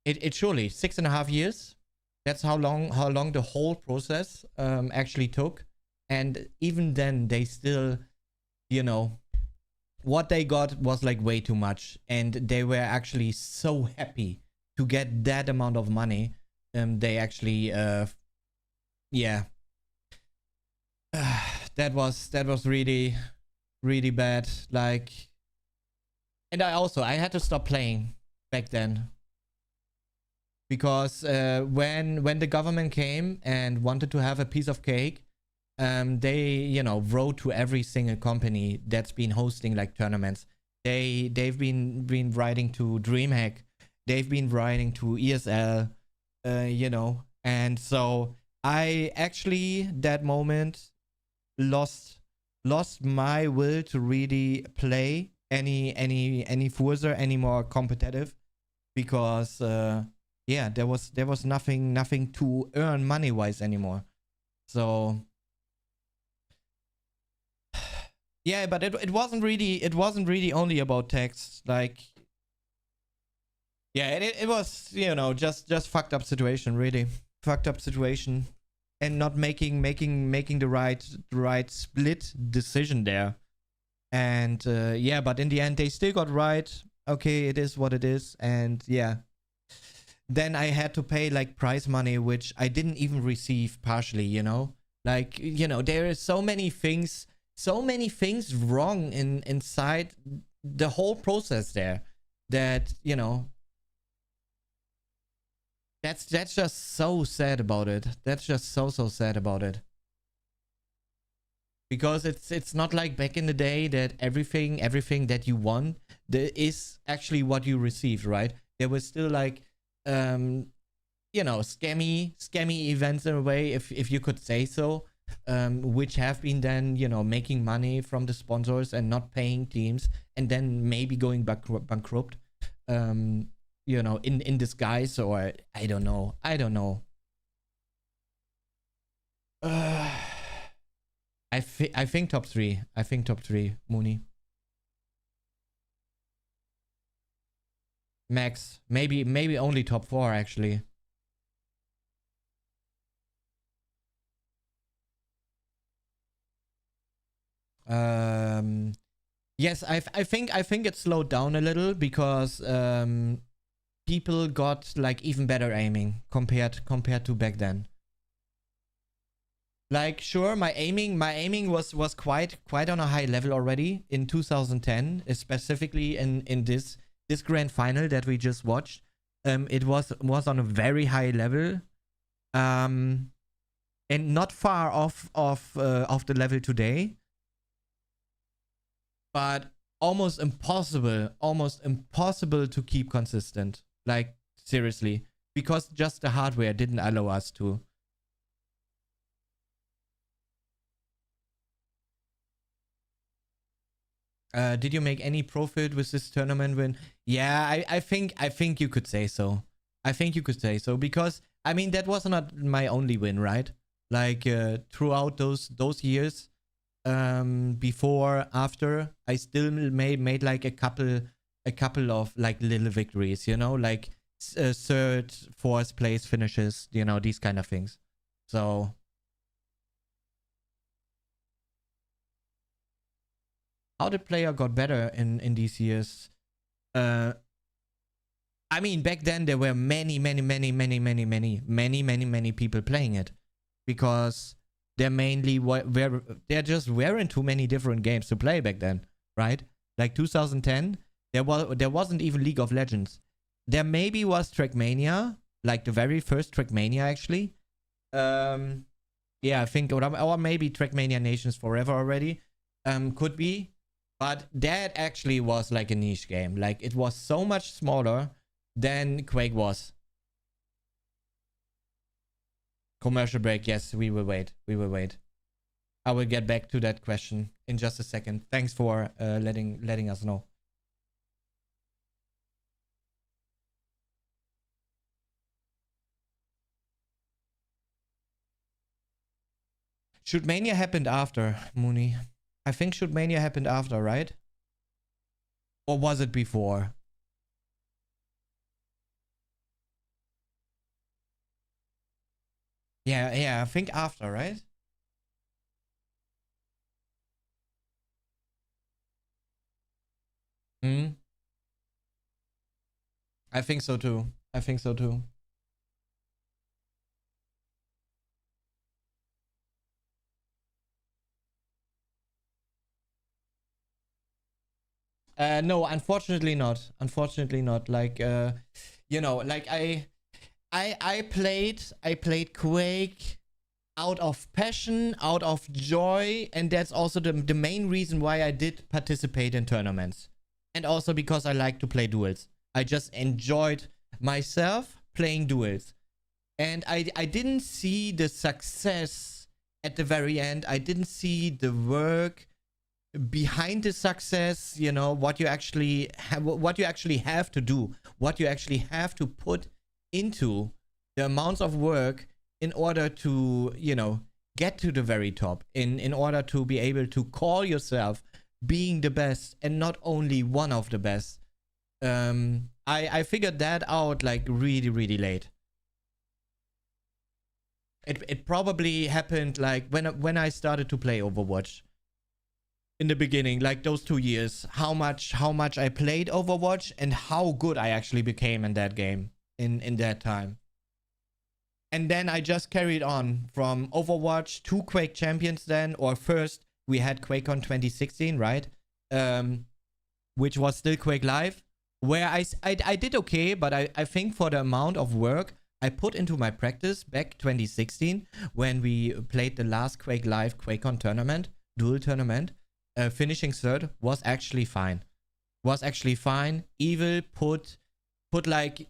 it surely 6.5 years. That's how long the whole process actually took. And even then, they still, you know, what they got was like way too much, and they were actually so happy to get that amount of money. They actually yeah, that was really bad. Like, and I had to stop playing back then, because when the government came and wanted to have a piece of cake, they, you know, wrote to every single company that's been hosting like tournaments. They've been writing to DreamHack, they've been writing to ESL, you know. And so I actually that moment lost my will to really play any Furzer, any more competitive, because yeah, there was nothing to earn money wise anymore. So yeah, but it wasn't really only about text. Like, yeah, it was, you know, just fucked up situation, really fucked up situation, and not making the right split decision there. And yeah, but in the end they still got right. Okay, it is what it is. And yeah, then I had to pay like prize money, which I didn't even receive partially, you know. Like, you know, there are so many things wrong inside the whole process there, that, you know, that's just so sad about it. That's just so sad about it. Because it's not like back in the day that everything that you won is actually what you received, right? There was still like you know, scammy events in a way, if you could say so, which have been then, you know, making money from the sponsors and not paying teams, and then maybe going bankrupt, you know, in disguise, or I don't know. I think top 3. I think top 3, Mooney. Max. Maybe only top 4 actually. Yes, I think it slowed down a little, because people got like even better aiming compared to back then. Like, sure, my aiming was quite on a high level already in 2010, specifically in this grand final that we just watched. It was on a very high level, and not far off of the level today, but almost impossible to keep consistent. Like, seriously, because just the hardware didn't allow us to. Did you make any profit with this tournament win? Yeah, I think you could say so. I think you could say so, because I mean that was not my only win, right? Like, throughout those years, before, after, I still made like a couple of like little victories, you know, like third, fourth place finishes, you know, these kind of things. So how the player got better in these years? I mean, back then there were many people playing it, because there mainly there just weren't too many different games to play back then, right? Like 2010, there wasn't even League of Legends. There maybe was Trackmania, like the very first Trackmania actually. Yeah, I think, or maybe Trackmania Nations Forever already. Could be. But that actually was like a niche game. Like, it was so much smaller than Quake was. Commercial break, yes, we will wait. We will wait. I will get back to that question in just a second. Thanks for letting us know. Should Mania happened after, Mooney? I think Should Mania happened after, right? Or was it before? Yeah, I think after, right? Hmm. I think so too. I think so too. No, unfortunately not. Unfortunately not. Like, you know, like I played Quake out of passion, out of joy, and that's also the main reason why I did participate in tournaments. And also because I like to play duels. I just enjoyed myself playing duels. And I didn't see the success at the very end. I didn't see the work behind the success, you know, what you actually have to do, what you actually have to put into the amounts of work in order to, you know, get to the very top, in order to be able to call yourself being the best and not only one of the best. I figured that out like really late. It probably happened like when I started to play Overwatch. In the beginning, like those 2 years, how much I played Overwatch and how good I actually became in that game in that time. And then I just carried on from Overwatch to Quake Champions then, or first we had QuakeCon 2016, right? Which was still Quake Live, where I did okay, but I think for the amount of work I put into my practice back 2016, when we played the last Quake Live QuakeCon tournament, dual tournament, finishing third was actually fine. Evil put like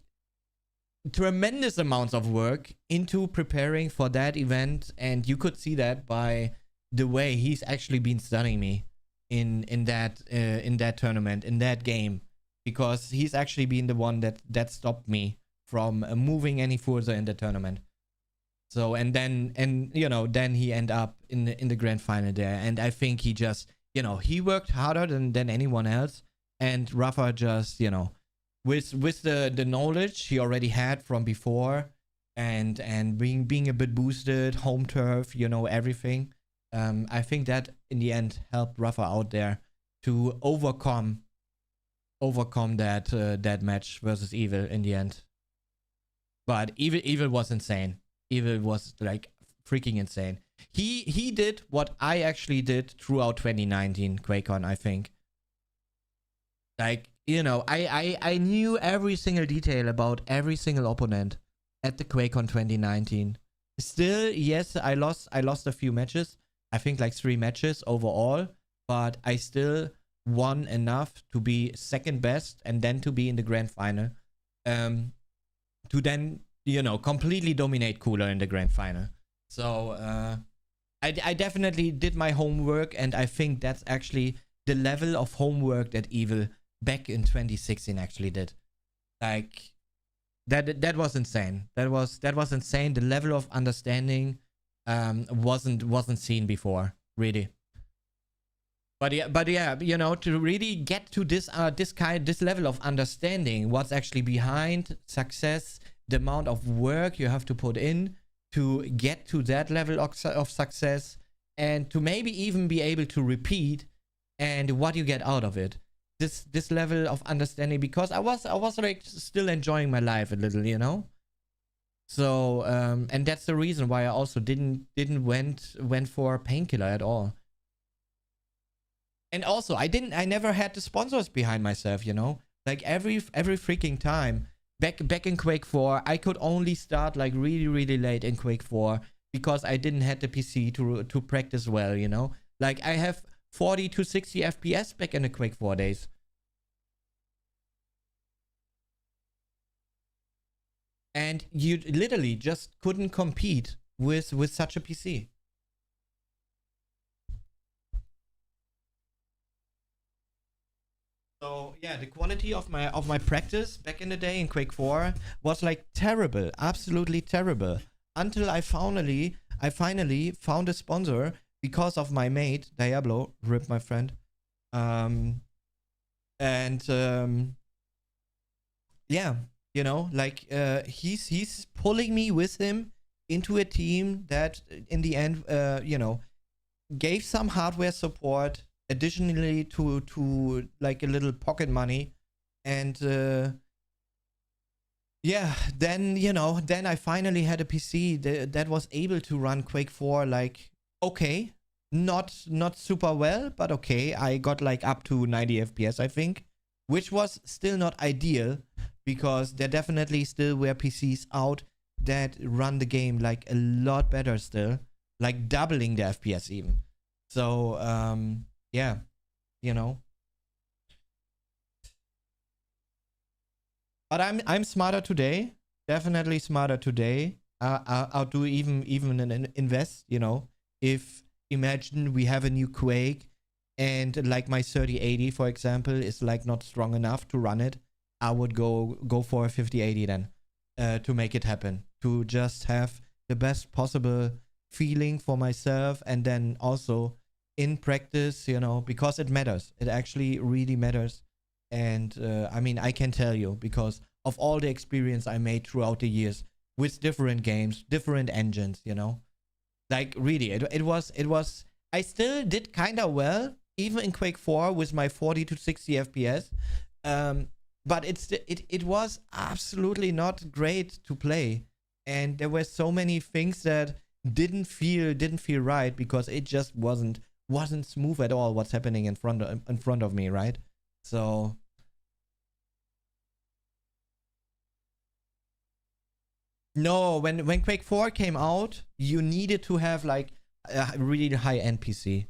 tremendous amounts of work into preparing for that event, and you could see that by the way he's actually been studying me in that tournament, in that game, because he's actually been the one that stopped me from moving any further in the tournament. So, and you know, then he end up in the grand final there, and I think he just, you know, he worked harder than anyone else, and Rafa just, you know, with the knowledge he already had from before, and being a bit boosted, home turf, you know, everything. I think that in the end helped Rafa out there to overcome that match versus Evil in the end. But Evil was insane. Evil was like freaking insane. He did what I actually did throughout 2019 QuakeCon, I think. Like, you know, I knew every single detail about every single opponent at the QuakeCon 2019. Still, yes, I lost a few matches. I think like 3 matches overall, but I still won enough to be second best and then to be in the grand final. To then, you know, completely dominate Cooler in the grand final. So I definitely did my homework, and I think that's actually the level of homework that Evil back in 2016 actually did. Like that was insane. That was insane. The level of understanding wasn't seen before, really. But yeah, you know, to really get to this level of understanding what's actually behind success, the amount of work you have to put in to get to that level of success, and to maybe even be able to repeat, and what you get out of it. This level of understanding, because I was like still enjoying my life a little, you know. So and that's the reason why I also didn't went for Painkiller at all. And also, I never had the sponsors behind myself, you know? Like every freaking time. Back in Quake 4, I could only start like really late in Quake 4 because I didn't have the PC to practice well, you know? Like I have 40 to 60 FPS back in the Quake 4 days. And you literally just couldn't compete with such a PC. So yeah, the quality of my practice back in the day in Quake 4 was like terrible, absolutely terrible. Until I finally found a sponsor because of my mate Diablo, rip my friend. Yeah, you know, like he's pulling me with him into a team that in the end you know, gave some hardware support additionally to like a little pocket money. And yeah, then, you know, then I finally had a PC that was able to run Quake 4 like okay, not super well, but okay. I got like up to 90 FPS, I think, which was still not ideal, because there definitely still were PCs out that run the game like a lot better still, like doubling the FPS even. So yeah, you know. But I'm smarter today. Definitely smarter today. I'll do even an invest, you know. If imagine we have a new Quake and like my 3080, for example, is like not strong enough to run it, I would go for a 5080 then, to make it happen. To just have the best possible feeling for myself, and then also in practice, you know, because it matters. It actually really matters. And I mean, I can tell you, because of all the experience I made throughout the years with different games, different engines, you know, like really, it was, I still did kind of well, even in Quake 4 with my 40 to 60 FPS. But it was absolutely not great to play. And there were so many things that didn't feel right, because it just wasn't smooth at all what's happening in front of me, right? So no, when Quake 4 came out, you needed to have like a really high end PC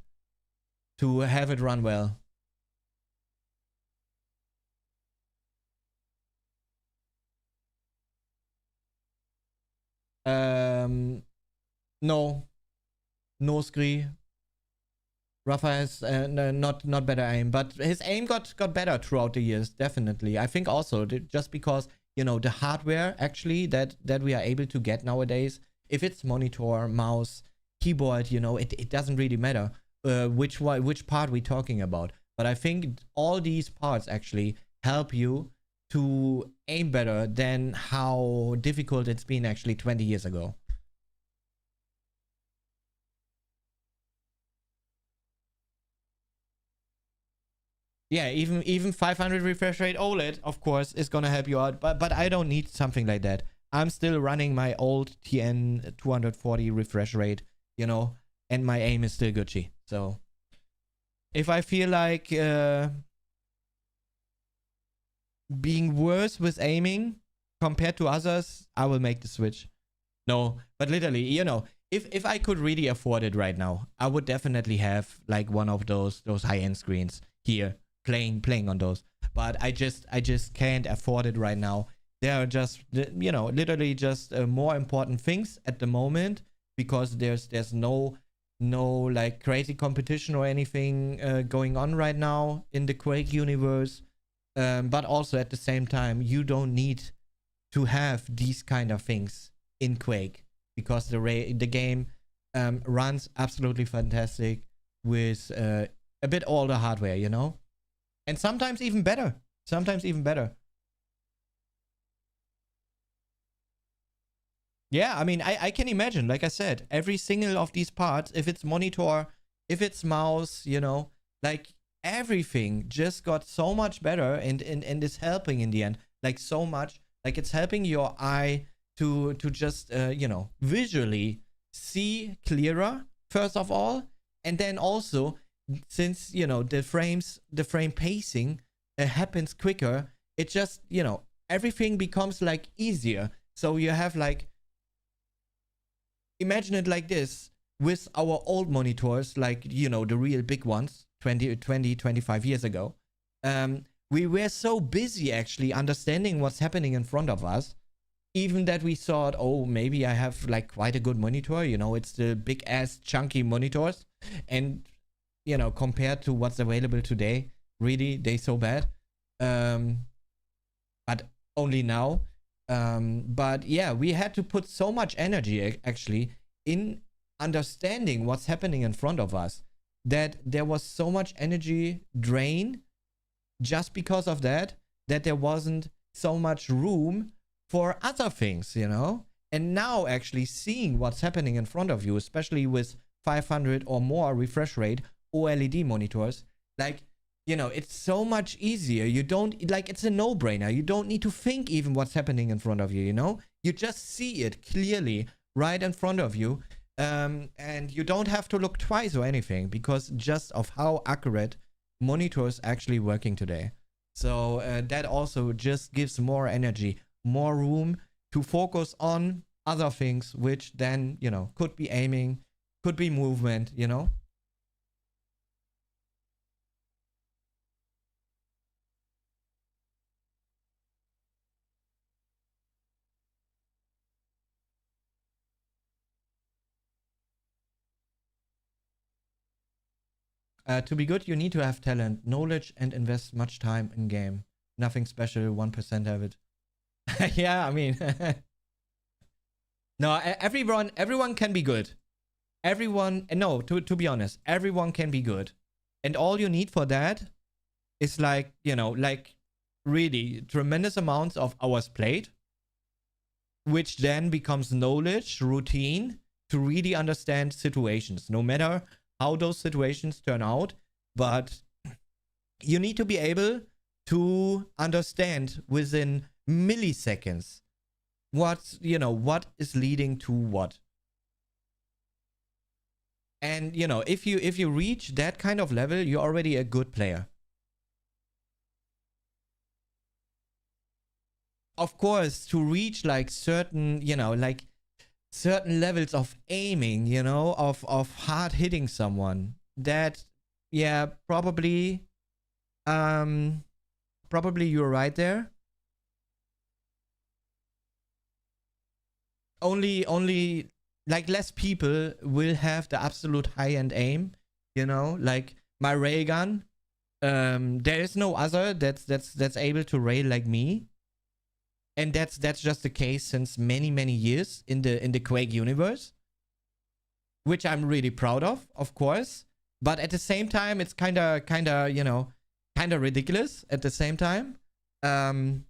to have it run well. No Scree. Rafa has not better aim, but his aim got better throughout the years, definitely. I think also just because, you know, the hardware actually that we are able to get nowadays, if it's monitor, mouse, keyboard, you know, it doesn't really matter which part we're talking about. But I think all these parts actually help you to aim better than how difficult it's been actually 20 years ago. Yeah, even 500 refresh rate OLED, of course, is gonna help you out, but I don't need something like that. I'm still running my old TN 240 refresh rate, you know, and my aim is still Gucci. So if I feel like being worse with aiming compared to others, I will make the switch. No, but literally, you know, if I could really afford it right now, I would definitely have like one of those high-end screens here playing on those. But I just can't afford it right now. There are just, you know, literally just more important things at the moment, because there's no like crazy competition or anything going on right now in the Quake universe. But also at the same time, you don't need to have these kind of things in Quake, because the game runs absolutely fantastic with a bit older hardware, you know, and sometimes even better. Yeah, I mean, I can imagine, like I said, every single of these parts, if it's monitor, if it's mouse, you know, like everything just got so much better and is helping in the end, like so much, like it's helping your eye to just, you know, visually see clearer, first of all. And then also, since, you know, the frame pacing happens quicker, it just, you know, everything becomes like easier. So you have like, imagine it like this, with our old monitors, like, you know, the real big ones, 25 years ago. We were so busy actually understanding what's happening in front of us, even that we thought, oh, maybe I have like quite a good monitor, you know, it's the big ass chunky monitors. And, you know, compared to what's available today, really, they so bad. But only now. But yeah, we had to put so much energy actually in understanding what's happening in front of us, that there was so much energy drain just because of that there wasn't so much room for other things, you know. And now actually seeing what's happening in front of you, especially with 500 or more refresh rate OLED monitors, like, you know, it's so much easier. You don't, like, it's a no-brainer. You don't need to think even what's happening in front of you, you know? You just see it clearly right in front of you. And you don't have to look twice or anything, because just of how accurate monitors actually working today. So that also just gives more energy, more room to focus on other things, which then, you know, could be aiming, could be movement, you know? To be good, you need to have talent, knowledge, and invest much time in game. Nothing special, 1% have it. Yeah, I mean... No, everyone can be good. No, to be honest, everyone can be good. And all you need for that is like, you know, like really tremendous amounts of hours played, which then becomes knowledge, routine, to really understand situations, no matter how those situations turn out. But you need to be able to understand within milliseconds what, you know, what is leading to what. And, you know, if you reach that kind of level, you're already a good player. Of course, to reach like certain, you know, like certain levels of aiming, you know, of hard hitting someone, that, yeah, probably you're right there. Only like less people will have the absolute high-end aim, you know, like my railgun. There is no other that's able to rail like me. And that's just the case since many years in the Quake universe, which I'm really proud of course. But at the same time, it's kinda, you know, kinda ridiculous at the same time. But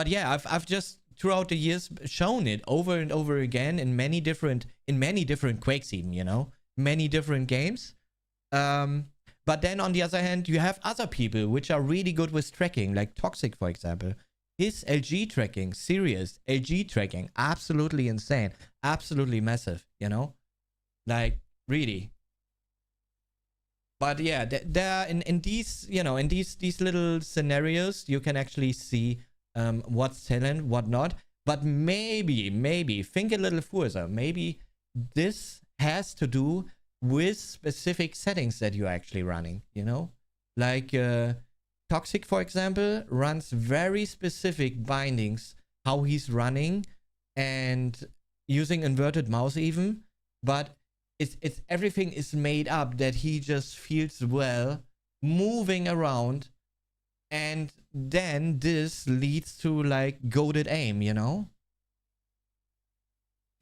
yeah, I've just throughout the years shown it over and over again in many different Quakes, even, you know, many different games. But then on the other hand, you have other people which are really good with tracking, like Toxic, for example. his LG tracking, serious LG tracking, absolutely insane, absolutely massive, you know, like really. But yeah, there in these, you know, in these little scenarios, you can actually see what's talent, what not. But maybe think a little further. Maybe this has to do with specific settings that you're actually running, you know? Like Toxic, for example, runs very specific bindings, how he's running and using inverted mouse even. But it's everything is made up that he just feels well moving around, and then this leads to like goated aim, you know.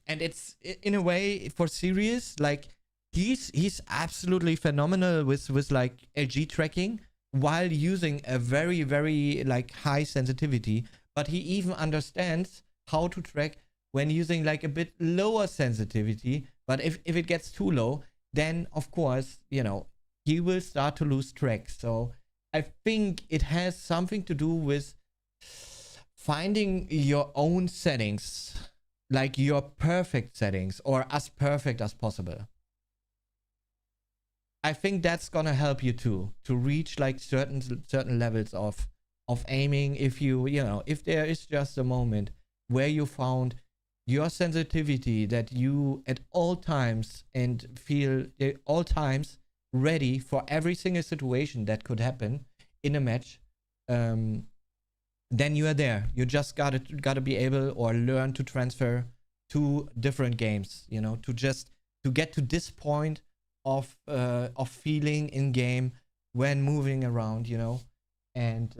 And it's in a way for serious, like he's absolutely phenomenal with like LG tracking while using a very like high sensitivity, but he even understands how to track when using like a bit lower sensitivity. But if it gets too low, then of course, you know, he will start to lose track. So I think it has something to do with finding your own settings, like your perfect settings, or as perfect as possible. I think that's gonna help you too, to reach like certain levels of aiming. If you know, if there is just a moment where you found your sensitivity that you at all times and feel at all times ready for every single situation that could happen in a match, then you are there. You just gotta be able or learn to transfer to different games, you know, to get to this point of feeling in game when moving around, you know, and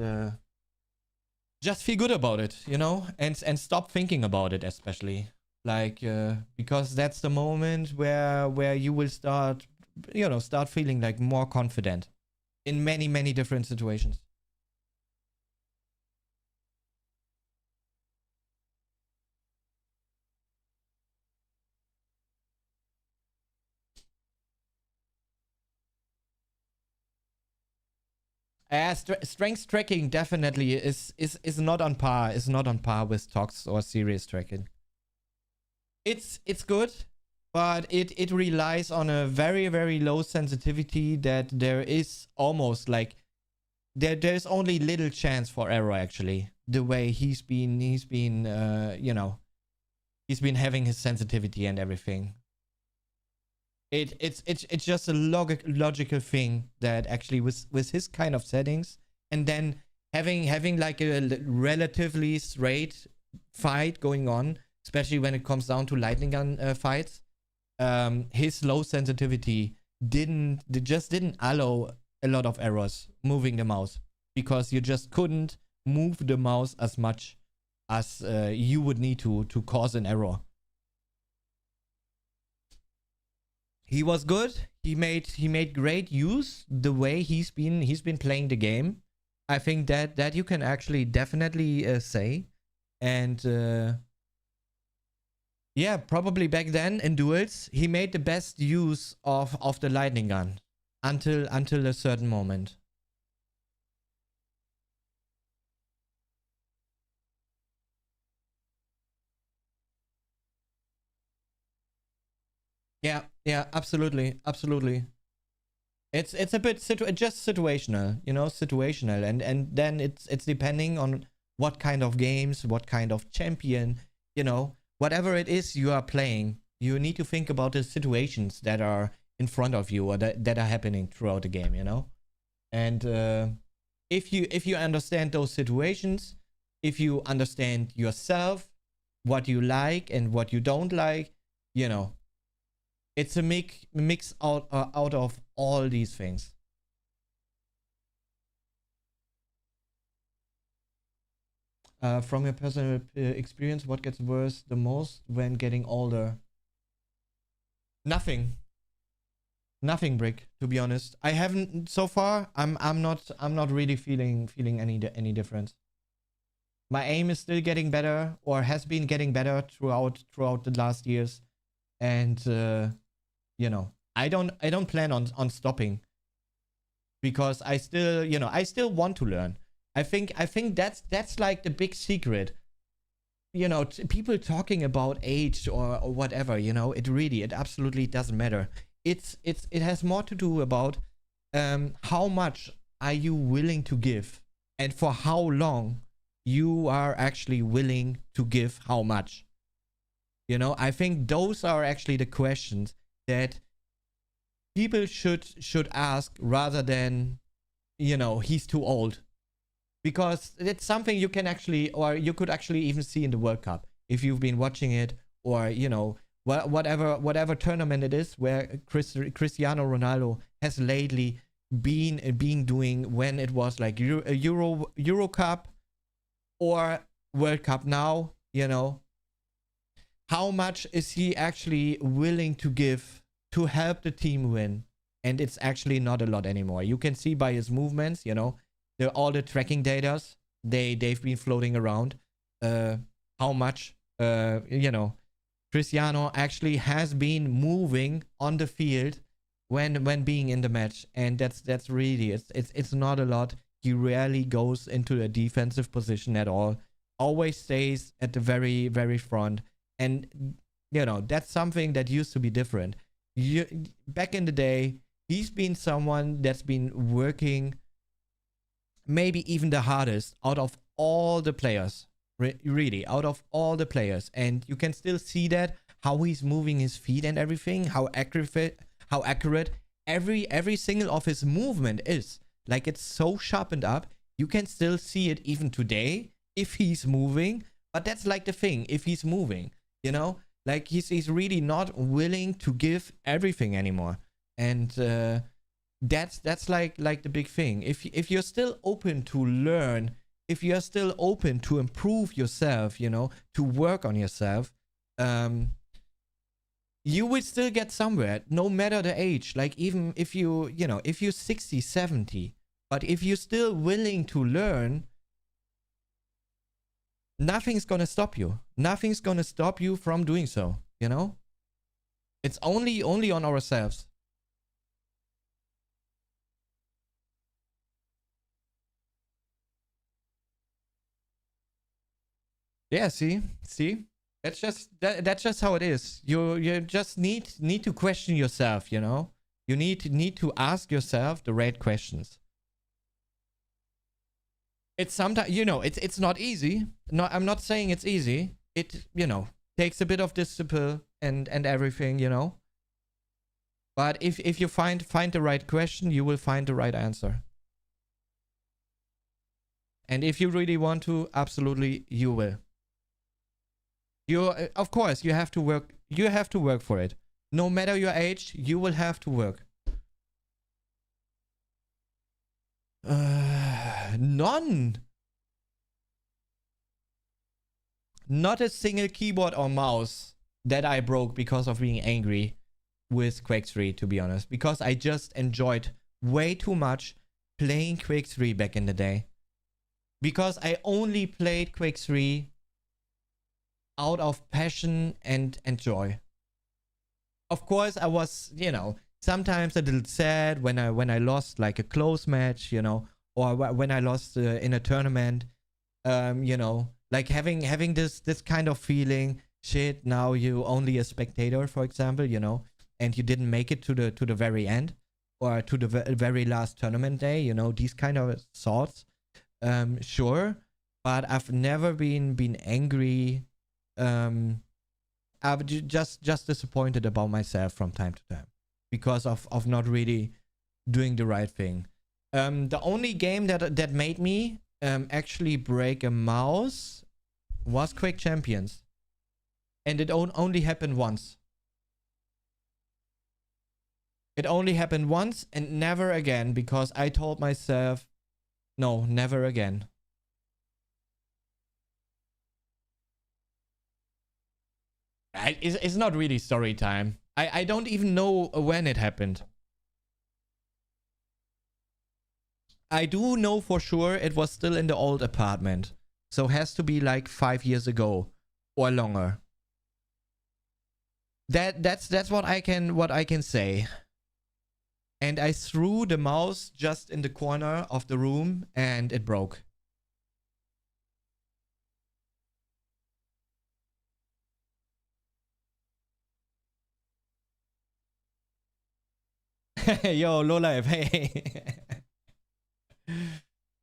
just feel good about it, you know, and stop thinking about it, especially like because that's the moment where you will start, you know, start feeling like more confident in many different situations. Strength tracking definitely is not on par. Is not on par with Tox or serious tracking. It's good, but it relies on a very low sensitivity that there is almost like there's only little chance for error actually. The way he's been you know, he's been having his sensitivity and everything. It's just a logical thing that actually with his kind of settings, and then having like a relatively straight fight going on, especially when it comes down to lightning gun fights, his low sensitivity just didn't allow a lot of errors moving the mouse, because you just couldn't move the mouse as much as you would need to cause an error. He was good. He made great use the way he's been playing the game. I think that you can actually definitely say, and yeah, probably back then in duels he made the best use of the lightning gun until a certain moment. Yeah, absolutely. It's a bit just situational, you know, situational, and then it's depending on what kind of games, what kind of champion, you know, whatever it is you are playing, you need to think about the situations that are in front of you or that are happening throughout the game, you know, and if you understand those situations, if you understand yourself, what you like and what you don't like, you know. It's a mix out of all these things. From your personal experience, what gets worse the most when getting older? Nothing, Brick. To be honest, I haven't so far. I'm not really feeling any difference. My aim is still getting better, or has been getting better throughout the last years, and you know, I don't plan on stopping, because I still, you know, I still want to learn. I think that's like the big secret. You know, people talking about age or whatever, you know, it absolutely doesn't matter. It has more to do about how much are you willing to give, and for how long you are actually willing to give how much. You know, I think those are actually the questions that people should ask, rather than, you know, he's too old. Because it's something you can actually, or you could actually even see in the World Cup if you've been watching it, or, you know, whatever tournament it is where Cristiano Ronaldo has lately been doing, when it was like Euro Cup or World Cup now, you know, how much is he actually willing to give to help the team win? And it's actually not a lot anymore. You can see by his movements, you know, all the tracking datas they've been floating around, how much you know, Cristiano actually has been moving on the field when being in the match. And that's really, it's not a lot. He rarely goes into a defensive position at all, always stays at the very, very front. And, you know, that's something that used to be different. Back in the day, he's been someone that's been working maybe even the hardest out of all the players. Really, out of all the players. And you can still see that, how he's moving his feet and everything, how accurate every single of his movement is. Like, it's so sharpened up. You can still see it even today if he's moving. But that's like the thing, if he's moving, you know, like he's really not willing to give everything anymore. And that's like the big thing. If you're still open to learn, if you're still open to improve yourself, you know, to work on yourself, you will still get somewhere, no matter the age. Like, even if you know, if you're 60, 70, but if you're still willing to learn, nothing's gonna stop you. Nothing's gonna stop you from doing so, you know? It's only on ourselves. Yeah, see? That's just how it is. You just need to question yourself, you know? You need to ask yourself the right questions. It's sometimes, you know, it's not easy. No, I'm not saying it's easy. It, you know, takes a bit of discipline and everything, you know? But if you find the right question, you will find the right answer. And if you really want to, absolutely you will. Of course, you have to work. You have to work for it. No matter your age, you will have to work. None. Not a single keyboard or mouse that I broke because of being angry with Quake 3, to be honest. Because I just enjoyed way too much playing Quake 3 back in the day. Because I only played Quake 3 out of passion and joy. Of course, I was, you know, sometimes a little sad when I lost like a close match, you know, or when I lost in a tournament. You know, like having this kind of feeling, shit, now you only a spectator, for example, you know, and you didn't make it to the very end, or to the very last tournament day, you know, these kind of thoughts. Sure, but I've never been angry. I'm just disappointed about myself from time to time because of not really doing the right thing. The only game that made me actually break a mouse was Quake Champions, and it only happened once. It only happened once and never again, because I told myself, no, never again. It's not really story time. I don't even know when it happened. I do know for sure it was still in the old apartment. So it has to be like 5 years ago or longer. That's what I can say. And I threw the mouse just in the corner of the room and it broke. Yo, low life. Hey.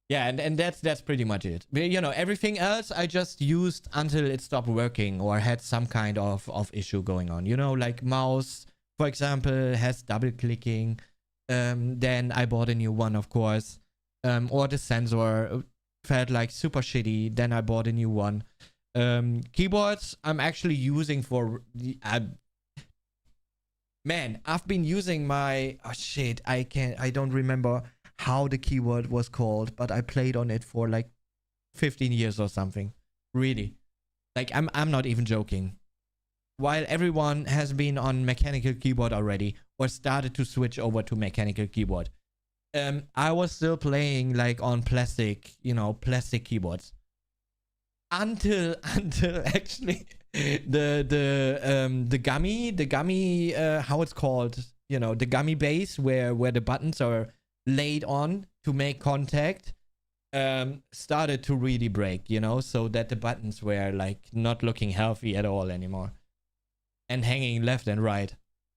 Yeah, and that's pretty much it. But, you know, everything else I just used until it stopped working or had some kind of issue going on. You know, like mouse, for example, has double clicking. Then I bought a new one, of course. Or the sensor felt like super shitty. Then I bought a new one. Keyboards I'm actually using for the man, I've been using my I don't remember how the keyboard was called, but I played on it for like 15 years or something. Really. Like I'm not even joking. While everyone has been on mechanical keyboard already or started to switch over to mechanical keyboard, I was still playing like on plastic, you know, plastic keyboards. Until actually the gummy how it's called, you know, the gummy base where the buttons are laid on to make contact started to really break, you know, so that the buttons were like not looking healthy at all anymore and hanging left and right.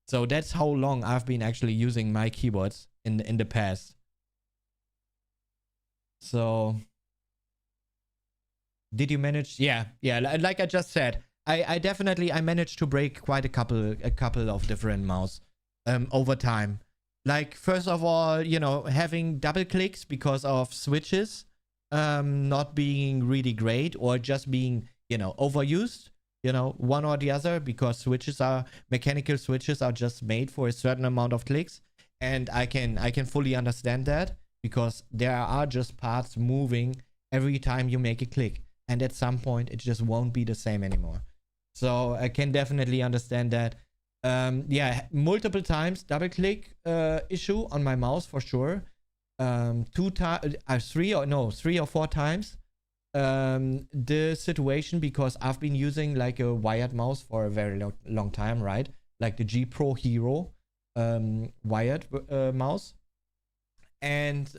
So that's how long I've been actually using my keyboards in the past. So did you manage? Yeah, like I just said, I definitely managed to break quite a couple of different mouse over time. Like, first of all, you know, having double clicks because of switches not being really great or just being, you know, overused, you know, one or the other, because mechanical switches are just made for a certain amount of clicks. And I can fully understand that, because there are just parts moving every time you make a click. And at some point, it just won't be the same anymore. So I can definitely understand that. Yeah, multiple times double click issue on my mouse for sure. 3 or 4 times. The situation, because I've been using like a wired mouse for a very long time, right? Like the G Pro Hero wired mouse. And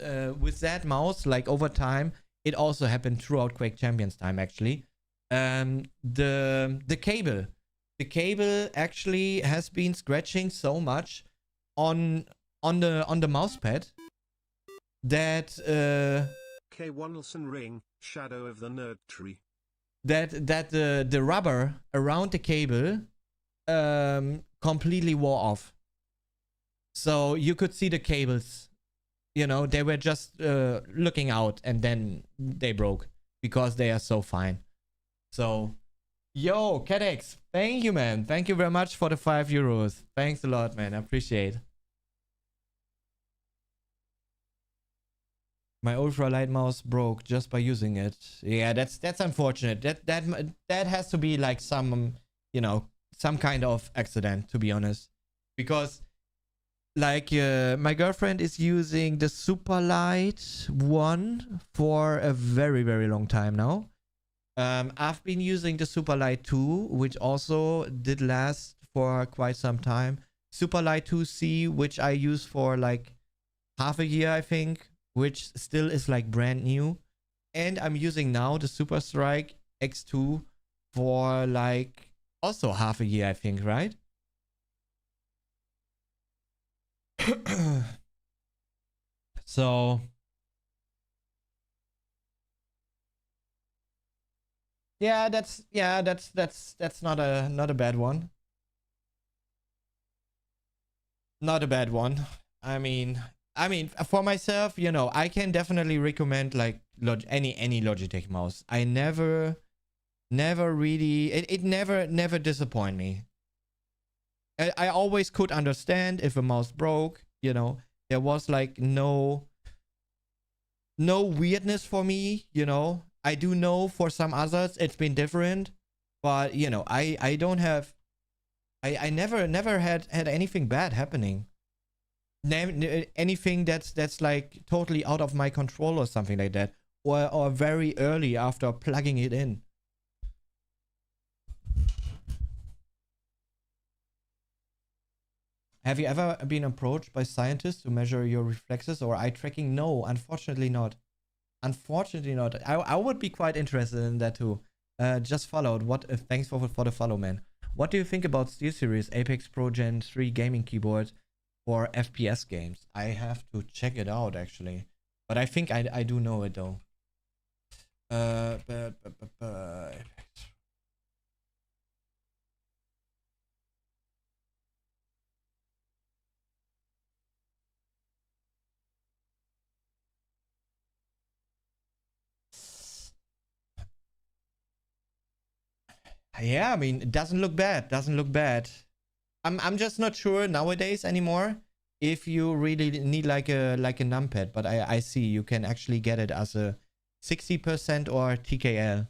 with that mouse, like over time, it also happened throughout Quake Champions time, actually. The cable actually has been scratching so much on the mouse pad that K. Wonelson Ring, Shadow of the Nerd Tree. that the rubber around the cable completely wore off. So you could see the cables, you know, they were just looking out, and then they broke because they are so fine. So, yo, CatX, thank you, man. Thank you very much for the 5 euros. Thanks a lot, man. I appreciate it. My ultralight mouse broke just by using it. Yeah, that's unfortunate. That has to be like some, you know, some kind of accident, to be honest. Because like my girlfriend is using the Superlight one for a very, very long time now. I've been using the Superlight 2, which also did last for quite some time. Superlight 2C, which I used for like half a year, I think, which still is like brand new. And I'm using now the Super Strike X2 for like also half a year, I think, right? So yeah, that's not a bad one. Not a bad one. I mean, for myself, you know, I can definitely recommend like any Logitech mouse. I never really, it never disappoint me. I always could understand if a mouse broke, you know. There was like no weirdness for me, you know. I do know for some others it's been different, but you know, I don't have, I never had anything bad happening. Anything that's like totally out of my control or something like that, or very early after plugging it in. Have you ever been approached by scientists to measure your reflexes or eye tracking? No, unfortunately not. Unfortunately not. I would be quite interested in that too. Just followed. Thanks for the follow, man. What do you think about SteelSeries Apex Pro Gen 3 gaming keyboard? for FPS games. I have to check it out actually, but I think I do know it though. Yeah, I mean, it doesn't look bad. Doesn't look bad. I'm just not sure nowadays anymore if you really need like a numpad, but I see you can actually get it as a 60% or TKL.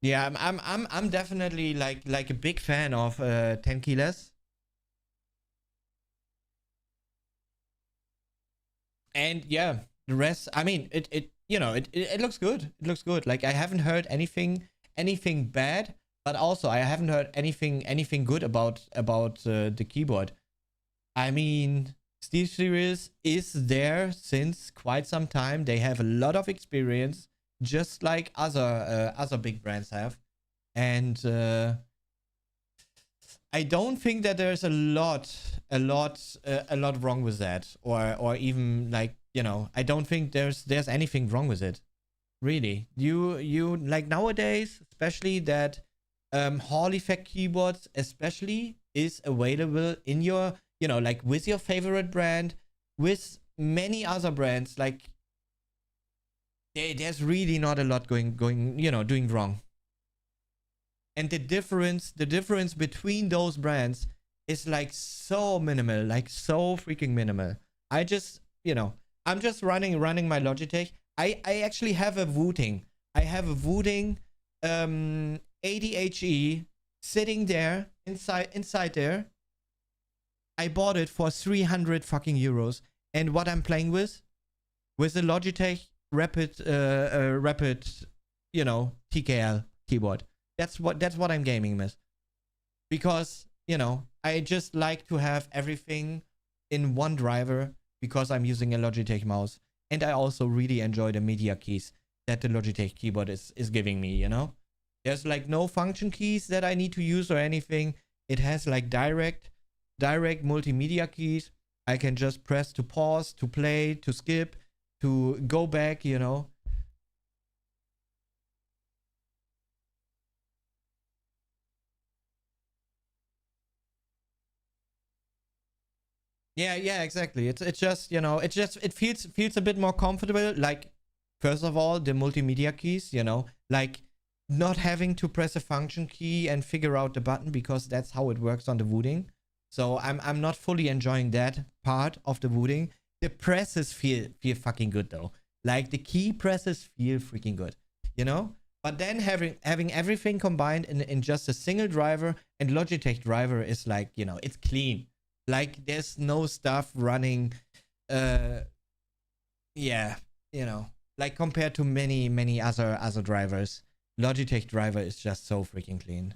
Yeah, I'm definitely like a big fan of 10 keyless. And yeah, the rest, I mean, it you know, it looks good. It looks good. Like I haven't heard anything bad, but also I haven't heard anything good about the keyboard. I mean, SteelSeries is there since quite some time. They have a lot of experience, just like other big brands have, and I don't think that there's a lot wrong with that, or even like, you know, I don't think there's anything wrong with it. Really, you like nowadays, especially that Hall effect keyboards, especially, is available in your, you know, like with your favorite brand, with many other brands. Like there's really not a lot going, you know, doing wrong. And the difference between those brands is like so minimal, like so freaking minimal. I just, you know, I'm just running my Logitech. I actually have a Wooting. I have a Wooting 80HE sitting there inside there. I bought it for 300 fucking euros. And what I'm playing with the Logitech Rapid, you know, TKL keyboard. That's what I'm gaming with. Because, you know, I just like to have everything in one driver because I'm using a Logitech mouse. And I also really enjoy the media keys that the Logitech keyboard is giving me, you know? There's like no function keys that I need to use or anything. It has like direct multimedia keys. I can just press to pause, to play, to skip, to go back, you know? Yeah, exactly. It's just, you know, it feels a bit more comfortable. Like, first of all, the multimedia keys, you know, like not having to press a function key and figure out the button, because that's how it works on the Wooting. So I'm not fully enjoying that part of the Wooting. The presses feel fucking good though. Like the key presses feel freaking good, you know? But then having everything combined in just a single driver, and Logitech driver is like, you know, it's clean. Like there's no stuff running, yeah, you know, like compared to many other drivers, Logitech driver is just so freaking clean.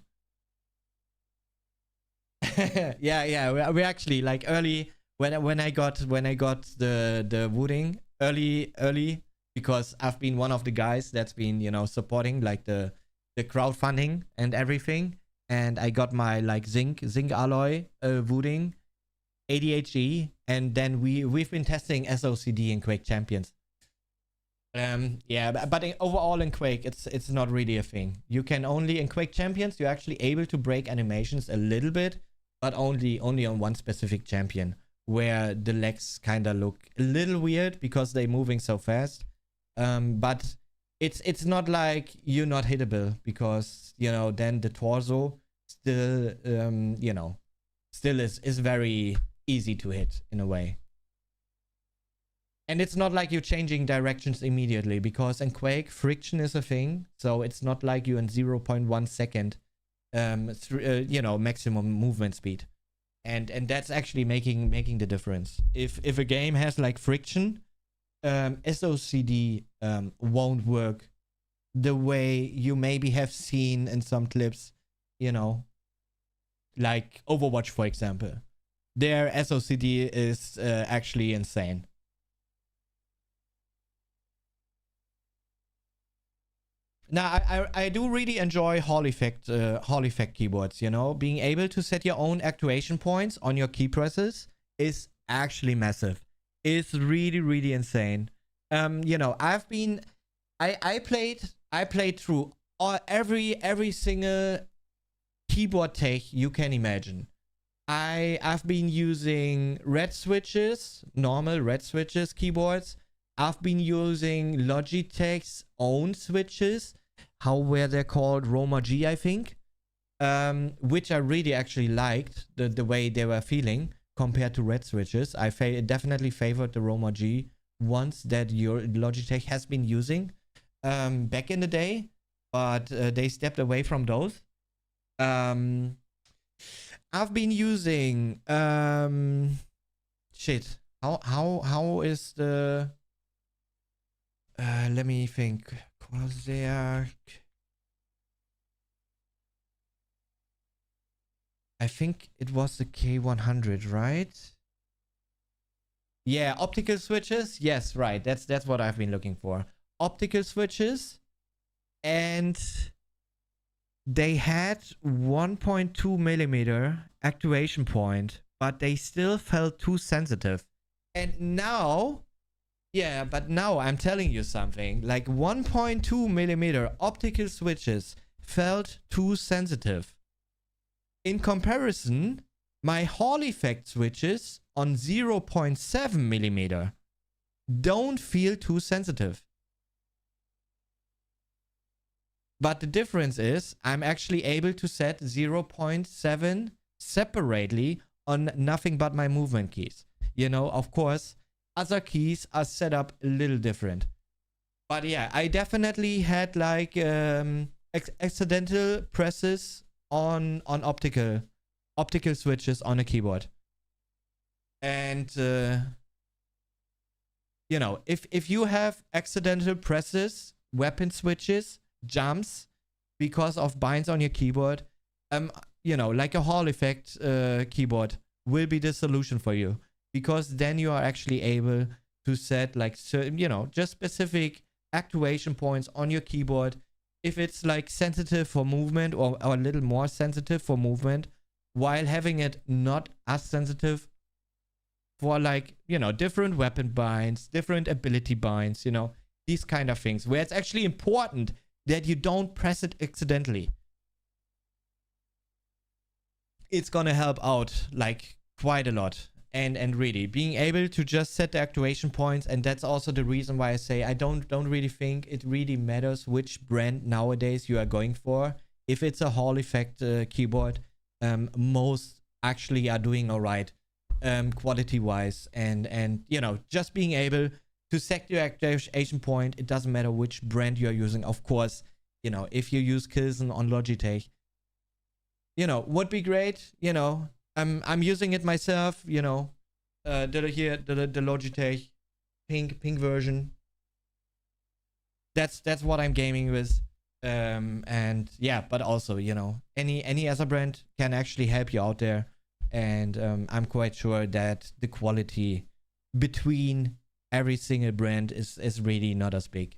yeah, we actually like early when I got the Wooting early, because I've been one of the guys that's been, you know, supporting like the crowdfunding and everything, and I got my like zinc alloy Wooting 80HE, and then we've been testing SOCD in Quake Champions. Yeah, but overall in Quake, it's not really a thing. You can only in Quake Champions, you're actually able to break animations a little bit, but only on one specific champion, where the legs kind of look a little weird because they're moving so fast. But it's not like you're not hittable, because, you know, then the torso still, you know, still is very easy to hit in a way. And it's not like you're changing directions immediately, because in Quake, friction is a thing. So it's not like you in 0.1 second, you know, maximum movement speed. And that's actually making the difference. If a game has like friction, SOCD won't work the way you maybe have seen in some clips, you know, like Overwatch, for example. Their SOCD is actually insane. Now, I do really enjoy Hall effect keyboards, you know? Being able to set your own activation points on your key presses is actually massive. It's really, really insane. You know, I played through every single keyboard tech you can imagine. I've been using red switches, normal red switches keyboards. I've been using Logitech's own switches, how were they called? Roma G, I think. Which I really actually liked the way they were feeling compared to red switches. I definitely favored the Roma G ones that your Logitech has been using back in the day, but they stepped away from those. I've been using shit. How is the let me think. Was there? I think it was the K100, right? Yeah, optical switches. Yes, right. That's what I've been looking for. Optical switches, and they had 1.2 millimeter activation point, but they still felt too sensitive. And now, yeah, but now I'm telling you something. Like 1.2 millimeter optical switches felt too sensitive. In comparison, my Hall effect switches on 0.7 millimeter don't feel too sensitive. But the difference is I'm actually able to set 0.7 separately on nothing but my movement keys. You know, of course, other keys are set up a little different. But yeah, I definitely had like accidental presses on optical switches on a keyboard. And you know, if you have accidental presses, weapon switches, jumps because of binds on your keyboard, you know, like a Hall effect keyboard will be the solution for you, because then you are actually able to set like certain, you know, just specific activation points on your keyboard. If it's like sensitive for movement or a little more sensitive for movement, while having it not as sensitive for like, you know, different weapon binds, different ability binds, you know, these kind of things where it's actually important that you don't press it accidentally. It's gonna help out like quite a lot. And really being able to just set the activation points, and that's also the reason why I say I don't really think it really matters which brand nowadays you are going for. If it's a Hall effect keyboard, most actually are doing all right quality wise, and you know, just being able to set your activation point, it doesn't matter which brand you're using. Of course, you know, if you use Kilson on Logitech, you know, would be great. You know, I'm using it myself, you know, the Logitech pink version. That's what I'm gaming with. And yeah, but also, you know, any other brand can actually help you out there. And I'm quite sure that the quality between every single brand is really not as big.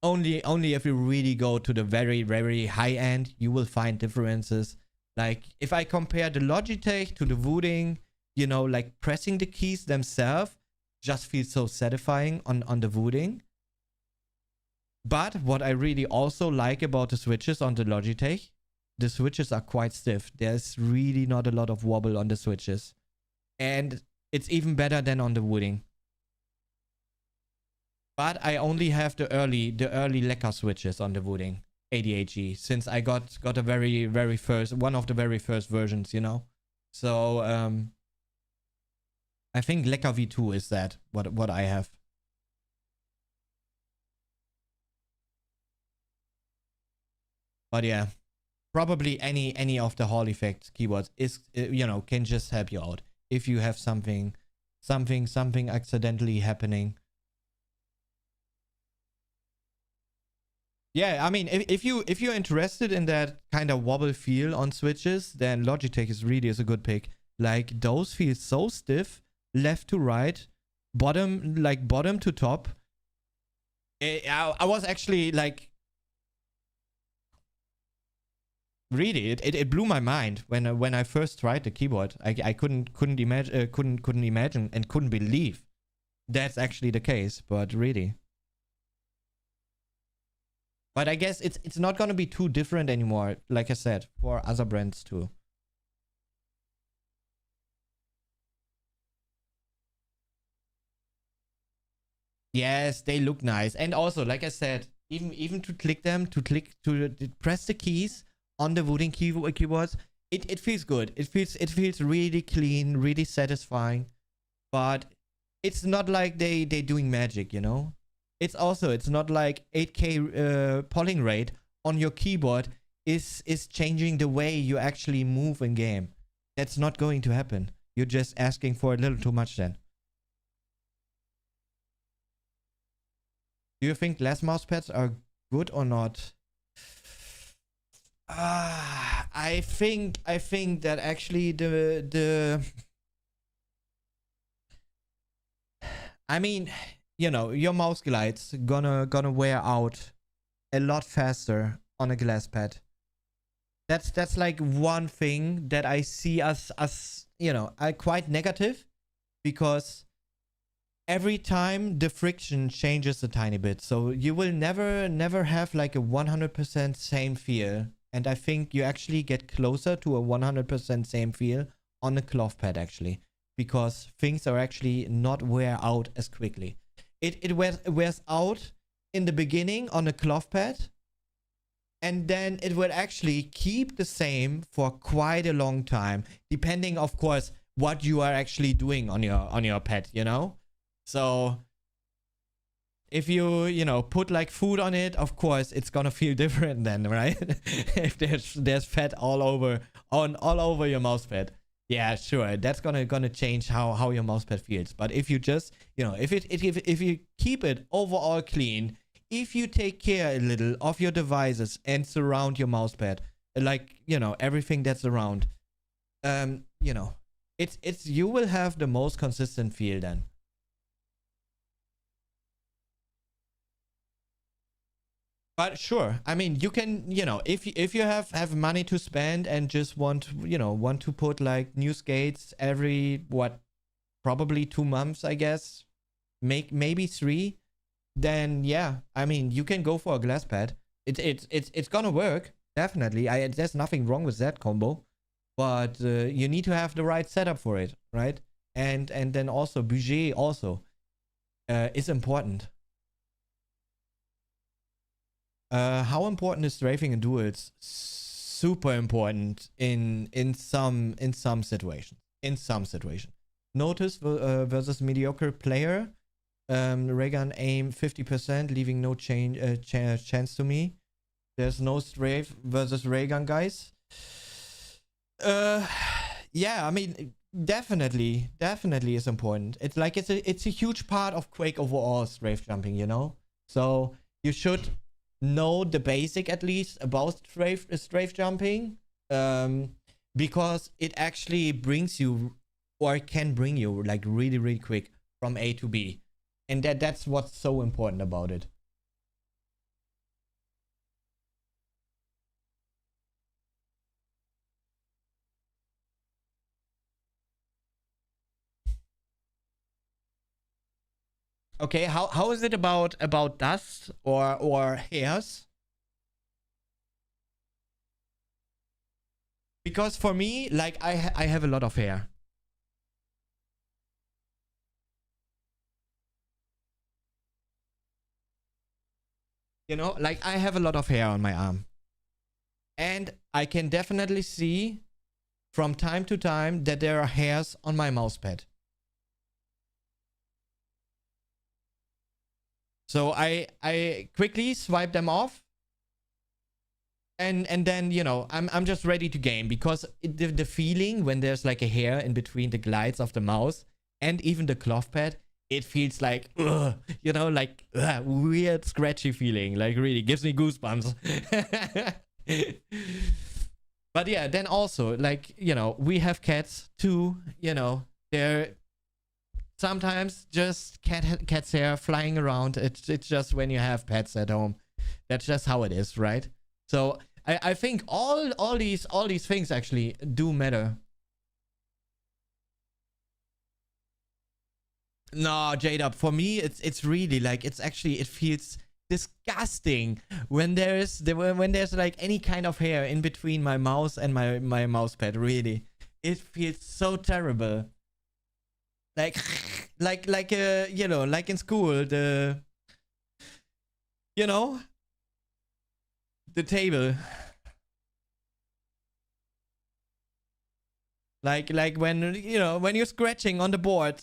Only if you really go to the very, very high end, you will find differences. Like if I compare the Logitech to the Wooting, you know, like pressing the keys themselves just feels so satisfying on the Wooting. But what I really also like about the switches on the Logitech, the switches are quite stiff. There's really not a lot of wobble on the switches. And it's even better than on the Wooting. But I only have the early lacquer switches on the Wooting 88G, since I got a very first, one of the very first versions, you know. So I think lacquer V2 is that what I have. But yeah, probably any of the Hall effect keyboards is, you know, can just help you out if you have something accidentally happening. Yeah, I mean, if you're interested in that kind of wobble feel on switches, then Logitech is a good pick. Like those feel so stiff, left to right, bottom to top. I was actually like Really, it blew my mind when I first tried the keyboard. I couldn't imagine and couldn't believe that's actually the case. But really, but I guess it's not gonna be too different anymore. Like I said, for other brands too. Yes, they look nice, and also like I said, even to press the keys on the wooden keyboards, it feels good. It feels really clean, really satisfying. But it's not like they doing magic, you know. It's not like 8K polling rate on your keyboard is changing the way you actually move in game. That's not going to happen. You're just asking for a little too much then. Do you think glass mouse pads are good or not? I think that actually I mean, you know, your mouse glides gonna wear out a lot faster on a glass pad. That's like one thing that I see as you know, quite negative, because every time the friction changes a tiny bit, so you will never have like a 100% same feel. And I think you actually get closer to a 100% same feel on a cloth pad actually, because things are actually not wear out as quickly. It wears out in the beginning on a cloth pad, and then it will actually keep the same for quite a long time, depending of course what you are actually doing on your pad, you know. So if you know, put like food on it, of course it's gonna feel different then, right? If there's fat all over your mouse pad, yeah, sure, that's gonna change how your mouse pad feels. But if you just, you know, if you keep it overall clean, if you take care a little of your devices and surround your mouse pad, like, you know, everything that's around, you know, it's you will have the most consistent feel then. But sure, I mean, you can, you know, if you have money to spend and just want to put like new skates every probably 2 months, I guess, maybe 3, then yeah, I mean, you can go for a glass pad. It's gonna work, definitely. There's nothing wrong with that combo, but you need to have the right setup for it, right? And then also budget also is important. How important is strafing in duels? Super important in some situations. Notice versus mediocre player. Reagan aim 50%, leaving no chance to me. There's no strafe versus Reagan, guys. Yeah, I mean, definitely is important. It's like it's a huge part of Quake overall, strafe jumping, you know. So you should know the basic at least about strafe jumping, because it actually brings you, or can bring you, like really quick from A to B, and that's what's so important about it. Okay, how is it about dust or hairs? Because for me, like I have a lot of hair. You know, like I have a lot of hair on my arm. And I can definitely see from time to time that there are hairs on my mouse pad. So I quickly swipe them off, and then, you know, I'm just ready to game, because the feeling when there's like a hair in between the glides of the mouse and even the cloth pad, it feels like, ugh, you know, like weird scratchy feeling, like really gives me goosebumps. But yeah, then also, like, you know, we have cats too, you know, they're sometimes just cat's hair flying around. It's just when you have pets at home, that's just how it is, right? So I think all these things actually do matter. No, J-Dub, for me it's really like it feels disgusting when there's like any kind of hair in between my mouse and my mouse pad. Really, it feels so terrible. Like you know, like in school, the table. Like when when you're scratching on the board.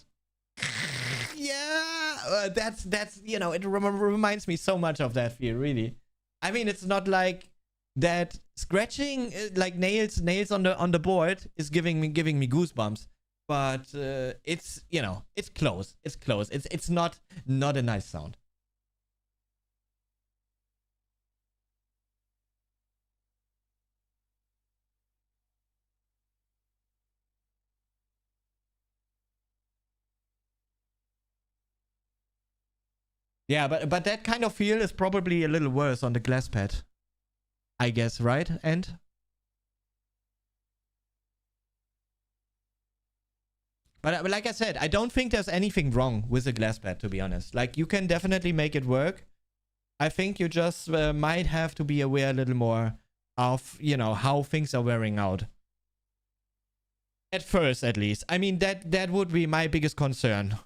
Yeah, that's it reminds me so much of that feel, really. I mean, it's not like that scratching like nails on the board is giving me goosebumps, but it's it's close. It's not a nice sound. Yeah, but that kind of feel is probably a little worse on the glass pad, I guess, right? And but like I said, I don't think there's anything wrong with the glass pad, to be honest. Like, you can definitely make it work. I think you just might have to be aware a little more of how things are wearing out. At first, at least. I mean, that would be my biggest concern.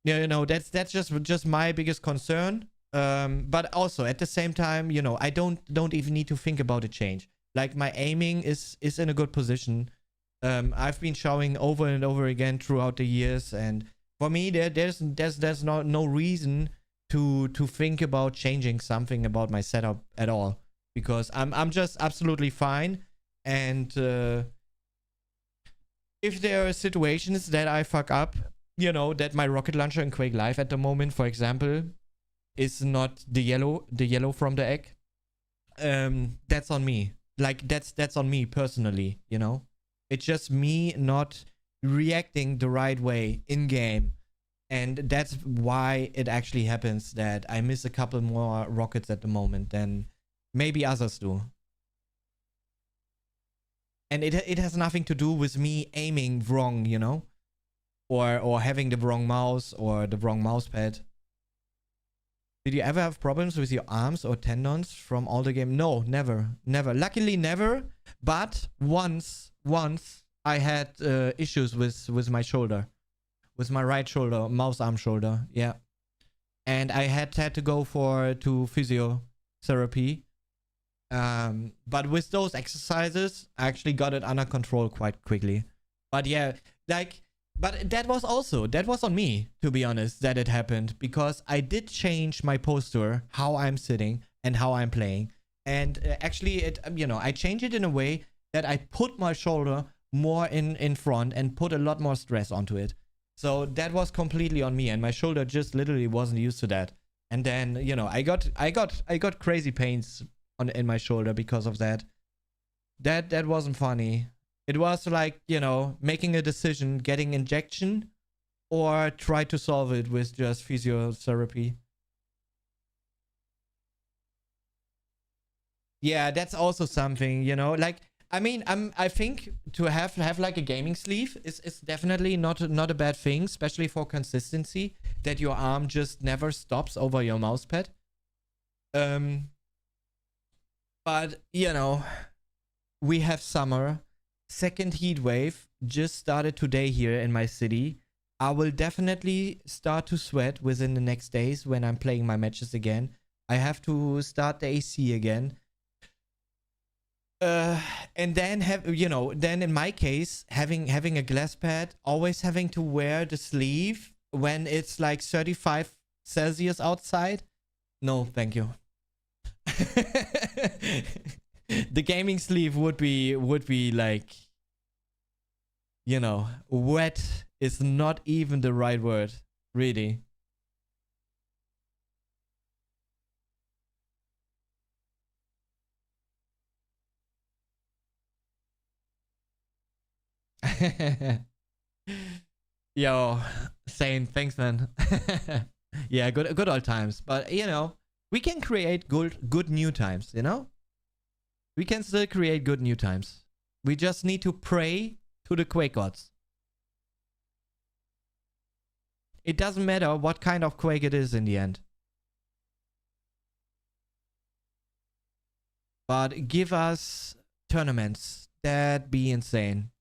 That's just my biggest concern. But also at the same time, I don't even need to think about a change. Like, my aiming is in a good position. I've been showing over and over again throughout the years, and for me, there's no reason to think about changing something about my setup at all, because I'm just absolutely fine. And if there are situations that I fuck up, that my rocket launcher in Quake Live at the moment, for example, is not the yellow from the egg, that's on me. Like, that's on me personally, It's just me not reacting the right way in game. And that's why it actually happens that I miss a couple more rockets at the moment than maybe others do. And it has nothing to do with me aiming wrong, or having the wrong mouse or the wrong mouse pad. Did you ever have problems with your arms or tendons from all the game? No, never. Luckily, never. But once I had issues with my shoulder, with my right shoulder, mouse arm shoulder. Yeah, and I had to go to physiotherapy. But with those exercises, I actually got it under control quite quickly. But yeah, but that was on me, to be honest, that it happened, because I did change my posture, how I'm sitting and how I'm playing. And actually, I changed it in a way that I put my shoulder more in front and put a lot more stress onto it. So that was completely on me, and my shoulder just literally wasn't used to that. And then, I got crazy pains in my shoulder because of that. That wasn't funny. It was like, making a decision, getting injection, or try to solve it with just physiotherapy. Yeah, that's also something, like, I mean, I think to have like a gaming sleeve is definitely not a bad thing, especially for consistency, that your arm just never stops over your mouse pad. But, we have summer. Second heat wave just started today here in my city. I will definitely start to sweat within the next days when I'm playing my matches again. I have to start the AC again. And then then in my case, having a glass pad, always having to wear the sleeve when it's like 35 Celsius outside. No, thank you. The gaming sleeve would be like, wet is not even the right word, really. Yo, Sane, thanks, man. Yeah, good old times. But we can create good new times, We can still create good new times. We just need to pray to the Quake gods. It doesn't matter what kind of Quake it is in the end. But give us tournaments. That'd be insane.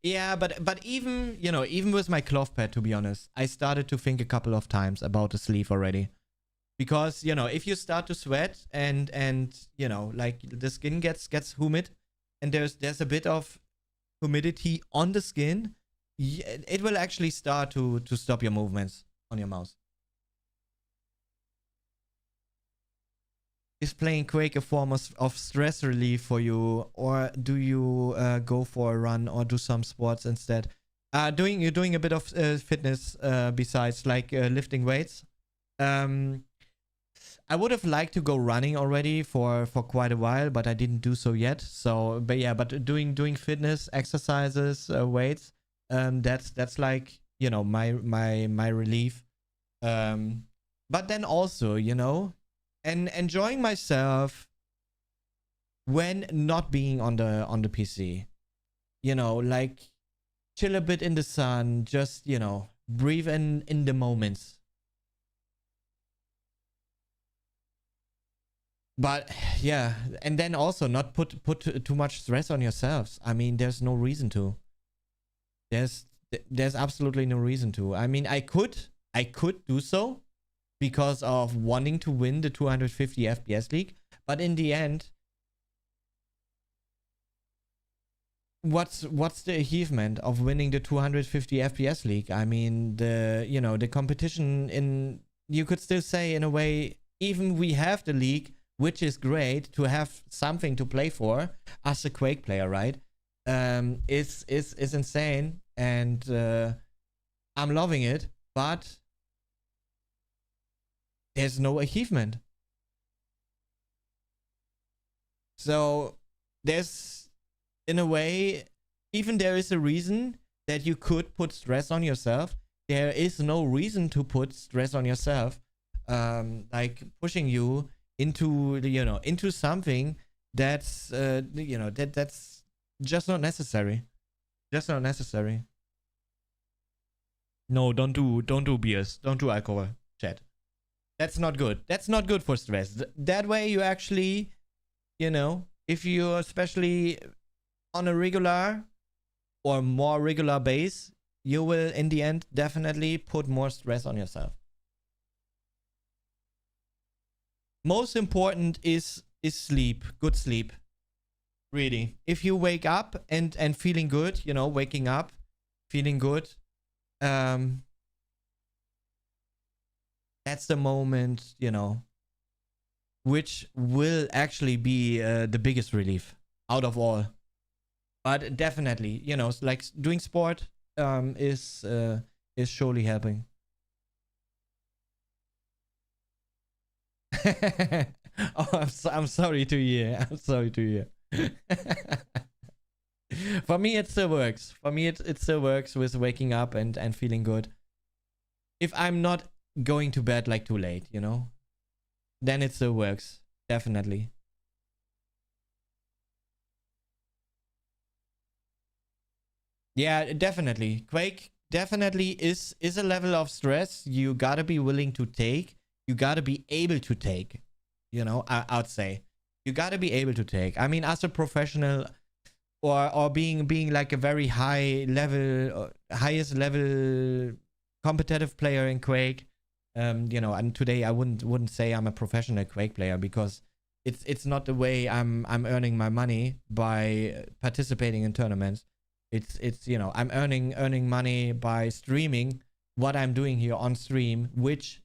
Yeah, but even, you know, even with my cloth pad, to be honest, I started to think a couple of times about the sleeve already. Because, you know, if you start to sweat and you know, like the skin gets humid and there's a bit of humidity on the skin, it will actually start to stop your movements on your mouse. Is playing Quake a form of stress relief for you, or do you go for a run or do some sports instead? You're doing a bit of fitness besides like lifting weights. I would have liked to go running already for quite a while, but I didn't do so yet. So, but yeah, but doing fitness exercises, weights, that's like, you know, my relief. But then also, you know, and enjoying myself when not being on the PC. You know, like chill a bit in the sun, just, you know, breathe in the moments. But yeah, and then also not put too much stress on yourselves. I mean, there's no reason to. There's absolutely no reason to. I mean, I could do so because of wanting to win the 250 FPS league, but in the end, what's the achievement of winning the 250 FPS league? I mean, the competition in, you could still say in a way, even we have the league, which is great to have something to play for as a Quake player, right? Is insane, and I'm loving it, but there's no achievement. So there's, in a way, even there is a reason that you could put stress on yourself, there is no reason to put stress on yourself, like pushing you into the, you know, into something that's you know, that's just not necessary. Just not necessary. No, don't do beers, don't do alcohol, chat. That's not good. That's not good for stress. That way you actually, you know, if you're especially on a regular or more regular base, you will in the end definitely put more stress on yourself. Most important is sleep, good sleep. Really. If you wake up and feeling good, you know, waking up, feeling good, that's the moment, you know, which will actually be the biggest relief out of all. But definitely, you know, like doing sport is surely helping. Oh, I'm sorry to hear. I'm sorry to hear. For me, it still works. For me, it still works with waking up and feeling good. If I'm not going to bed like too late, you know, then it still works. Definitely. Yeah, definitely. Quake definitely is a level of stress you gotta be willing to take. You gotta be able to take. You know, I'd say you gotta be able to take. I mean, as a professional, or being like a very high level, highest level competitive player in Quake. You know, and today I wouldn't say I'm a professional Quake player, because it's not the way I'm earning my money by participating in tournaments. It's you know, I'm earning money by streaming what I'm doing here on stream, which,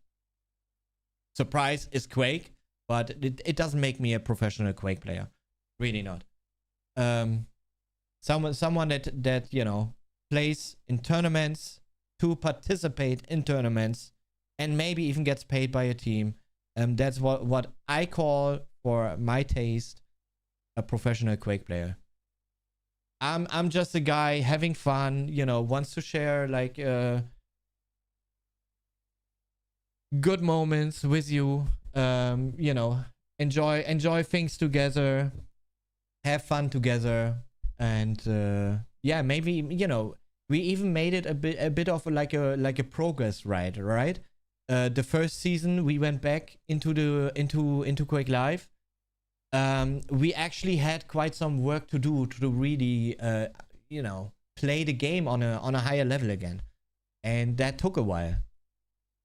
surprise, is Quake, but it doesn't make me a professional Quake player. Really not. Someone that you know, plays in tournaments to participate in tournaments and maybe even gets paid by a team. That's what I call, for my taste, a professional Quake player. I'm just a guy having fun, you know, wants to share like good moments with you. You know, enjoy things together, have fun together, and yeah, maybe, you know, we even made it a bit of like a progress ride, right? The first season we went back into Quake Live. We actually had quite some work to do to really you know, play the game on a higher level again, and that took a while.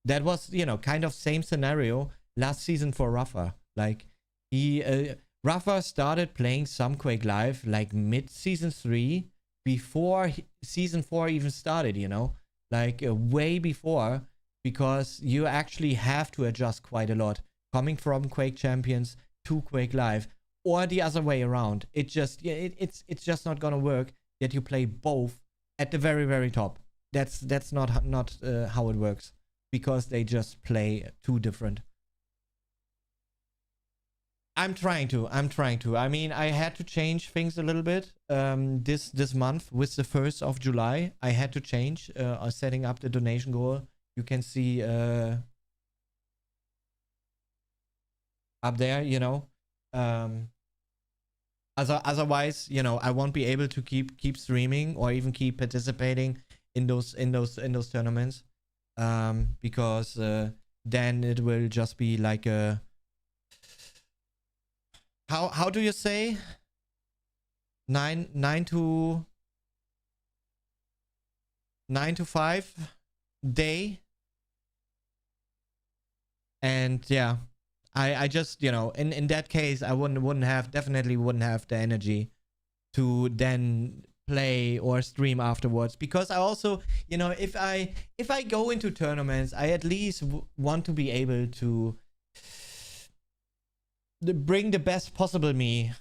That was, you know, kind of same scenario last season for Rafa. Like Rafa started playing some Quake Live like mid season 3, before season 4 even started, you know, like way before, because you actually have to adjust quite a lot coming from Quake Champions to Quake Live, or the other way around. It just, yeah, it's just not gonna work that you play both at the very top. That's not how it works, because they just play too different. I'm trying to. I mean, I had to change things a little bit this month with the 1st of July. I had to change setting up the donation goal. You can see up there, you know. Otherwise, you know, I won't be able to keep streaming or even keep participating in those tournaments, because then it will just be like a, how do you say, 9 to 5 day. And yeah, I just, you know, in that case, I definitely wouldn't have the energy to then play or stream afterwards, because I also, you know, if I go into tournaments, I at least want to be able to bring the best possible me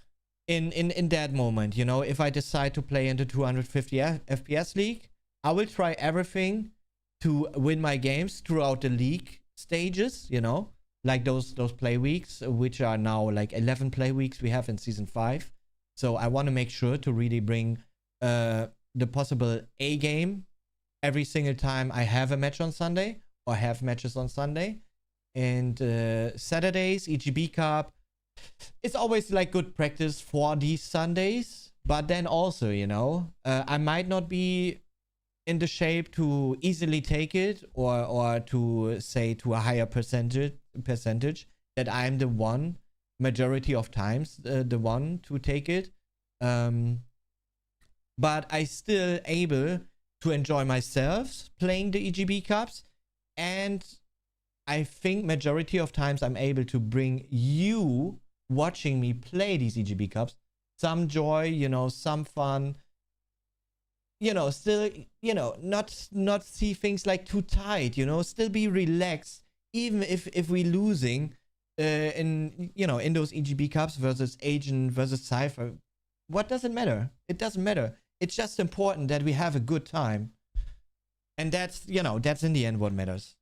in that moment. You know, if I decide to play into 250 FPS league, I will try everything to win my games throughout the league stages, you know, like those play weeks, which are now like 11 play weeks we have in season 5. So I want to make sure to really bring the possible A game every single time I have a match on Sunday, or have matches on Sunday. And Saturdays, EGB Cup, it's always like good practice for these Sundays. But then also, you know, I might not be in the shape to easily take it, or to say to a higher percentage that I'm the one majority of times the one to take it. But I still able to enjoy myself playing the EGB Cups, and I think majority of times I'm able to bring you watching me play these EGB Cups some joy, you know, some fun, you know, still, you know, not see things like too tight, you know, still be relaxed, even if we losing in, you know, in those EGB Cups versus Agent versus Cypher. What does it matter? It doesn't matter. It's just important that we have a good time. And that's, you know, that's in the end what matters.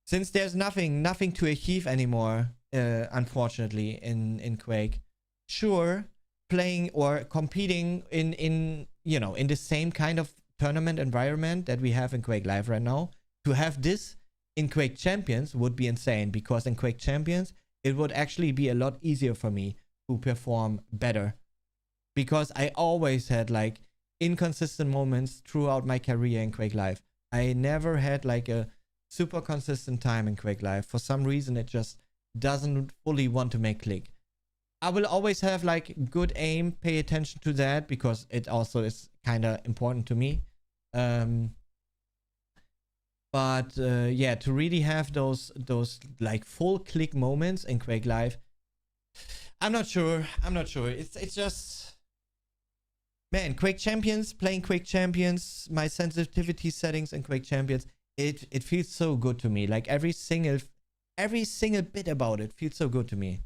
Since there's nothing to achieve anymore, unfortunately, in Quake. Sure, playing or competing in you know, in the same kind of tournament environment that we have in Quake Live right now, to have this in Quake Champions would be insane, because in Quake Champions it would actually be a lot easier for me to perform better, because I always had like inconsistent moments throughout my career in Quake Live. I never had like a super consistent time in Quake Live. For some reason it just doesn't fully want to make click. I will always have like good aim, pay attention to that, because it also is kind of important to me. But yeah, to really have those like full click moments in Quake Live, I'm not sure. It's just, man, Quake Champions, playing Quake Champions, my sensitivity settings in Quake Champions, it feels so good to me. Like every single bit about it feels so good to me.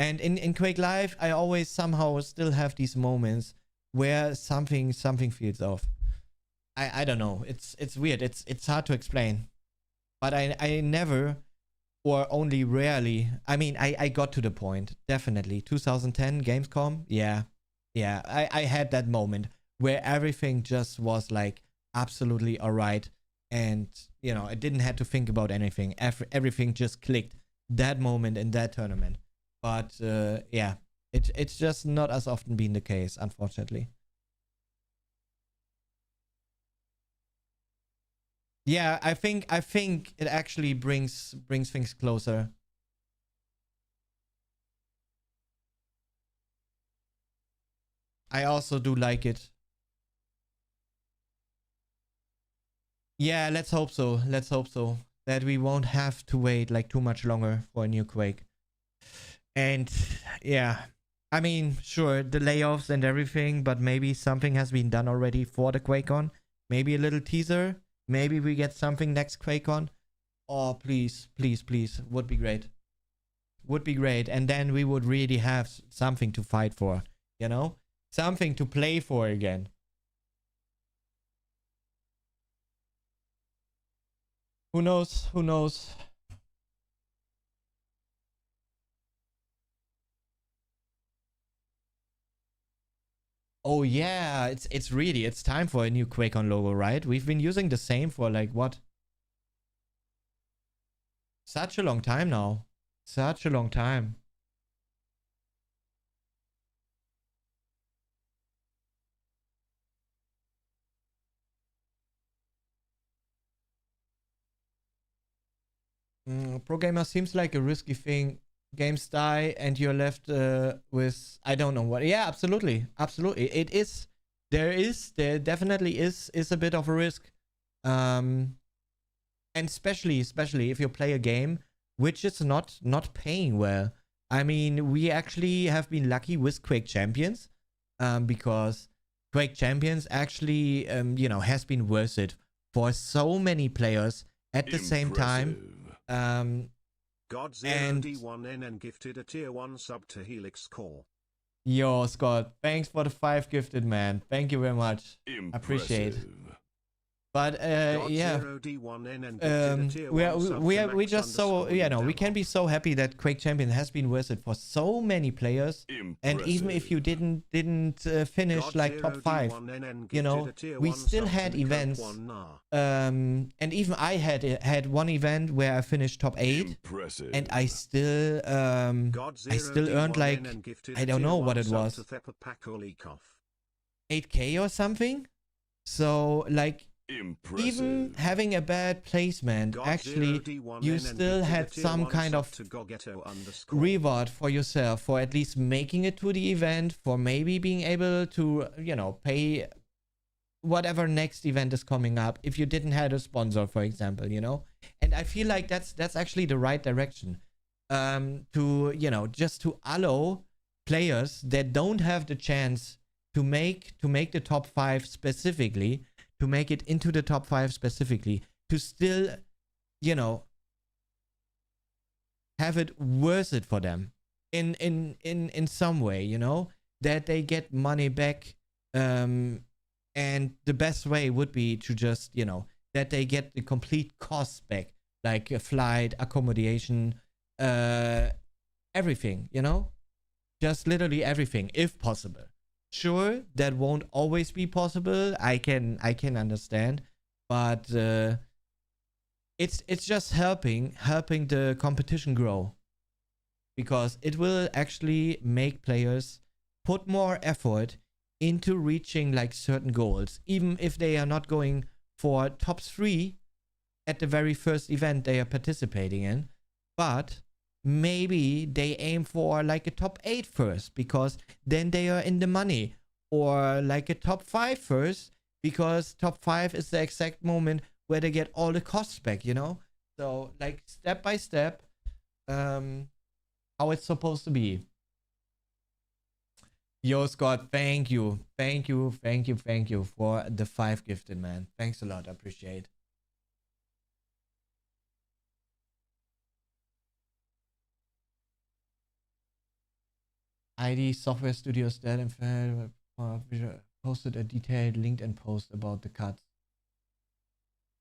And in Quake Live, I always somehow still have these moments where something feels off. I don't know. It's weird. It's hard to explain. But I never, or only rarely, I mean, I got to the point, definitely. 2010 Gamescom, yeah. I had that moment where everything just was like absolutely alright. And, you know, I didn't have to think about anything. Everything just clicked that moment in that tournament. But yeah, it's just not as often been the case, unfortunately. Yeah, I think it actually brings things closer. I also do like it. Yeah, let's hope so. Let's hope so. That we won't have to wait like too much longer for a new Quake. And yeah, I mean, sure, the layoffs and everything, but maybe something has been done already for the QuakeCon. Maybe a little teaser. Maybe we get something next QuakeCon. Oh, please, please, please. Would be great. Would be great. And then we would really have something to fight for, you know? Something to play for again. Who knows? Who knows? Oh yeah, it's time for a new QuakeCon logo, right? We've been using the same for like what? Such a long time now. Such a long time. Pro gamer seems like a risky thing. Games die and you're left with I don't know what. Yeah, absolutely, absolutely. It is. There definitely is a bit of a risk. And especially if you play a game which is not paying well. I mean, we actually have been lucky with Quake Champions, because Quake Champions actually you know, has been worth it for so many players at the same time. God0D1NN gifted a tier 1 sub to Helix Core. Yo, Scott, thanks for the 5 gifted, man. Thank you very much. Appreciate. But yeah, we just so, you know, we can be so happy that Quake Champion has been worth it for so many players. And even if you didn't finish like top 5, you know, we still had events. And even I had one event where I finished top 8, and I still earned like, I don't know what it was, 8K or something. So like, even having a bad placement, actually, you still had some kind of reward for yourself for at least making it to the event, for maybe being able to, you know, pay whatever next event is coming up if you didn't have a sponsor, for example, you know. And I feel like that's actually the right direction, to, you know, just to allow players that don't have the chance to make the top 5 specifically, to make it into the top 5 specifically, to still, you know, have it worth it for them in some way, you know, that they get money back. And the best way would be to just, you know, that they get the complete costs back, like a flight, accommodation, everything, you know, just literally everything, if possible. Sure, that won't always be possible. I can understand, but it's just helping the competition grow, because it will actually make players put more effort into reaching like certain goals, even if they are not going for top 3 at the very first event they are participating in, but maybe they aim for like a top 8 first, because then they are in the money, or like a top 5 first, because top 5 is the exact moment where they get all the costs back, you know. So like step by step, how it's supposed to be. Yo, Scott, thank you for the 5 gifted, man. Thanks a lot, I appreciate. ID Software Studios Dead and posted a detailed LinkedIn post about the cuts.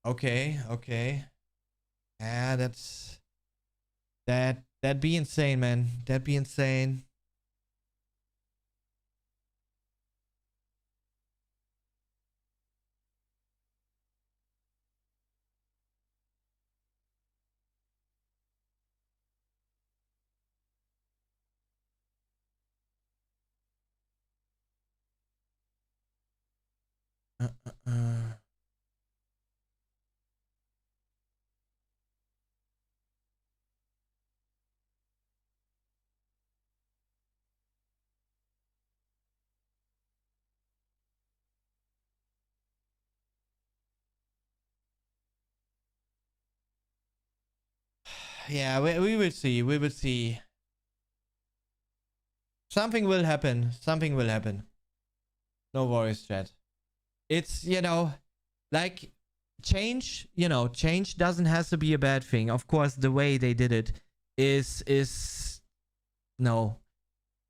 Okay. Yeah, that'd be insane, man. That'd be insane. Uh, uh, uh. Yeah, we will see. We will see. Something will happen. Something will happen. No worries, chat. It's, you know, like change, you know, change doesn't have to be a bad thing. Of course, the way they did it is no.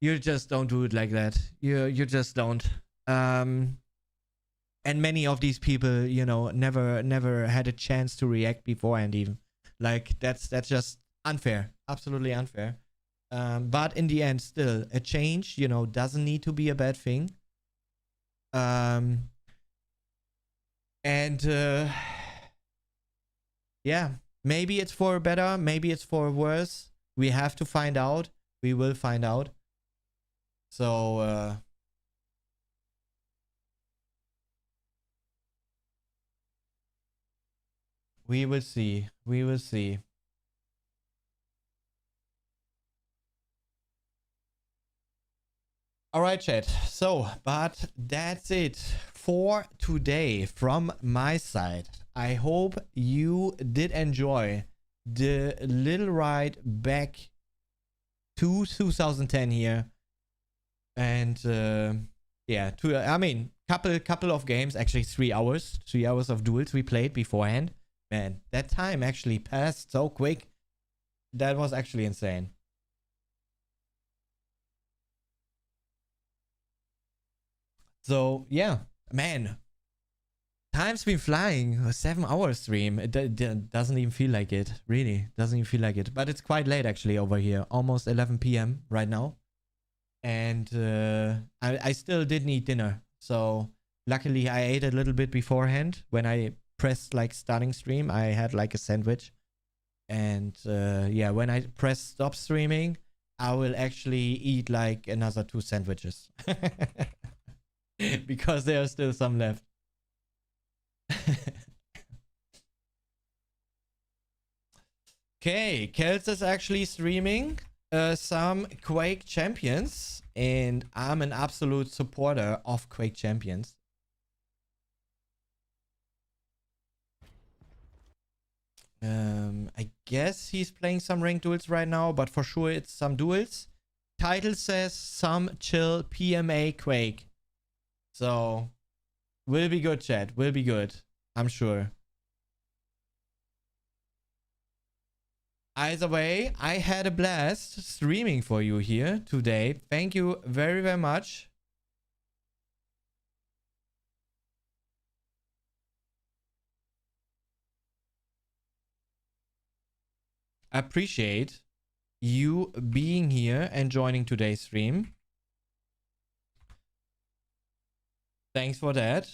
You just don't do it like that. You just don't. And many of these people, you know, never had a chance to react beforehand even. Like that's just unfair. Absolutely unfair. But in the end, still, a change, you know, doesn't need to be a bad thing. And yeah, maybe it's for better, maybe it's for worse. We have to find out. We will find out. So we will see. We will see. All right, chat. So, but that's it for today from my side. I hope you did enjoy the little ride back to 2010 here. And yeah, I mean, couple of games, actually 3 hours. 3 hours of duels we played beforehand. Man, that time actually passed so quick. That was actually insane. So yeah, man, time's been flying. A 7-hour stream. It doesn't even feel like it. Really, doesn't even feel like it. But it's quite late actually over here. Almost 11 p.m. right now. And I still didn't eat dinner. So luckily I ate a little bit beforehand. When I pressed like starting stream, I had like a sandwich. And yeah, when I press stop streaming, I will actually eat like another 2 sandwiches. Because there are still some left. Okay, Kels is actually streaming some Quake Champions, and I'm an absolute supporter of Quake Champions. I guess he's playing some ranked duels right now, but for sure it's some duels. Title says some chill PMA Quake. So, will be good, chat. Will be good. I'm sure. Either way, I had a blast streaming for you here today. Thank you very, very much. Appreciate you being here and joining today's stream. Thanks for that.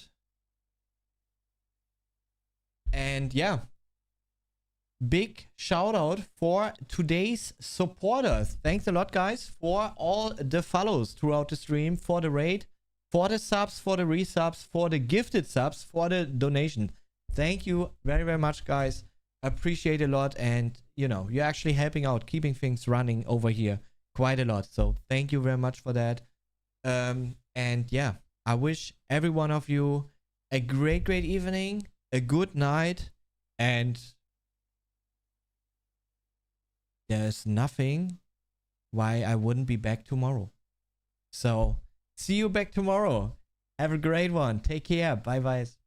And yeah, big shout out for today's supporters. Thanks a lot, guys, for all the follows throughout the stream, for the raid, for the subs, for the resubs, for the gifted subs, for the donation. Thank you very, very much, guys. Appreciate a lot. And, you know, you're actually helping out, keeping things running over here quite a lot. So thank you very much for that. And yeah, I wish every one of you a great, great evening, a good night, and there's nothing why I wouldn't be back tomorrow. So, see you back tomorrow. Have a great one. Take care. Bye, guys.